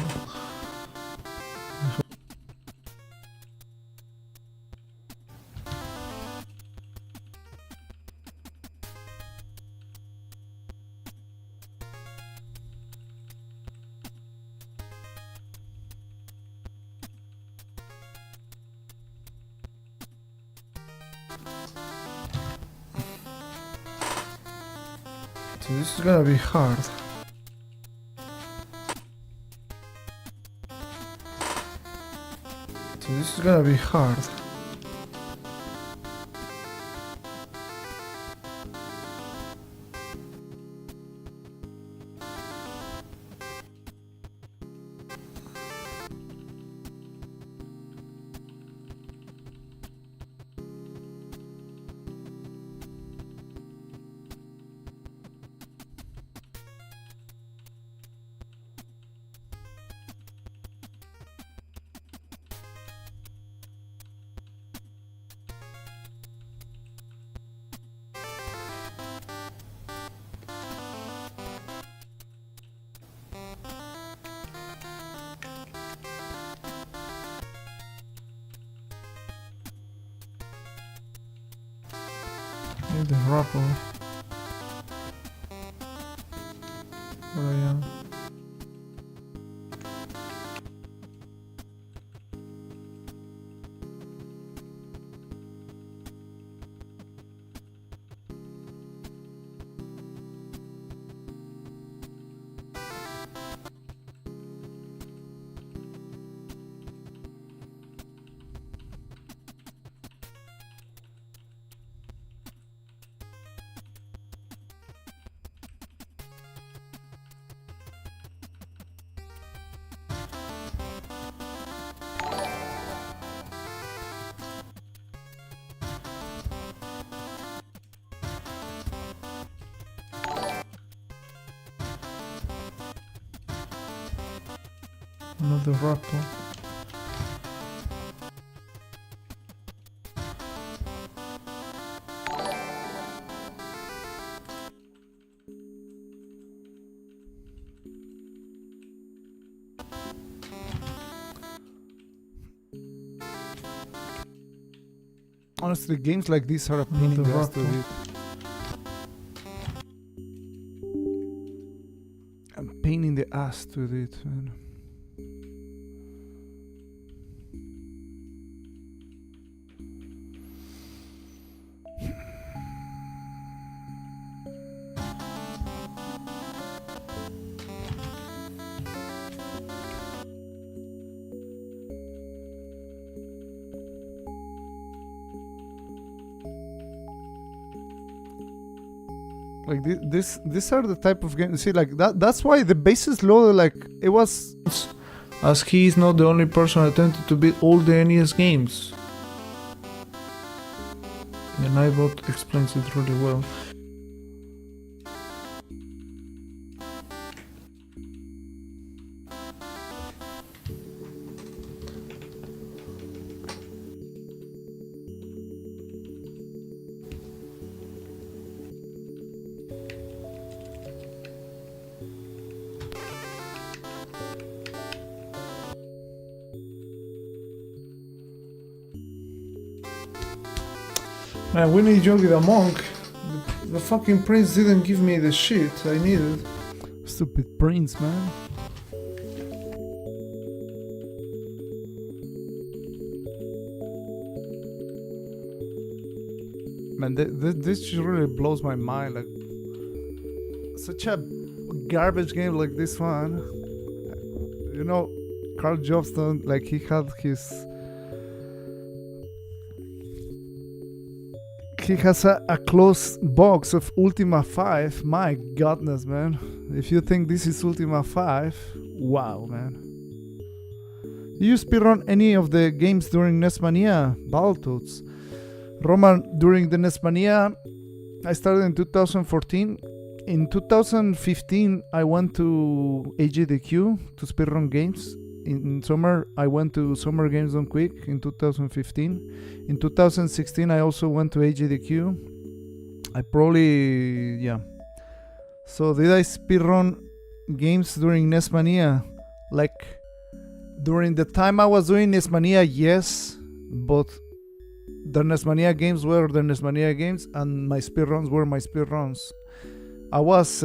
Dude, this is gonna be hard. Dude, this is gonna be hard. The rapper. Where I am. Another rapper. Honestly, games like this are a pain in the ass to beat. A pain in the ass to beat, man. Like these are the type of games. See, like that's why the basis loader, like it was. As he is not the only person attempted to beat all the NES games. The Nightbot explains it really well. Man, we need Yogi the Monk. The fucking prince didn't give me the shit I needed. Stupid prince, man. Man, this really blows my mind. Like, such a garbage game like this one. You know, Carl Jobston, like he had his. He has a closed box of Ultima 5. My goodness, man. If you think this is Ultima 5, wow, man. Do you speedrun any of the games during NESMania? Battletoads. Roman, during the NESMania, I started in 2014. In 2015, I went to AGDQ to speedrun games. In summer, I went to Summer Games Done Quick in 2015. In 2016, I also went to AGDQ. I probably, yeah. So did I speedrun games during NESMania? Like, during the time I was doing NESMania, yes. But the NESMania games were the NESMania games, and my speedruns were my speedruns. I was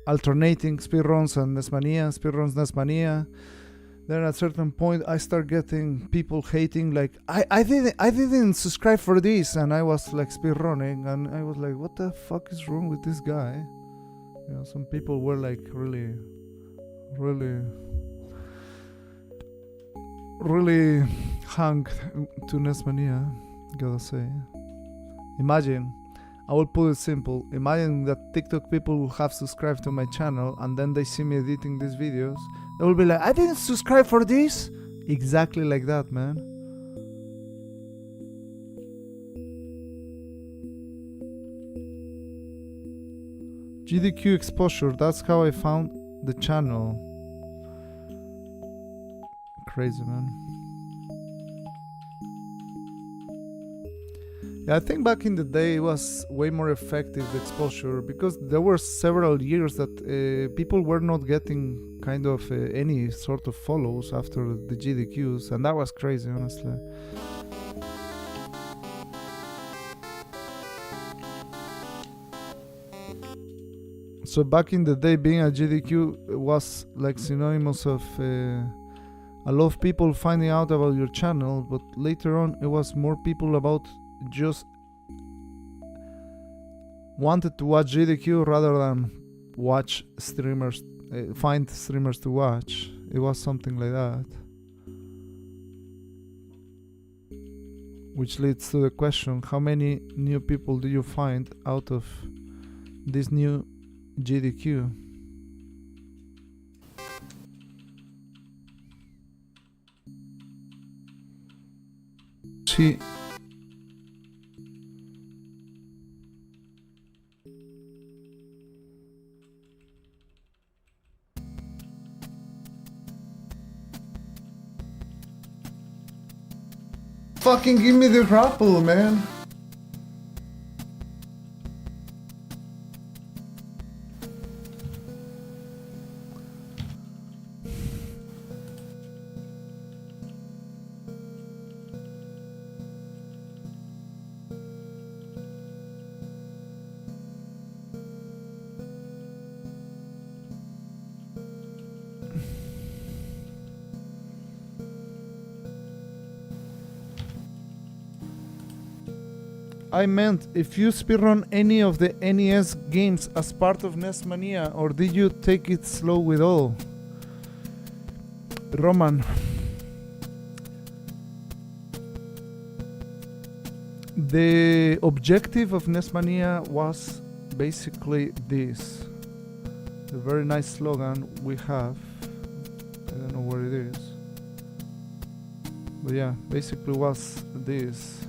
alternating speedruns and NESMania, speedruns NESMania. Then at a certain point, I start getting people hating, like, I didn't subscribe for this, and I was like speedrunning, and I was like, what the fuck is wrong with this guy? You know, some people were like really hung to NESMania, gotta say. Imagine, I will put it simple, imagine that TikTok people will have subscribed to my channel and then they see me editing these videos. They will be like, I didn't subscribe for this. Exactly like that, man. GDQ exposure, that's how I found the channel. Crazy, man. Yeah, I think back in the day it was way more effective, the exposure, because there were several years that people were not getting kind of any sort of follows after the GDQs, and that was crazy, honestly. So back in the day, being a GDQ was like synonymous of a lot of people finding out about your channel, but later on it was more people about just wanted to watch GDQ rather than watch streamers, find streamers to watch. It was something like that. Which leads to the question, how many new people do you find out of this new GDQ? See, fucking give me the grapple, man. I meant if you speedrun any of the NES games as part of NESMania, or did you take it slow with all? Roman. The objective of NESMania was basically this. The very nice slogan we have. I don't know what it is. But yeah, basically was this.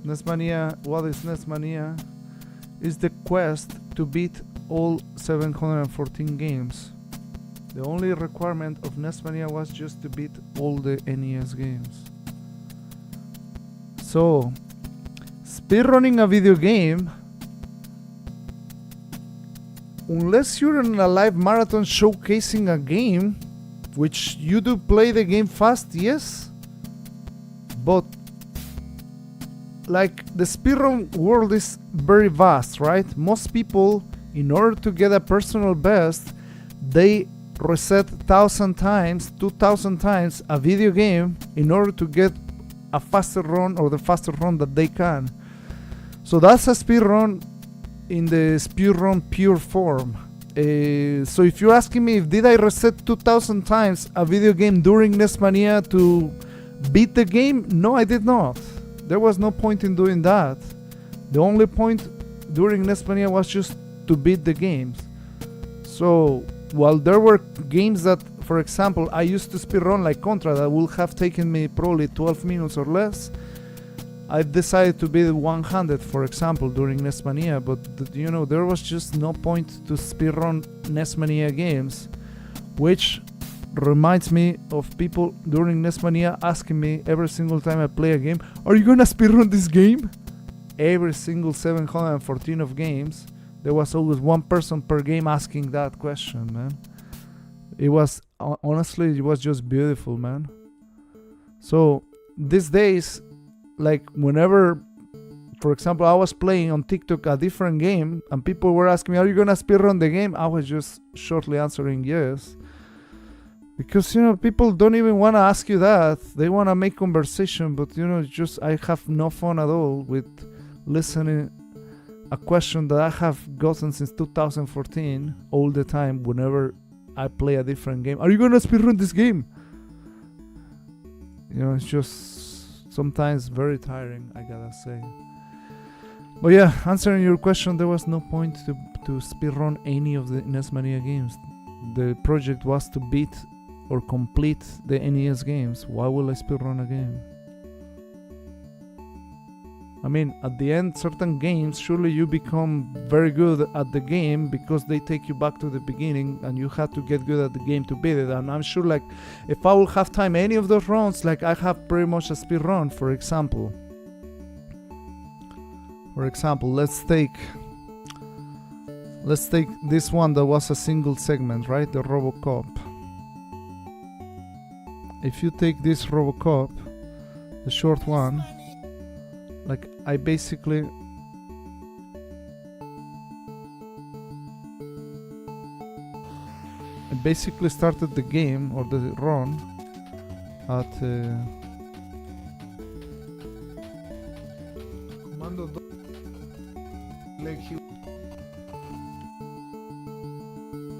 NESMania, what is NESMania? Is the quest to beat all 714 games. The only requirement of NESMania was just to beat all the NES games. So, speedrunning a video game, unless you're in a live marathon showcasing a game, which you do play the game fast, yes, but like the speedrun world is very vast, right? Most people, in order to get a personal best, they reset 1,000 times, 2,000 times a video game in order to get a faster run or the faster run that they can. So that's a speedrun in the speedrun pure form. So if you're asking me if did I reset 2,000 times a video game during NESMania to beat the game, no, I did not. There was no point in doing that. The only point during NESMania was just to beat the games. So while there were games that, for example, I used to speedrun like Contra that would have taken me probably 12 minutes or less, I decided to be 100, for example, during NESMania. But you know, there was just no point to speedrun NESMania games, which reminds me of people during NESMania asking me every single time I play a game, are you gonna speedrun this game? Every single 714 of games, there was always one person per game asking that question, man. It was, honestly, it was just beautiful, man. So, these days, like whenever, for example, I was playing on TikTok a different game and people were asking me, are you gonna speedrun the game? I was just shortly answering yes. Because people don't even want to ask you that. They want to make conversation, but just I have no fun at all with listening a question that I have gotten since 2014 all the time whenever I play a different game. Are you gonna speedrun this game? It's just sometimes very tiring, I gotta say. But yeah, answering your question, there was no point to speedrun any of the NESMania games. The project was to beat or complete the NES games. Why will I speedrun a game? I mean, at the end, certain games, surely you become very good at the game because they take you back to the beginning and you have to get good at the game to beat it. And I'm sure, like, if I will have time, any of those runs, like, I have pretty much a speed run, for example. Let's take this one that was a single segment, right? The Robocop. If you take this Robocop, the short one, like I basically started the game or the run at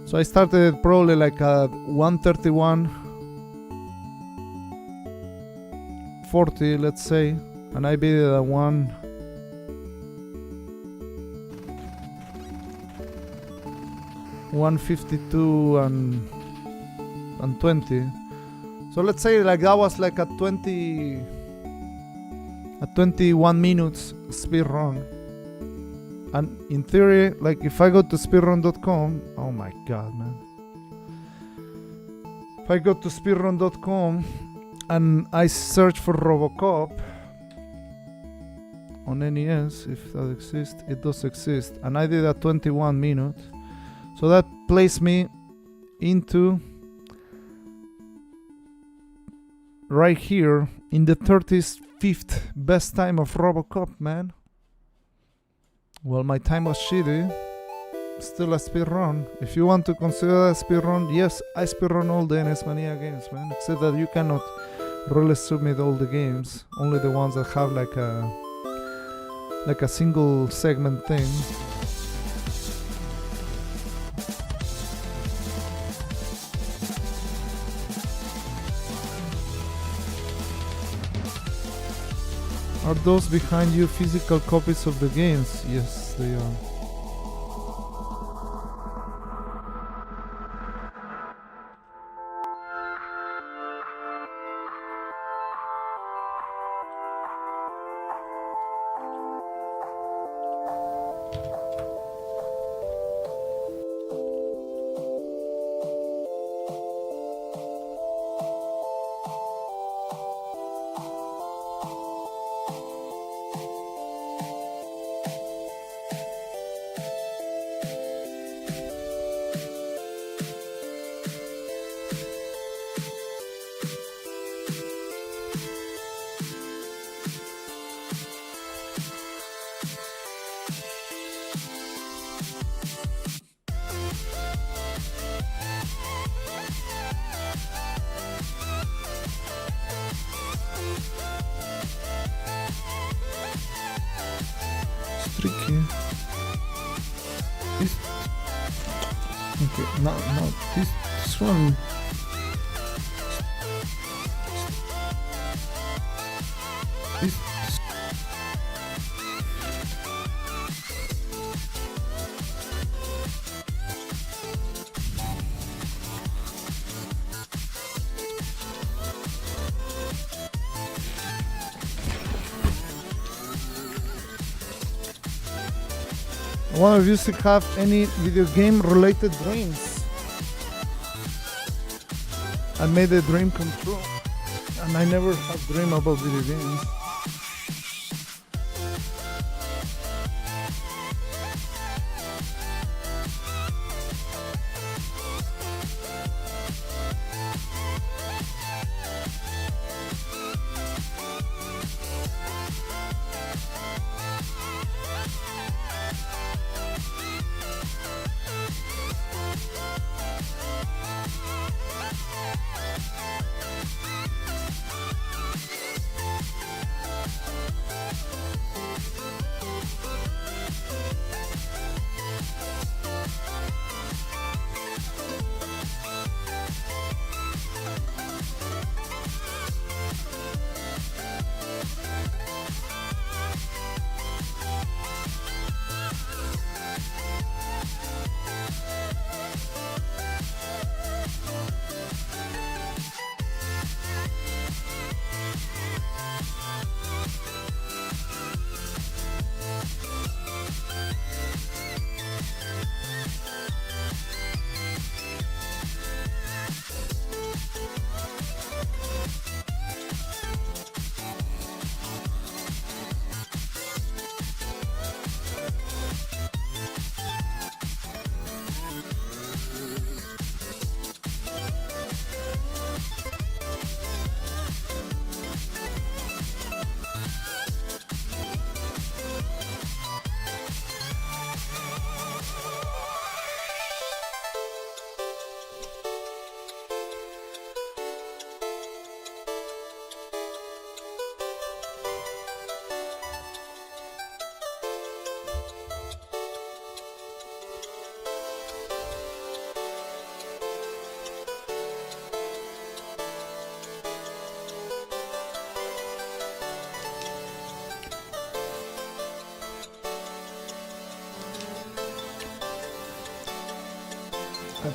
so I started probably like at 131.40, let's say, and I beat it at 152 and 20. So let's say like that was like a 21 minutes speed run. And in theory, like if I go to speedrun.com, oh my god, man. If I go to speedrun.com and I search for Robocop on NES, if that exists, it does exist. And I did a 21 minute. So that placed me into right here in the 35th best time of Robocop, man. Well, my time was shitty. Still a speed run. If you want to consider a speed run, yes, I speed run all the NESMania games, man. Except that you cannot really submit all the games. Only the ones that have like a single segment thing. Are those behind you physical copies of the games? Yes, they are. Tricky. Okay, no, this one. This. One of you still have any video game related dreams? I made a dream come true, and I never have dream about video games.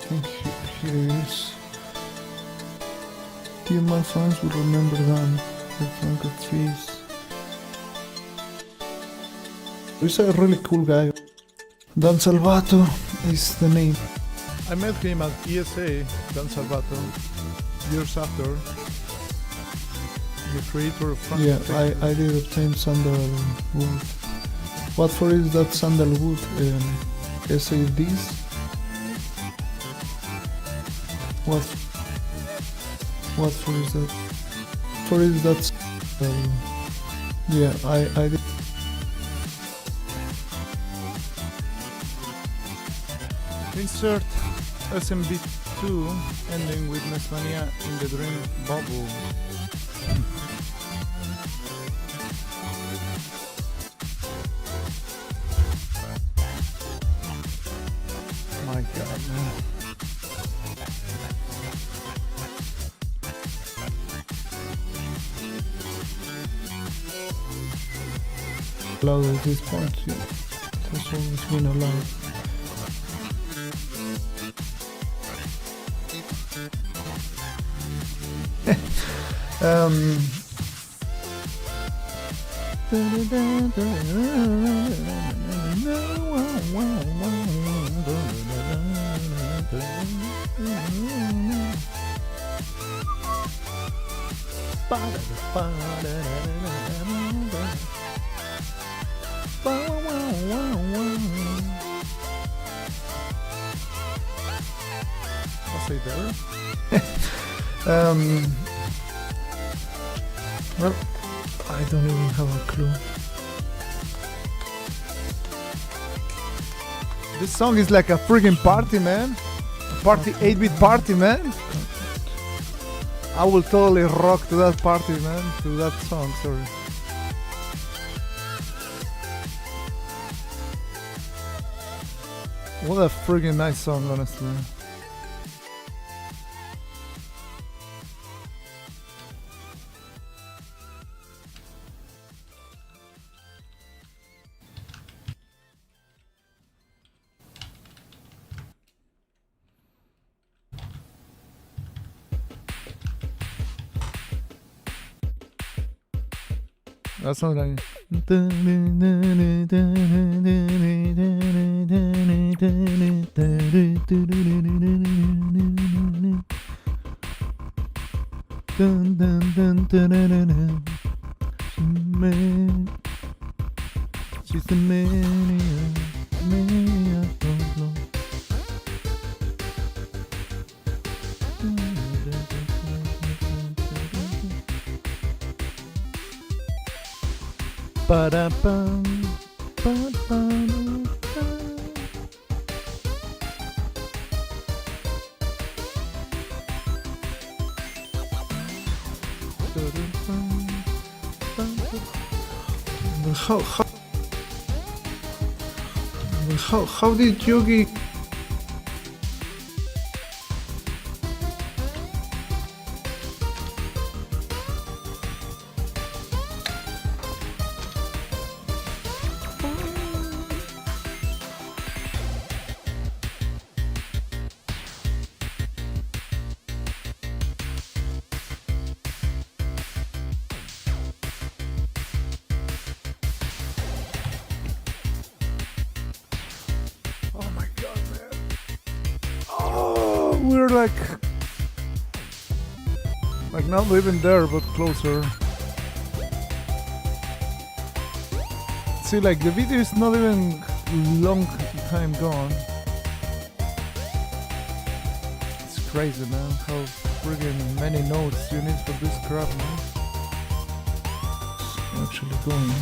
think here it is. Few of my friends will remember them. The Franco trees. He's a really cool guy. Dan Salvato is the name. I met him at ESA, Dan Salvato, years after. The creator of Franco Yeah, Trees. I did obtain sandalwood. What for is that sandalwood? SADs? What for is that? For is that? Yeah, I did. Insert SMB2 ending with NESMania in the dream bubble. My god, man. Allowed at this point, yeah. That's always been allowed. I'll say there. Well, I don't even have a clue. This song is like a freaking party, man. A party, 8-bit party, man. I will totally rock to that party, man. To that song, sorry. What a freaking nice song, honestly. That sounds like she's the mania of love. Ba-da-bum, ba-ba-da-bum. How did Yogi? We're like not even there, but closer. See, like the video is not even long time gone. It's crazy, man. How friggin' many notes you need for this crap, man. It's actually going.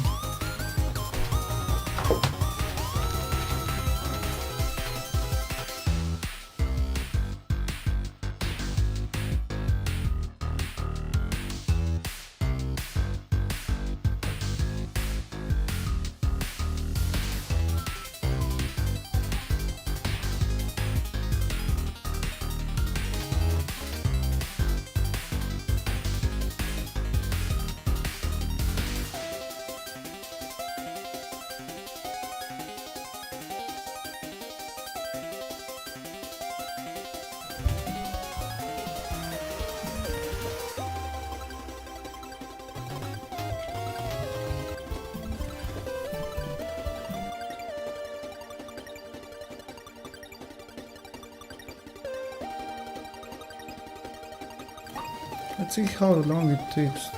Let's see how long it takes.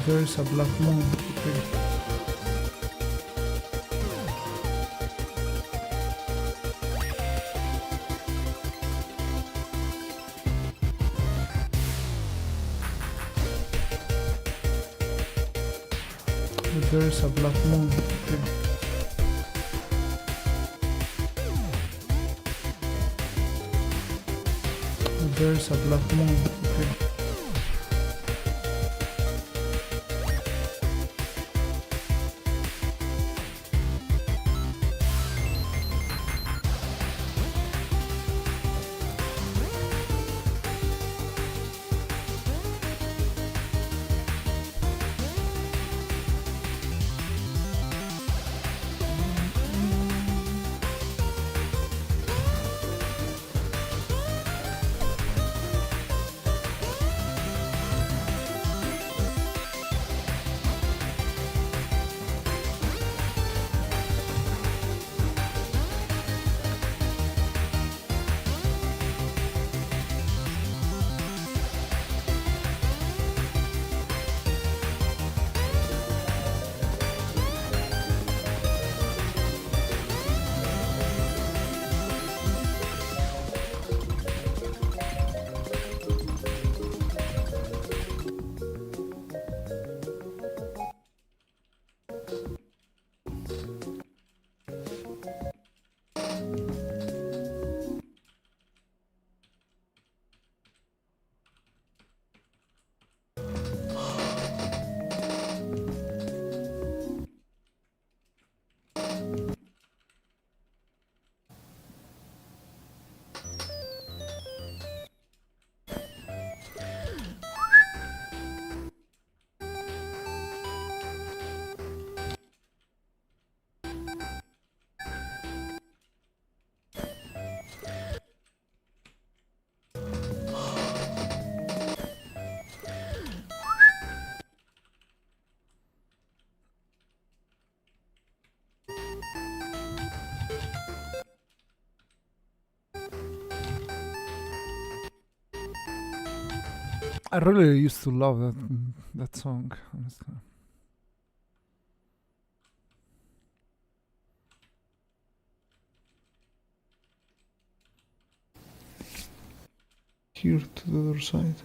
There is a black moon. Okay. There is a black moon. Okay. There is a black moon. Okay. I really used to love that song, honestly. Here to the other side.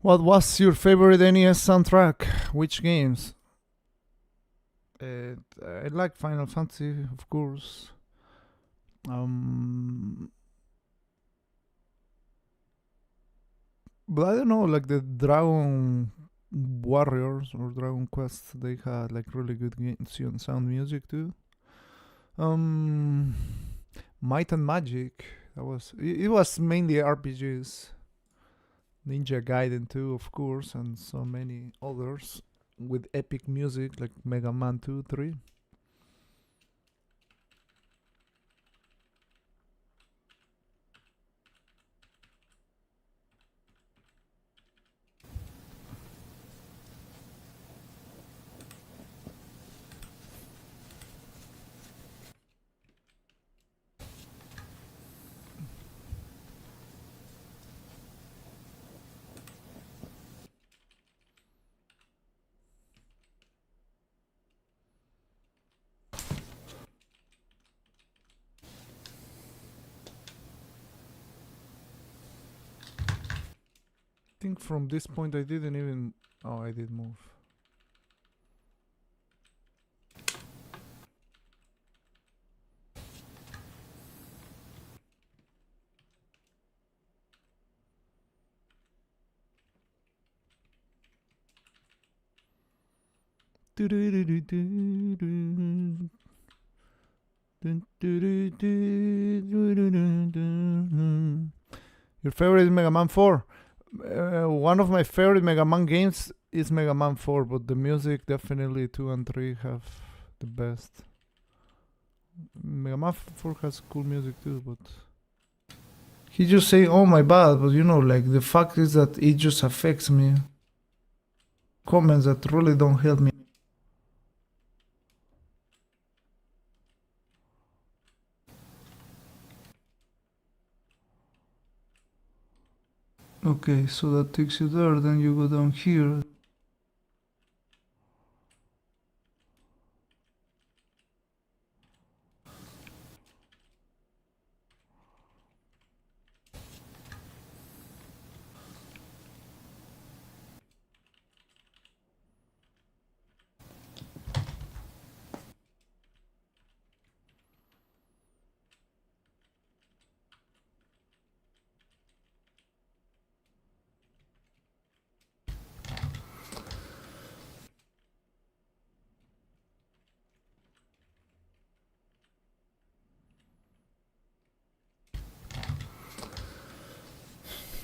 What was your favorite NES soundtrack? Which games? I like Final Fantasy, of course. But I don't know, like the Dragon Warriors or Dragon Quest, they had like really good sound music too. Might and Magic, it was mainly RPGs. Ninja Gaiden 2, of course, and so many others with epic music like Mega Man 2, 3. I think from this point I didn't even... Oh, I did move. Your favorite is Mega Man 4? One of my favorite Mega Man games is Mega Man 4, but the music definitely 2 and 3 have the best. Mega Man 4 has cool music too, but He just say, "Oh my bad," but you know, like the fact is that it just affects me. Comments that really don't help me. Okay, so that takes you there, then you go down here.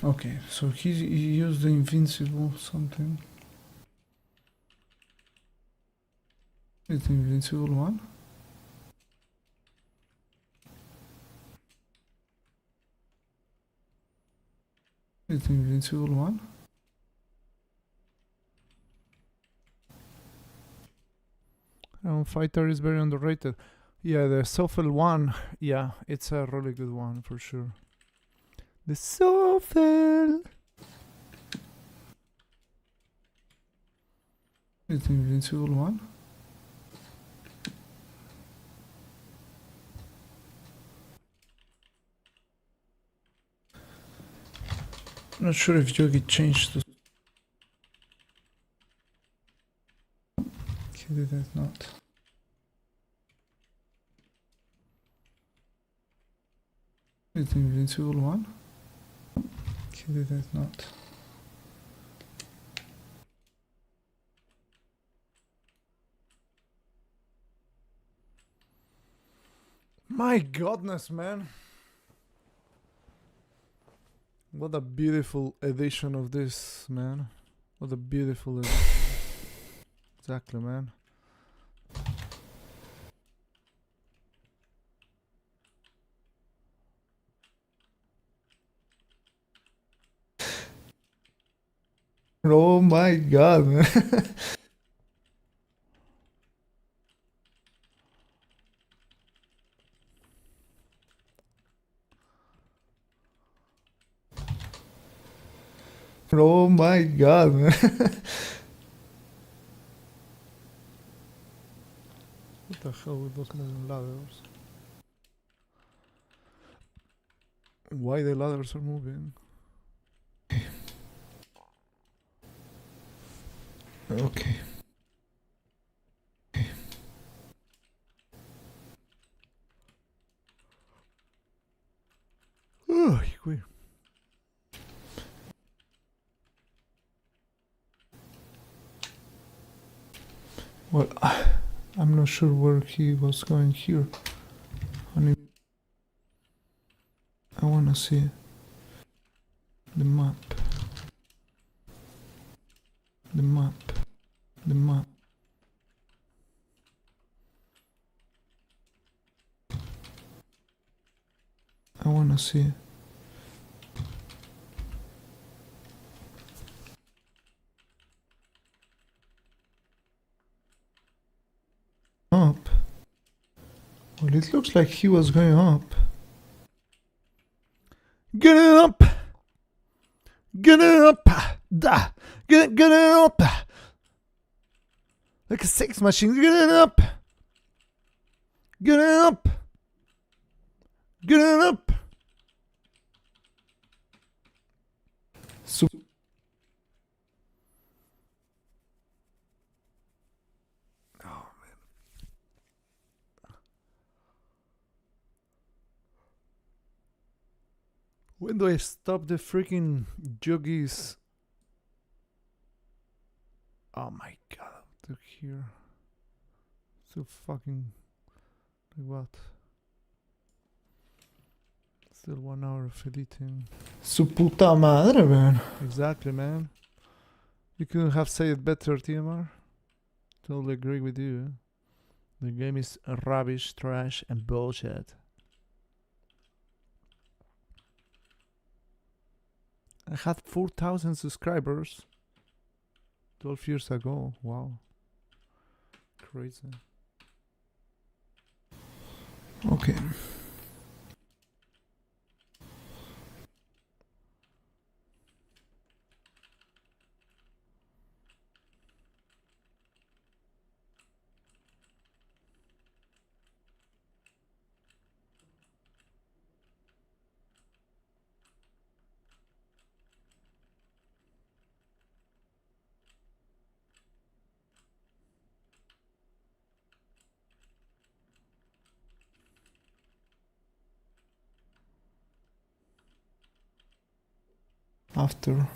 Okay, so he used the invincible something. It's the invincible one. It's the invincible one. Fighter is very underrated. Yeah, the Sofel one, yeah, it's a really good one for sure. The Sofel! It's the invincible one. Not sure if Yogi changed the... He did it not. It's the invincible one. He did it not. My goodness, man. What a beautiful edition of this, man. What a beautiful edition. Exactly, man. Oh my god, man. Oh my god, man. What the hell with those moving ladders? Why the ladders are moving? Okay. Ay, güey. Well, I'm not sure where he was going here. I wanna see the map. The map. The map. I wanna see. Up. Well, it looks like he was going up. Get it up! Get it up! Da! Get it up! Like a sex machine, get it up! Get it up! Get it up! So When do I stop the freaking juggies? Oh my god, look here. So fucking. What? Still 1 hour of editing. su puta madre, man. Exactly, man. You couldn't have said it better, TMR. Totally agree with you. The game is rubbish, trash, and bullshit. I had 4,000 subscribers 12 years ago. Wow. Crazy. Okay. After.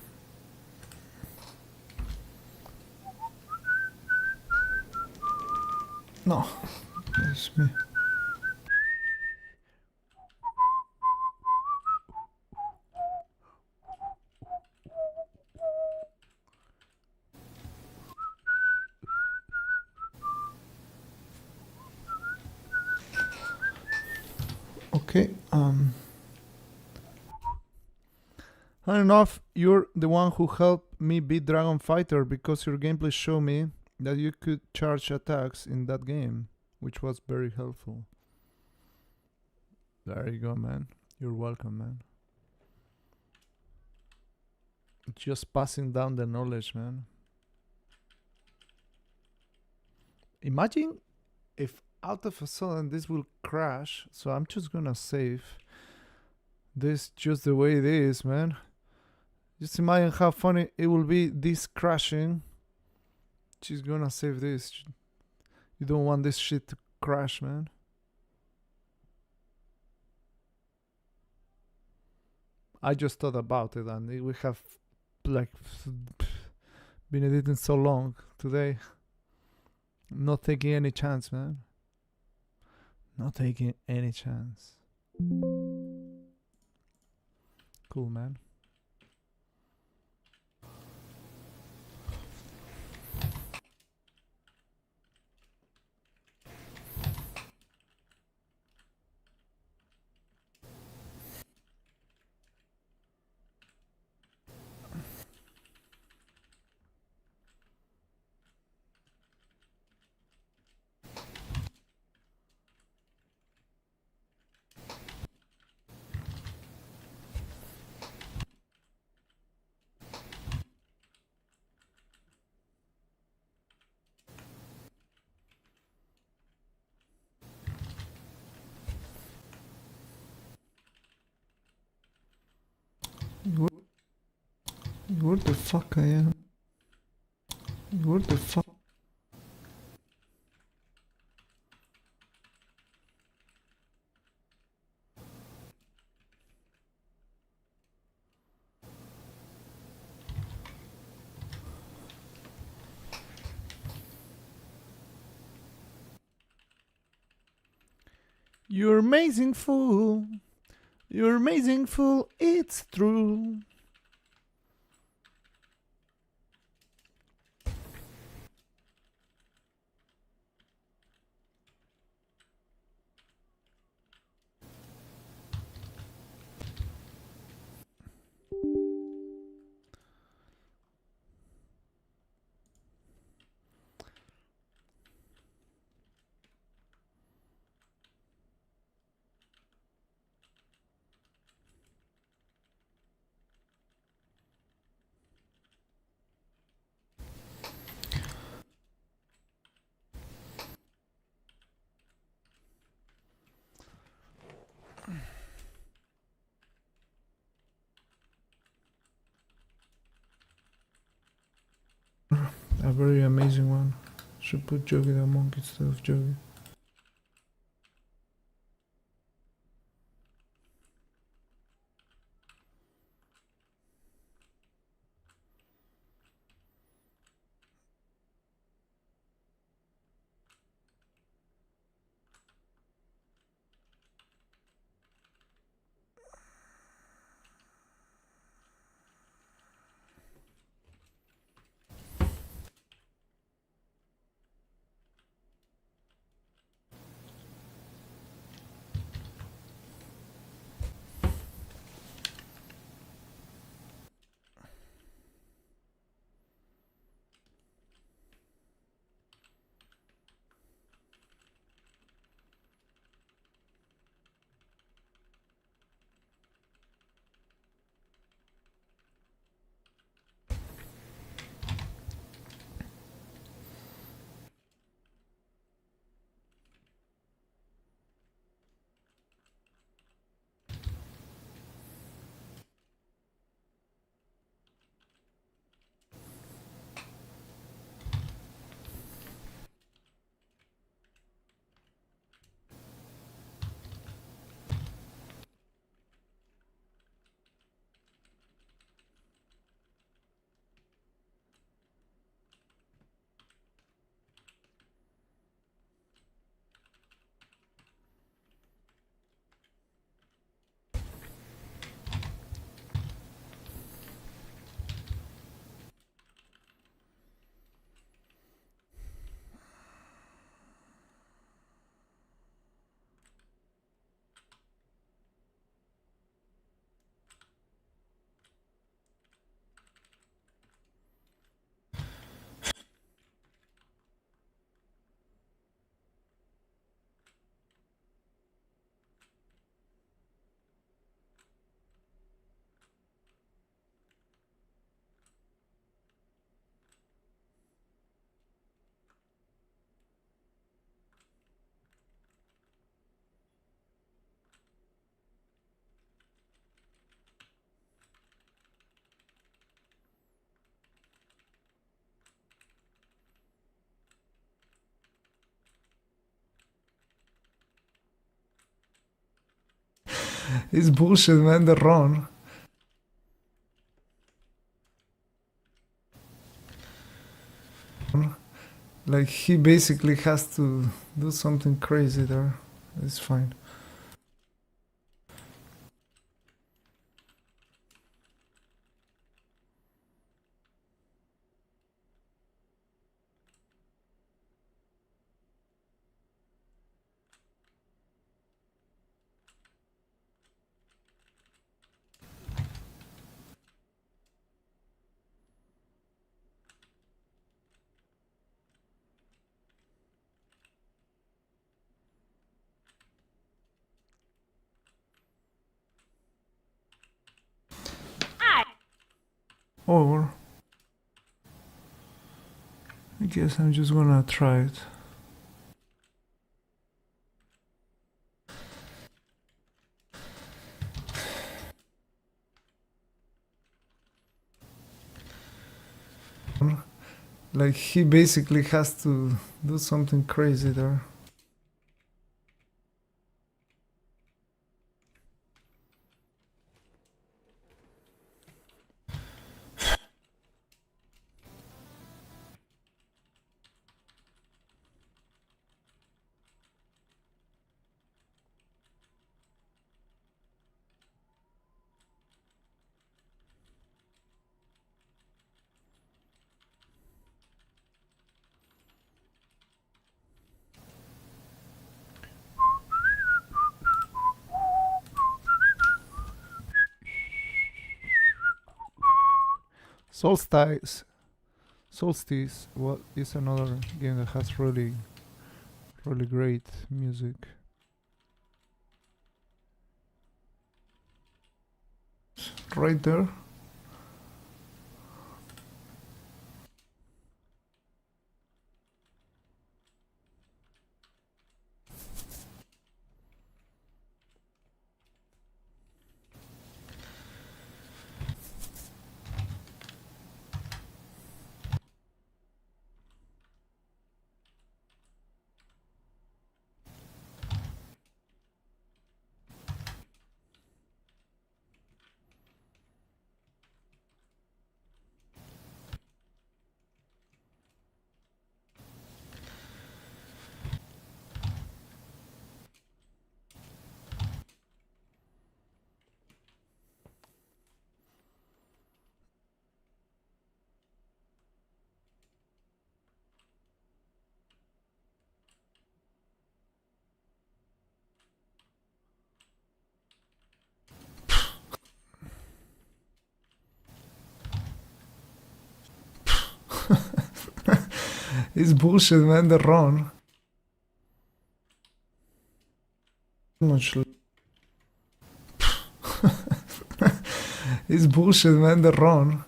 No, it's me. Okay, I don't know if you're the one who helped me beat Dragon Fighter because your gameplay showed me that you could charge attacks in that game, which was very helpful. There you go, man. You're welcome, man. Just passing down the knowledge, man. Imagine if out of a sudden this will crash, so I'm just gonna save this just the way it is, man. Just imagine how funny it will be, this crashing. She's gonna save this. You don't want this shit to crash, man. I just thought about it, and we have like been editing so long today. Not taking any chance, man. Not taking any chance. Cool, man. Where the fuck I am? What the fuck? You're amazing fool. You're amazing fool. It's true. A very amazing one. Should put Jogi the monk instead of Jogi. It's bullshit, man. They're wrong. Like, he basically has to do something crazy there. It's fine. Or I guess I'm just gonna try it. Like he basically has to do something crazy there. Solstice, what is another game that has really great music. Right there. It's bullshit, man. The run. Much. It's bullshit, man. The run.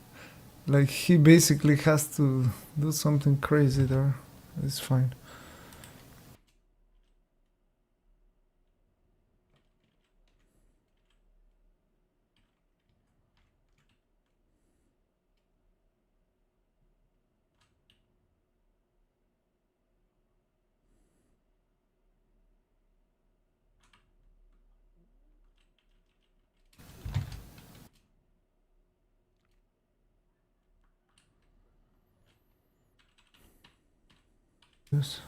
Like he basically has to do something crazy there. It's fine. Yes.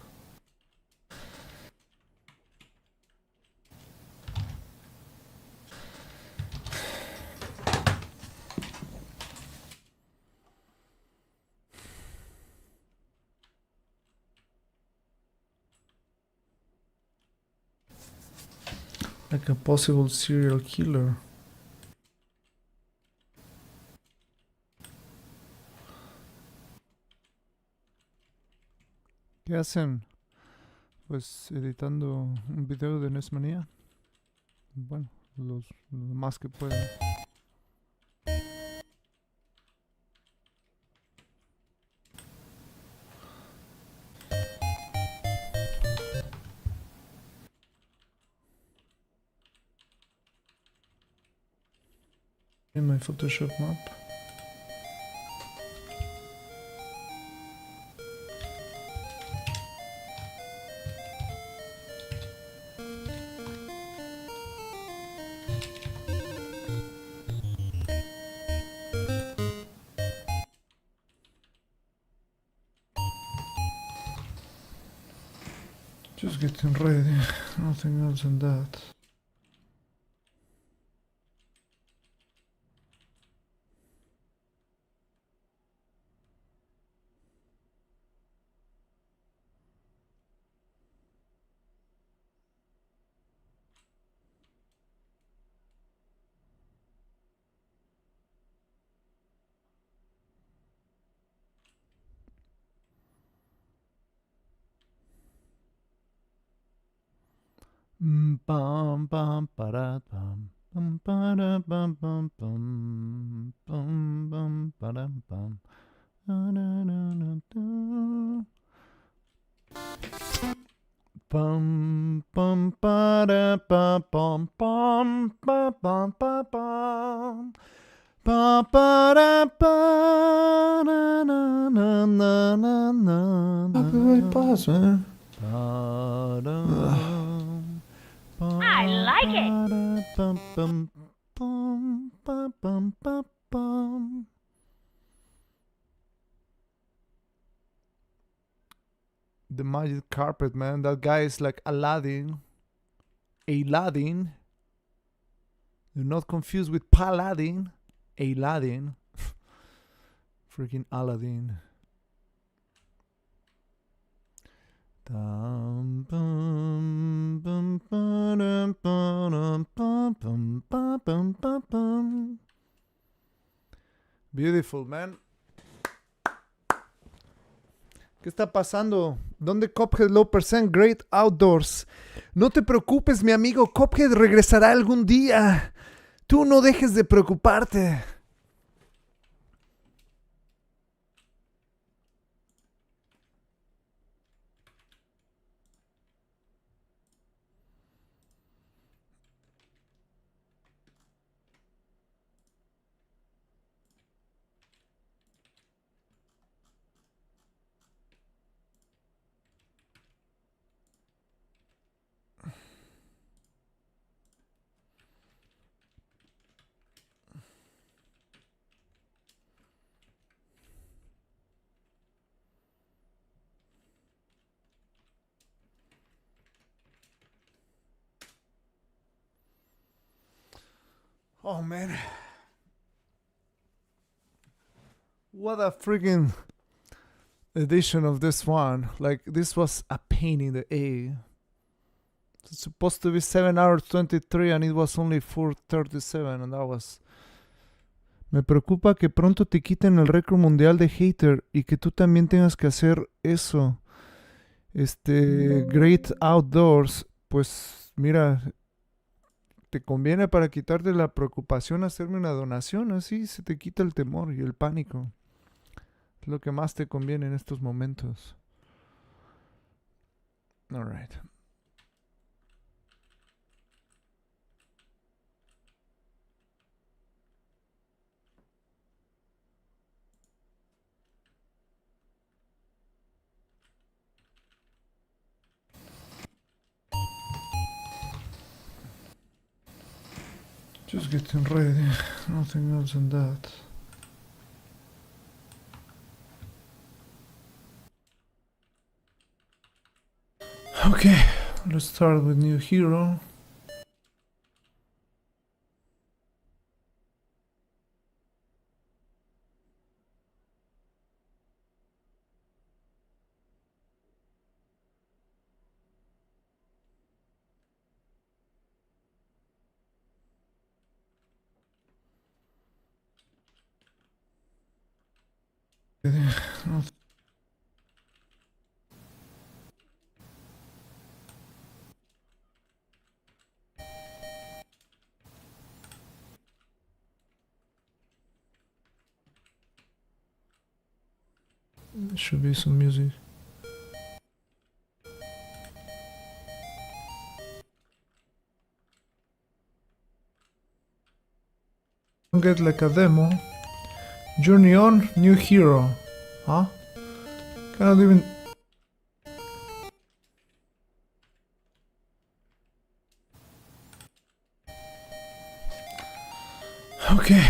Like a possible serial killer. ¿Qué hacen? Pues editando un video de NESMania. Bueno, lo más que pueden. In my Photoshop map. Just getting ready, nothing else than that. Pam pam para pam pam para pam pam pam pam pam para pam. Pam pam para pam pam pam pam pam pam. Pa, pa, ra, pa, na, na, na, na, na, na, na. Very fast, man. Pa, da, pa, I like it. pa, da, pum, pum, pum, pa, pum, pa, pum. The magic carpet, man. That guy is like Aladdin. Aladdin. Do not confuse with Paladin. Aladdin. Freaking Aladdin. Dum, bum, bum, ba-dum, ba-dum, ba-bum, ba-bum, ba-bum. Beautiful, man. ¿Qué está pasando? ¿Dónde Cuphead Low Percent Great Outdoors? No te preocupes, mi amigo. Cuphead regresará algún día. Tú no dejes de preocuparte. Oh, man. What a freaking edition of this one. Like, this was a pain in the A. It's supposed to be 7 hours 23 and it was only 4:37 and that was... Me preocupa que pronto te quiten el récord mundial de hater y que tú también tengas que hacer eso. Great Outdoors. Pues, mira... Te conviene para quitarte la preocupación hacerme una donación, así se te quita el temor y el pánico. Es lo que más te conviene en estos momentos. All right. Just getting ready. Nothing else than that. Okay, let's start with new hero. There should be some music. Get like a demo. Journey on, new hero. Huh? Cannot even... Okay.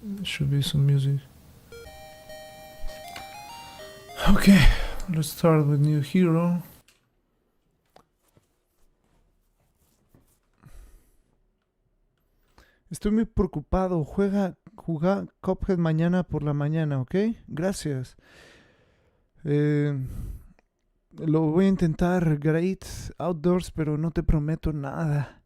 There should be some music. Okay, let's start with new hero. Estoy muy preocupado. Juega Cuphead mañana por la mañana, ¿ok? Gracias. Lo voy a intentar, Great Outdoors, pero no te prometo nada.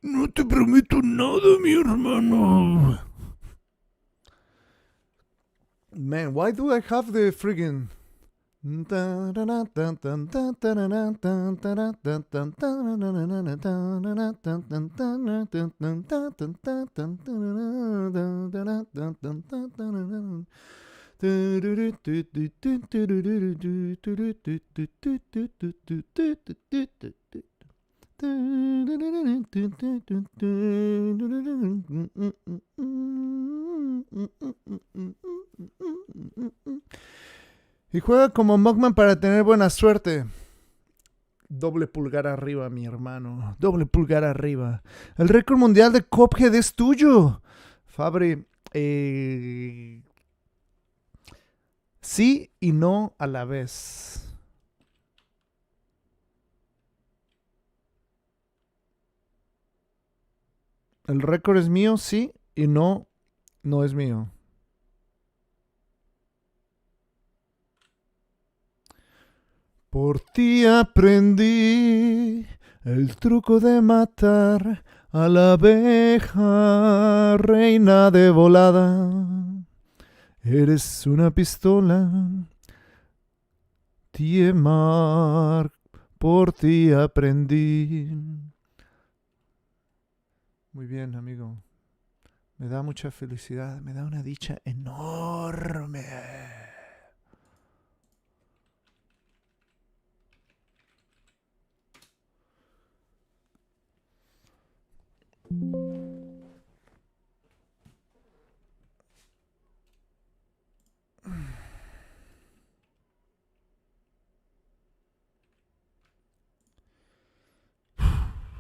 No te prometo nada, mi hermano. Man, why do I have the friggin' Y juega como Mugman para tener buena suerte. Doble pulgar arriba, mi hermano. Doble pulgar arriba. El récord mundial de Cuphead es tuyo. Fabri, sí y no a la vez. El récord es mío, sí, y no es mío. Por ti aprendí el truco de matar a la abeja, reina de volada. Eres una pistola, Tiemar, por ti aprendí. Muy bien, amigo. Me da mucha felicidad, me da una dicha enorme.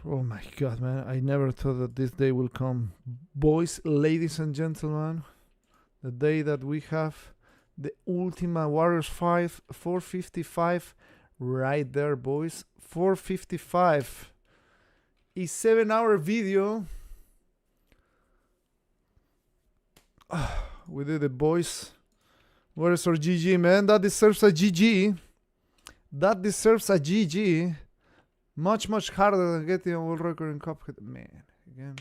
Oh my God, man. I never thought that this day will come. Boys, ladies and gentlemen, the day that we have the Ultima Warriors 5 455 right there, boys. 455. A 7-hour video. We did it, boys. Where is our GG, man? That deserves a GG. That deserves a GG. Much harder than getting a world record in Cuphead. Man, again.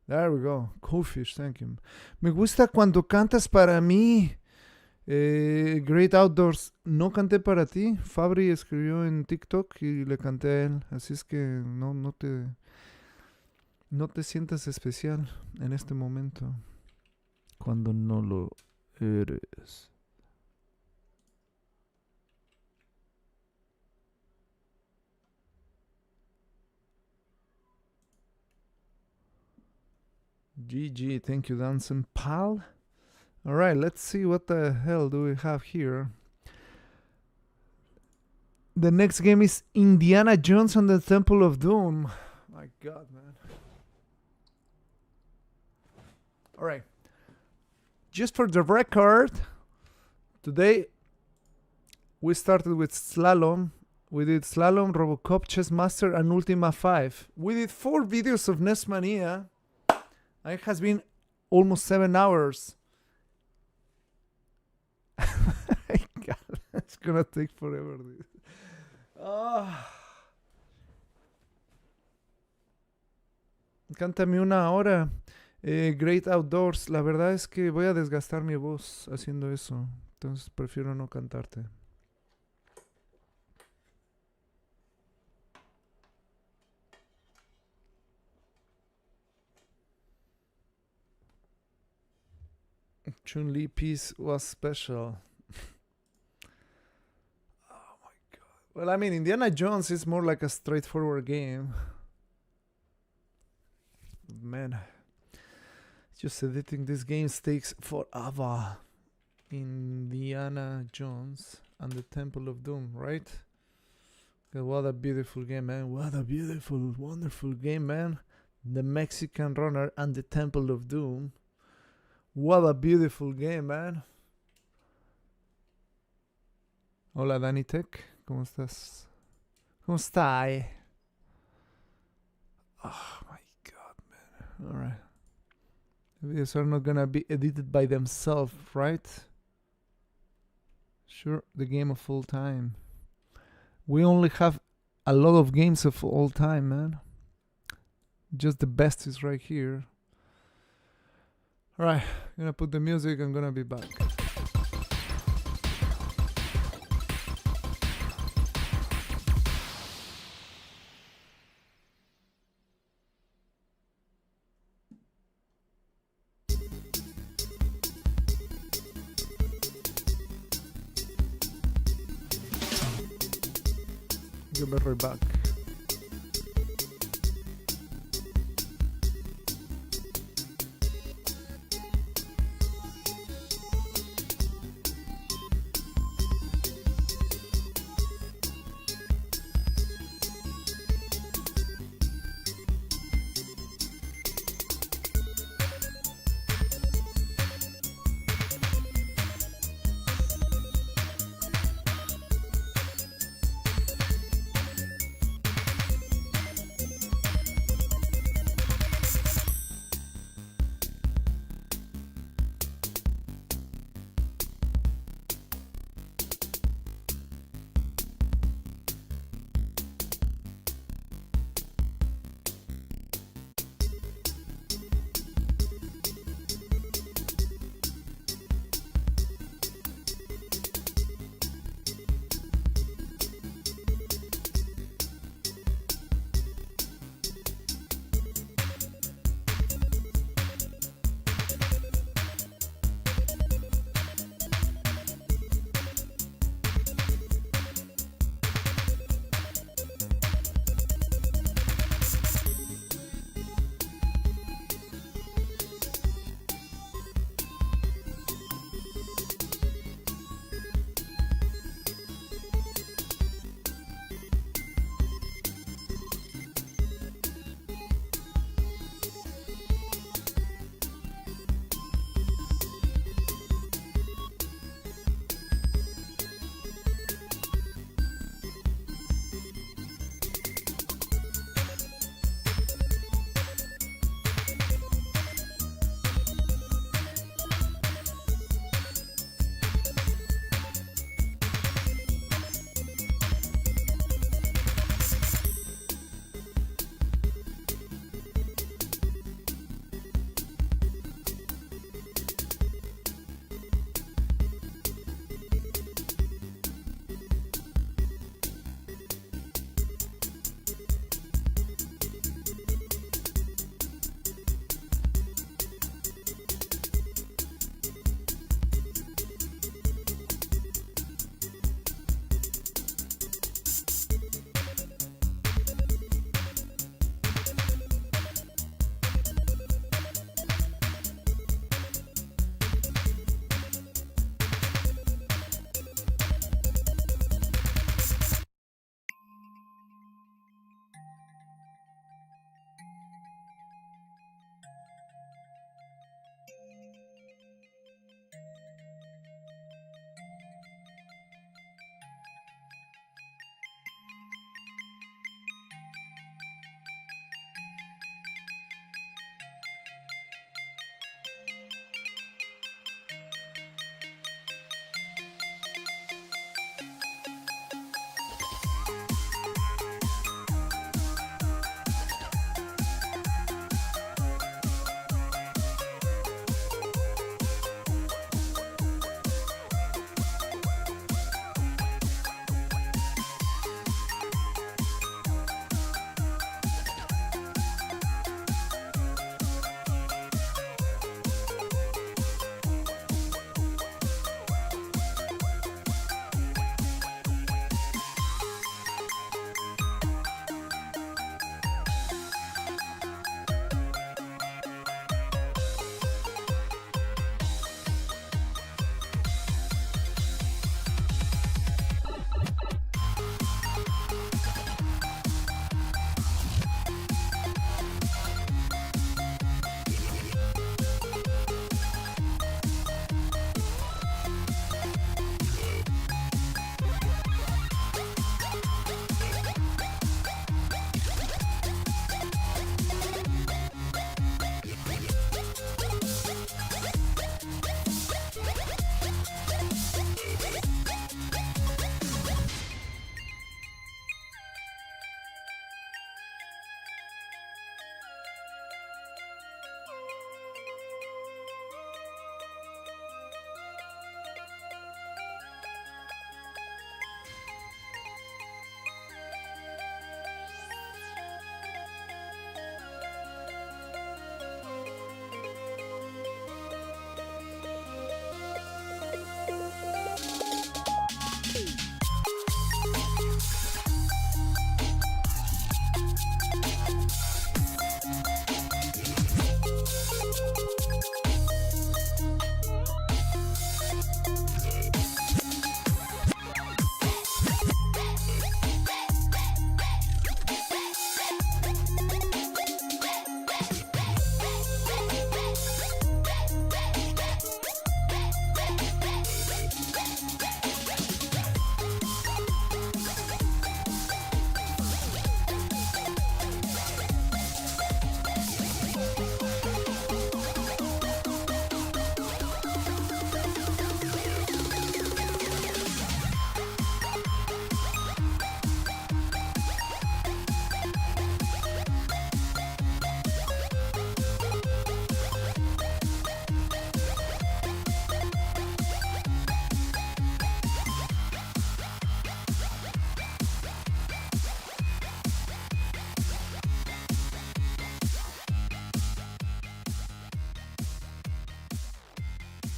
There we go. Coolfish, thank you. Me gusta cuando cantas para mí. Great Outdoors. No canté para ti. Fabri escribió en TikTok y le canté a él. Así es que no te sientas especial en este momento. Cuando no lo eres. GG, thank you, Dancing Pal. Alright, let's see what the hell do we have here. The next game is Indiana Jones and the Temple of Doom. My God, man. Alright. Just for the record, today we started with Slalom. We did Slalom, Robocop, Chess Master, and Ultima 5. We did 4 videos of NESMania. It has been almost 7 hours. God, it's gonna take forever, dude. Cántame una hora. Great Outdoors. La verdad es que voy a desgastar mi voz haciendo eso. Entonces prefiero no cantarte. Chun-Li piece was special. Oh my God. Well, I mean, Indiana Jones is more like a straightforward game. Man, just editing this game takes forever. Indiana Jones and the Temple of Doom, right? What a beautiful game, man. What a beautiful, wonderful game, man. The Mexican Runner and the Temple of Doom. What a beautiful game, man. Hola, Danny Tech. ¿Cómo estás? ¿Cómo estás? Oh my God, man. Alright. The videos are not gonna be edited by themselves, right? Sure, the game of all time. We only have a lot of games of all time, man. Just the best is right here. Alright, I'm gonna put the music, I'm gonna be back. I'll be right back.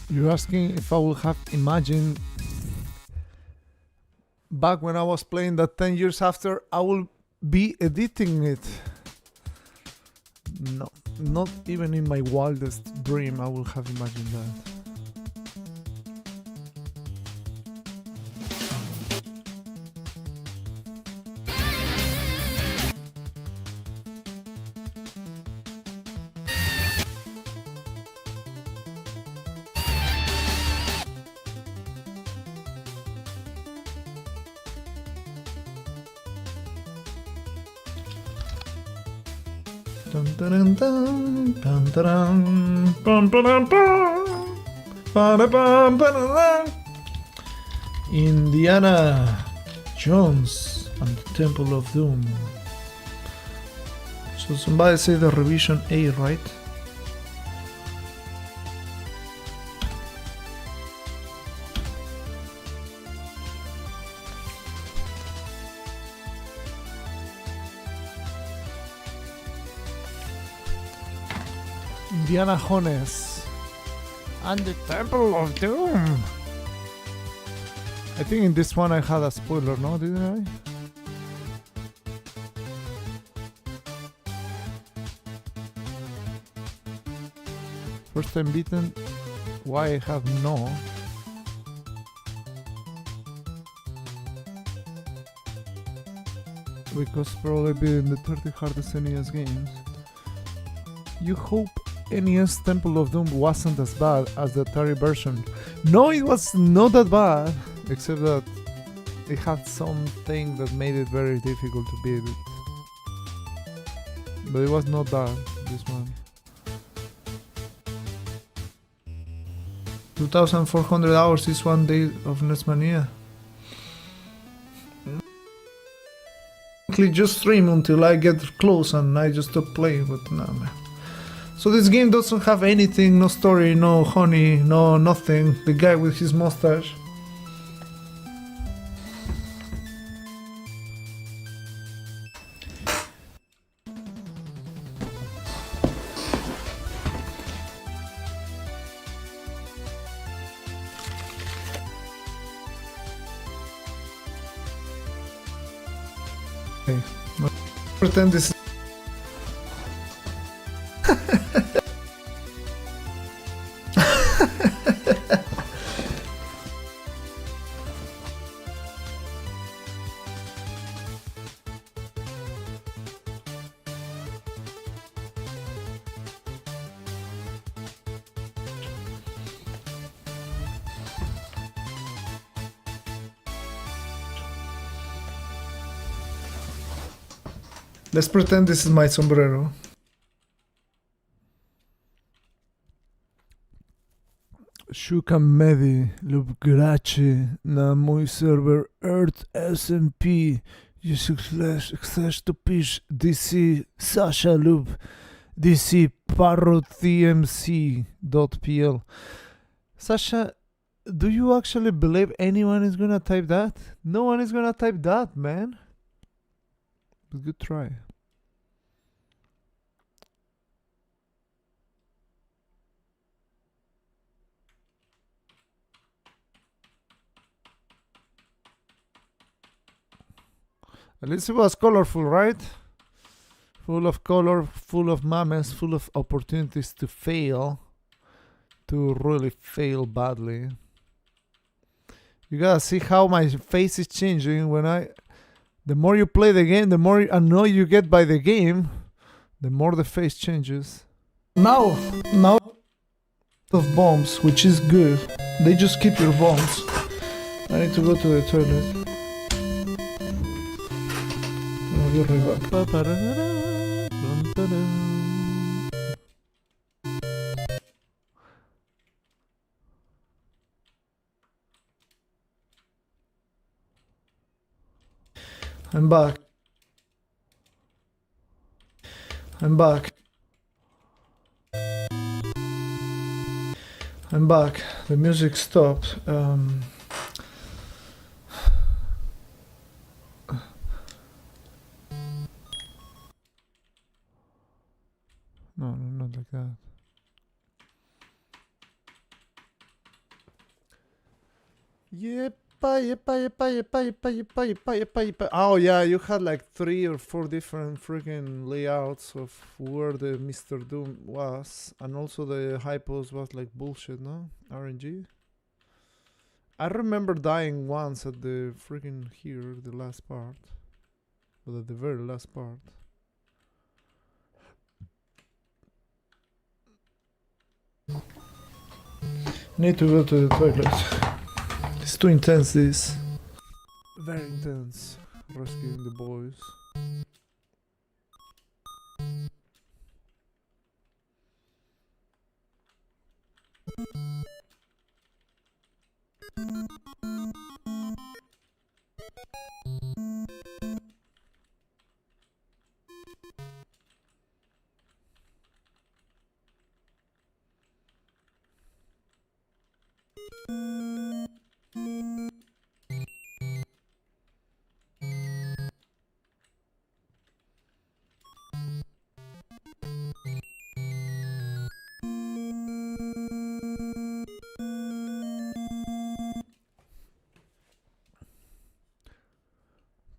You're asking if I would have imagined back when I was playing that 10 years after I will be editing it. No, not even in my wildest dream I would have imagined that. Dun, dun, dun, dun, dun, dun, bum, ba-dum, bum. Ba-da-bum, ba-da-dum. Indiana Jones and the Temple of Doom. So somebody say the revision A, right? Indiana Jones and the Temple of Doom. I think in this one I had a spoiler, no? Didn't I? First time beaten. Why I have no? Because probably been the 30 hardest NES games. You hope NES Temple of Doom wasn't as bad as the Atari version. No, it was not that bad, except that it had something that made it very difficult to beat it. But it was not bad, this one. 2,400 hours is 1 day of NESMania. Just stream until I get close and I just stop playing, but nah, man. So this game doesn't have anything, no story, no honey, no nothing. The guy with his mustache. Okay. Pretend this. Let's pretend this is my sombrero. Szukam medy lub graczy na mój serwer Earth SMP. Jeśli chcesz to pisz DC Sasha lub DC parrotmc.pl. Sasha, do you actually believe anyone is gonna type that? No one is gonna type that, man. But good try. At least it was colorful, right? Full of color, full of memes, full of opportunities to fail. To really fail badly. You gotta see how my face is changing when the more you play the game, the more annoyed you get by the game, the more the face changes. Now of bombs, which is good. They just keep your bombs. I need to go to the toilet. I'll be right back. I'm back. I'm back. I'm back. The music stopped. No, not like that. Oh yeah, you had like 3 or 4 different freaking layouts of where the Mr. Doom was, and also the high post was like bullshit, no? RNG. I remember dying once at the freaking here, the last part, but at the very last part. Need to go to the toilet. It's too intense, this. Very intense. Rescuing the boys.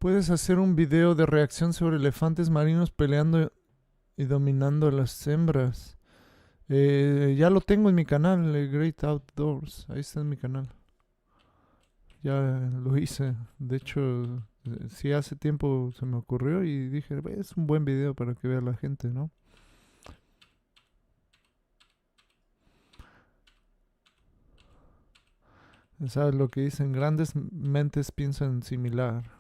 Puedes hacer un video de reacción sobre elefantes marinos peleando y dominando a las hembras. Ya lo tengo en mi canal, Great Outdoors. Ahí está en mi canal. Ya lo hice. De hecho, sí, hace tiempo se me ocurrió y dije, es un buen video para que vea la gente, ¿no? ¿Sabes lo que dicen? Grandes mentes piensan similar.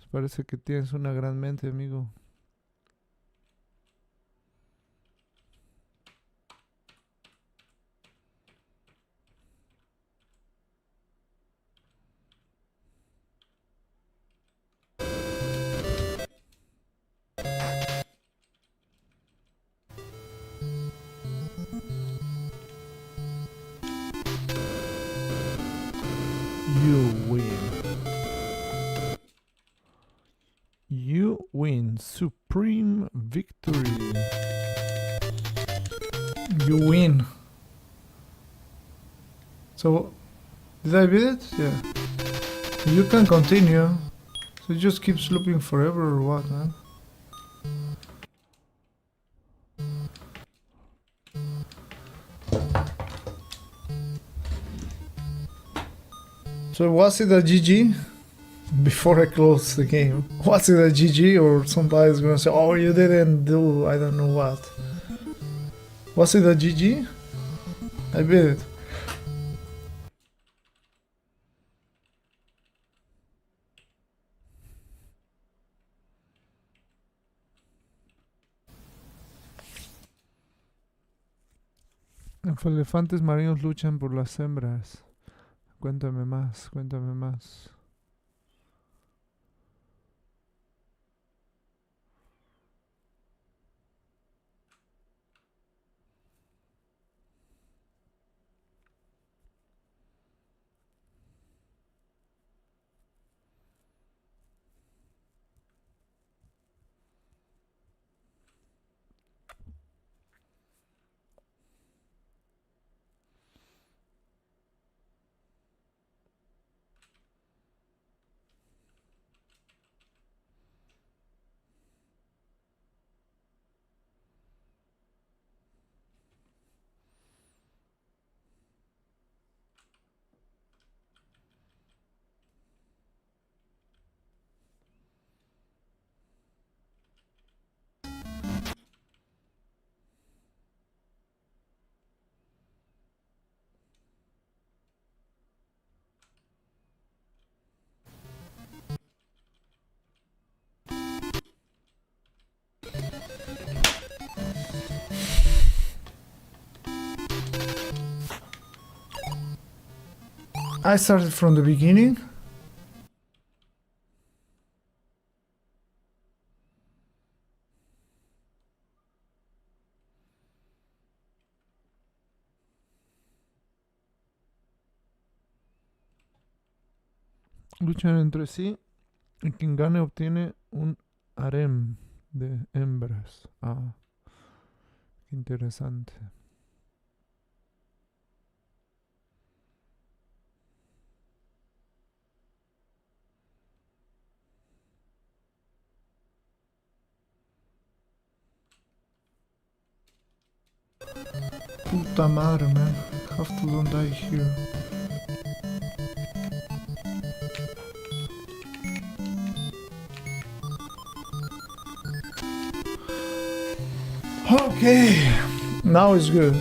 Parece que tienes una gran mente, amigo. You win. You win. Supreme victory. You win. So, did I beat it? Yeah. You can continue. So it just keeps looping forever or what, man? So was it a GG? Before I close the game, was it a GG or somebody's gonna say, oh, you didn't do I don't know what? Was it a GG? I beat it. Los elefantes marinos luchan por las hembras. Cuéntame más, cuéntame más. I started from the beginning. Luchan entre sí y quien gane obtiene un harem de hembras. Ah, qué interesante. 。 . 。 . 。 . 。 . 。 . 。 . 。 . 。 . 。 . 。 . 。 . 。 . 。 . 。 . 。 . 。 。 . 。 。 . 。 。 . 。 。 . 。 。 . 。 。 . 。 I started from the beginning. 。Puta madre, man. I have to don't die here. Okay, now it's good.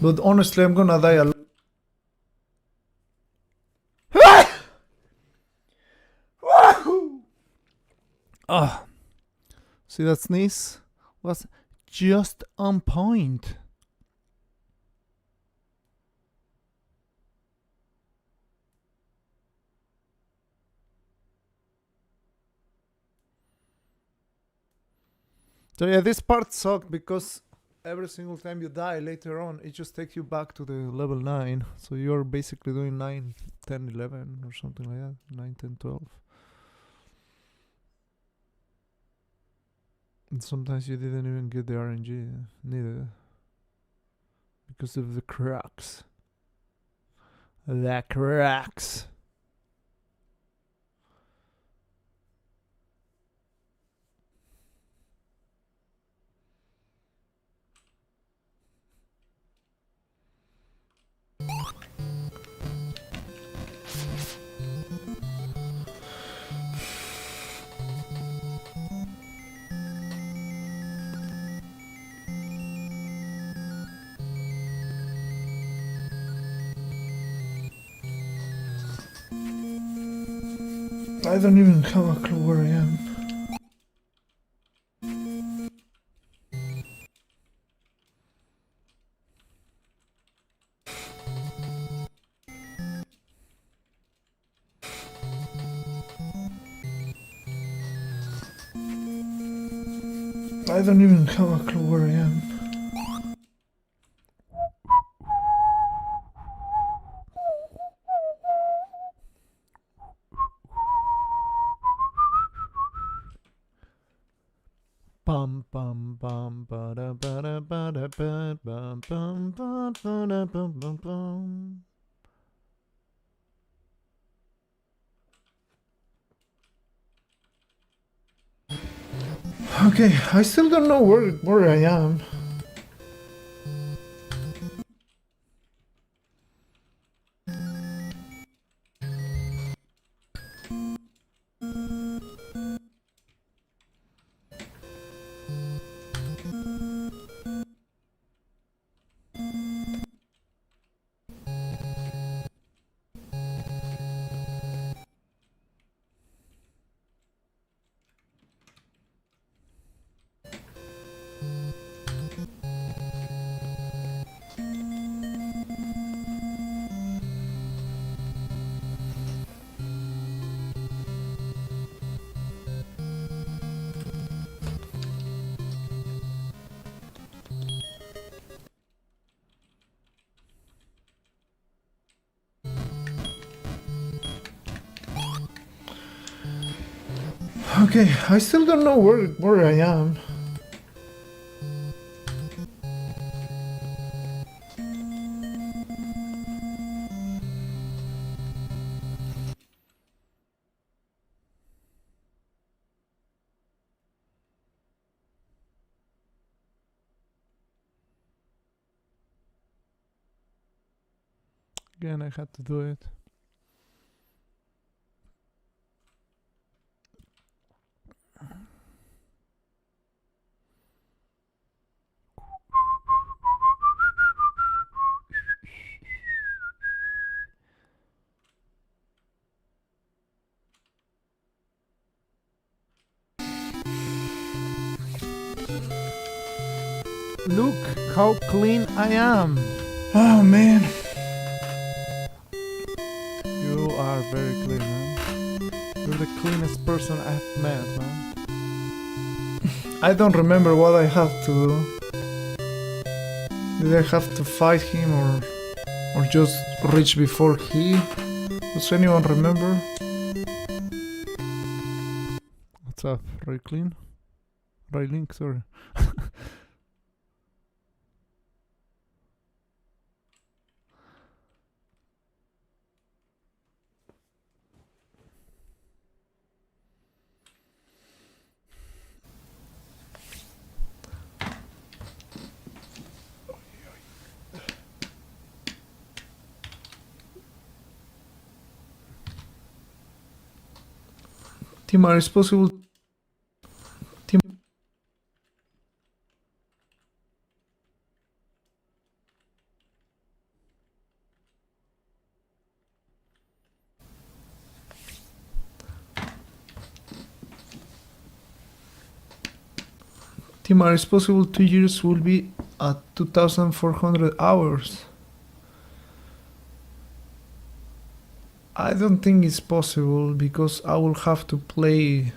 But honestly, I'm gonna die a lot. Ah, see that sneeze was just on point. So yeah, this part sucked because every single time you die later on, it just takes you back to the level 9. So you're basically doing 9, 10, 11 or something like that. 9, 10, 12. And sometimes you didn't even get the RNG neither. Because of the cracks. The cracks. I don't even have a clue where I am. I don't even have a clue where I am. Bum bum bum ba da ba da ba da ba bum bum bum ba da bum bum bum. Okay, I still don't know where I am. Okay, I still don't know where I am. Again, I had to do it. Look how clean I am. Oh man. You are very clean, man. You're the cleanest person I've met, man. I don't remember what I have to do. Did I have to fight him or just reach before he? Does anyone remember? What's up, Ray Clean? Ray Link, sorry. Timar, is possible. Timar, is possible 2 years will be at 2,400 hours. I don't think it's possible because I will have to play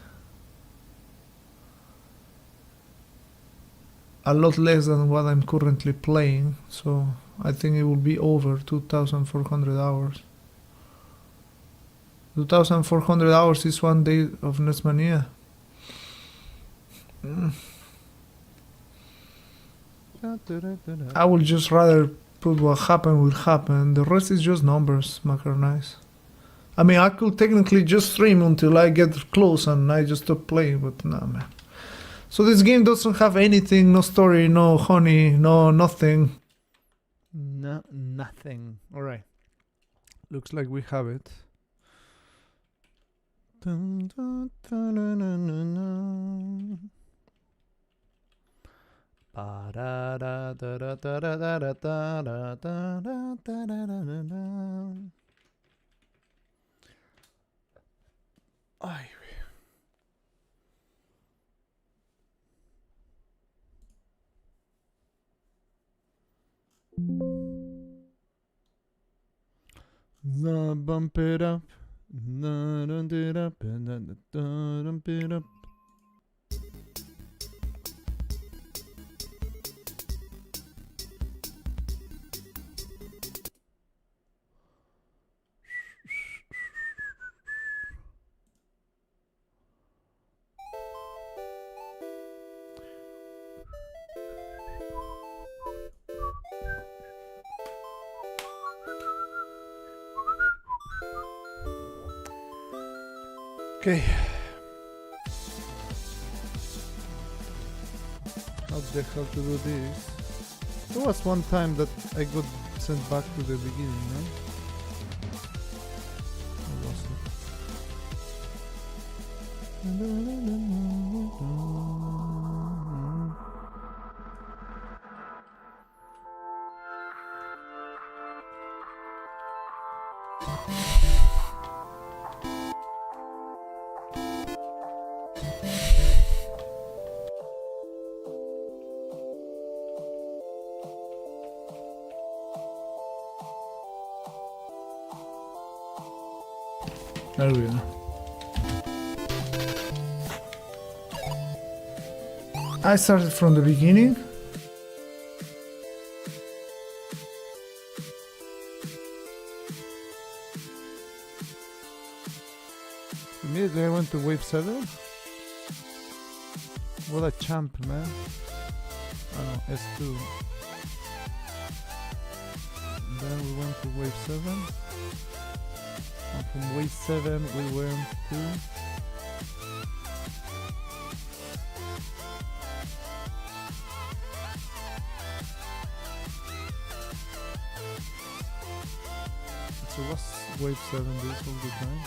a lot less than what I'm currently playing, so I think it will be over 2,400 hours. 2,400 hours is 1 day of NESMania. I would just rather put what happened will happen. The rest is just numbers, Macronize. I mean, I could technically just stream until I get close and I just stop playing, but nah, man. So this game doesn't have anything, no story, no honey, no nothing. No, nothing. Alright. Looks like we have it. Dun, dun, dun, dun, dun, dun, dun. Ay, bump it up, bump it up, bump it up. Okay. How the hell to do this? There was one time that I got sent back to the beginning, no? What was There we go. I started from the beginning. Immediately I went to wave 7. What a champ, man. Oh no, S2. Then we went to wave 7. And from wave 7 we went to so what's wave 7 this all the time?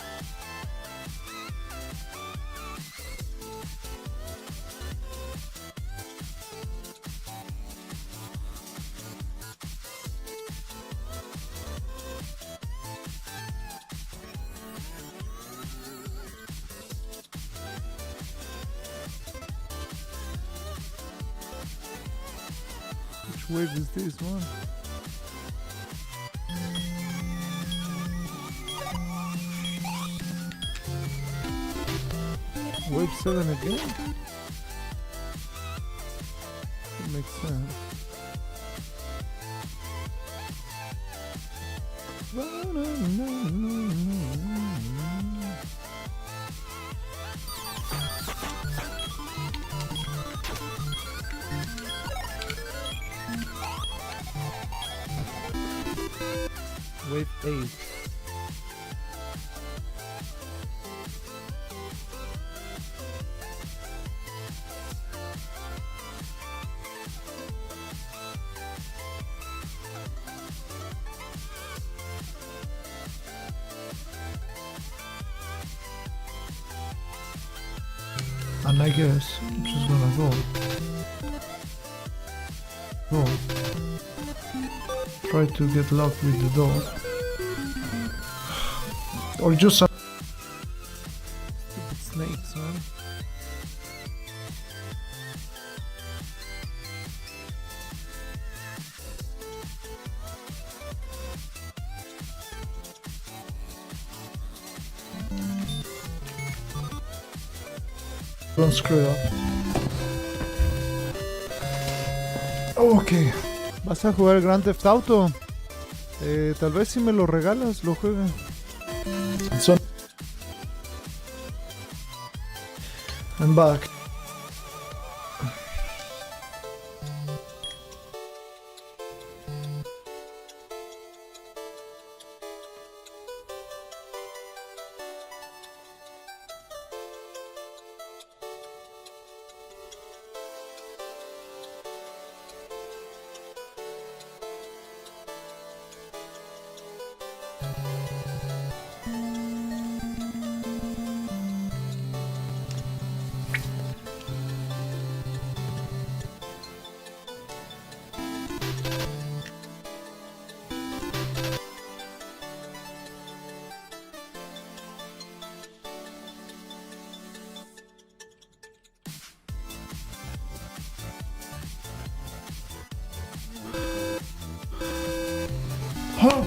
Which wave is this one? Wave 7 again? That makes sense. Wave 8. And I guess I'm just gonna go. Try to get luck with the dog. Or just some stupid snakes, man. Don't screw it up. Ok. ¿Vas a jugar Grand Theft Auto? Tal vez si me lo regalas, lo juegue. I'm back. Oh.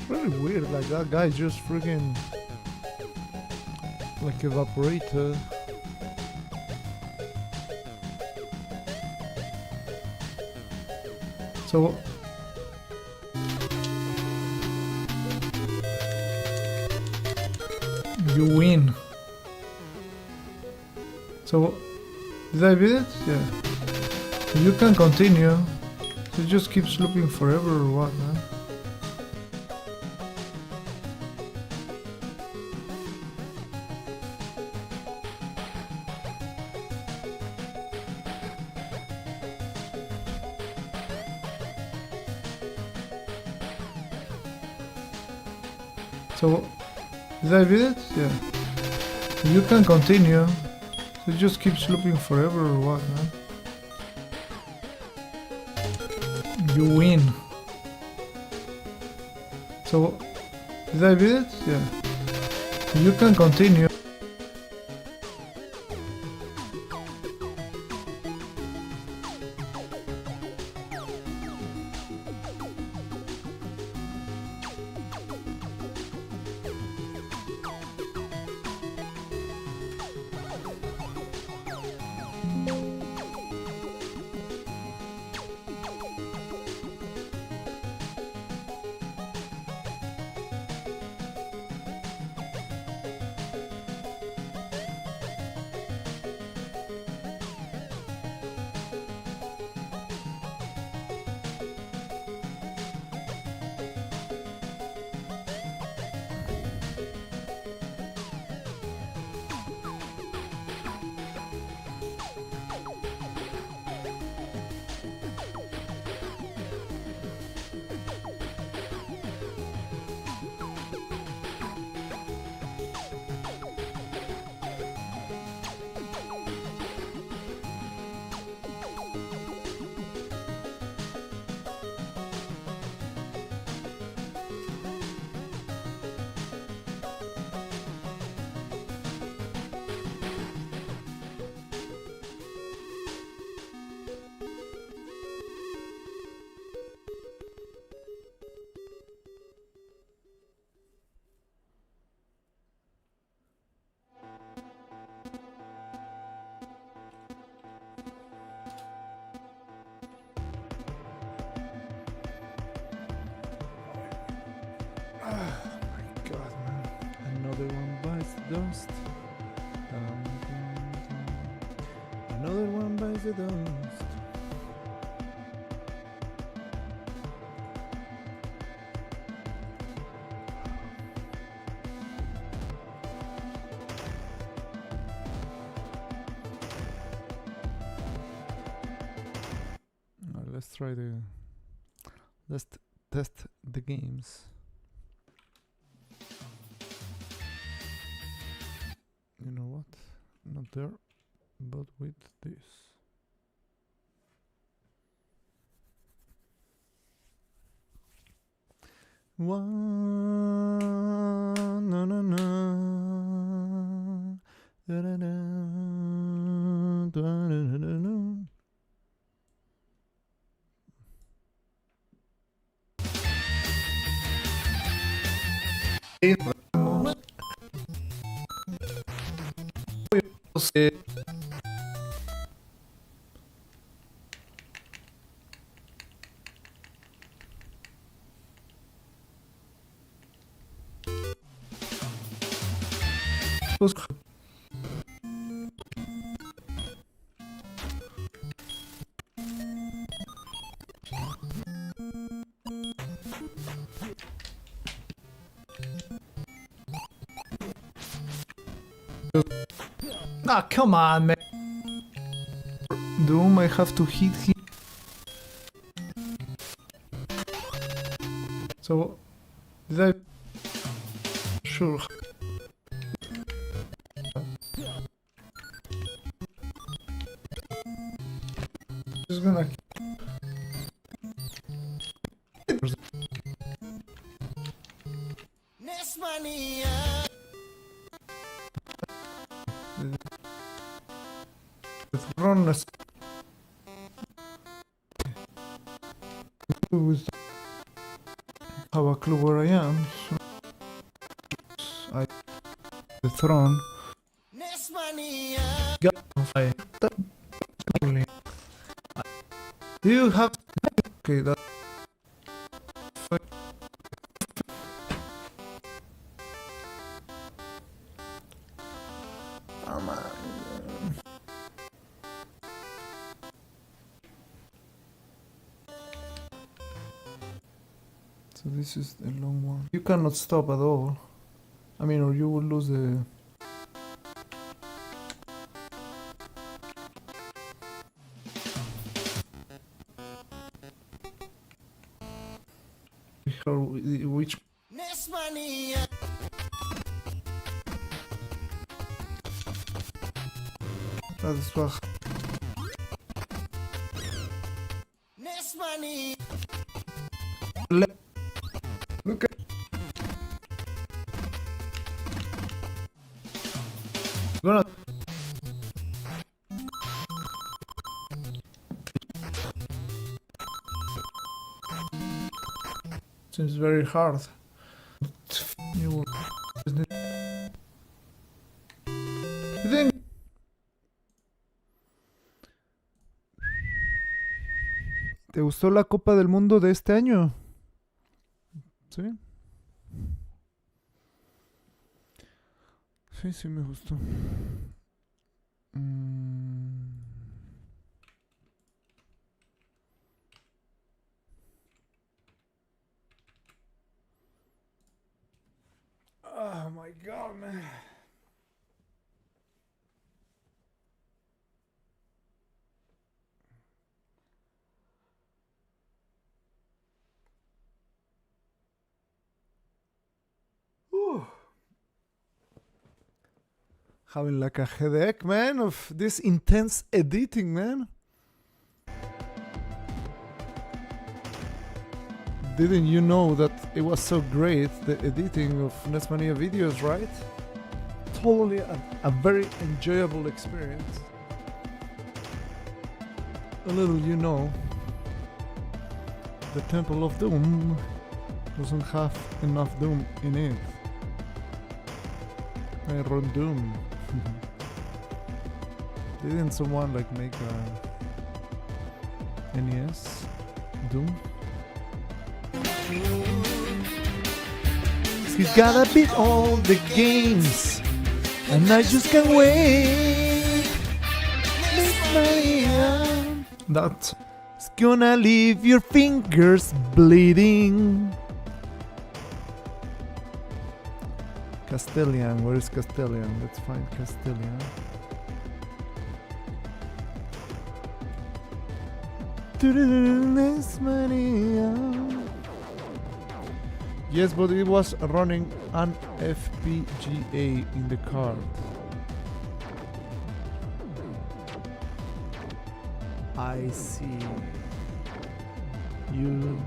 Really weird, like that guy just freaking like evaporated. So you win. So did I beat it? Yeah. You can continue. It just keeps looping forever or what, man? So, did I beat it? Yeah. You can continue. So it just keeps looping forever or what, man? You win. So, did I beat it? Yeah. You can continue. Another one bites the dust. Dun, dun, dun. Another one bites the dust. Let's try let's test the games. You know what? Not there, but with this. One, na na na, da da da, da da da da da. Ah, come on, man. Doom, I have to hit him. So, did I? Sure. Just gonna. NESMania. Run have a clue where I am, so I the throne NESMania. got on fire. Do you have okay that oh man. So this is the long one. You cannot stop at all. I mean, or you will lose the... Which... NESMania. That's what. NESMania. Look at. Gonna. Seems very hard. You think? ¿Te gustó la Copa del Mundo de este año? ¿Sí? Sí, sí me gustó. Oh my god, man. Having like a headache, man, of this intense editing, man. Didn't you know that it was so great, the editing of NESMania videos, right? Totally a very enjoyable experience. A little you know, the Temple of Doom doesn't have enough Doom in it. I run Doom. Didn't someone like make a NES Doom? He's gotta beat all the games, and I just can't wait. That. It's gonna leave your fingers bleeding. Castellan, where is Castellan? Let's find Castellan. NESMania. Yes, but it was running an FPGA in the card. I see. You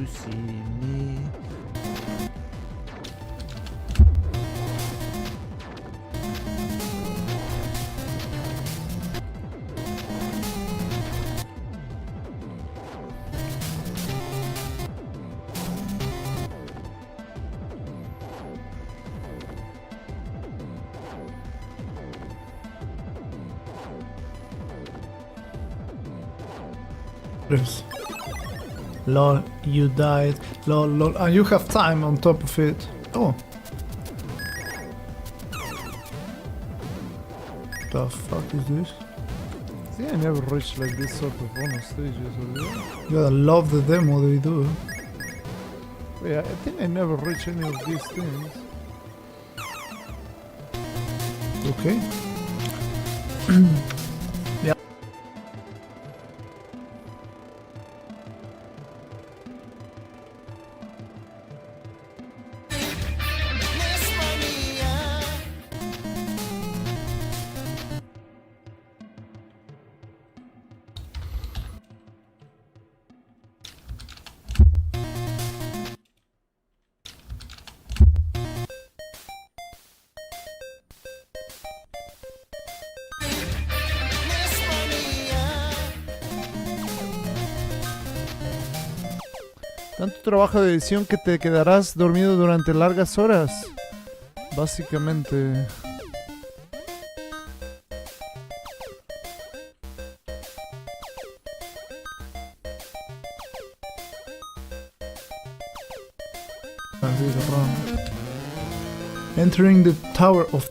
see me. Lol, you died. Lol, lol. And you have time on top of it. Oh. The fuck is this? See, I never reached like this sort of bonus stages already. You gotta love the demo they do. Yeah, I think I never reached any of these things. Okay. Yeah. Tanto trabajo de edición que te quedarás dormido durante largas horas. Básicamente. Entering the Tower of...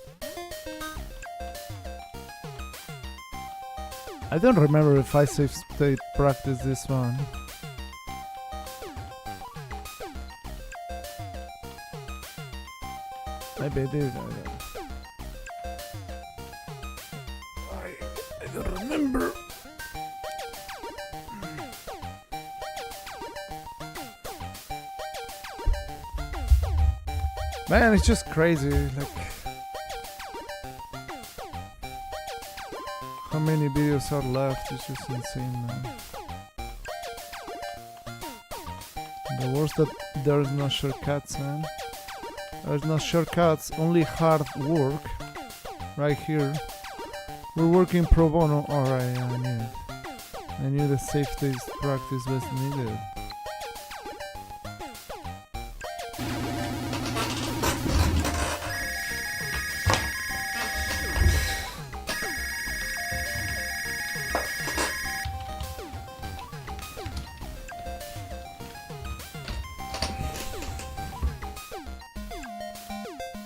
I don't remember if I safe state practiced this one. Maybe I did. I don't remember. Man, it's just crazy. Like, many videos are left. It's just insane, man. The worst that there's no shortcuts, man. There's no shortcuts, only hard work. Right here. We're working pro bono. Alright, I knew it. I knew the safety practice was needed.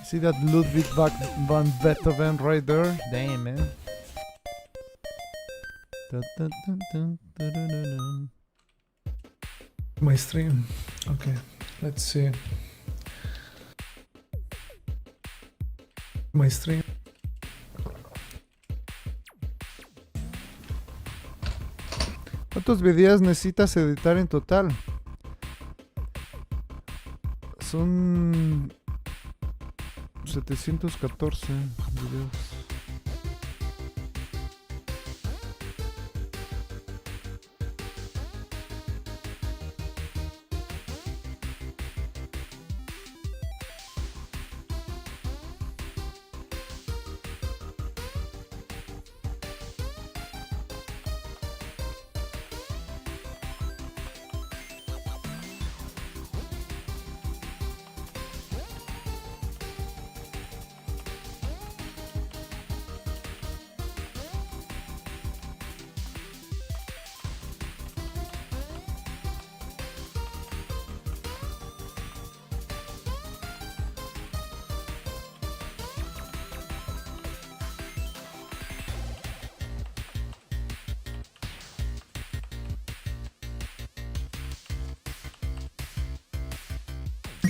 See that Ludwig van Beethoven right there? Damn, man. My stream. Okay, let's see. My stream. ¿Cuántos videos necesitas editar en total? Son 714 videos.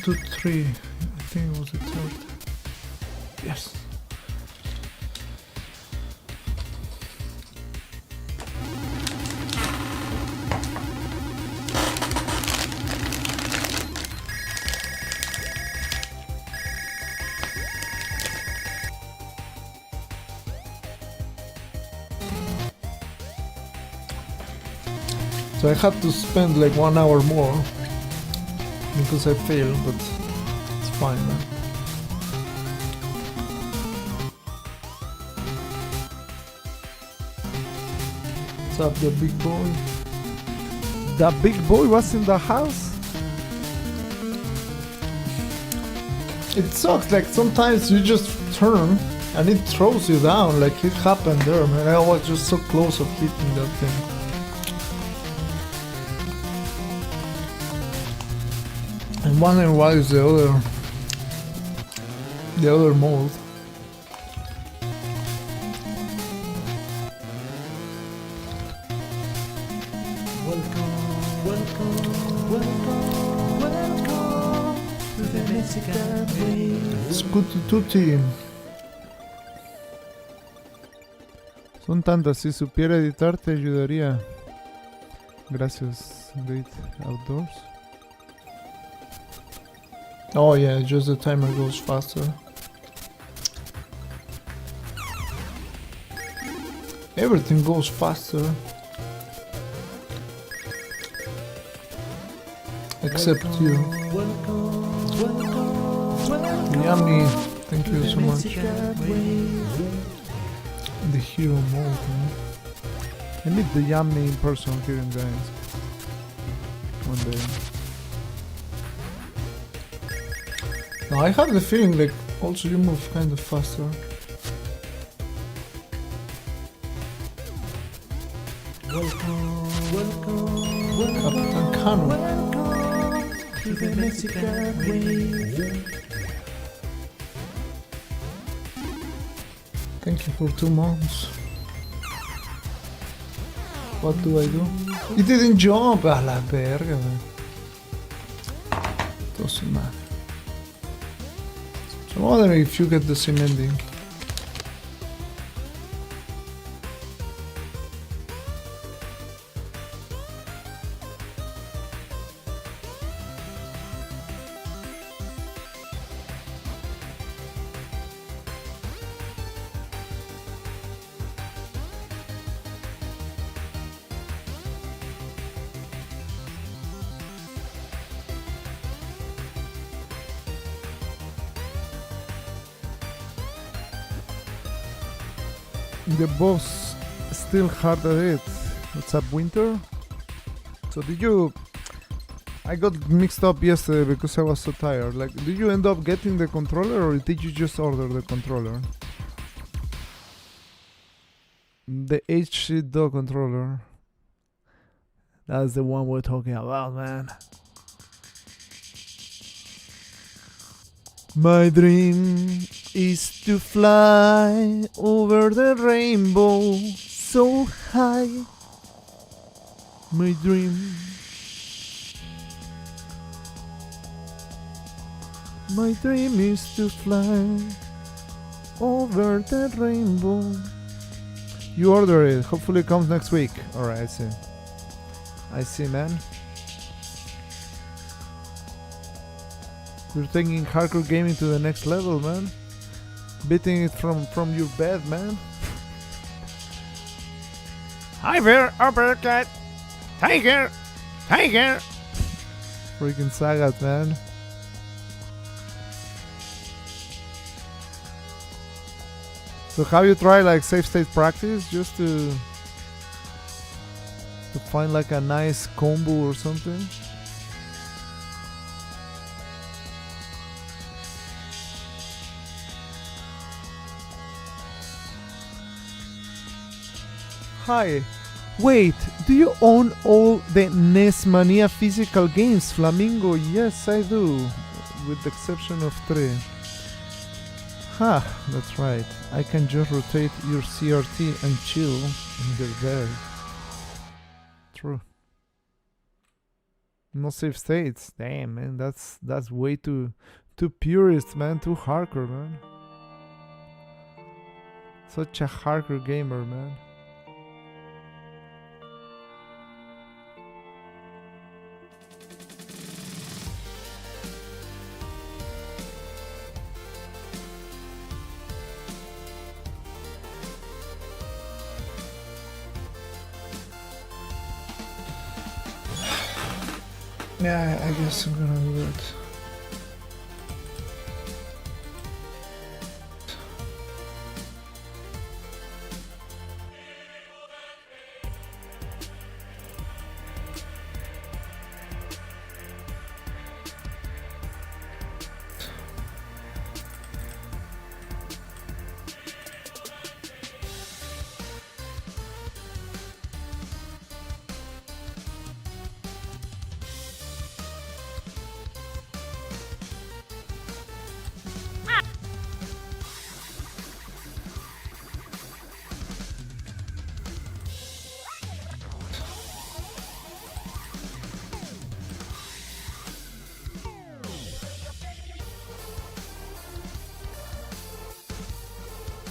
Two, three. I think it was the third. Yes. So I had to spend like 1 hour more because I failed, but it's fine, man. What's up, the big boy? The big boy was in the house? It sucks, like sometimes you just turn and it throws you down, like it happened there, man. I was just so close of hitting that thing. I'm wondering why is the other mode. Welcome to the Mexican way. Scooty Tooty. Son tantas, si supiera editar te ayudaría. Gracias, Great Outdoors. Oh yeah, just the timer goes faster. Everything goes faster. Except you. Yummy, thank you so much. The hero mode, man. I need the yummy in person here in guys. One day. No, I have the feeling like also you move kind of faster. Captain Cano. To the Mexican way. Thank you for 2 months. What do I do? It didn't jump! A la verga, man. Doesn't matter. So I wonder if you get the same ending. the boss still hard at it. What's up, Winter? So did you... I got mixed up yesterday because I was so tired. Like, did you end up getting the controller or did you just order the controller? The HC Dog controller. That's the one we're talking about, man. My dream is to fly over the rainbow so high. My dream. My dream is to fly over the rainbow. You order it. Hopefully it comes next week. Alright, I see. I see, man. You're taking hardcore gaming to the next level, man. Beating it from your bed, man. Hi there, uppercut. Tiger. Tiger. Freaking Sagat, man. So have you tried like safe state practice just to find like a nice combo or something? Hi. Wait, do you own all the NESMania physical games, Flamingo? Yes, I do, with the exception of 3. Ha, that's right. I can just rotate your CRT and chill in your bed. True. No save states. Damn, man, that's way too purist, man. Too hardcore, man. Such a hardcore gamer, man. Yeah, I guess I'm gonna do that.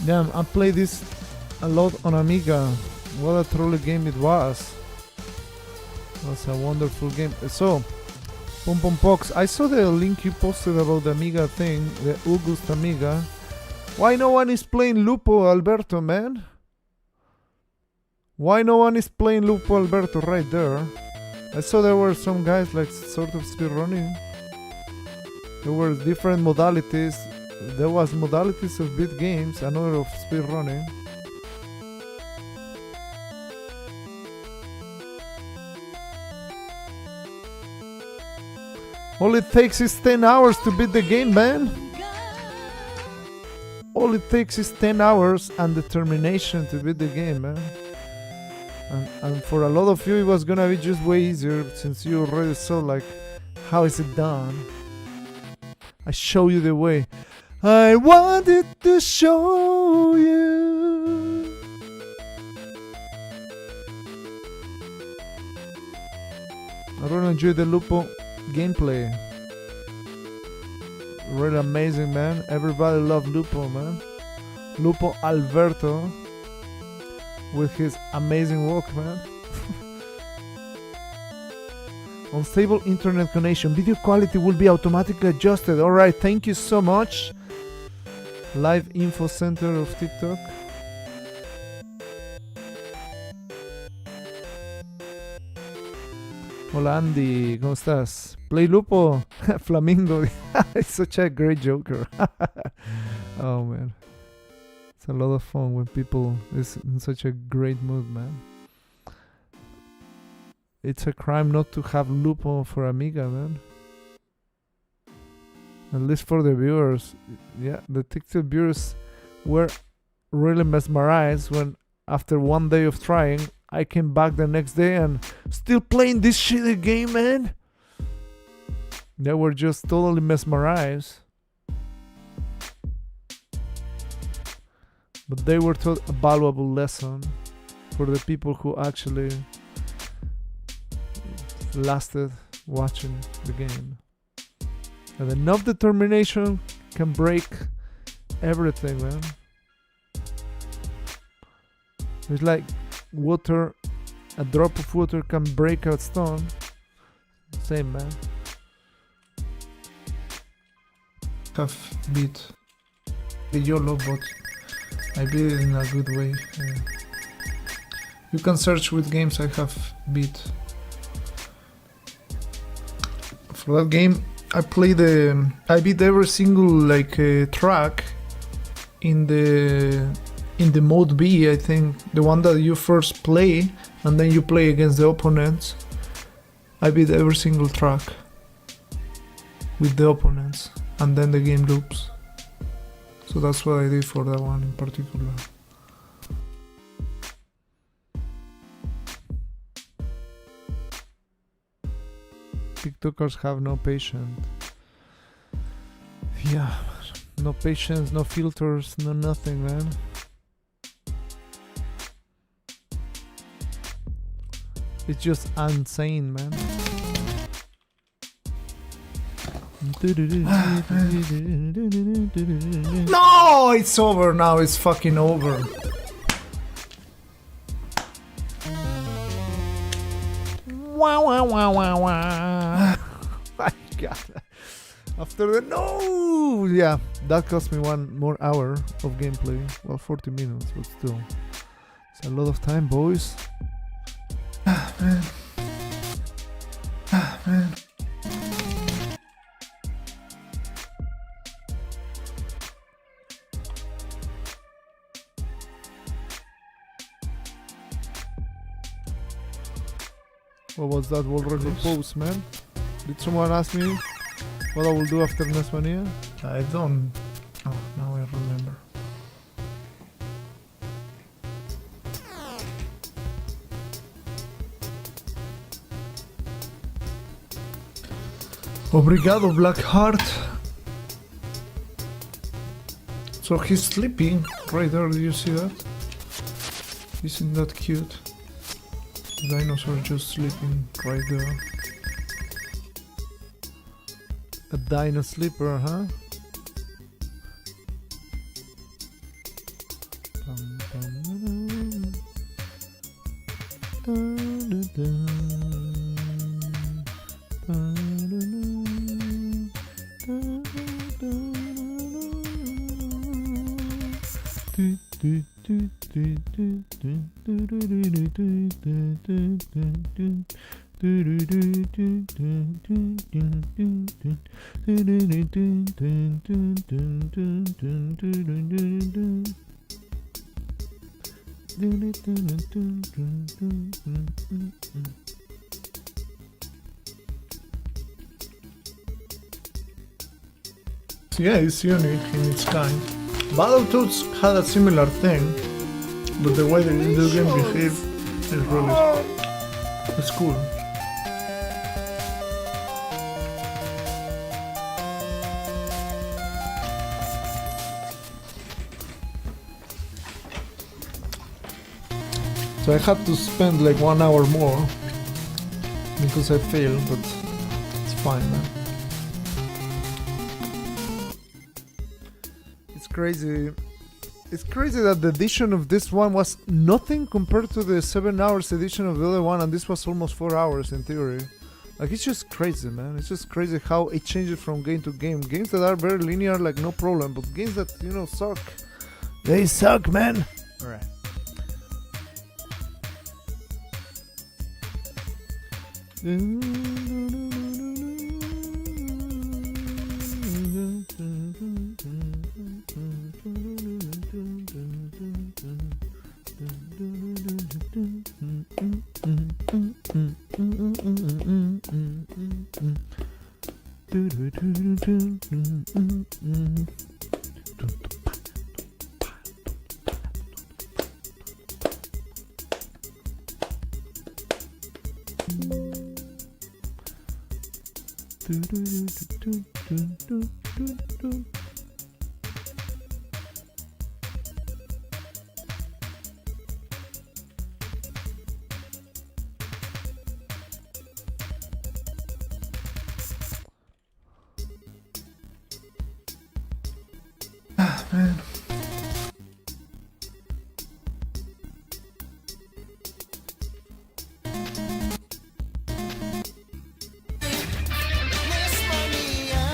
Damn, I played this a lot on Amiga. What a truly game it was. It was a wonderful game. So, Pom Pom Pox, I saw the link you posted about the Amiga thing, the August Amiga. Why no one is playing Lupo Alberto, man? Why no one is playing Lupo Alberto right there? I saw there were some guys like sort of speedrunning. There were different modalities. There was modalities of beat games, another of speedrunning. All it takes is 10 hours to beat the game, man. All it takes is 10 hours and determination to beat the game, man. And for a lot of you it was gonna be just way easier since you already saw like how is it done. I show you the way. I wanted to show you. I really enjoy the Lupo gameplay. Really amazing, man. Everybody loves Lupo, man. Lupo Alberto with his amazing walk, man. Unstable internet connection. Video quality will be automatically adjusted. Alright, thank you so much. Live Info Center of TikTok. Hola Andy, ¿cómo estás? Play Lupo, Flamingo. It's such a great joker. Oh man. It's a lot of fun when people is in such a great mood, man. It's a crime not to have Lupo for Amiga, man. At least for the viewers. Yeah, the TikTok viewers were really mesmerized when after one day of trying, I came back the next day and still playing this shitty game, man. They were just totally mesmerized. But they were taught a valuable lesson for the people who actually lasted watching the game. And enough determination can break everything, man. It's like water, a drop of water can break a stone. Same, man. Have beat the YOLO, but I beat it in a good way. You can search with games I have beat. For that game, I beat every single track in the mode B, I think, the one that you first play and then you play against the opponents. I beat every single track with the opponents and then the game loops. So that's what I did for that one in particular. TikTokers have no patience. Yeah, no patience, no filters, no nothing, man. It's just insane, man. No, it's over now. It's fucking over. Wow, wow, wow, wow, wow. My God. After the no, yeah, that cost me 1 more hour of gameplay. Well, 40 minutes, but still, it's a lot of time, boys. Man. Man. What was that world record pose, man? Did someone ask me what I will do after NESMania? I don't. Oh, now I remember. Obrigado, Blackheart. So he's sleeping right there. Do you see that? Isn't that cute? The dinosaur just sleeping right there. A dino sleeper, huh? Yeah, it's unique in its kind. Battletoads had a similar thing, but the way the video game behaved is really it's cool. So I had to spend like 1 hour more because I failed, but it's fine, man. Crazy. It's crazy that the edition of this one was nothing compared to the 7 hours edition of the other one, and this was almost 4 hours in theory. Like, it's just crazy, man. It's just crazy how it changes from game to game. Games that are very linear, like, no problem, but games that, you know, suck, they suck, man. Alright. Man. NESMania.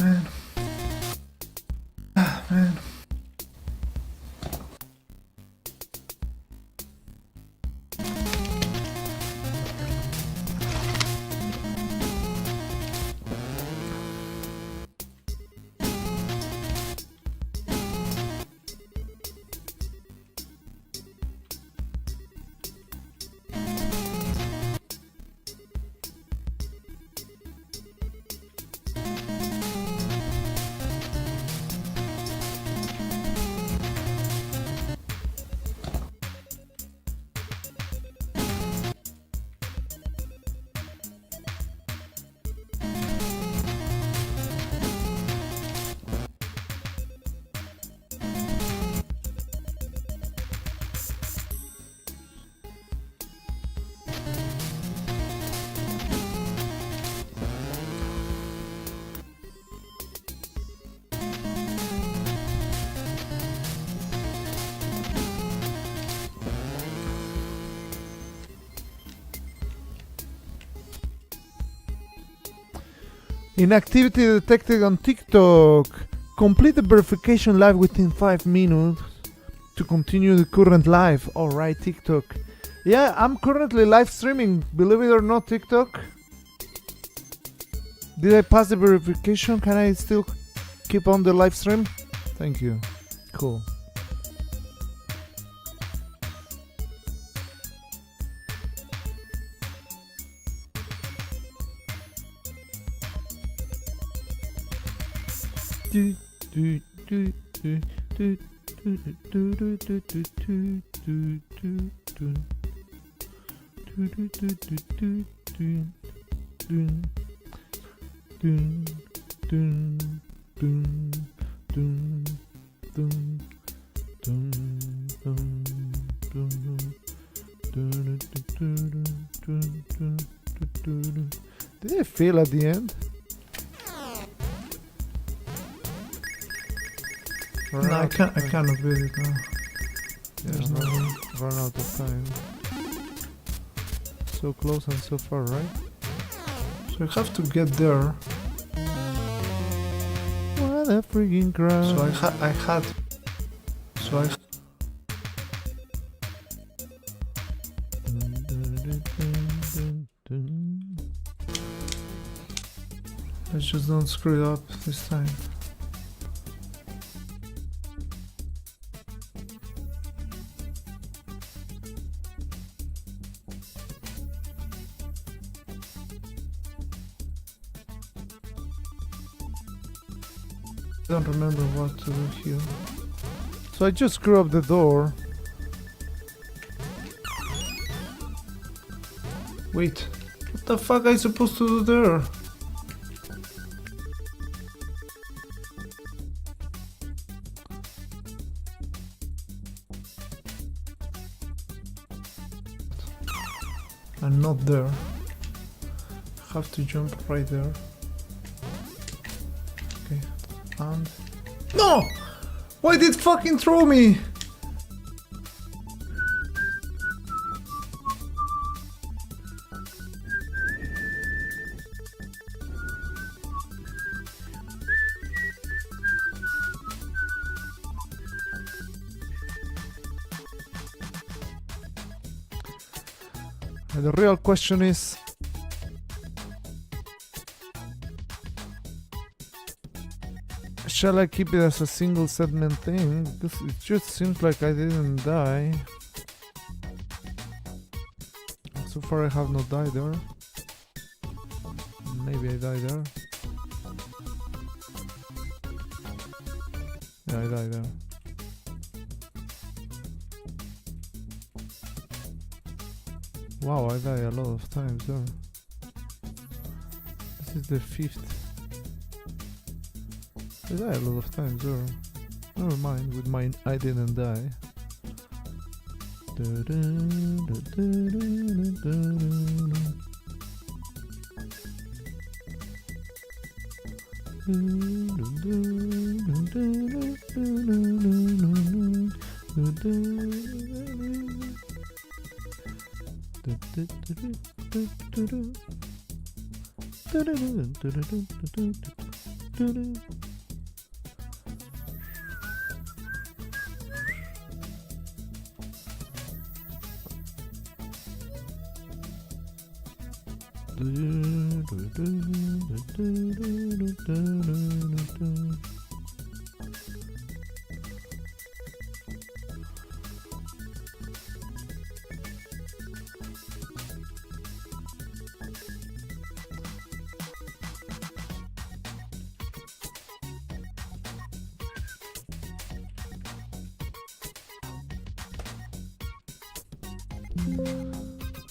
Man. Man. Inactivity detected on TikTok. Complete the verification live within 5 minutes to continue the current live. Alright, TikTok. Yeah, I'm currently live streaming. Believe it or not, TikTok. Did I pass the verification? Can I still keep on the live stream? Thank you. Cool. Did I fail at the end? No, I cannot beat it now. There's no run out of time. So close and so far, right? So I have to get there. What a freaking crowd. So I had. So I. Let's just don't screw it up this time. I don't remember what to do here. So I just screw up the door. Wait, what the fuck am I supposed to do there? I'm not there. have to jump right there. Okay, and... No! Why did it fucking throw me? The real question is, shall I keep it as a single segment thing? Because it just seems like I didn't die. So far I have not died there. Maybe I died there. Yeah, I died there. Wow, I die a lot of times there. This is the 5th. I die a lot of times there. Never mind, with mine I didn't die.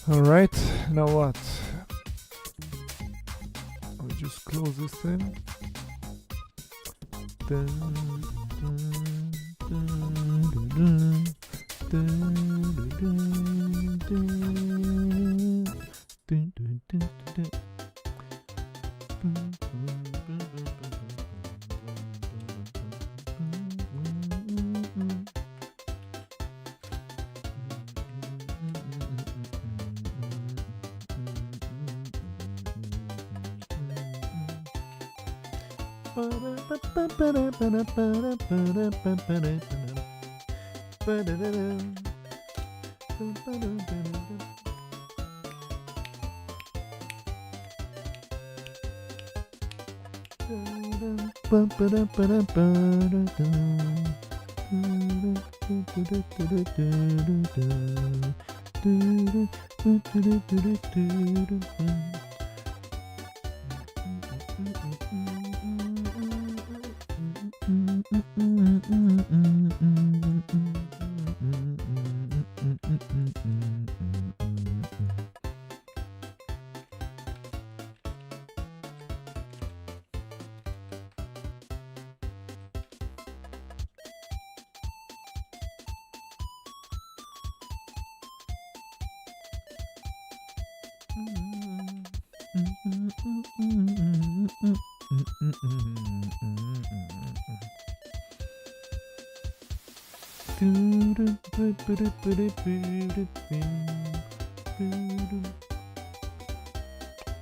Alright, now what? I'll just close this thing.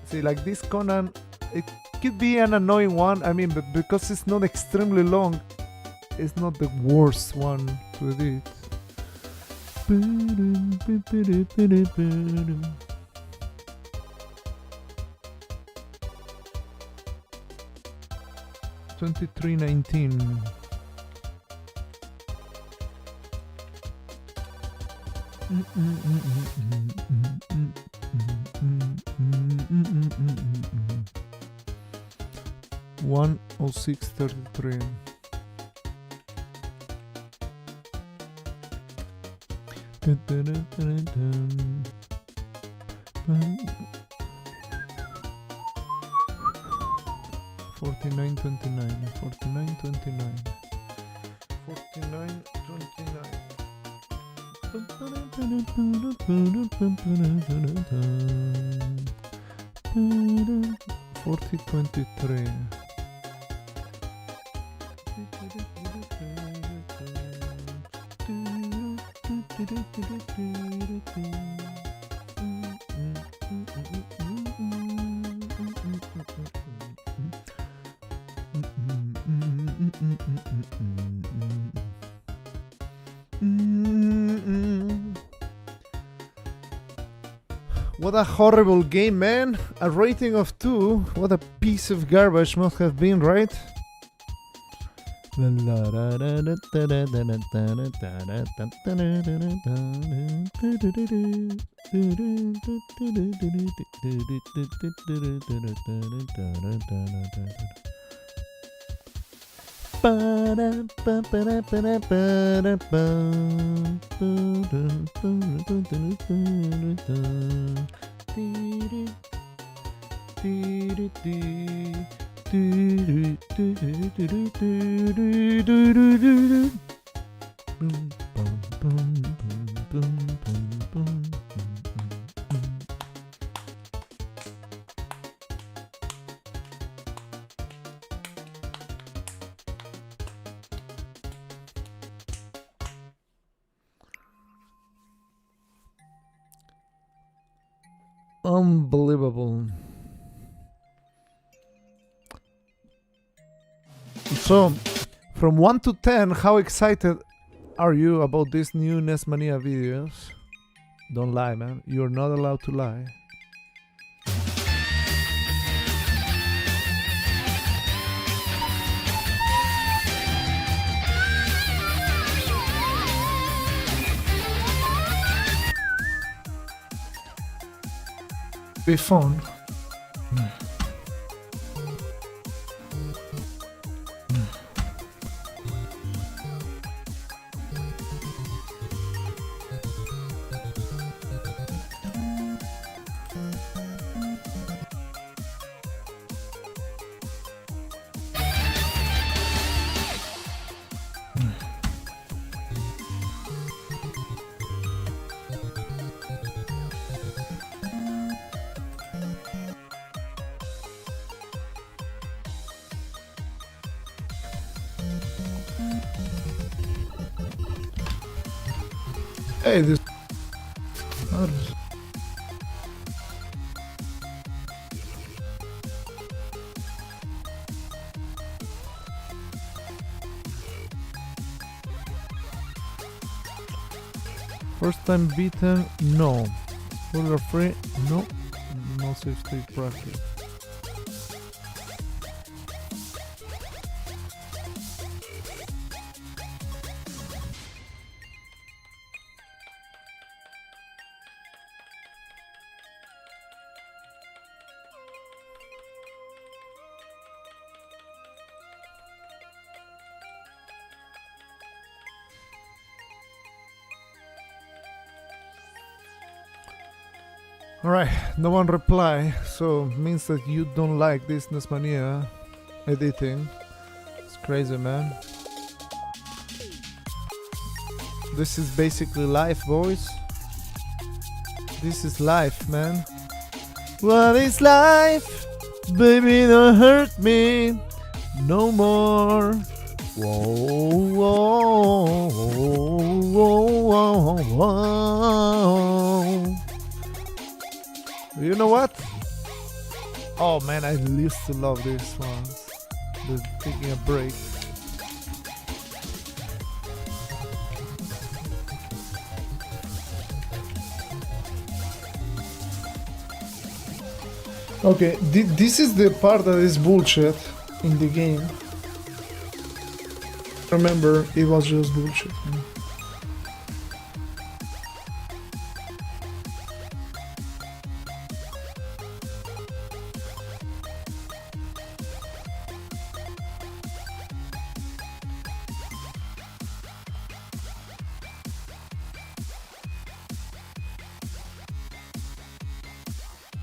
See, like this Conan, it could be an annoying one. I mean, but because it's not extremely long, it's not the worst one to edit. 2319. One 0633. Forty-nine 29. 49 29. 49 29. 4023. What a horrible game, man. A rating of 2. What a piece of garbage must have been, right? Unbelievable. So, from 1 to 10, how excited are you about these new NESMania videos? Don't lie, man. You're not allowed to lie. Be fun. Hey, this. First time beaten? No. Burger free? No. No save state practice. Alright, no one reply, so means that you don't like this NESMania editing. It's crazy, man. This is basically life, boys. This is life, man. What is life? Baby, don't hurt me no more. Whoa, whoa, whoa, whoa, whoa. You know what? Oh man, I used to love this one. The taking a break. Okay, this is the part that is bullshit in the game. Remember, it was just bullshit.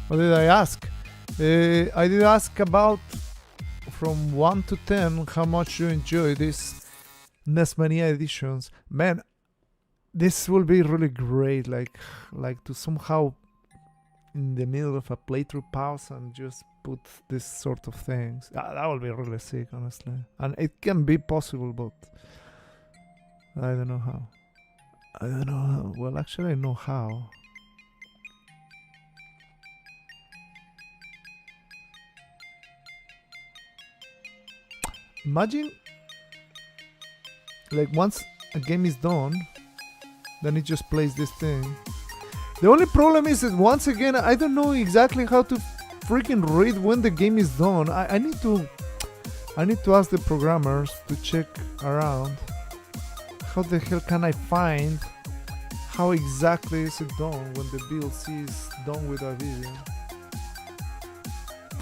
What did I ask? I did ask about from 1 to 10 how much you enjoy these NESMania editions. Man, this will be really great, like to somehow in the middle of a playthrough pause and just put this sort of things. That would be really sick, honestly. And it can be possible, but I don't know how. I don't know how. Well, actually, I know how. Imagine, like, once a game is done, then it just plays this thing. The only problem is that once again, I don't know exactly how to freaking read when the game is done. I need to ask the programmers to check around. How the hell can I find how exactly is it done when the DLC is done with a video?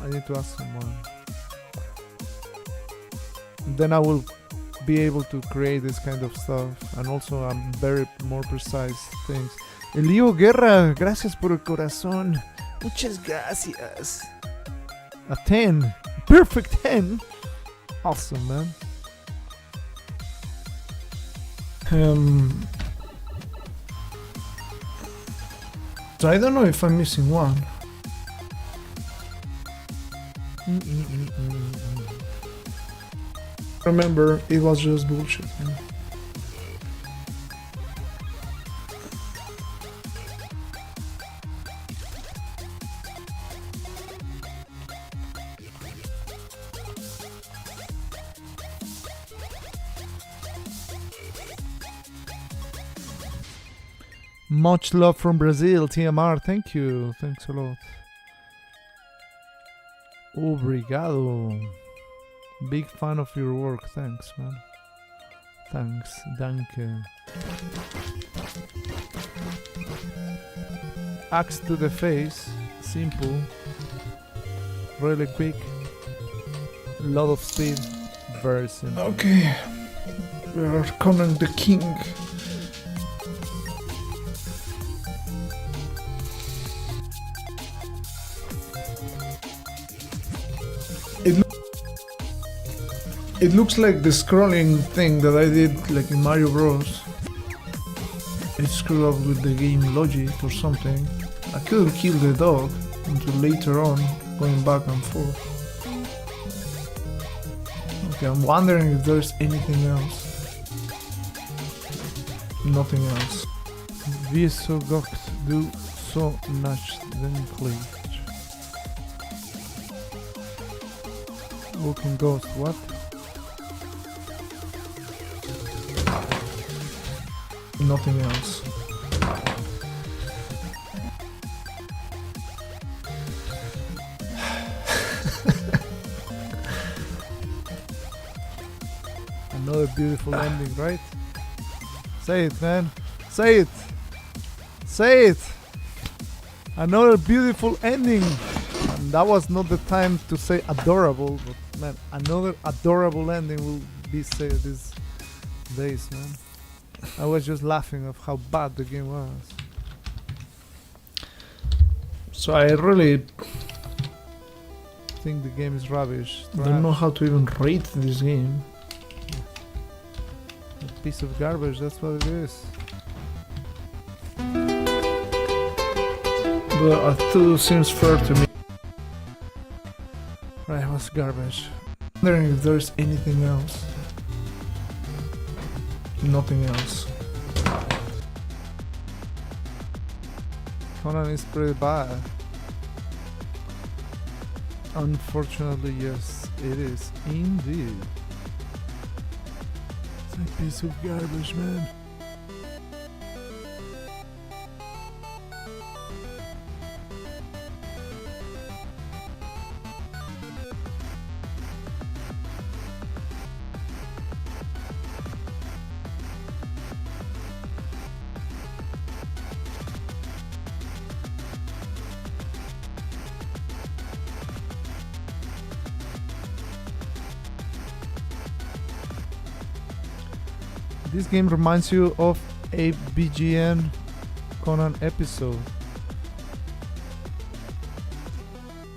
I need to ask someone. Then I will be able to create this kind of stuff, and also very more precise things. Elio Guerra, gracias por el corazón. Muchas gracias. A 10. Perfect 10. Awesome, man. So I don't know if I'm missing one. Remember, it was just bullshit, man. Much love from Brazil, TMR. Thank you. Thanks a lot. Obrigado. Big fan of your work. Thanks, man. Thanks. Danke. Axe to the face. Simple. Really quick. Lot of speed. Very simple. Okay. We are Conan the King. It looks like the scrolling thing that I did like in Mario Bros. I screwed up with the game logic or something. I couldn't kill the dog until later on, going back and forth. Okay, I'm wondering if there's anything else. Nothing else. Vi är så gott, du så den klart. Walking Ghost, what? Nothing else. Another beautiful ending, right? Say it, man. Say it. Say it. Another beautiful ending. And that was not the time to say adorable, but man, another adorable ending will be said these days, man. I was just laughing of how bad the game was. So I really think the game is rubbish. don't know how to even rate this game. A piece of garbage, that's what it is. But it still seems fair to me. Right, it was garbage. Wondering if there's anything else. Nothing else. Conan is pretty bad. Unfortunately, yes, it is indeed. It's a piece of garbage, man. This game reminds you of a BGN Conan episode.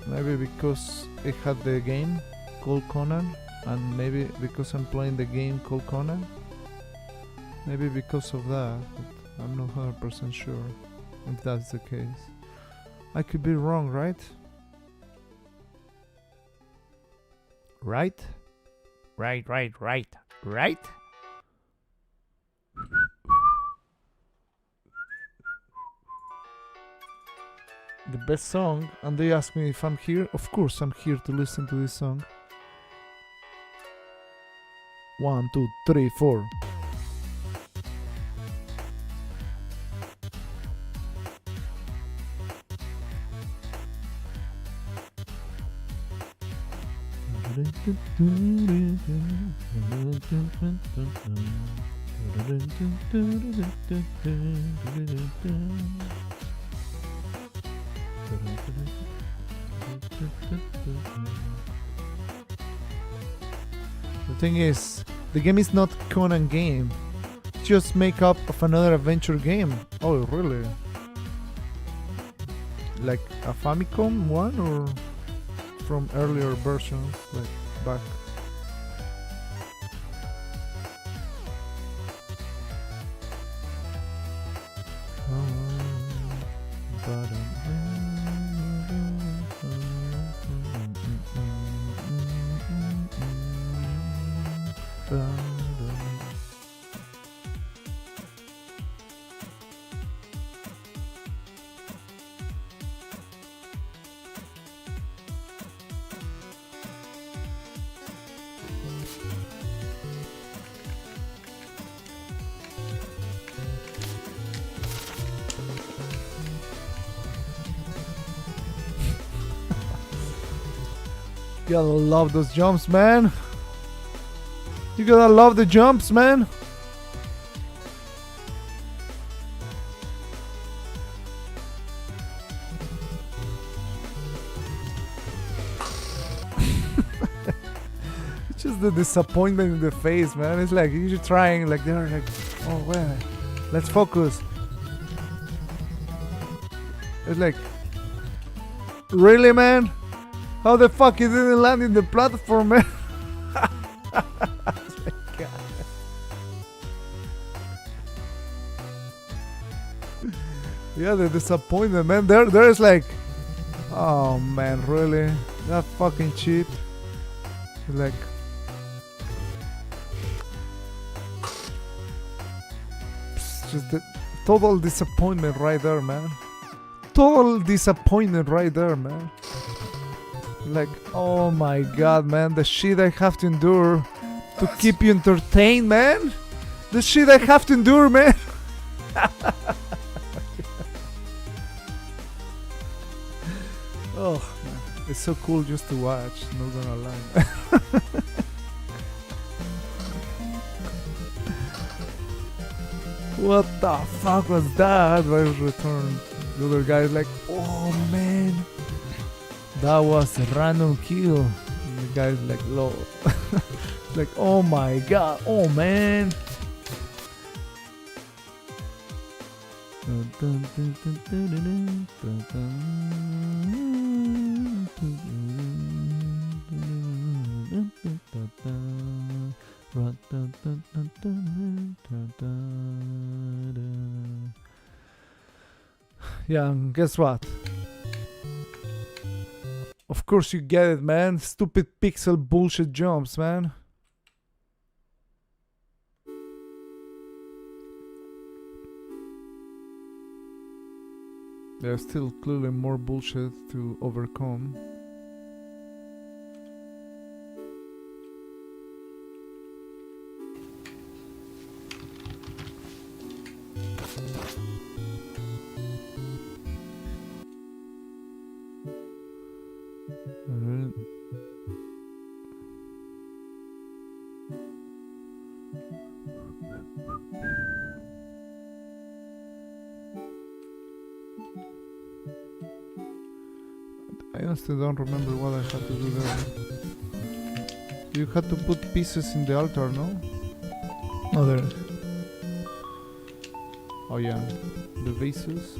Maybe because it had the game called Conan, and maybe because I'm playing the game called Conan. Maybe because of that, but I'm not 100% sure if that's the case. I could be wrong, right? Right? Right? The best song, and they ask me if I'm here. Of course, I'm here to listen to this song. 1, 2, 3, 4. The thing is, the game is not Conan game. Just make up of another adventure game. Oh, really? Like a Famicom one, or from earlier versions, like back? You gotta love those jumps, man. You gotta love the jumps, man. It's just the disappointment in the face, man. It's like you're trying, like they're like, oh, well, let's focus. It's like, really, man? How the fuck you didn't land in the platform, man? Yeah, the disappointment, man. There's like, oh man, really? That fucking cheat. Like, just the total disappointment right there, man. Total disappointment right there, man. Like, oh my god, man, the shit I have to endure to keep you entertained, man. The shit I have to endure, man. Oh man, it's so cool just to watch, not gonna lie. What the fuck was that? Why return? The other guy's like, oh man, that was a random kill. And the guy's like, lol. Like, oh my god, oh man. Yeah, and guess what? Of course you get it, man. Stupid pixel bullshit jumps, man. There's still clearly more bullshit to overcome. I honestly don't remember what I had to do there. You had to put pieces in the altar, no? Oh, there. Oh yeah, the vases.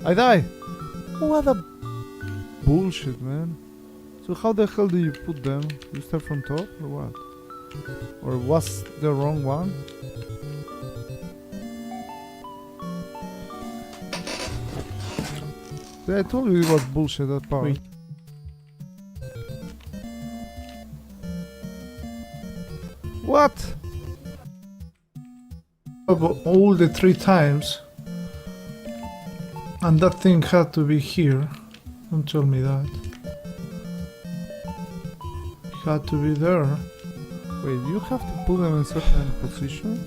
I die! What a bullshit, man. So how the hell do you put them? You start from top or what? Or was the wrong one? I told you it was bullshit, that part. Wait. What? All the 3 times. And that thing had to be here. Don't tell me that. It had to be there. Wait, you have to put them in certain position?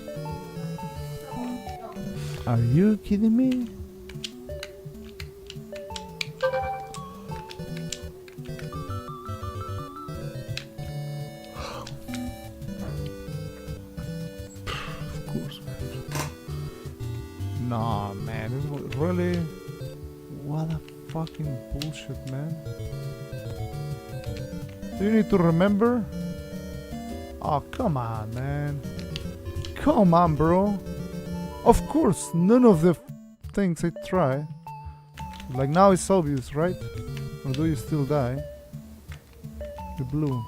Are you kidding me? Of course. Nah, man, this was really... What a fucking bullshit, man. Do you need to remember? Oh, come on, man. Come on, bro. Of course, none of the things I try. Like now it's obvious, right? Or do you still die? The blue.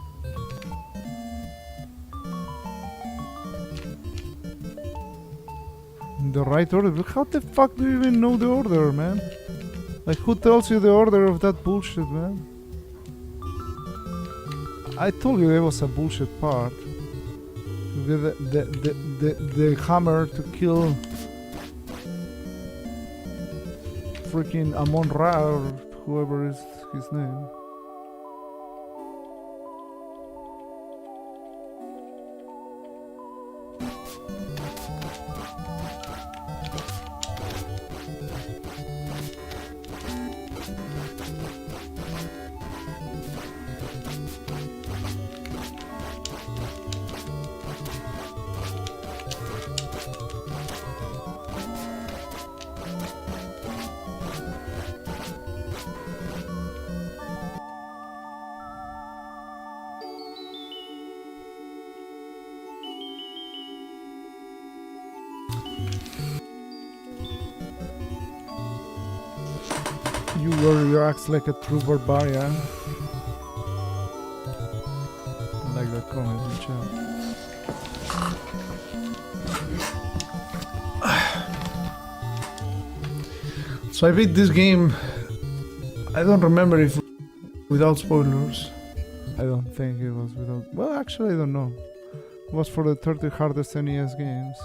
In the right order? But how the fuck do you even know the order, man? Like who tells you the order of that bullshit, man? I told you there was a bullshit part. The hammer to kill freaking Amon Ra or whoever is his name. You wear your axe like a true barbarian. Like that comment in chat. So I beat this game. I don't remember if without spoilers. I don't think it was without... Well, actually, I don't know. It was for the 30 hardest NES games.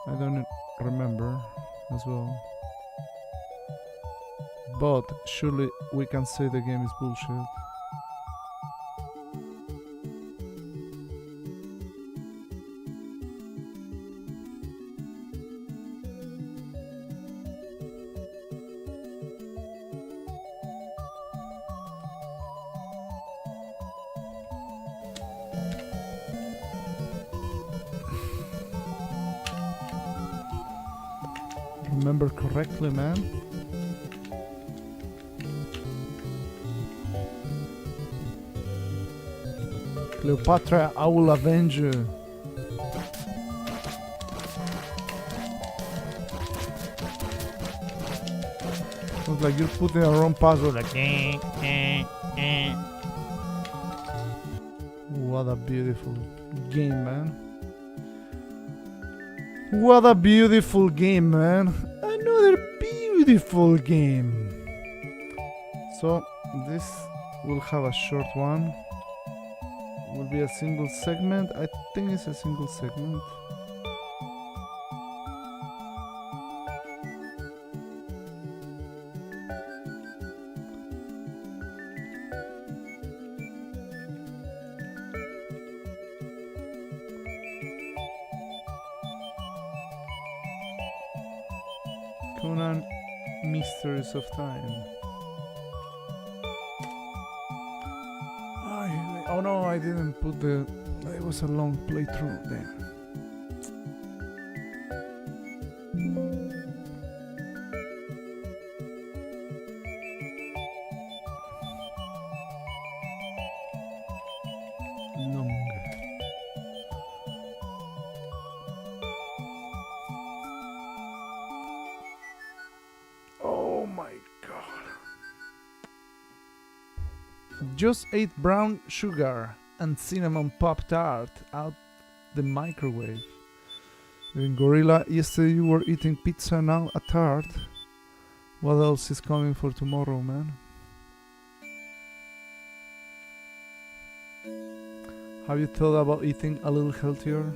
I don't remember as well. But surely we can say the game is bullshit. Remember correctly, man. Cleopatra, I will avenge you. It's like you're putting a wrong password, like What a beautiful game, man. What a beautiful game, man. Another beautiful game. So, this will have a short one. Will be a single segment. I think it's a single segment. Conan Mysteries of Time. Oh no, I didn't put the... It was a long playthrough then. Long. Oh my god. Just ate brown sugar and cinnamon pop tart out the microwave. In Gorilla, yesterday you were eating pizza, now a tart. What else is coming for tomorrow, man? Have you thought about eating a little healthier?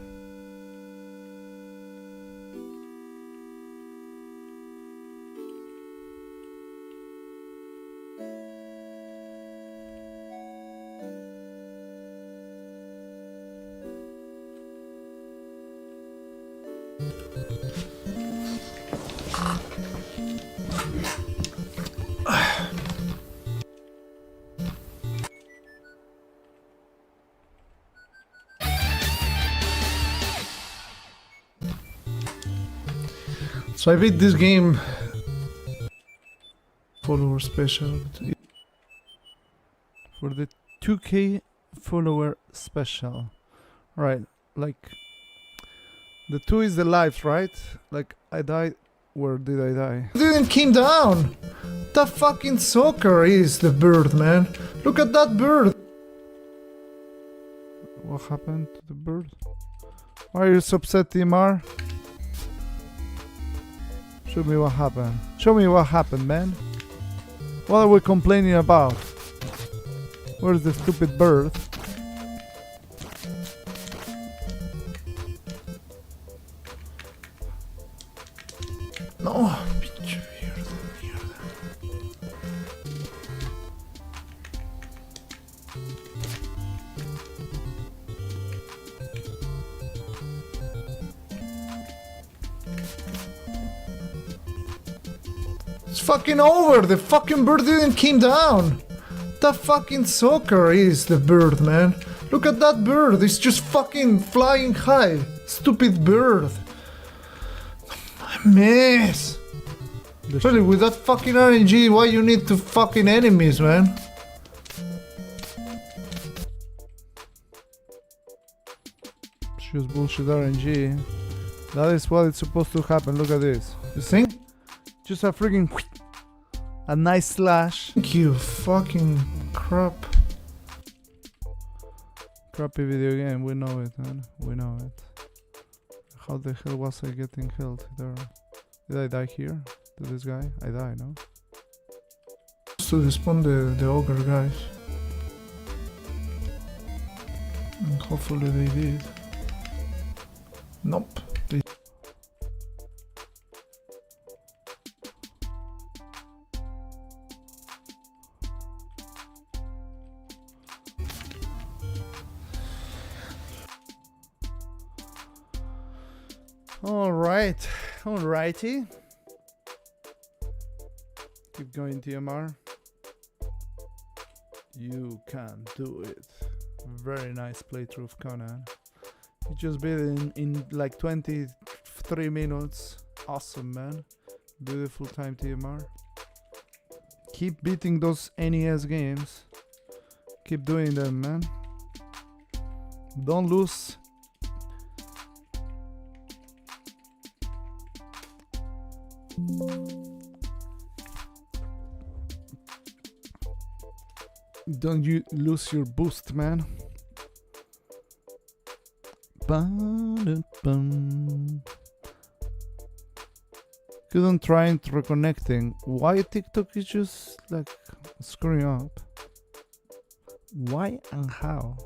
So I beat this game. Follower special. For the 2K follower special. Right, like the 2 is the lives, right? Like I died. Where did I die? Didn't came down. That fucking soccer is the bird, man. Look at that bird. What happened to the bird? Why are you so upset, Timar? Show me what happened. Show me what happened, man. What are we complaining about? Where's the stupid bird? No, pinche mierda, mierda. It's fucking over. The fucking bird didn't came down. That fucking soccer is the bird, man. Look at that bird. It's just fucking flying high. Stupid bird. Mess. Really, with that fucking RNG, why you need to fucking enemies, man? Choose bullshit RNG. That is what it's supposed to happen. Look at this. You think? Just a freaking a nice slash. Thank you, fucking crap. Crappy video game. We know it, man. We know it. How the hell was I getting health there? Did I die here? To this guy? I died, no? To respawn the ogre guys. And hopefully they did. Nope. They Alright, alrighty. Keep going, TMR. You can do it. Very nice playthrough of Conan. You just beat it in like 23 minutes. Awesome, man. Beautiful time, TMR. Keep beating those NES games. Keep doing them, man. Don't lose. Don't you lose your boost, man. Ba-da-bum. Couldn't try and reconnecting. Why TikTok is just like screwing up? Why and how?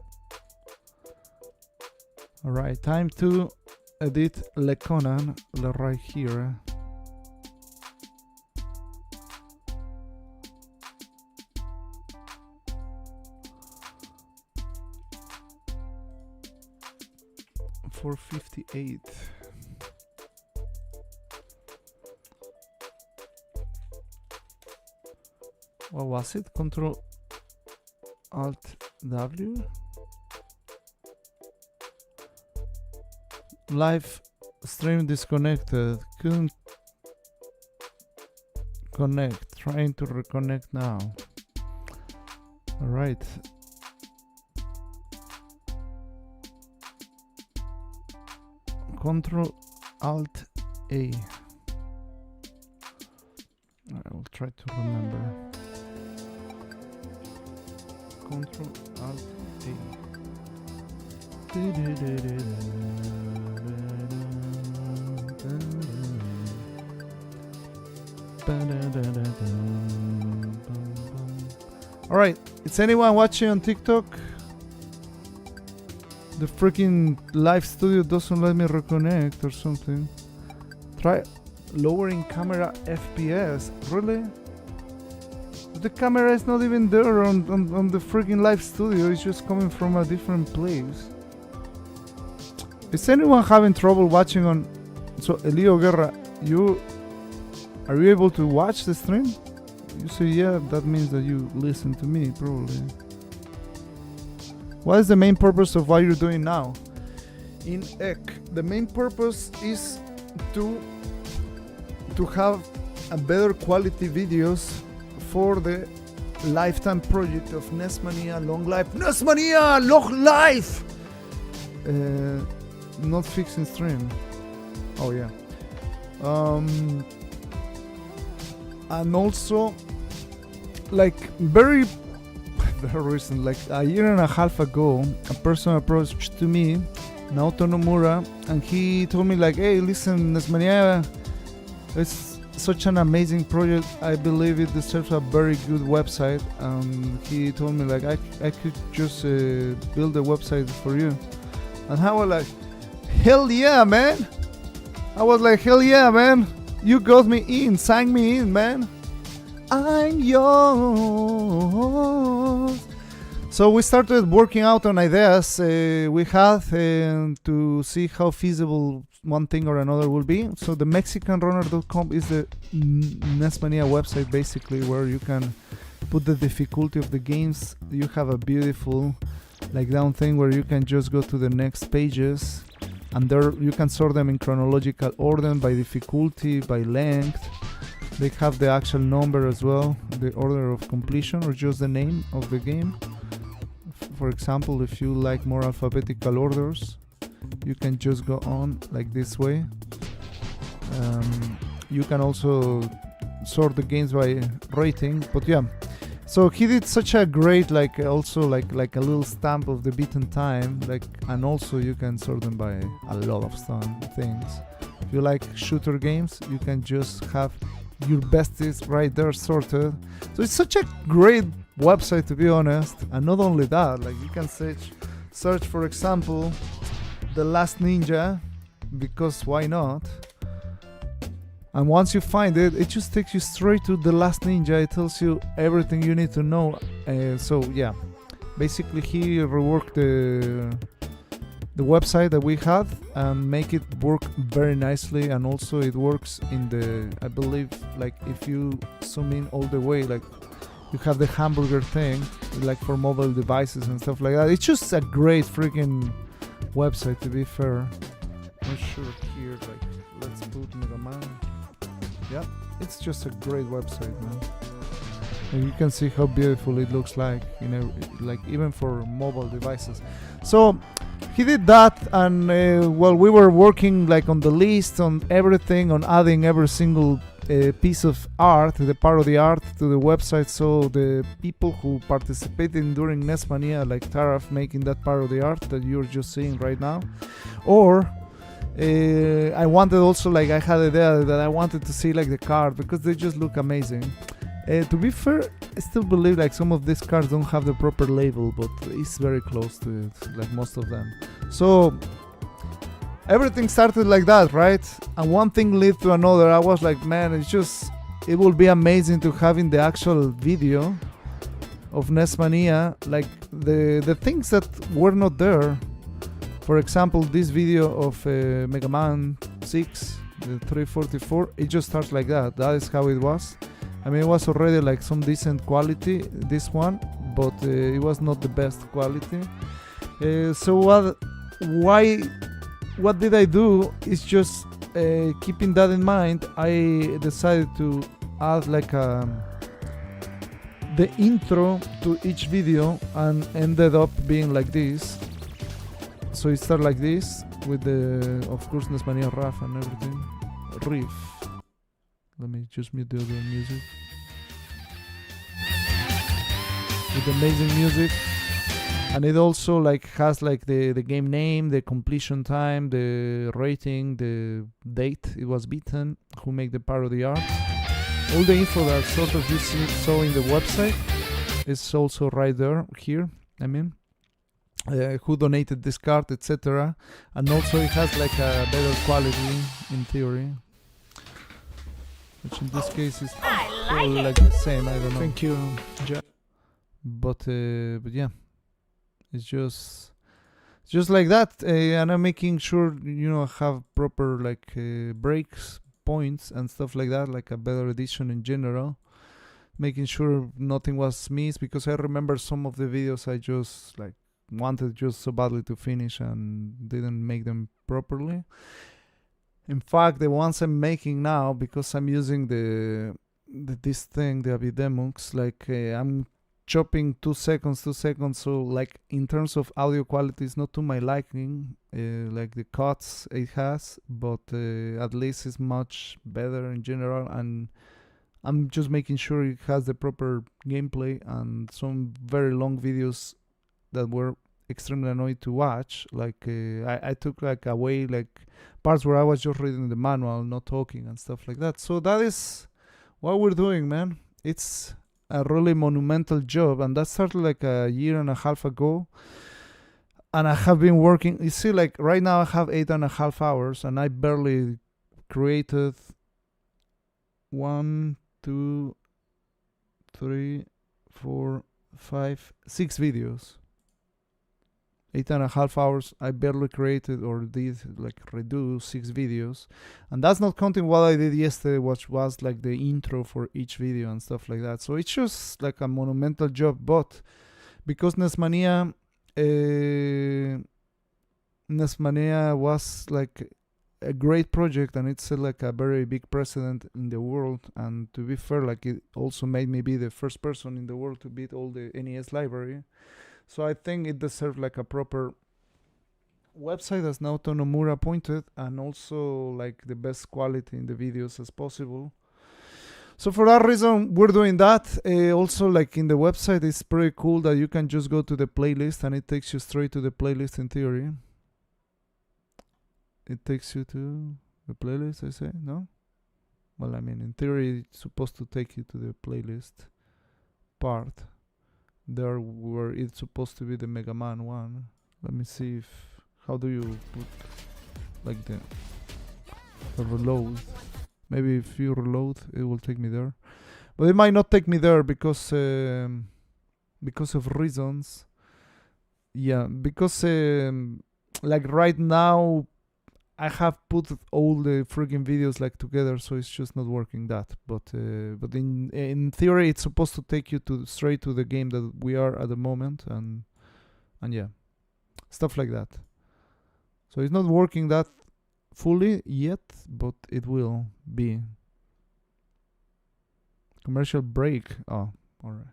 Alright, time to edit Le Conan right here. For 58. What was it? Control Alt W? Live stream disconnected. Couldn't connect. Trying to reconnect now. Alright. Control Alt A. I will try to remember. Control Alt A. Alright, is anyone watching on TikTok? The freaking live studio doesn't let me reconnect or something. Try lowering camera FPS. Really? The camera is not even there on the freaking live studio. It's just coming from a different place. Is anyone having trouble watching on... So, Elio Guerra, are you able to watch the stream? You say yeah, that means that you listen to me, probably. What is the main purpose of what you're doing now? In EC, the main purpose is to have a better quality videos for the lifetime project of NESMania Long Life. NESMania Long Life! Not fixing stream. Oh yeah. And also, like very recent, like a year and a half ago, a person approached to me, Naoto Nomura, and he told me like, hey, listen, NESMania, it's such an amazing project. I believe it deserves a very good website. He told me like, I could just build a website for you. And I was like, hell yeah, man. I was like, hell yeah, man. You got me in, sign me in, man. I'm yours. So we started working out on ideas we had to see how feasible one thing or another will be. So the TheMexicanRunner.com is the NESMania website, basically, where you can put the difficulty of the games. You have a beautiful like down thing where you can just go to the next pages, and there you can sort them in chronological order by difficulty, by length. They have the actual number as well, the order of completion, or just the name of the game. For example, if you like more alphabetical orders, you can just go on like this way. You can also sort the games by rating, but yeah. So he did such a great, like also like a little stamp of the beaten time, like, and also you can sort them by a lot of things. If you like shooter games, you can just have your besties right there sorted. So it's such a great website, to be honest. And not only that, like you can search for example The Last Ninja, because why not? And once you find it, it just takes you straight to The Last Ninja. It tells you everything you need to know. So yeah, basically he reworked the website that we had and make it work very nicely. And also it works in the, I believe, like if you zoom in all the way, like you have the hamburger thing, like for mobile devices and stuff like that. It's just a great freaking website, to be fair. Not sure here, like let's put Memememe. Yeah, it's just a great website, man. And you can see how beautiful it looks like, you know, like even for mobile devices. So he did that, and while we were working like on the list, on everything, on adding every single piece of art, the parody art, to the website, so the people who participated during NESMania, like Taraf making that parody art that you're just seeing right now, or I wanted also, like I had the idea that I wanted to see like the card, because they just look amazing. To be fair, I still believe like some of these cards don't have the proper label, but it's very close to it, like most of them. So everything started like that, right? And one thing led to another. I was like, man, it will be amazing to have in the actual video of NESMania like the things that were not there. For example, this video of Mega Man 6, the 344, it just starts like that. That is how it was. I mean, it was already like some decent quality, this one, but it was not the best quality. So what did I do is just keeping that in mind, I decided to add like the intro to each video, and ended up being like this. So it started like this with the, of course, NESMania Raf and everything. Riff. Let me just mute the other music. With amazing music. And it also like has like the game name, the completion time, the rating, the date it was beaten, who make the parody art. all the info that sort of you saw in the website is also right there here. I mean, who donated this card, etc. And also it has like a better quality in theory, which in this case is probably like the same. I don't know. Thank you, Jack. But yeah, it's just like that, and I'm making sure, you know, I have proper like breaks, points and stuff like that, like a better edition in general, making sure nothing was missed, because I remember some of the videos I just like wanted just so badly to finish and didn't make them properly. In fact, the ones I'm making now, because I'm using this thing, the Avidemux, like I'm chopping 2 seconds, so like in terms of audio quality it's not to my liking, like the cuts it has, but at least it's much better in general, and I'm just making sure it has the proper gameplay. And some very long videos that were extremely annoying to watch, like I took like away like parts where I was just reading the manual, not talking and stuff like that. So that is what we're doing, man. It's a really monumental job, and that started like a year and a half ago, and I have been working. You see, like right now I have 8.5 hours, and I barely created 1, 2, 3, 4, 5, 6 videos. 8.5 hours, I barely created or did like redo 6 videos, and that's not counting what I did yesterday, which was like the intro for each video and stuff like that. So it's just like a monumental job. But because NESMania was like a great project, and it's like a very big precedent in the world, and to be fair, like it also made me be the first person in the world to beat all the NES library. So I think it deserved like a proper website, as Naoto Nomura pointed, and also like the best quality in the videos as possible. So for that reason, we're doing that. Also, like in the website, it's pretty cool that you can just go to the playlist and it takes you straight to the playlist in theory. It takes you to the playlist, I say, no? Well, I mean, in theory, it's supposed to take you to the playlist part. There where it's supposed to be the Mega Man one. Let me see if how do you put like the reload. Maybe if you reload it will take me there, but it might not take me there because of reasons. Yeah, because like right now I have put all the freaking videos like together, so it's just not working that. But in theory, it's supposed to take you to straight to the game that we are at the moment, and yeah, stuff like that. So it's not working that fully yet, but it will be. Commercial break. Oh, all right.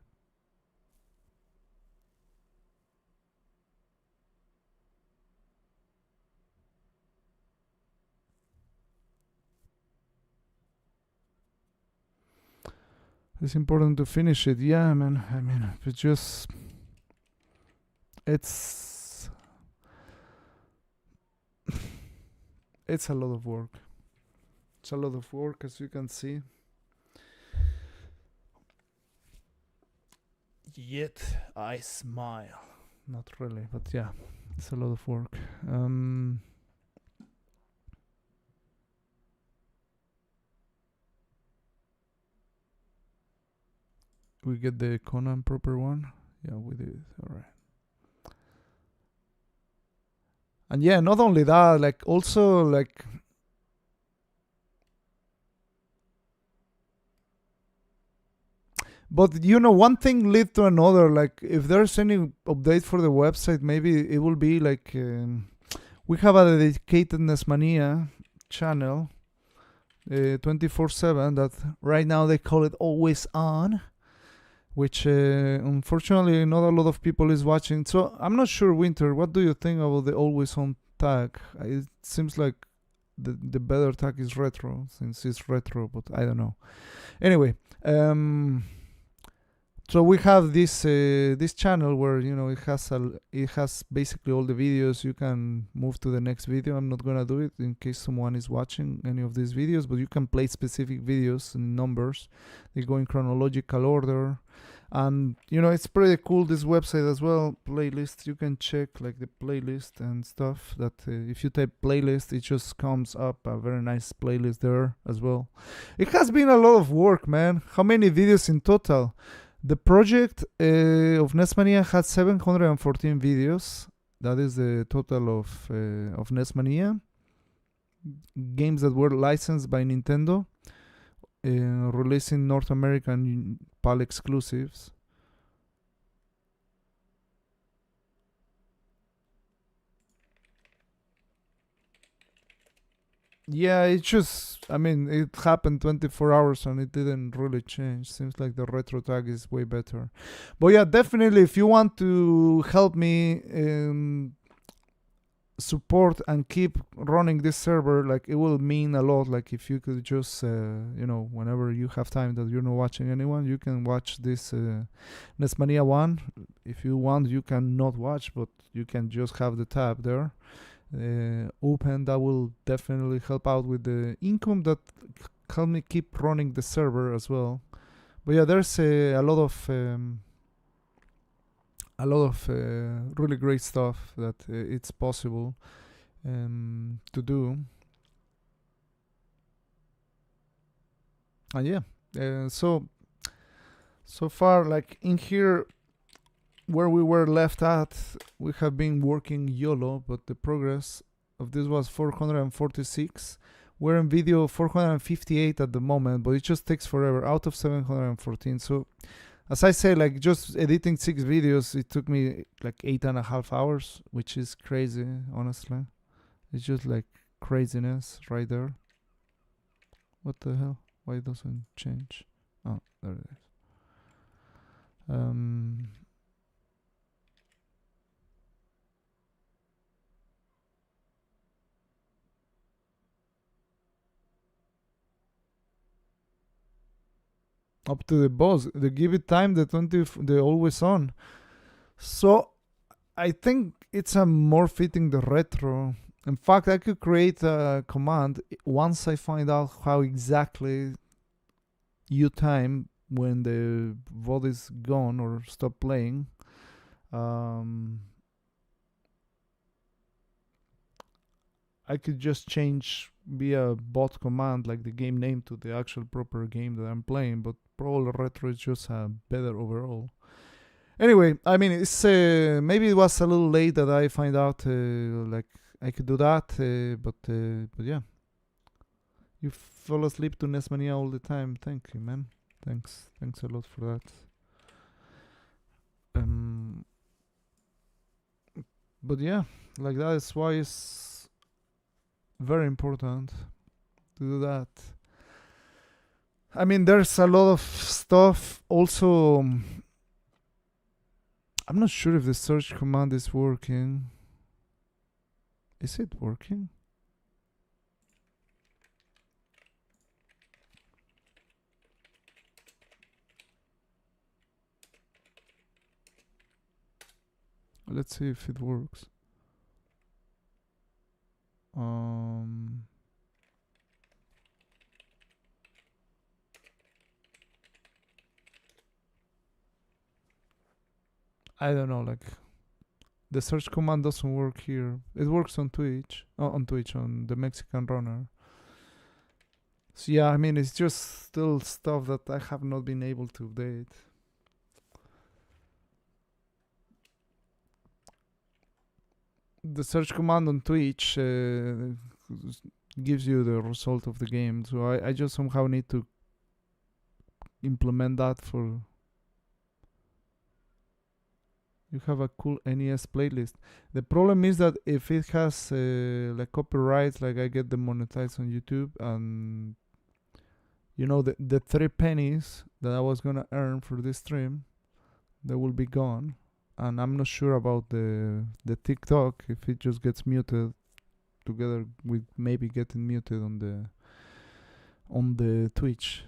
It's important to finish it. Yeah, man. I mean, it's it's a lot of work. It's a lot of work, as you can see. Yet I smile. Not really, but yeah, it's a lot of work. We get the Conan proper one. Yeah, we did. All right. And yeah, not only that, like also like but you know, one thing led to another. Like if there's any update for the website, maybe it will be like we have a dedicated NESMania channel 24/7 that right now they call it always on, which unfortunately not a lot of people is watching. So I'm not sure, Winter, what do you think about the always on tag? It seems like the better tag is retro, since it's retro, but I don't know. Anyway, So we have this channel where it has basically all the videos. You can move to the next video. I'm not gonna do it in case someone is watching any of these videos, but you can play specific videos in numbers. They go in chronological order, and it's pretty cool. This website as well, playlist. You can check like the playlist and stuff. That if you type playlist, it just comes up a very nice playlist there as well. It has been a lot of work, man. How many videos in total? The project of NESMania had 714 videos. That is the total of NESMania. Games that were licensed by Nintendo, releasing North American PAL exclusives. Yeah, it happened 24 hours and it didn't really change. Seems like the retro tag is way better. But yeah, definitely, if you want to help me support and keep running this server, like, it will mean a lot. Like, if you could just, whenever you have time that you're not watching anyone, you can watch this NESMania 1. If you want, you can not watch, but you can just have the tab there open. That will definitely help out with the income that help me keep running the server as well. But yeah, there's a lot of really great stuff that it's possible to do. And yeah, so far, like, in here where we were left at, we have been working YOLO, but the progress of this was 446. We're in video 458 at the moment, but it just takes forever, out of 714. So as I say, like, just editing 6 videos, it took me like 8.5 hours, which is crazy, honestly. It's just like craziness right there. What the hell? Why it doesn't change? Oh, there it is. Up to the boss, they give it time, the always on. So I think it's a more fitting the retro. In fact, I could create a command once I find out how exactly you time when the VOD is gone or stop playing. I could just change via bot command, like the game name, to the actual proper game that I'm playing, but Pro Retro is just better overall. Anyway, I mean, it's maybe it was a little late that I find out like I could do that, but yeah. You fall asleep to NESMania all the time. Thank you, man. Thanks a lot for that. But yeah, like, that is why it's very important to do that. I mean, there's a lot of stuff also. I'm not sure if the search command is working. Is it working? Let's see if it works. I don't know, like, the search command doesn't work here. It works on Twitch, on TheMexicanRunner. So yeah, I mean, it's just still stuff that I have not been able to update. The search command on Twitch gives you the result of the game, so I just somehow need to implement that for. You have a cool NES playlist. The problem is that if it has like copyrights, like I get demonetized on YouTube, and the 3 pennies that I was gonna earn for this stream, they will be gone. And I'm not sure about the TikTok, if it just gets muted together with maybe getting muted on the Twitch.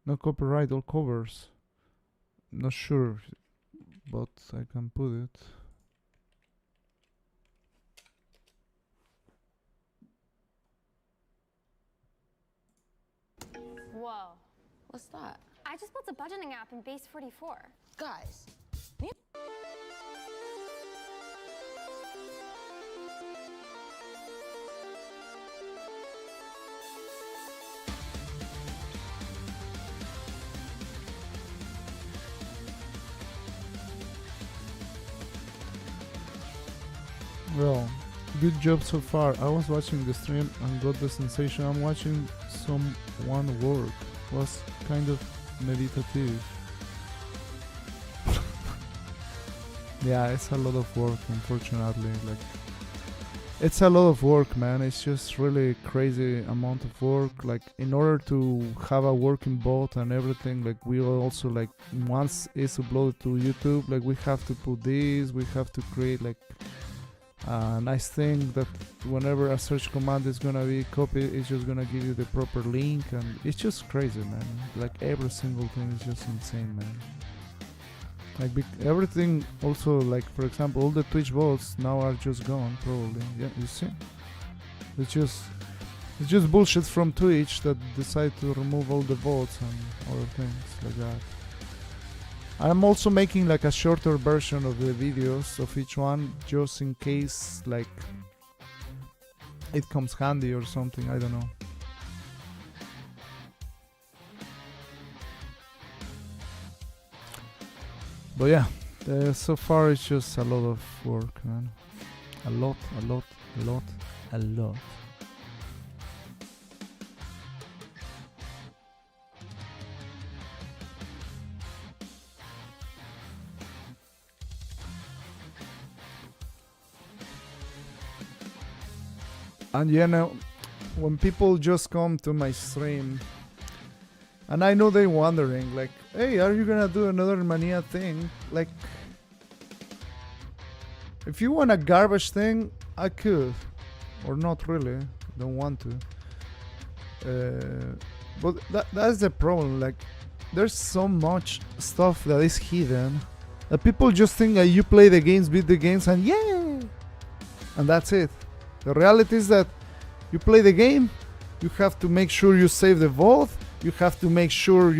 No copyright, all covers. not sure, but I can put it. Whoa. What's that? I just built a budgeting app in Base 44. Guys. Well, good job so far. I was watching the stream and got the sensation I'm watching someone work. Was kind of meditative. Yeah, it's a lot of work, unfortunately. Like, it's a lot of work, man. It's just really crazy amount of work. Like, in order to have a working bot and everything, like, we will also, like, once it's uploaded to YouTube, like, we have to put this, we have to create, like, a nice thing that whenever a search command is gonna be copied, it's just gonna give you the proper link, and it's just crazy, man. Like, every single thing is just insane, man. Like, everything also, like, for example, all the Twitch bots now are just gone, probably. Yeah, you see? It's just bullshit from Twitch that decide to remove all the bots and other things like that. I'm also making like a shorter version of the videos of each one, just in case like it comes handy or something, I don't know. But yeah, so far it's just a lot of work, man. A lot. And you know, when people just come to my stream, and I know they're wondering, like, hey, are you gonna do another Mania thing? Like, if you want a garbage thing, I could. Or not really, don't want to. But that's the problem, like, there's so much stuff that is hidden that people just think that you play the games, beat the games, and yeah! And that's it. The reality is that you play the game, you have to make sure you save the vault, you have to make sure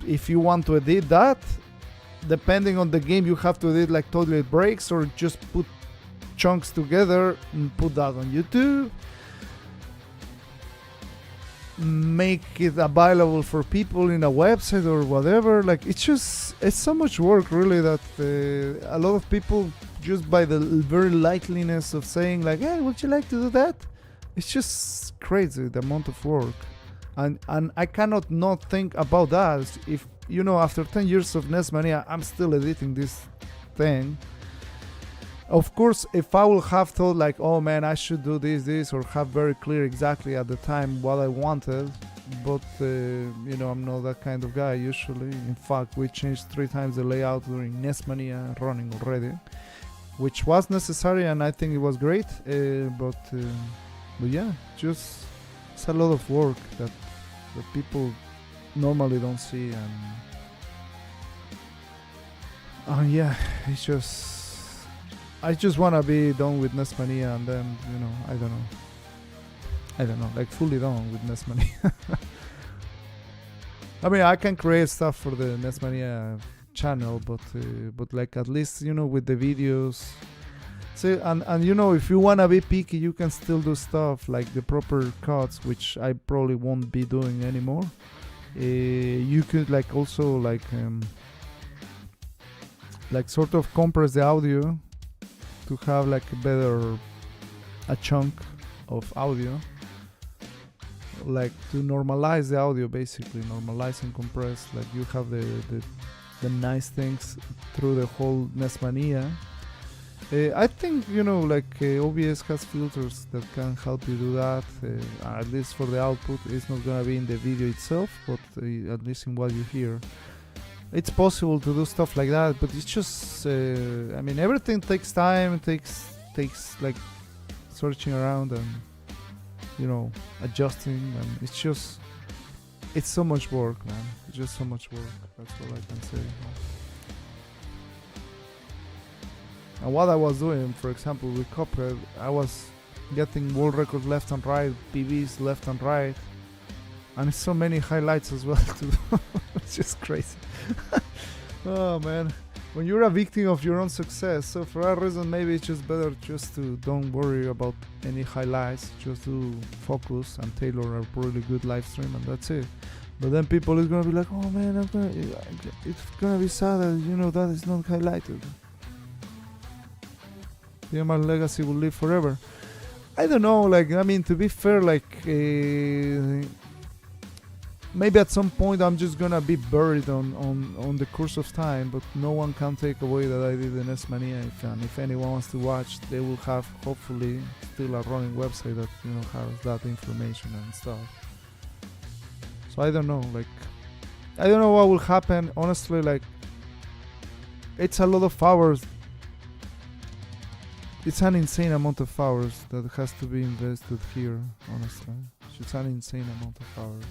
if you want to edit that, depending on the game, you have to edit like toilet breaks or just put chunks together and put that on YouTube. Make it available for people in a website or whatever. Like, it's so much work really that a lot of people, just by the very lightliness of saying like, hey, would you like to do that? It's just crazy, the amount of work. And I cannot not think about that. If, you know, after 10 years of NESMania, I'm still editing this thing. Of course, if I will have thought like, oh man, I should do this, or have very clear exactly at the time what I wanted, but you know, I'm not that kind of guy usually. In fact, we changed 3 times the layout during NESMania running already, which was necessary, and I think it was great. But yeah, just it's a lot of work that people normally don't see, and yeah, it's just. I just wanna be done with NESMania, and then, you know, I don't know, like fully done with NESMania. I mean, I can create stuff for the NESMania channel, but like at least, you know, with the videos. So, and you know, if you wanna be picky, you can still do stuff like the proper cuts, which I probably won't be doing anymore. You could like also like sort of compress the audio to have like a chunk of audio, like to normalize the audio, basically normalize and compress, like you have the nice things through the whole NESMania. I think, you know, like OBS has filters that can help you do that, at least for the output. It's not gonna be in the video itself, but at least in what you hear. It's possible to do stuff like that, but it's just, I mean, everything takes time, takes like searching around and, you know, adjusting, and it's so much work, man. It's just so much work. That's all I can say. And what I was doing, for example, with Cuphead, I was getting world records left and right, PBs left and right, and so many highlights as well to do. It's just crazy. Oh man, when you're a victim of your own success, so for that reason maybe it's just better just to don't worry about any highlights, just to focus and tailor a really good live stream, and that's it. But then people is gonna be like, oh man, it's gonna be sad that, you know, that is not highlighted. My legacy will live forever. I don't know, like, I mean, to be fair, like, maybe at some point I'm just gonna be buried on the course of time, but no one can take away that I did the NESMania. And if anyone wants to watch, they will have, hopefully, still a running website that, you know, has that information and stuff. So I don't know, like, I don't know what will happen, honestly, like, it's a lot of hours. It's an insane amount of hours that has to be invested here, honestly. It's an insane amount of hours.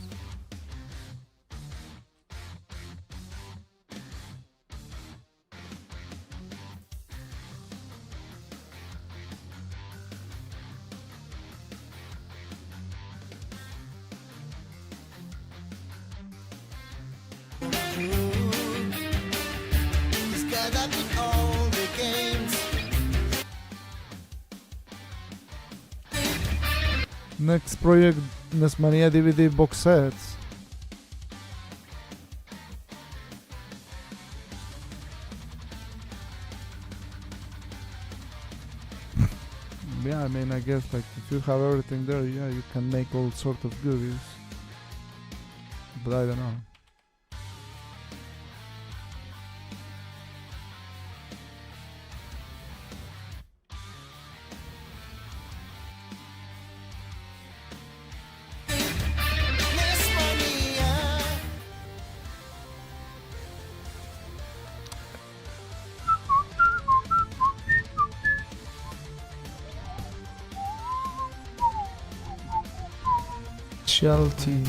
He's got up in all the games. Next project, NESMania DVD box sets. Yeah, I mean, I guess, like, if you have everything there, yeah, you can make all sort of goodies. But I don't know. Specialty.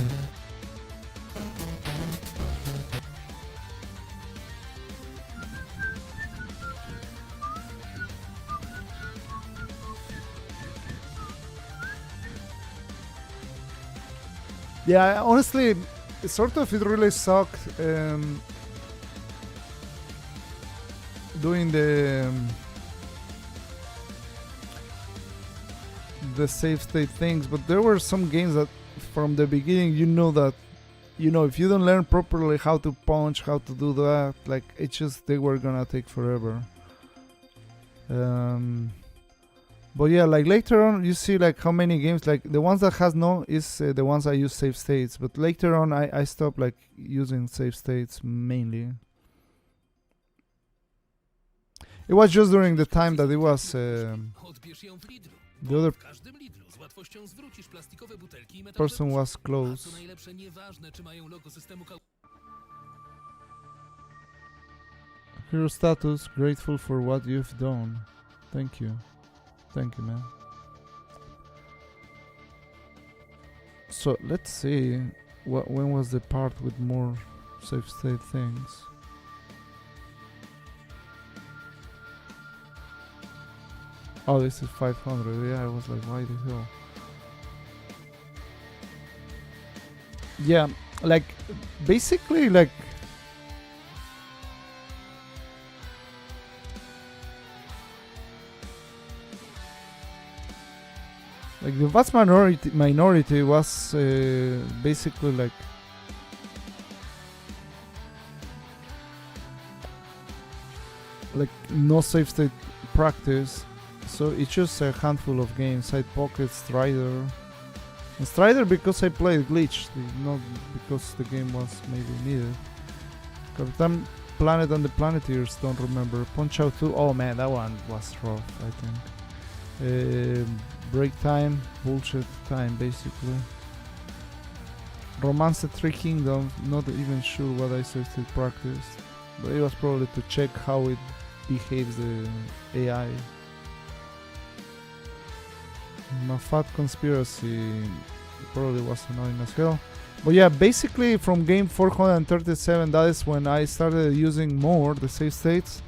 Yeah, honestly, sort of it really sucked doing the save state things, but there were some games that from the beginning, you know that, you know, if you don't learn properly how to punch, how to do that, like, it's just, they were gonna take forever. But yeah, like, later on, you see, like, how many games, like, the ones that has no is the ones I use save states, but later on, I stopped, like, using save states mainly. It was just during the time that it was the other person was close. Hero status, grateful for what you've done. Thank you. Thank you, man. So let's see when was the part with more save state things. Oh, this is 500. Yeah, I was like, why the hell? Yeah, like, basically, like, the vast minority was basically like no save state practice. So it's just a handful of games. Side Pocket, Strider. And Strider because I played glitched, not because the game was maybe needed. Captain Planet and the Planeteers, don't remember. Punch Out 2, oh man, that one was rough, I think. Break Time, bullshit time basically. Romance the Three Kingdoms, not even sure what I said to practice. But it was probably to check how it behaves the AI. Mafat Conspiracy probably was annoying as hell. But yeah, basically from game 437, that is when I started using more the save states.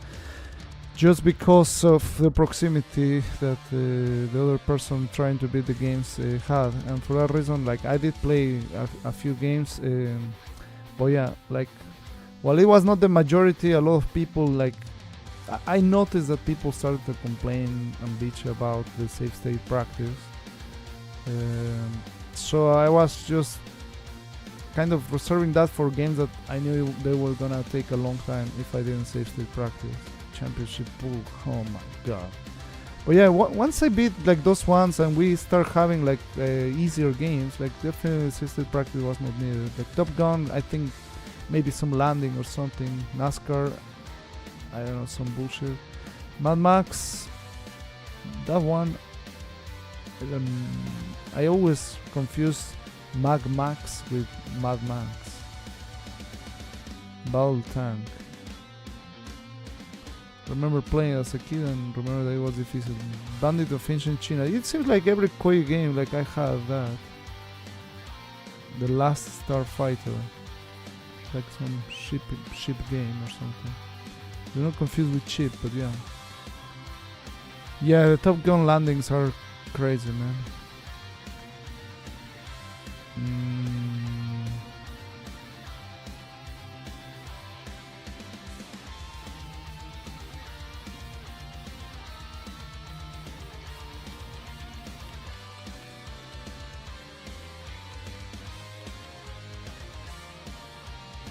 just because of the proximity that the other person trying to beat the games had, and for that reason, like I did play a few games, but yeah, like while it was not the majority, a lot of people like I noticed that people started to complain and bitch about the save state practice. So I was just kind of reserving that for games that I knew they were gonna take a long time if I didn't save state practice. Championship pool, oh my god. But yeah, once I beat like those ones and we start having like easier games, like definitely save state practice was not needed. Like Top Gun, I think maybe some landing or something. NASCAR, I don't know, some bullshit. Mad Max, that one, I always confuse Mag Max with Mad Max. Battle Tank. Remember playing as a kid and remember that it was difficult. Bandit of Ancient China. It seems like every Koei game, like I have that. The Last Starfighter. Like some ship game or something. Do not confuse with chip, but yeah. Yeah, the Top Gun landings are crazy, man.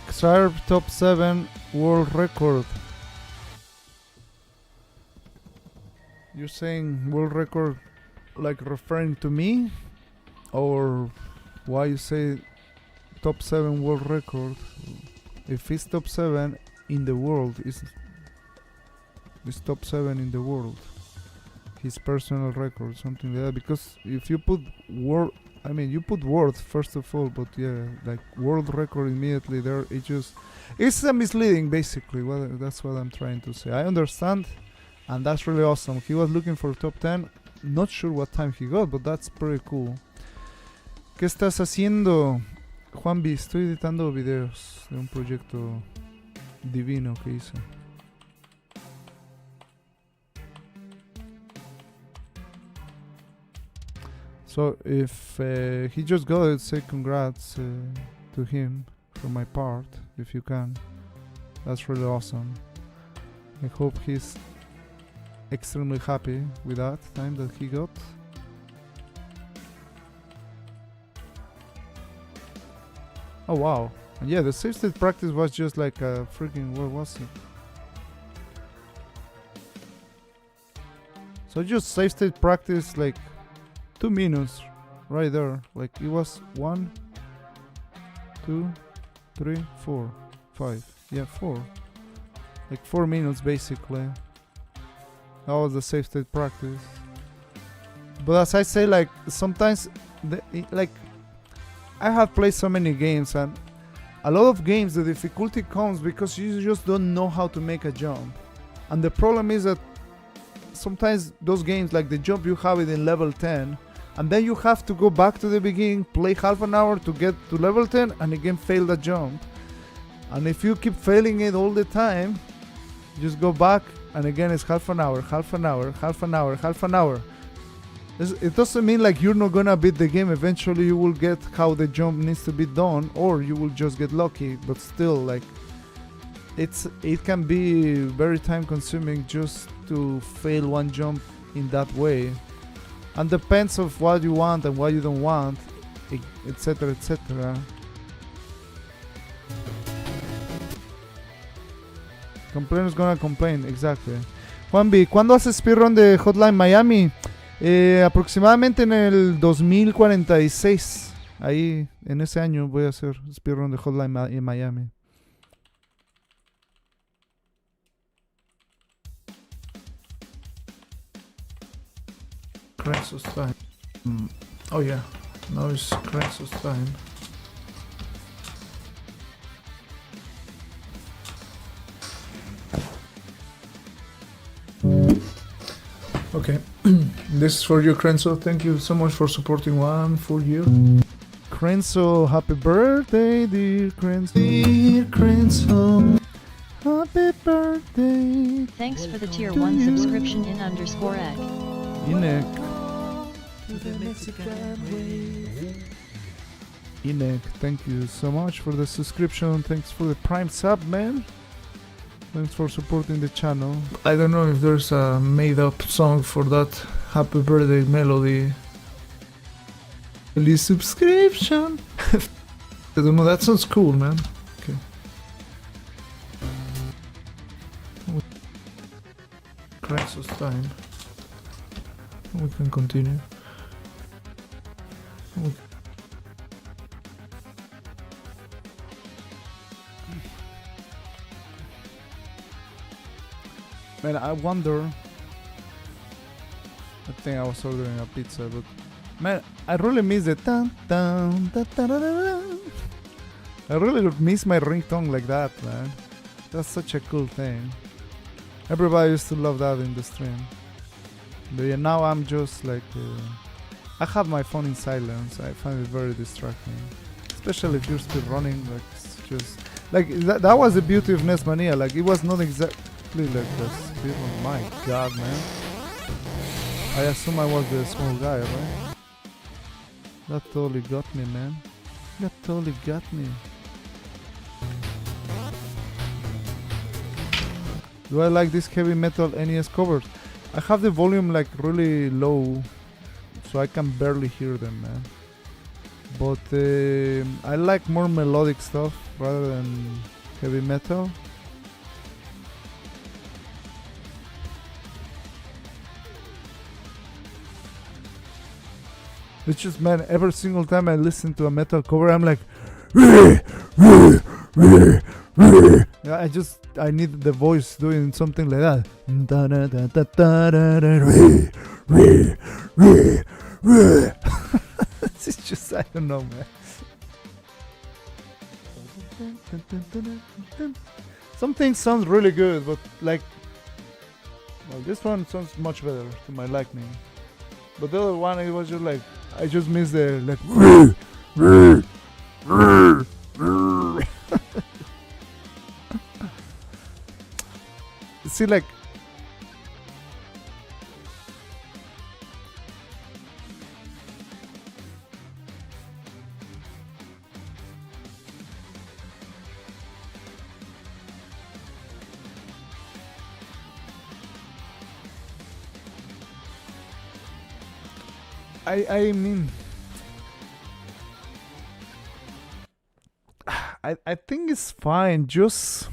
Xrp top 7 world record. You're saying world record like referring to me? Or why you say top 7 world record? If it's top 7 in the world, it's top 7 in the world. His personal record, something like that. Because if you put world, I mean, you put world first of all, but yeah, like world record immediately there, it's misleading basically. That's what I'm trying to say. I understand, and that's really awesome. He was looking for top 10. Not sure what time he got, but that's pretty cool. ¿Qué estás haciendo, Juanvi? Estoy editando videos de un proyecto divino que hice. So if he just got it, say congrats to him from my part, if you can. That's really awesome. I hope he's extremely happy with that time that he got. Oh wow. And yeah, the save state practice was just like a freaking, what was it? So just save state practice like 2 minutes right there. Like it was 1, 2, 3, 4, 5. Yeah, 4. Like 4 minutes basically. That was the save state practice. But as I say, like sometimes like I have played so many games, and a lot of games the difficulty comes because you just don't know how to make a jump. And the problem is that sometimes those games, like the jump, you have it in level 10, and then you have to go back to the beginning, play half an hour to get to level 10, and again fail the jump. And if you keep failing it all the time, just go back, and again it's half an hour, half an hour, half an hour, half an hour. It doesn't mean like you're not gonna beat the game. Eventually you will get how the jump needs to be done, or you will just get lucky. But still, like it can be very time consuming just to fail one jump in that way, and depends of what you want and what you don't want, etc, etc. Complainers gonna complain, exactly. Juanvi, ¿cuándo haces speedrun de Hotline Miami? Aproximadamente en el 2046. Ahí, en ese año voy a hacer speedrun de Hotline en Miami. Crenzo's time. Oh yeah, now it's Crenzo's time. Okay, this is for you, Crenzo. Thank you so much for supporting one full year. Crenzo, happy birthday, dear Crenzo. Dear Crenzo, Happy birthday. Thanks for the tier 1 subscription in underscore egg. Inek. To the Mexican way. Inek, thank you so much for the subscription. Thanks for the Prime sub, man. Thanks for supporting the channel. I don't know if there's a made up song for that happy birthday melody. Please subscription. I don't know, that sounds cool, man. Okay. Crisis time. We can continue. Man, I wonder. I think I was ordering a pizza, but man, I really miss the dun dun da, da, da, da, da. I really miss my ringtone like that, man. That's such a cool thing. Everybody used to love that in the stream. But yeah, now I'm just like, I have my phone in silence. I find it very distracting, especially if you're still running. Like, it's just like that was the beauty of NESMania. Like, it was not exactly like the speed. Oh my god, man! I assume I was the small guy, right? That totally got me, man. That totally got me. Do I like this heavy metal NES covers? I have the volume like really low, so I can barely hear them, man. But I like more melodic stuff rather than heavy metal. It's just, man, every single time I listen to a metal cover, I'm like, yeah, I need the voice doing something like that. It's just, I don't know, man. Some things sound really good, but like, well, this one sounds much better to my liking. But the other one, it was just like, I just miss the like. See, like, I mean, I think it's fine. Just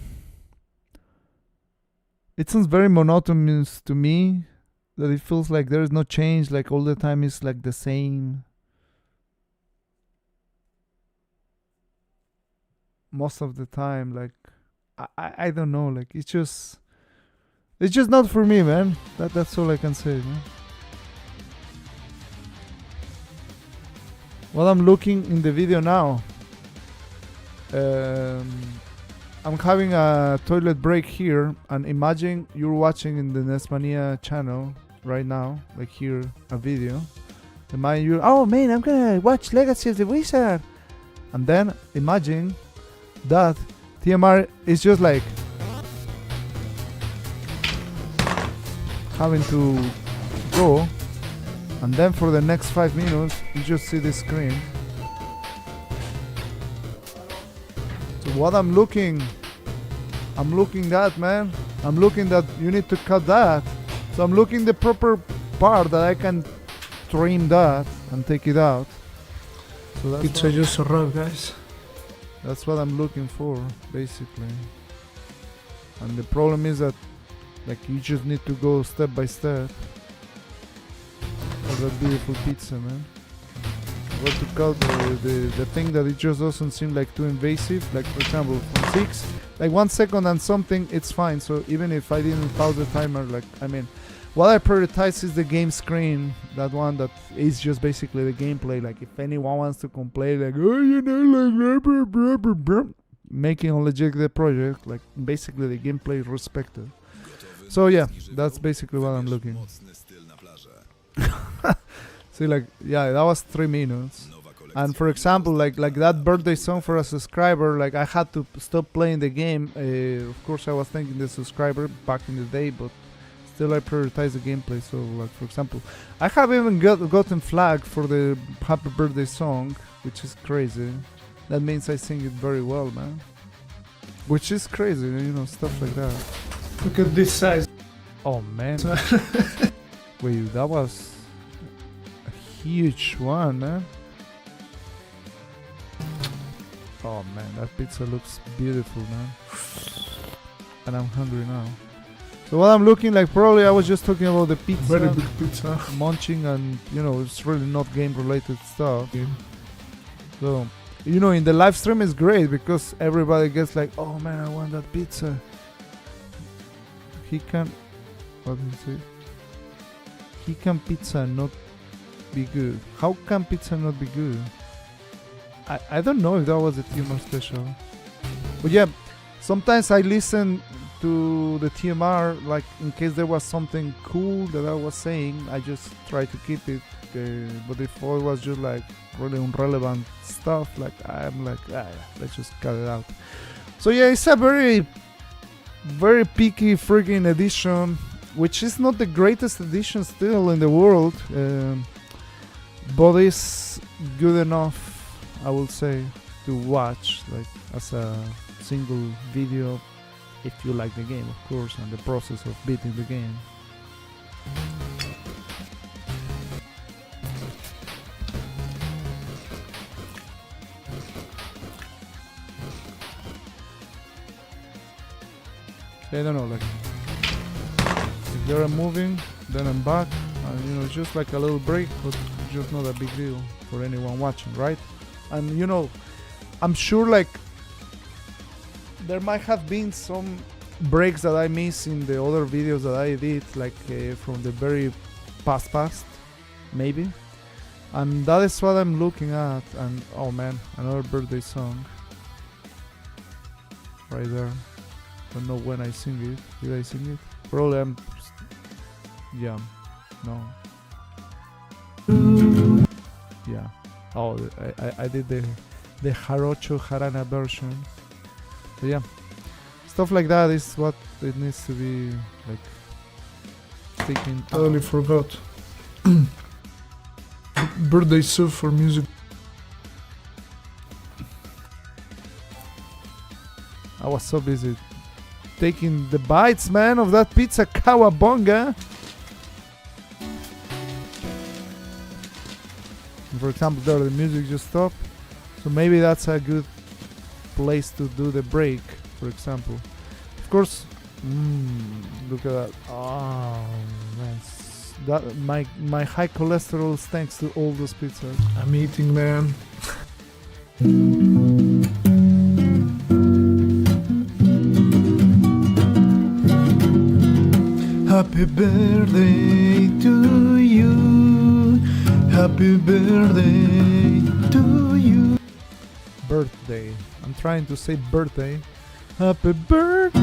it sounds very monotonous to me. That it feels like there is no change. Like all the time is like the same. Most of the time, like I don't know. Like it's just not for me, man. That's all I can say, man. Well, I'm looking in the video now. I'm having a toilet break here, and imagine you're watching in the NESMania channel right now, like here, a video. Imagine you, oh man, I'm gonna watch Legacy of the Wizard, and then imagine that TMR is just like having to go. And then for the next 5 minutes, you just see this screen. So what I'm looking that, man. I'm looking that you need to cut that. So I'm looking the proper part that I can trim that and take it out. So that's Pizza just arrived, guys. That's what I'm looking for, basically. And the problem is that, like, you just need to go step by step. That beautiful pizza, man. What to cut the thing that it just doesn't seem like too invasive. Like, for example, from 6, like 1 second and something, it's fine. So even if I didn't pause the timer, like, I mean, what I prioritize is the game screen. That one that is just basically the gameplay. Like, if anyone wants to complain, like, oh, you know, like, making a legitimate project, like, basically the gameplay is respected. So yeah, that's basically what I'm looking. See, like, yeah, that was 3 minutes. And for example, like that birthday song for a subscriber, like I had to stop playing the game. Of course, I was thanking the subscriber back in the day, but still I prioritize the gameplay. So, like for example, I have even gotten flagged for the happy birthday song, which is crazy. That means I sing it very well, man. Which is crazy, you know, stuff like that. Look at this size. Oh man. Wait, that was a huge one, man. Oh man, that pizza looks beautiful, man. And I'm hungry now. So while I'm looking, like probably I was just talking about the pizza. Very big pizza. Munching and, you know, it's really not game related stuff. Yeah. So, you know, in the live stream is great because everybody gets like, oh man, I want that pizza. He can, what did he say? He can pizza not be good. How can pizza not be good? I don't know if that was a TMR special. But yeah, sometimes I listen to the TMR, like in case there was something cool that I was saying, I just try to keep it. But if it was just like really irrelevant stuff, like I'm like, let's just cut it out. So yeah, it's a very, very picky freaking edition, which is not the greatest edition still in the world, but it's good enough, I will say, to watch like as a single video if you like the game, of course, and the process of beating the game. I don't know, like if you're moving, then I'm back, and you know, it's just like a little break, but just not a big deal for anyone watching, right? And you know, I'm sure like there might have been some breaks that I missed in the other videos that I did, like from the very past, maybe. And that is what I'm looking at. And oh man, another birthday song right there. Don't know when I sing it. Did I sing it? Probably I'm. Yeah. No. Yeah. Oh, I did the Jarocho Jarana version. So yeah, stuff like that is what it needs to be like taken. Totally forgot. Birthday soup for music. I was so busy taking the bites, man, of that pizza cowabunga. For example, there the music just stopped, so maybe that's a good place to do the break, for example. Of course, look at that. Oh man, that my high cholesterol is thanks to all those pizzas. I'm eating, man. Happy birthday to you. Happy birthday to you. Birthday. I'm trying to say birthday. Happy birthday.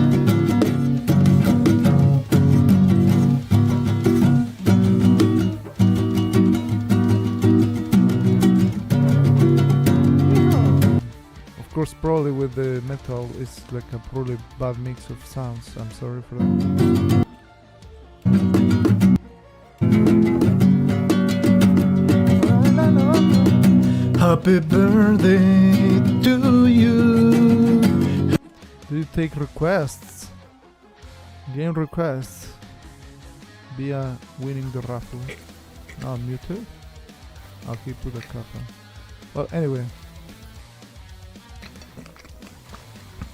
Of course, probably with the metal, it's like a probably bad mix of sounds. I'm sorry for that. Happy birthday to you. Do you take requests? Game requests via winning the raffle. Oh, muted? I'll keep to the cover. Well, anyway.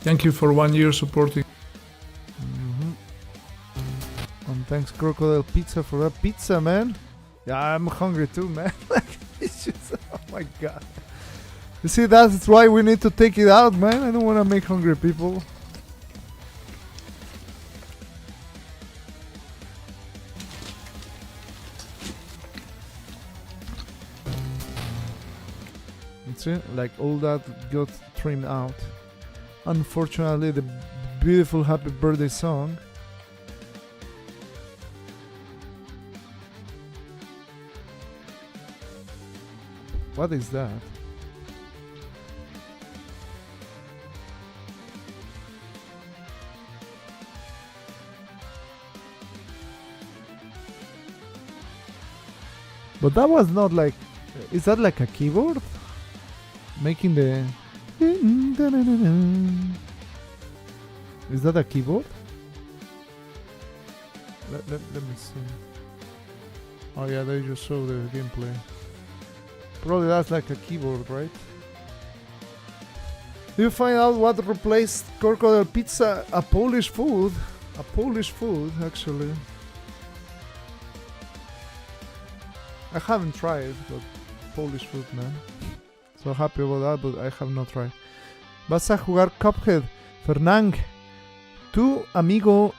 Thank you for 1 year supporting. And thanks Crocodile Pizza for that pizza, man. Yeah, I'm hungry too, man. It's just, oh my god. You see, that's why we need to take it out, man. I don't want to make hungry people. See, like all that got trimmed out. Unfortunately, the beautiful happy birthday song. What is that? But that was not like... Is that like a keyboard? Making the... Is that a keyboard? Let me see. Oh yeah, they just show the gameplay. Probably that's like a keyboard, right? You find out what replaced crocodile pizza? A Polish food. A Polish food, actually. I haven't tried, but Polish food, man. So happy about that, but I have not tried. Vas a jugar Cuphead, Fernang. Tú, amigo,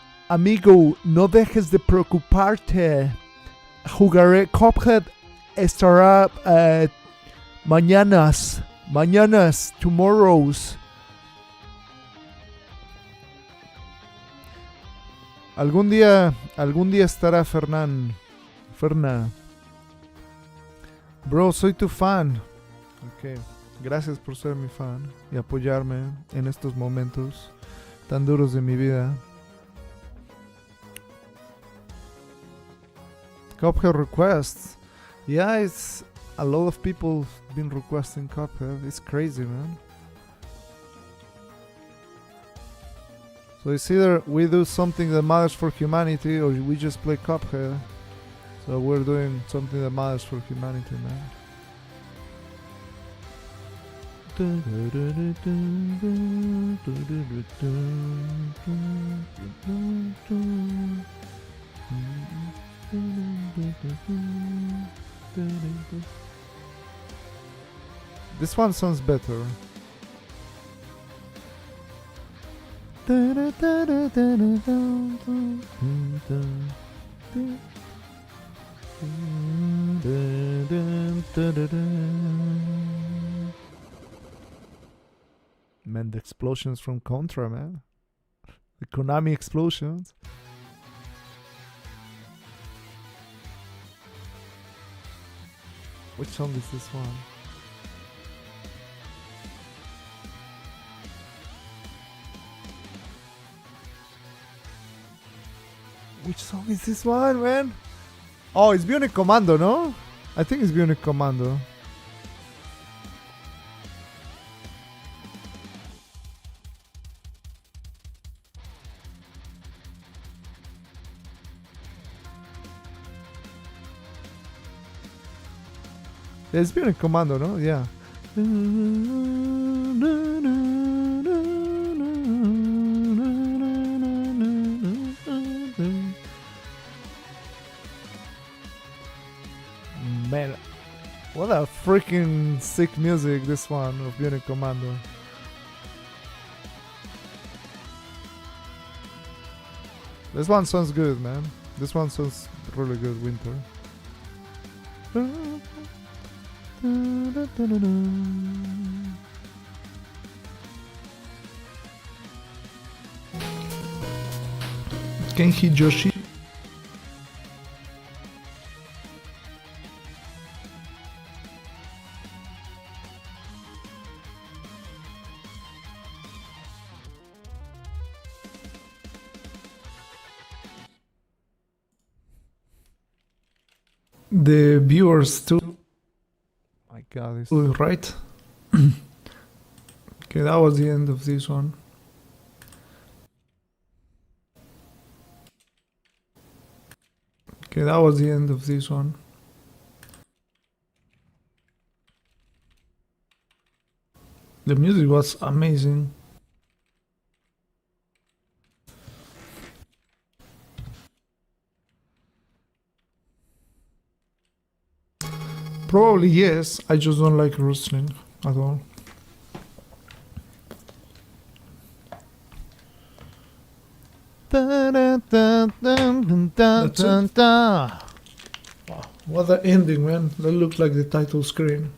no dejes de preocuparte. Jugaré Cuphead. Estará mañanas, tomorrows. Algún día estará Ferna. Bro, soy tu fan. Ok, gracias por ser mi fan y apoyarme en estos momentos tan duros de mi vida. Cuphead requests. Yeah, it's a lot of people been requesting Cuphead. It's crazy, man. So it's either we do something that matters for humanity or we just play Cuphead. So we're doing something that matters for humanity, man. This one sounds better. Man, the explosions from Contra, man. The Konami explosions. Which song is this one? Which song is this one, man? Oh, it's Bionic Commando, no? I think it's Bionic Commando. Yeah, it's Bionic Commando, no? Yeah. Man, what a freaking sick music this one of Bionic Commando. This one sounds good, man. This one sounds really good, Winter. Kenji Joshi. The viewers too. My God, it's Right. Okay, that was the end of this one. Okay, that was the end of this one. The music was amazing. Probably yes, I just don't like wrestling at all. That's it. Wow, what an ending, man. That looked like the title screen.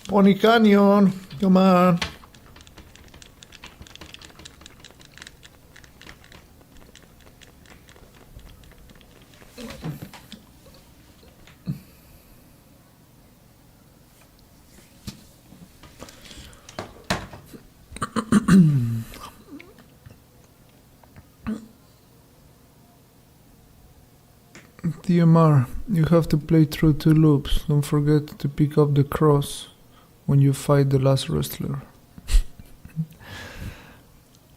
Pony Canyon, come on. TMR, you have to play through 2 loops. Don't forget to pick up the cross when you fight the last wrestler.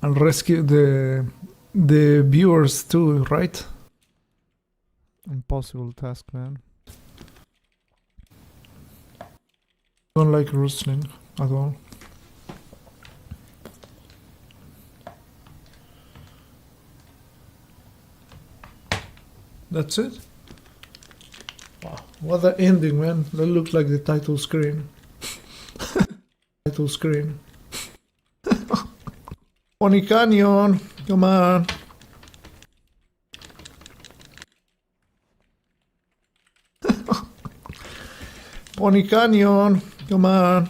And rescue the viewers too, right? Impossible task, man. Don't like wrestling at all. That's it? Wow, what an ending, man. That looks like the title screen. Title screen. Pony Canyon, come on. Pony Canyon, come on.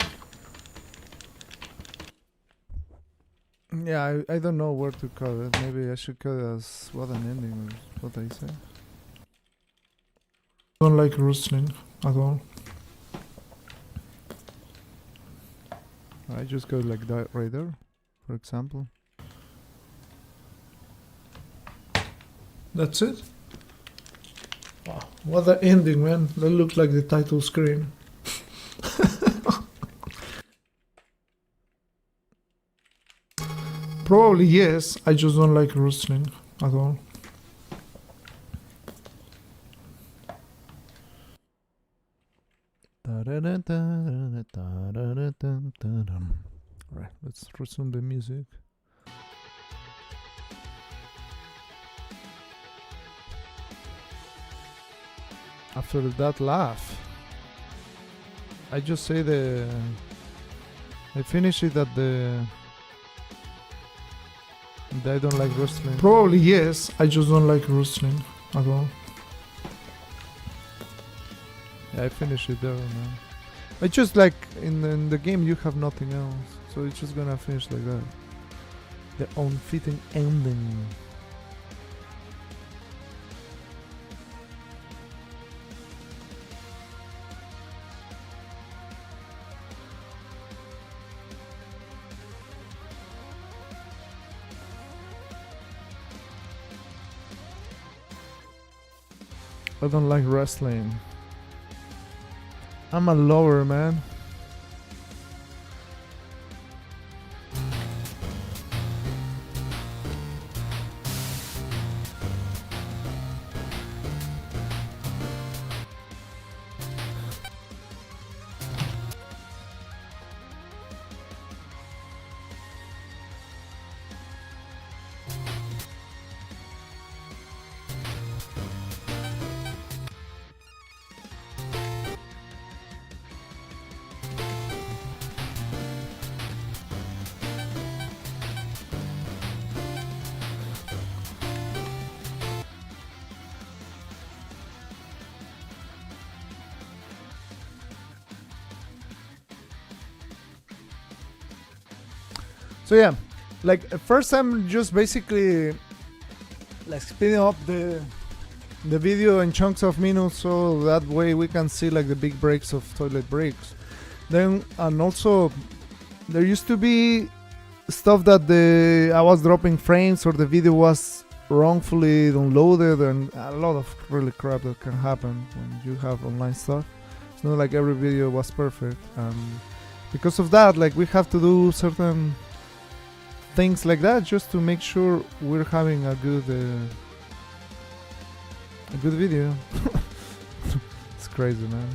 Yeah, I don't know where to cut it. Maybe I should cut it as what an ending is what I say. Don't like wrestling at all. I just go like that right there, for example. That's it? Wow, what an ending, man. That looks like the title screen. Probably yes, I just don't like wrestling at all. Alright, let's resume the music. After that laugh, I just say I finish it at I don't like wrestling. Probably yes, I just don't like wrestling at all. Yeah, I finish it there, man. I just like in the game you have nothing else, so it's just gonna finish like that. The unfitting ending. I don't like wrestling. I'm a lover, man. So yeah, like at first I'm just basically like speeding up the video in chunks of minutes, so that way we can see like the big breaks of toilet breaks. Then and also there used to be stuff that I was dropping frames or the video was wrongfully downloaded, and a lot of really crap that can happen when you have online stuff. It's not like every video was perfect, and because of that, like we have to do certain things like that just to make sure we're having a good video. It's crazy, man.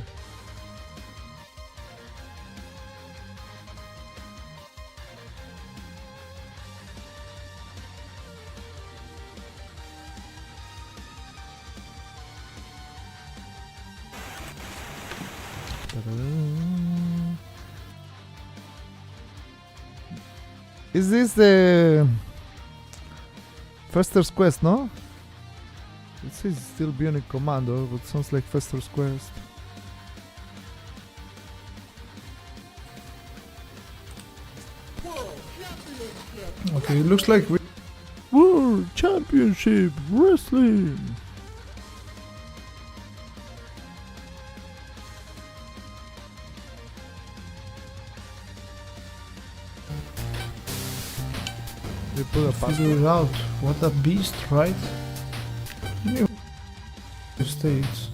Is this the Fester's Quest, no? It says still Bionic Commando, but sounds like Fester's Quest. Okay, it looks like we... World Championship Wrestling! They put a figure it out. What a beast, right? States.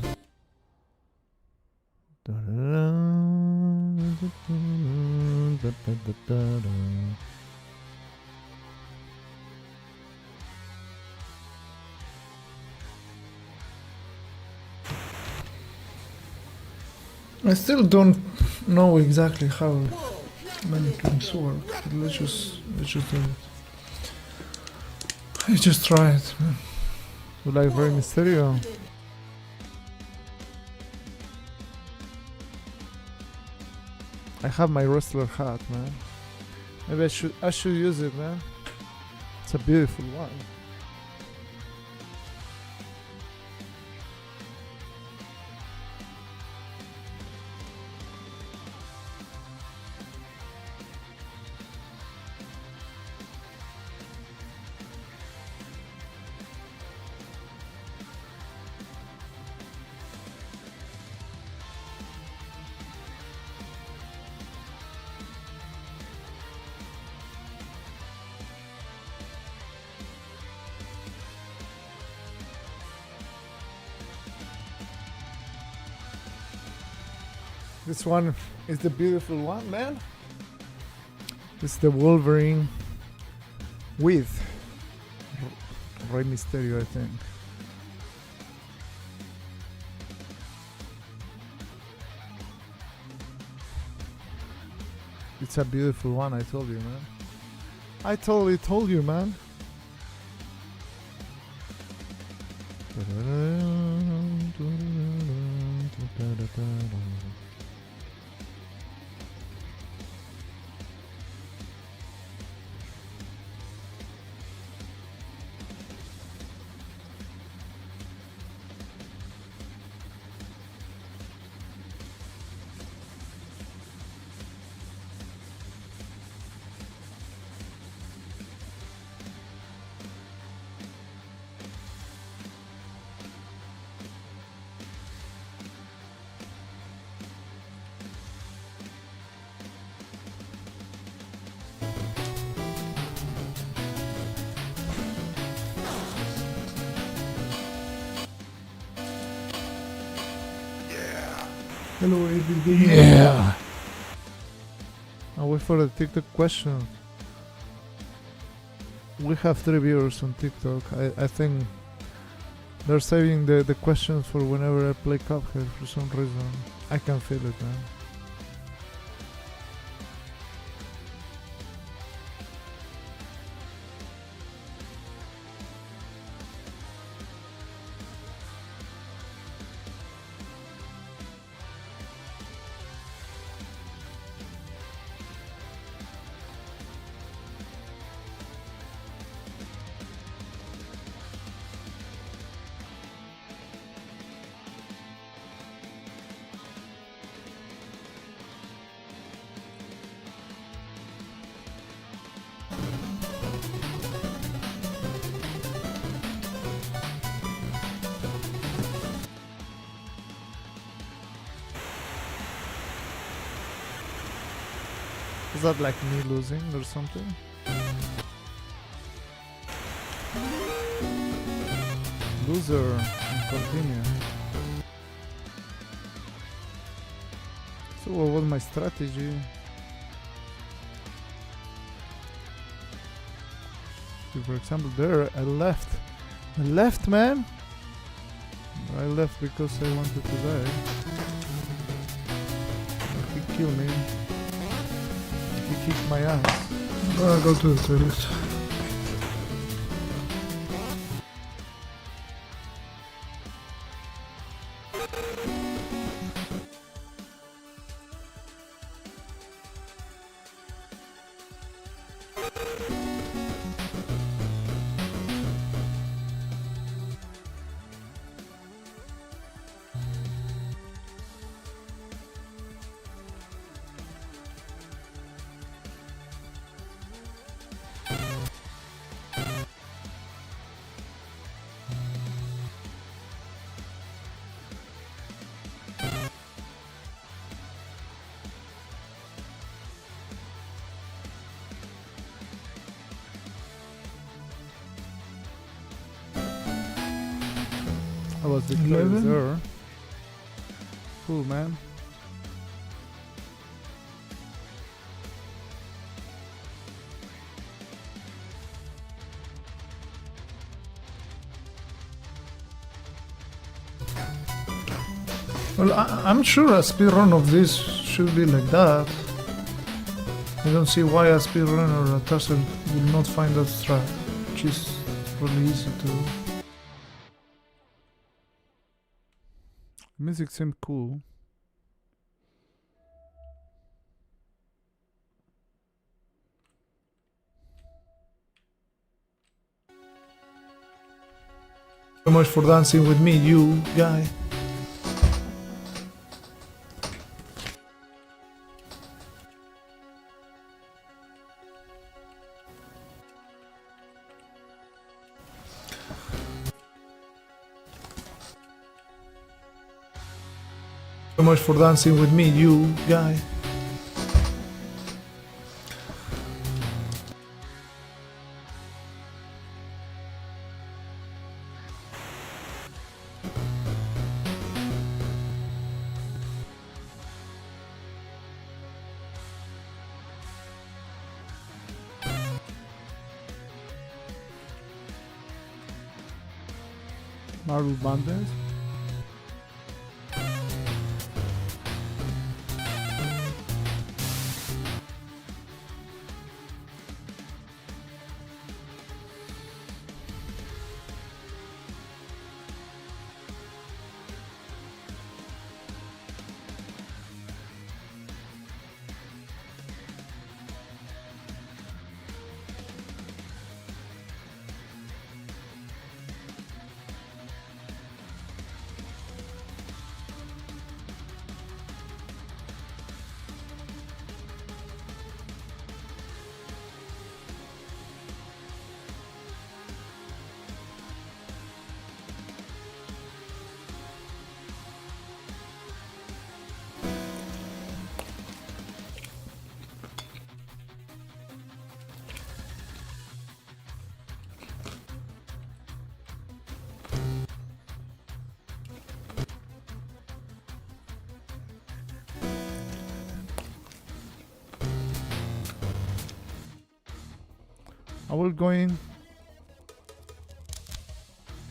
I still don't know exactly how many things work. But let's just do it. I just try it, man. You like Rey Mysterio? I have my wrestler hat, man. Maybe I should use it, man. It's a beautiful one. This one is the beautiful one, man. This is the Wolverine with Rey Mysterio, I think. It's a beautiful one, I told you, man. I totally told you, man. Hello, ABD. Yeah. I'll wait for the TikTok question. We have 3 viewers on TikTok. I think they're saving the questions for whenever I play Cuphead for some reason. I can feel it, man. Is that like me losing or something? Loser and continue. So what was my strategy? So for example there I left. I left, man! I left because I wanted to die. He killed me. He kicked my ass. I'll go to the toilet. I was victorious 11. there. Cool, man. Well, I'm sure a speedrun of this should be like that. I don't see why a speedrunner or a tussle will not find that trap, which is really easy to do. Music seemed cool. So much for dancing with me, you guy. So much for dancing with me, you guy. Marvel Banders.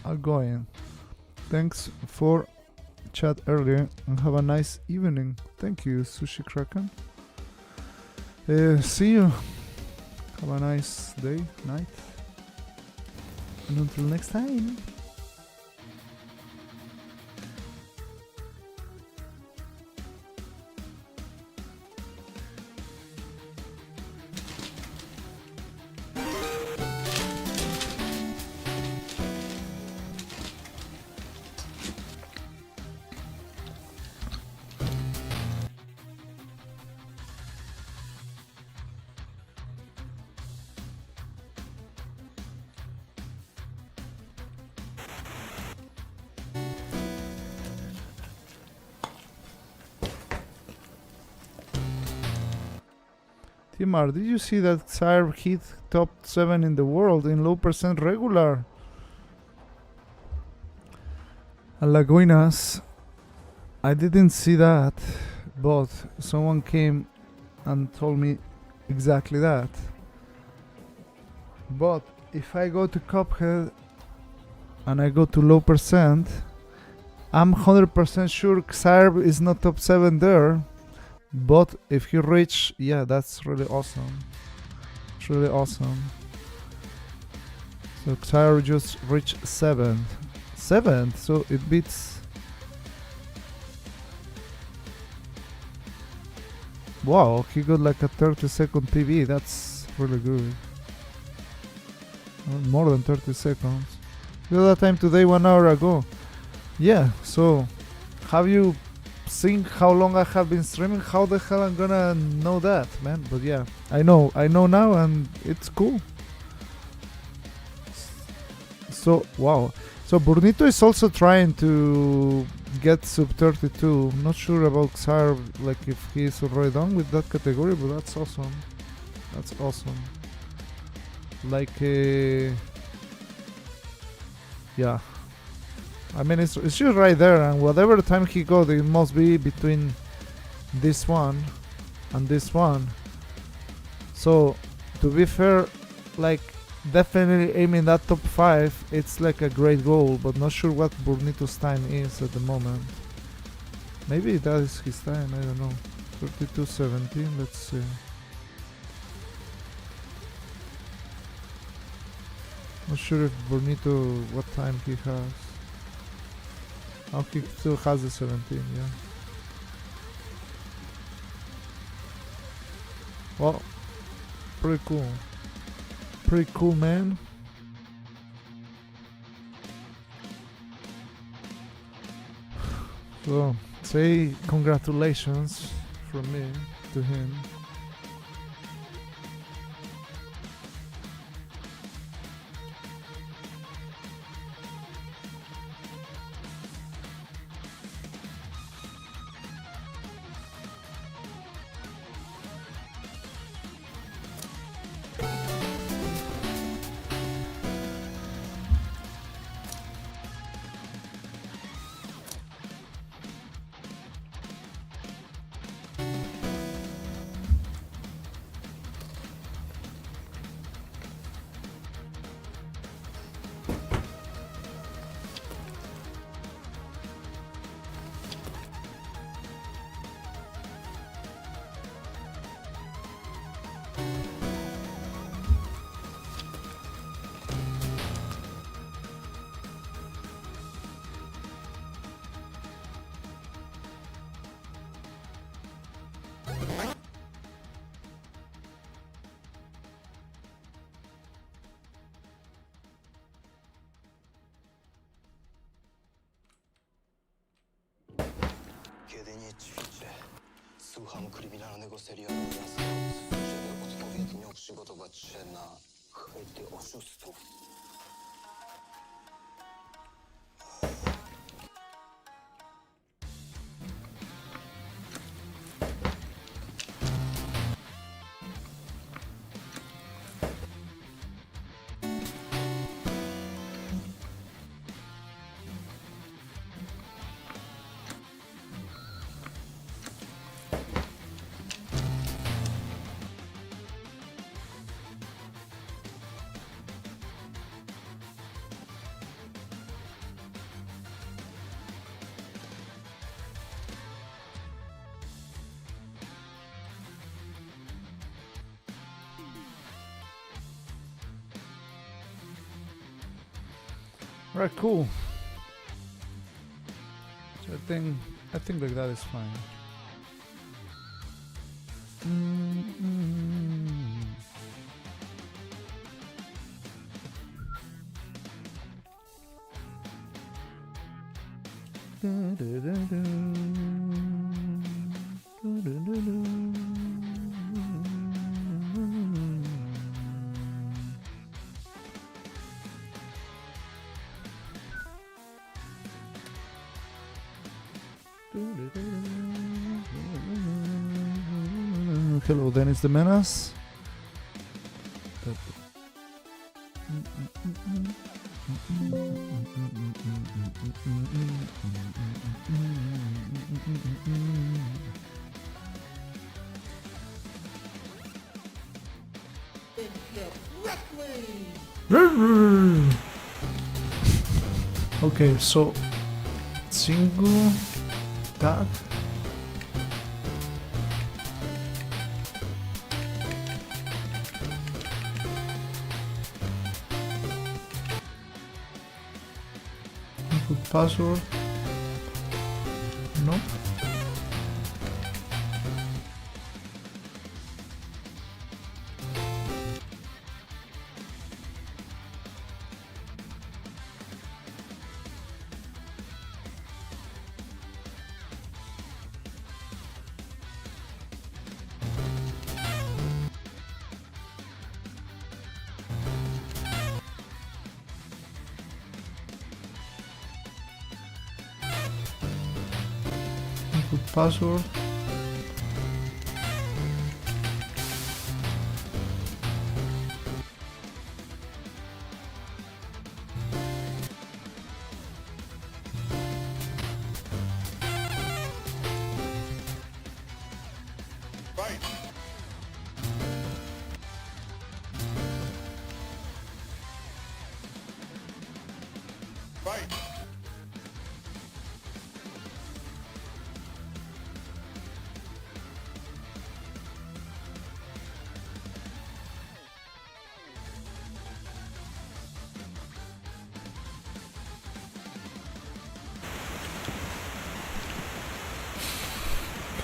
I'll go in. Thanks for chat earlier and have a nice evening. Thank you, Sushi Kraken. See you. Have a nice day, night. And until next time. Timar, did you see that Sire hit top 7 in the world in low percent regular? Alagoinas, I didn't see that, but someone came and told me exactly that. But if I go to Cuphead and I go to low percent, I'm 100% sure Xarb is not top 7 there. But if he reach, yeah, that's really awesome. It's really awesome. So Xarb just reached 7th. 7th, so it beats. Wow, he got like a 30-second PB. That's really good. More than 30 seconds. The other time today, 1 hour ago. Yeah, so have you seen how long I have been streaming? How the hell I'm gonna know that, man? But yeah, I know now, and it's cool. So wow. So Burnito is also trying to get sub 32. I'm not sure about Xarb, like if he's already done with that category, but that's awesome. That's awesome. Like yeah. I mean, it's just right there, and whatever time he got, it must be between this one and this one. So, to be fair, like, definitely aiming that top 5, it's like a great goal, but not sure what Burnito's time is at the moment. Maybe that is his time, I don't know. 32:17, let's see. Not sure if Burnito, what time he has. Oh, he still has the 17, yeah. Well, pretty cool. Pretty cool, man. So, say congratulations from me to him. Kiedy nie ćwiczę, słucham kryminalnego serialu Jasność, żeby odpowiednio przygotować się na chwyty oszustów. Right, cool. So I think like that is fine. Hello, Dennis the Menace. Okay, so single tag. Input password. No. Password.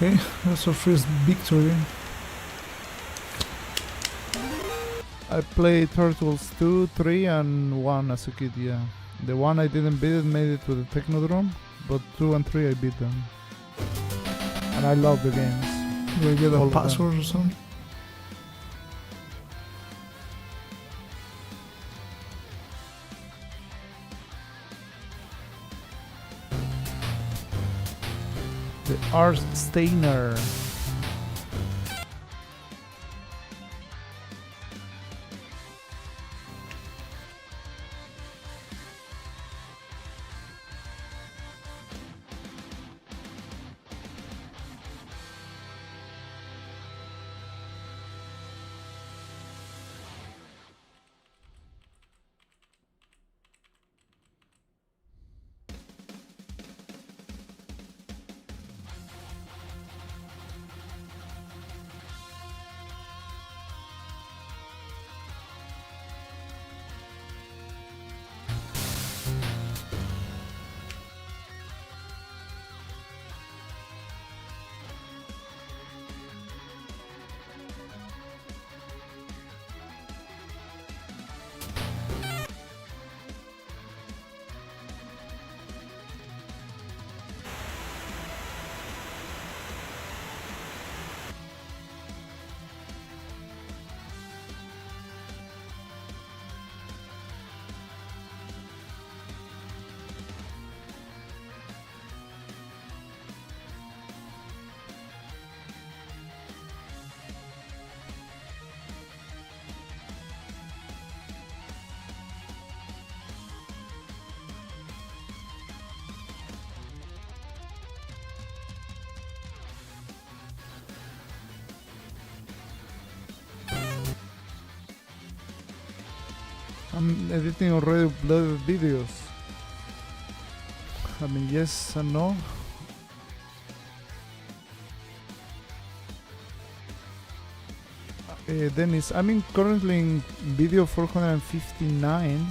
Okay, that's our first victory. I played Turtles 2, 3 and 1 as a kid, yeah. The 1 I didn't beat it, made it to the Technodrome, but 2 and 3 I beat them. And I love the games. Do I get All a of them. password or something? The Art Stainer. I'm editing already uploaded videos. I mean, yes and no. Dennis, I'm currently in video 459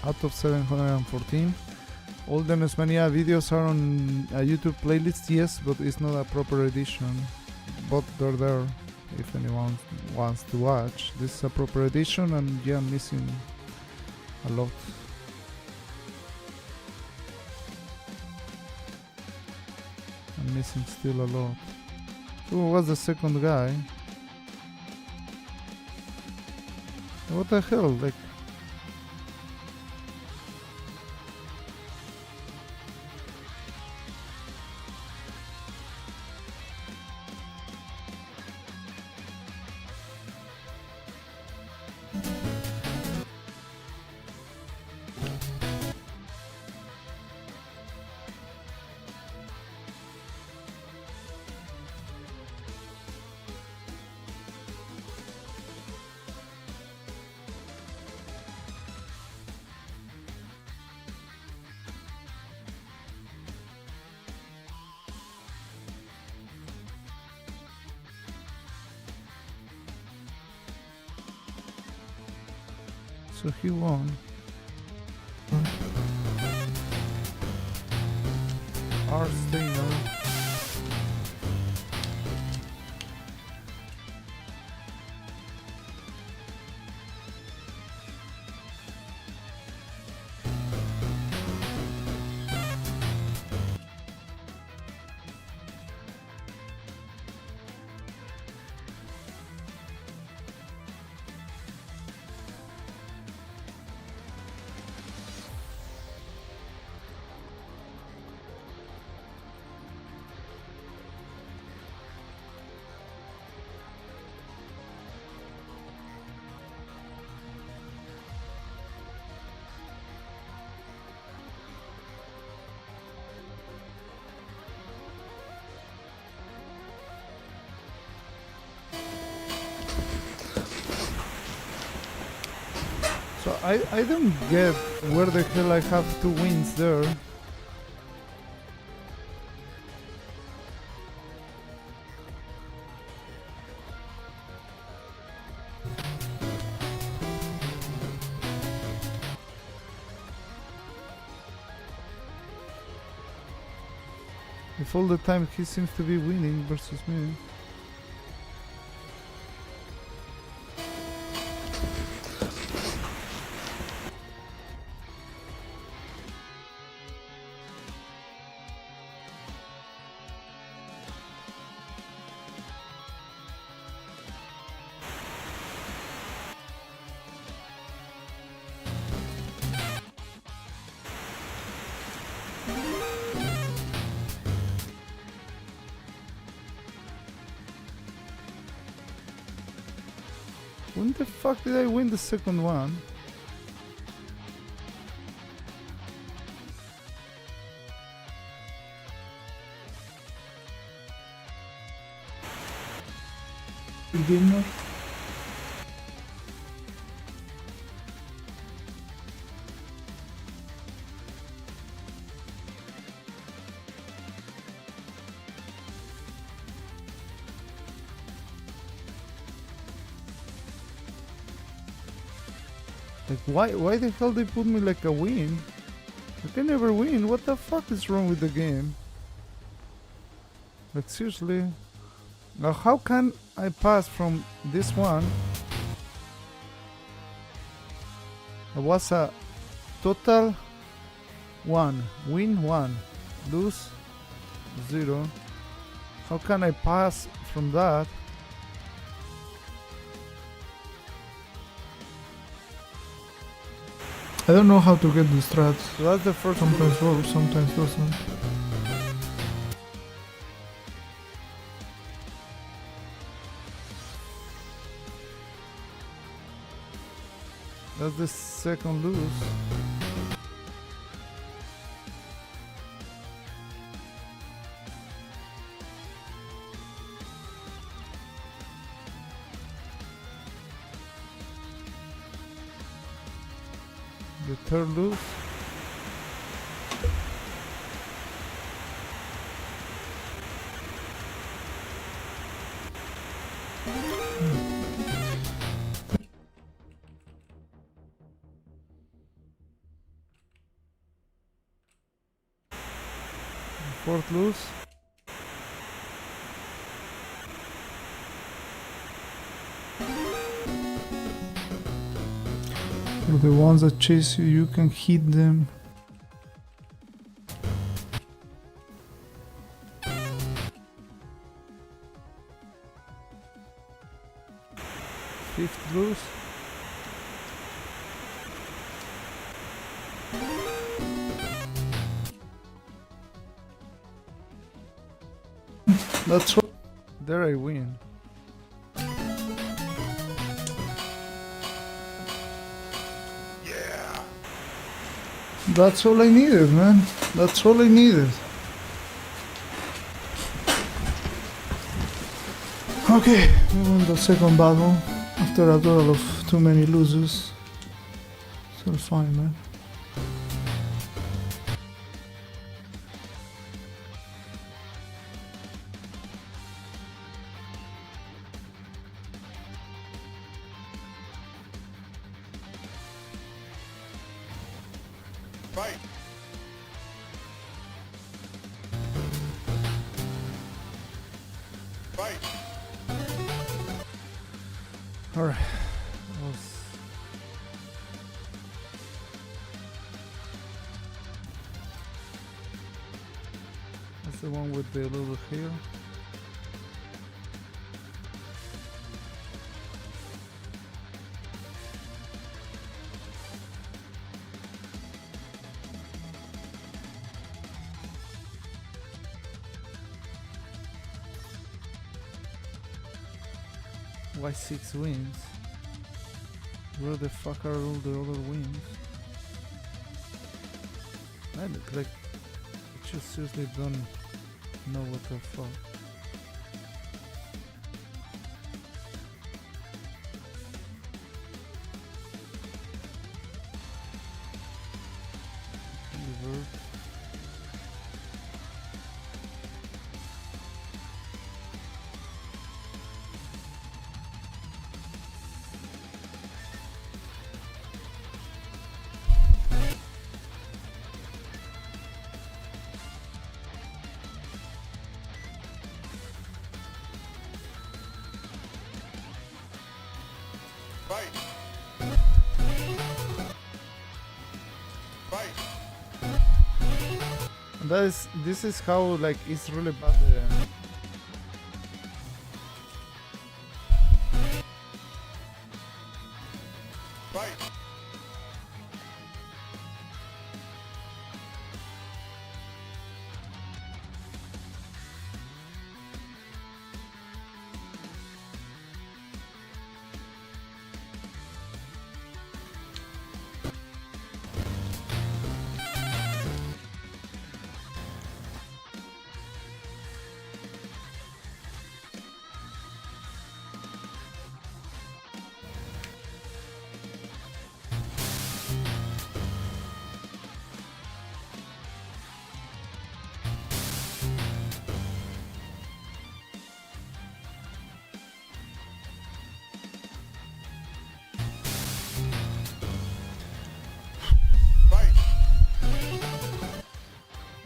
out of 714. All the NESMania videos are on a YouTube playlist, yes, but it's not a proper edition. But they're there if anyone wants to watch. This is a proper edition, and yeah, I'm missing a lot. I'm missing still a lot. Who was the second guy? What the hell? Like, so he won. Arstainer. So I don't get where the hell I have 2 wins there. If all the time he seems to be winning versus me. When the fuck did I win the second one? Gamer. Like why the hell they put me like a win? I can never win. What the fuck is wrong with the game? Like seriously. Now how can I pass from this one? It was a total 1, win 1, lose 0. How can I pass from that? I don't know how to get the strats. So that's the first one. Sometimes works, sometimes doesn't. That's the second lose. The third lose. Fourth lose. For the ones that chase you, you can hit them. Fifth lose. That's what. There I win. That's all I needed, man. That's all I needed. Okay, we won the second battle after a total of too many losers. So fine, man. Alright. That's the one with the little hill. Why 6 wins? Where the fuck are all the other wins? I look like I just seriously don't know what the fuck. Revert. This is how like it's really bad.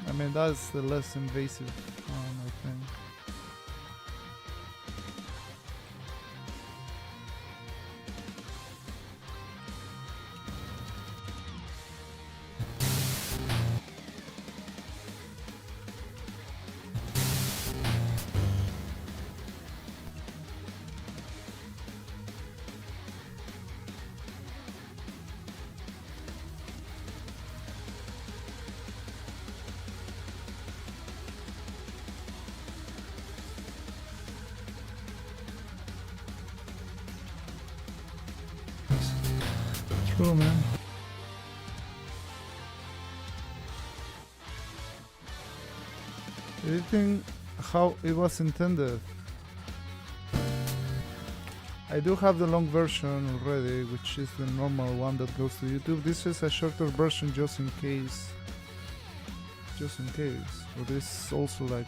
I mean, that's the less invasive one, I think. True, man. Everything how it was intended. I do have the long version already, which is the normal one that goes to YouTube. This is a shorter version just in case. Just in case. But this is also like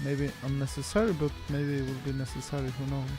maybe unnecessary, but maybe it will be necessary, who knows.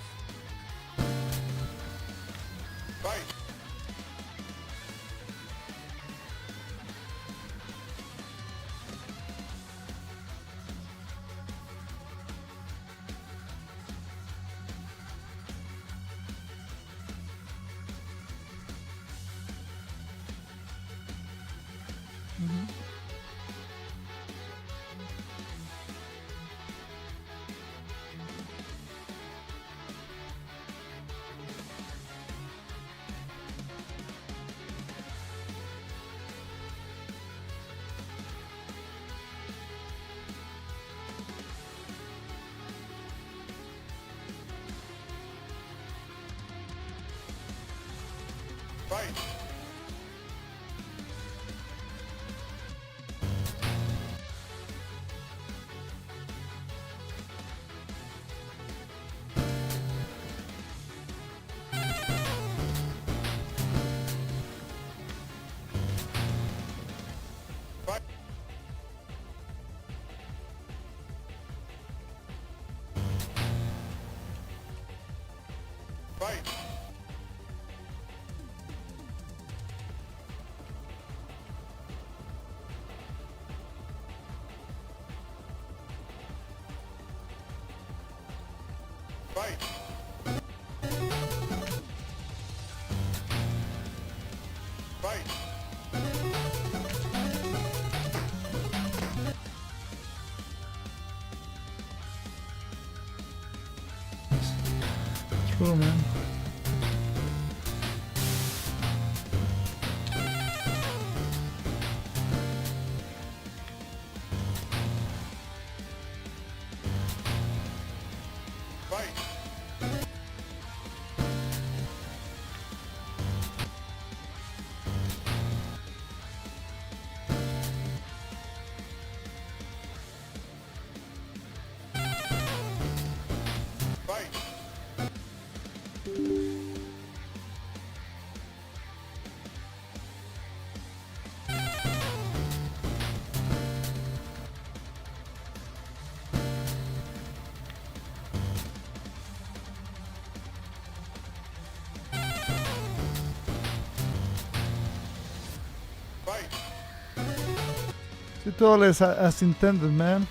True, man. It all is as intended, man.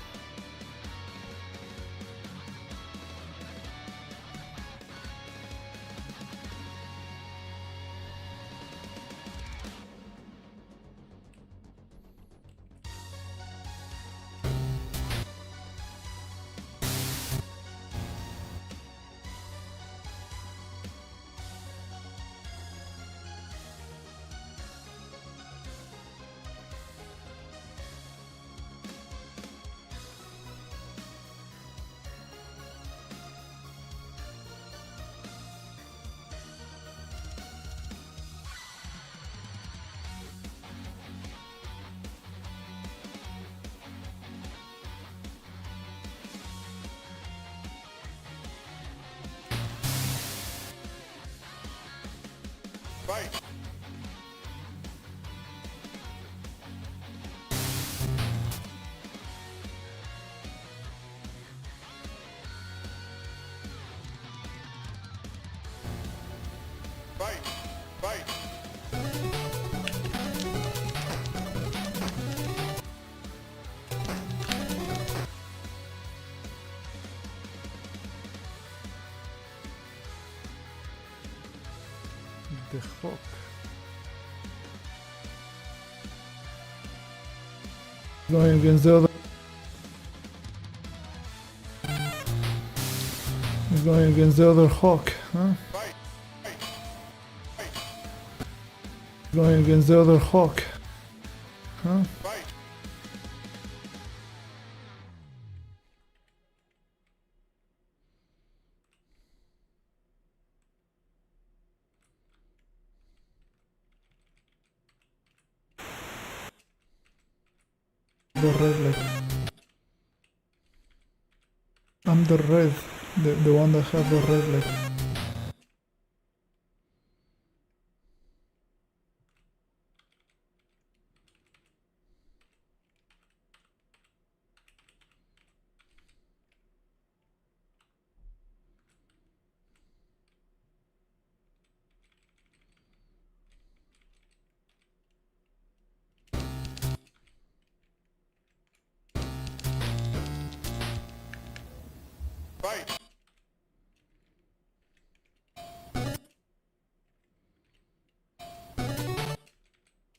The hawk. Going against the other. Going against the other hawk, huh? Going against the other hawk, huh? The red leg. I'm the red, the one that has the red leg.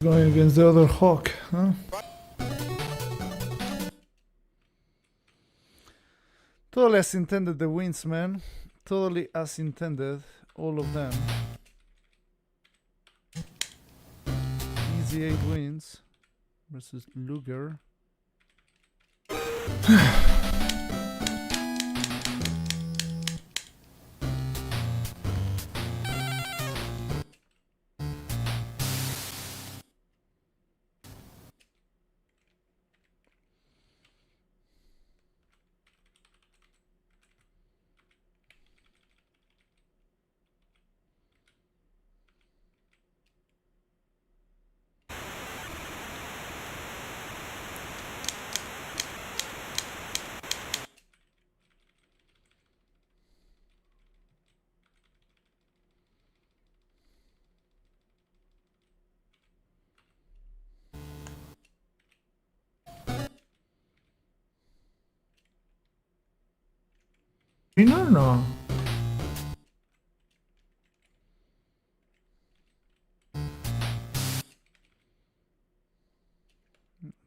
Going against the other hawk, huh? Totally as intended, the wins, man. Totally as intended, all of them. Easy 8 wins versus Luger. Winner? No.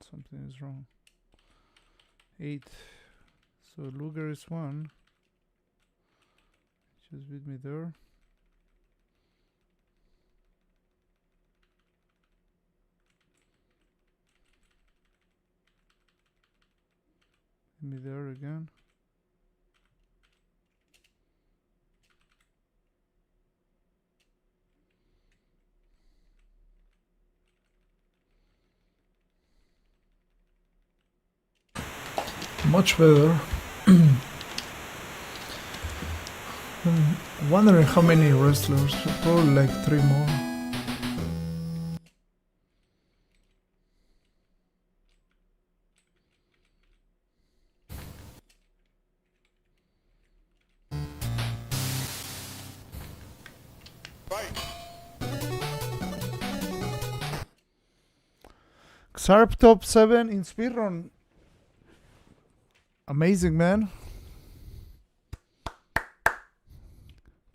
Something is wrong. 8. So Luger is 1. Just beat me there. Beat me there again. Much better. Wondering how many wrestlers. Probably like 3 more. Xarp top 7 in speedrun. Amazing, man.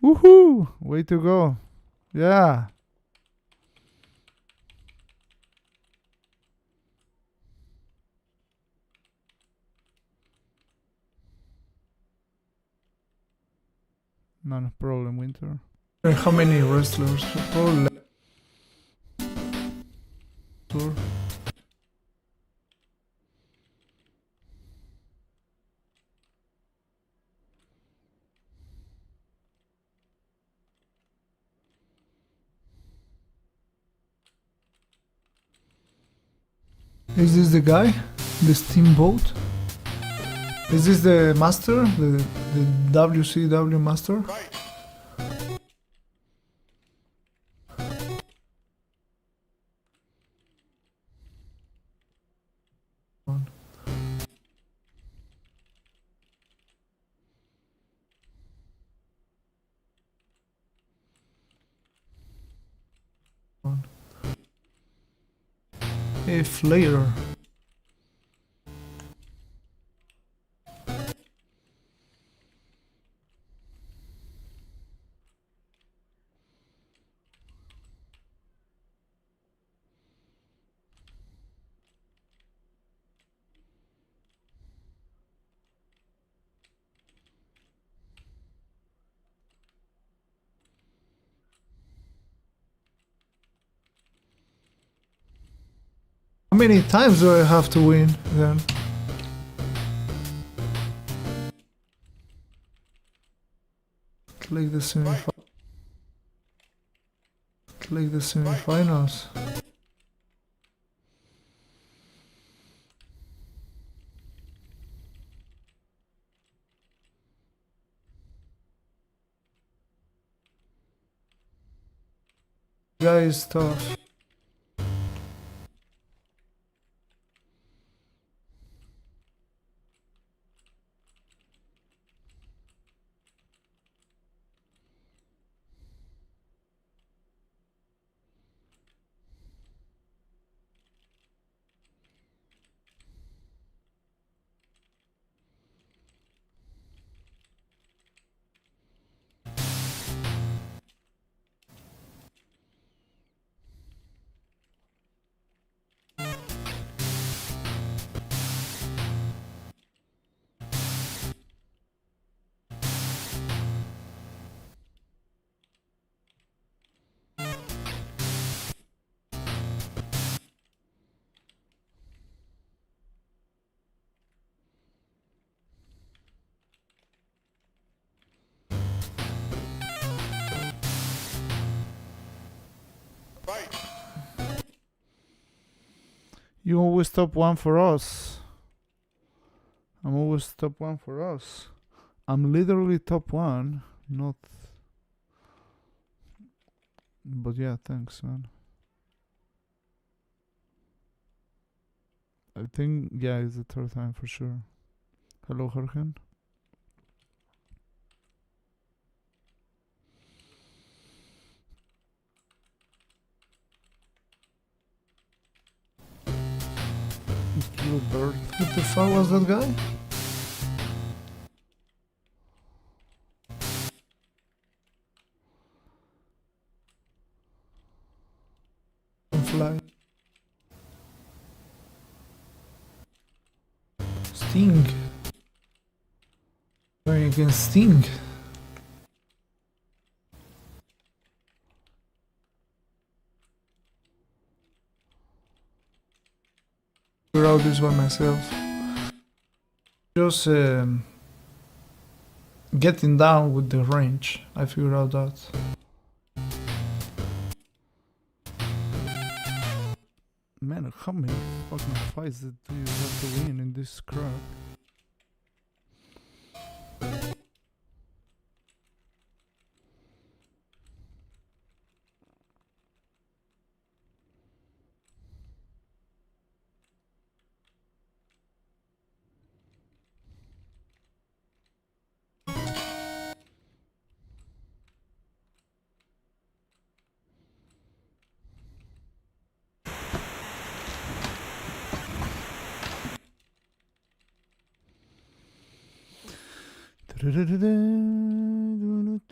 Woohoo! Way to go. Yeah. No problem, Winter. How many wrestlers? Probably like 4. Is this the guy? The steamboat? Is this the master? The WCW master? Hey, Flair. How many times do I have to win then? Click the semifinals. Click the semifinals. Guy is tough. You always top one for us. I'm always top one for us. I'm literally top one, not... But yeah, thanks, man. I think, yeah, it's the third time for sure. Hello, Jorgen. Blue bird. What the fuck was that guy? Fly. Sting. Going against Sting. Figure out this by myself. Just getting down with the range. I figured out that. Man, how many fucking fights do you have to win in this crap?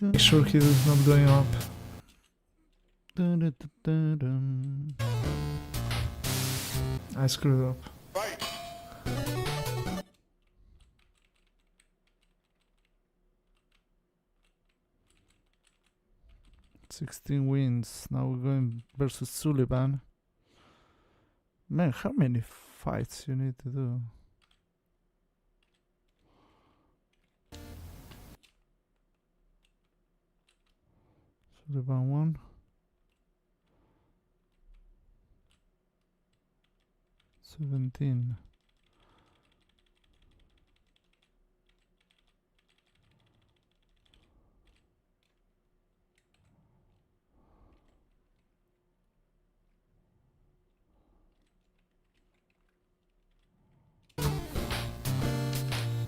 Make sure he is not going up. I screwed up. 16 wins. Now we're going versus Sullivan. Man, how many fights you need to do? Sullivan 1. 17.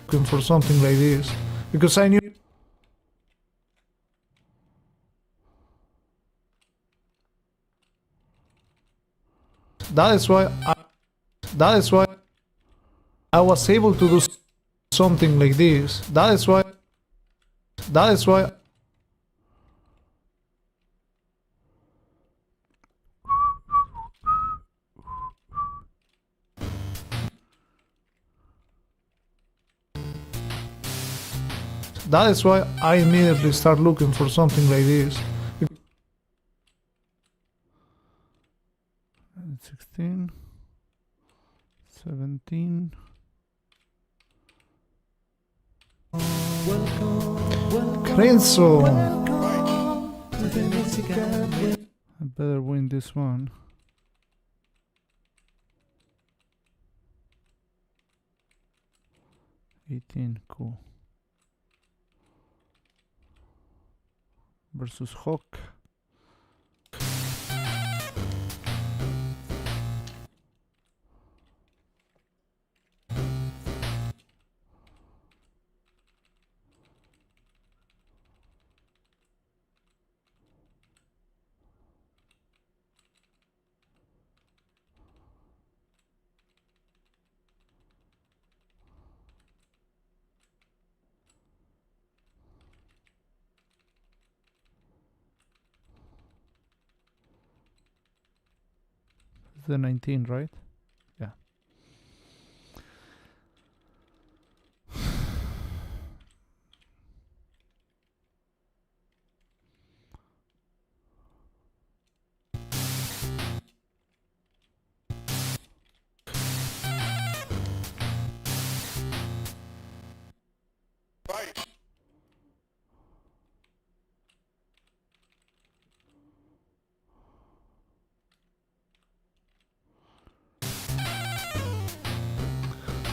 Looking for something like this because I knew That is why I was able to do something like this. That is why I immediately start looking for something like this. 16, 17. Crenzo! I better win this one. Cool. Versus Hawk. The 19, right? Yeah.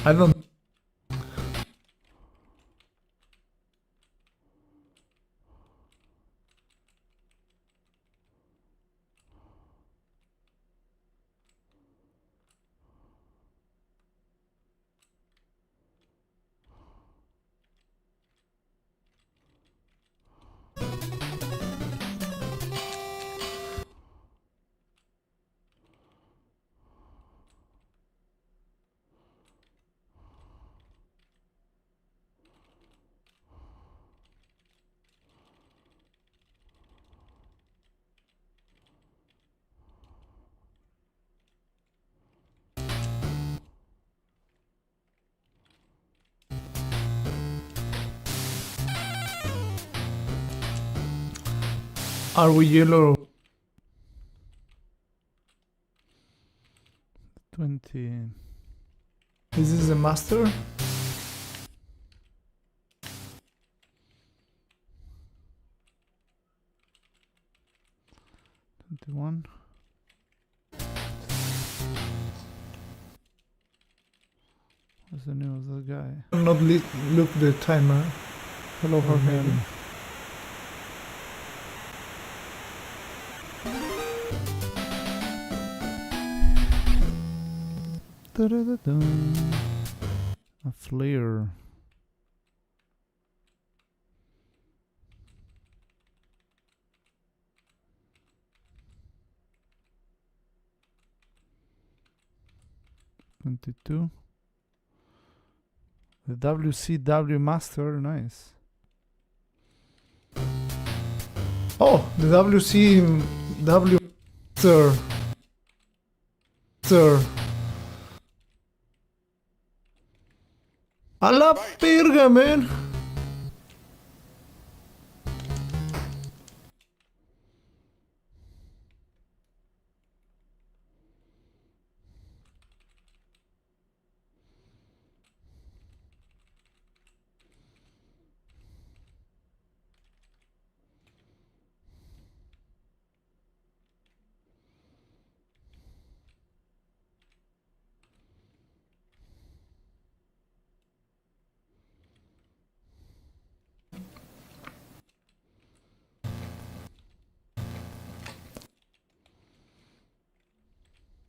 I don't. Are we yellow? 20. Is this the master? One. What's the name of the guy? Not look the timer. Hello, Jorge. A flare. $22. The WCW Master, nice. Oh, the WCW Master. Sir. A la verga, man.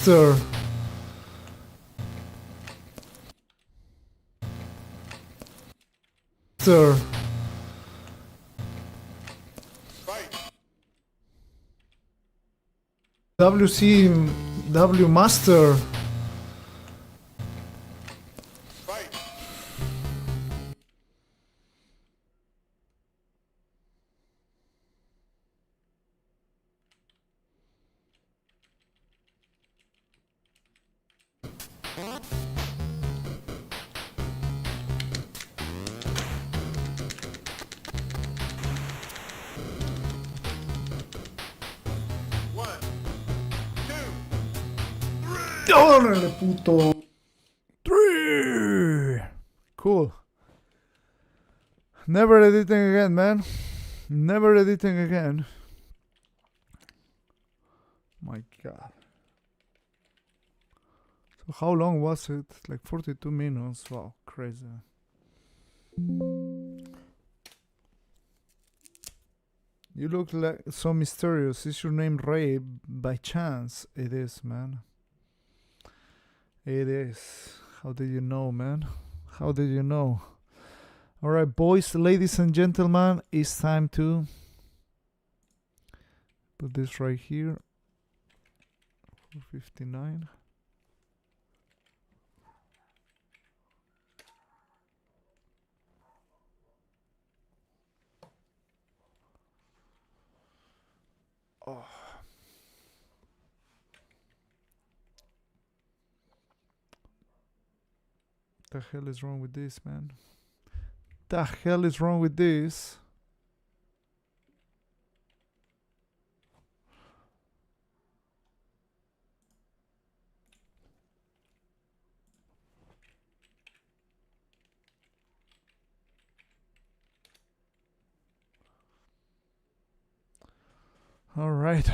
Sir. Sir. W Master. ¡Órale, puto! 3. Cool. Never editing again, man. Never editing again. My god. So how long was it? Like 42 minutes. Wow, crazy. You look like so mysterious. Is your name Ray by chance? It is, man. It is. How did you know, man? How did you know? Alright, boys, ladies and gentlemen, it's time to put this right here. 459. Oh. The hell is wrong with this, man? The hell is wrong with this? All right.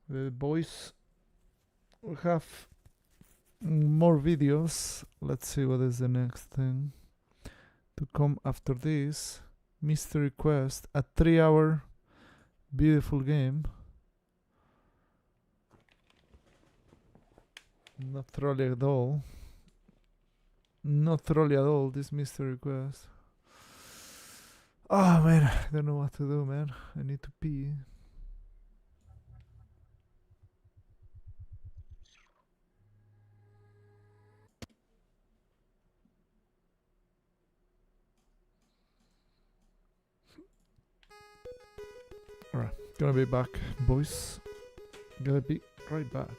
The boys, we have more videos. Let's see what is the next thing to come after this. Mystery Quest, a 3-hour beautiful game. Not trolly at all. Not trolly at all, this Mystery Quest. Oh man, I don't know what to do, man. I need to pee. Alright, gonna be back, boys. Gonna be right back.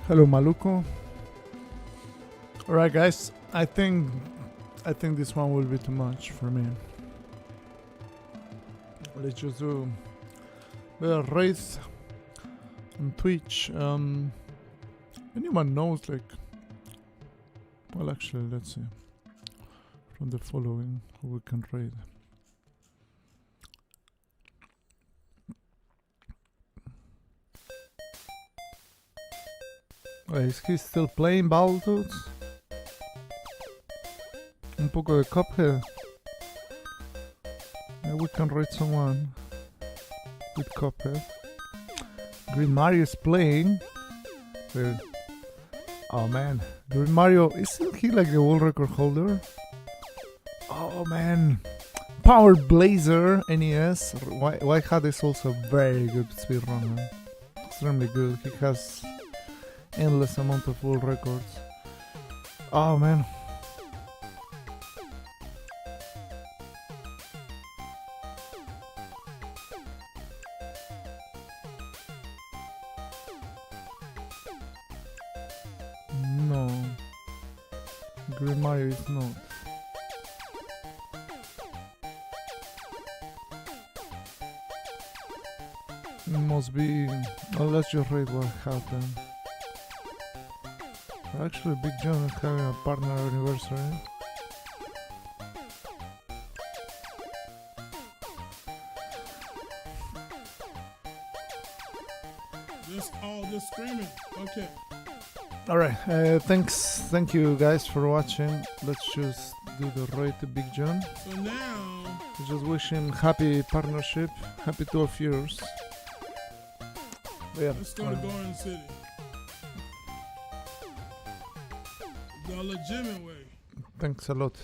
Hello, Maluko. Alright, guys. I think this one will be too much for me. Let's just do the race on Twitch. Anyone knows, like, well, actually, let's see from the following who we can raid. Is he still playing Battletoads? Un poco de Cuphead. We can raid someone with Cuphead. Green Mario is playing. Oh man, Green Mario, isn't he like the world record holder? Oh man, Power Blazer NES. White Hat is also very good speedrunner. Extremely good. He has endless amount of world records. Oh man. No, Green Mario is not. It must be. Well, let's just read what happened. Actually, Big John is having a partner anniversary. Just screaming. Okay. Alright, thank you guys for watching. Let's just do the raid to Big John. So now, Just wish him happy partnership, happy 12 years. Yeah. let's go to Garden City. The legitimate way. Thanks a lot.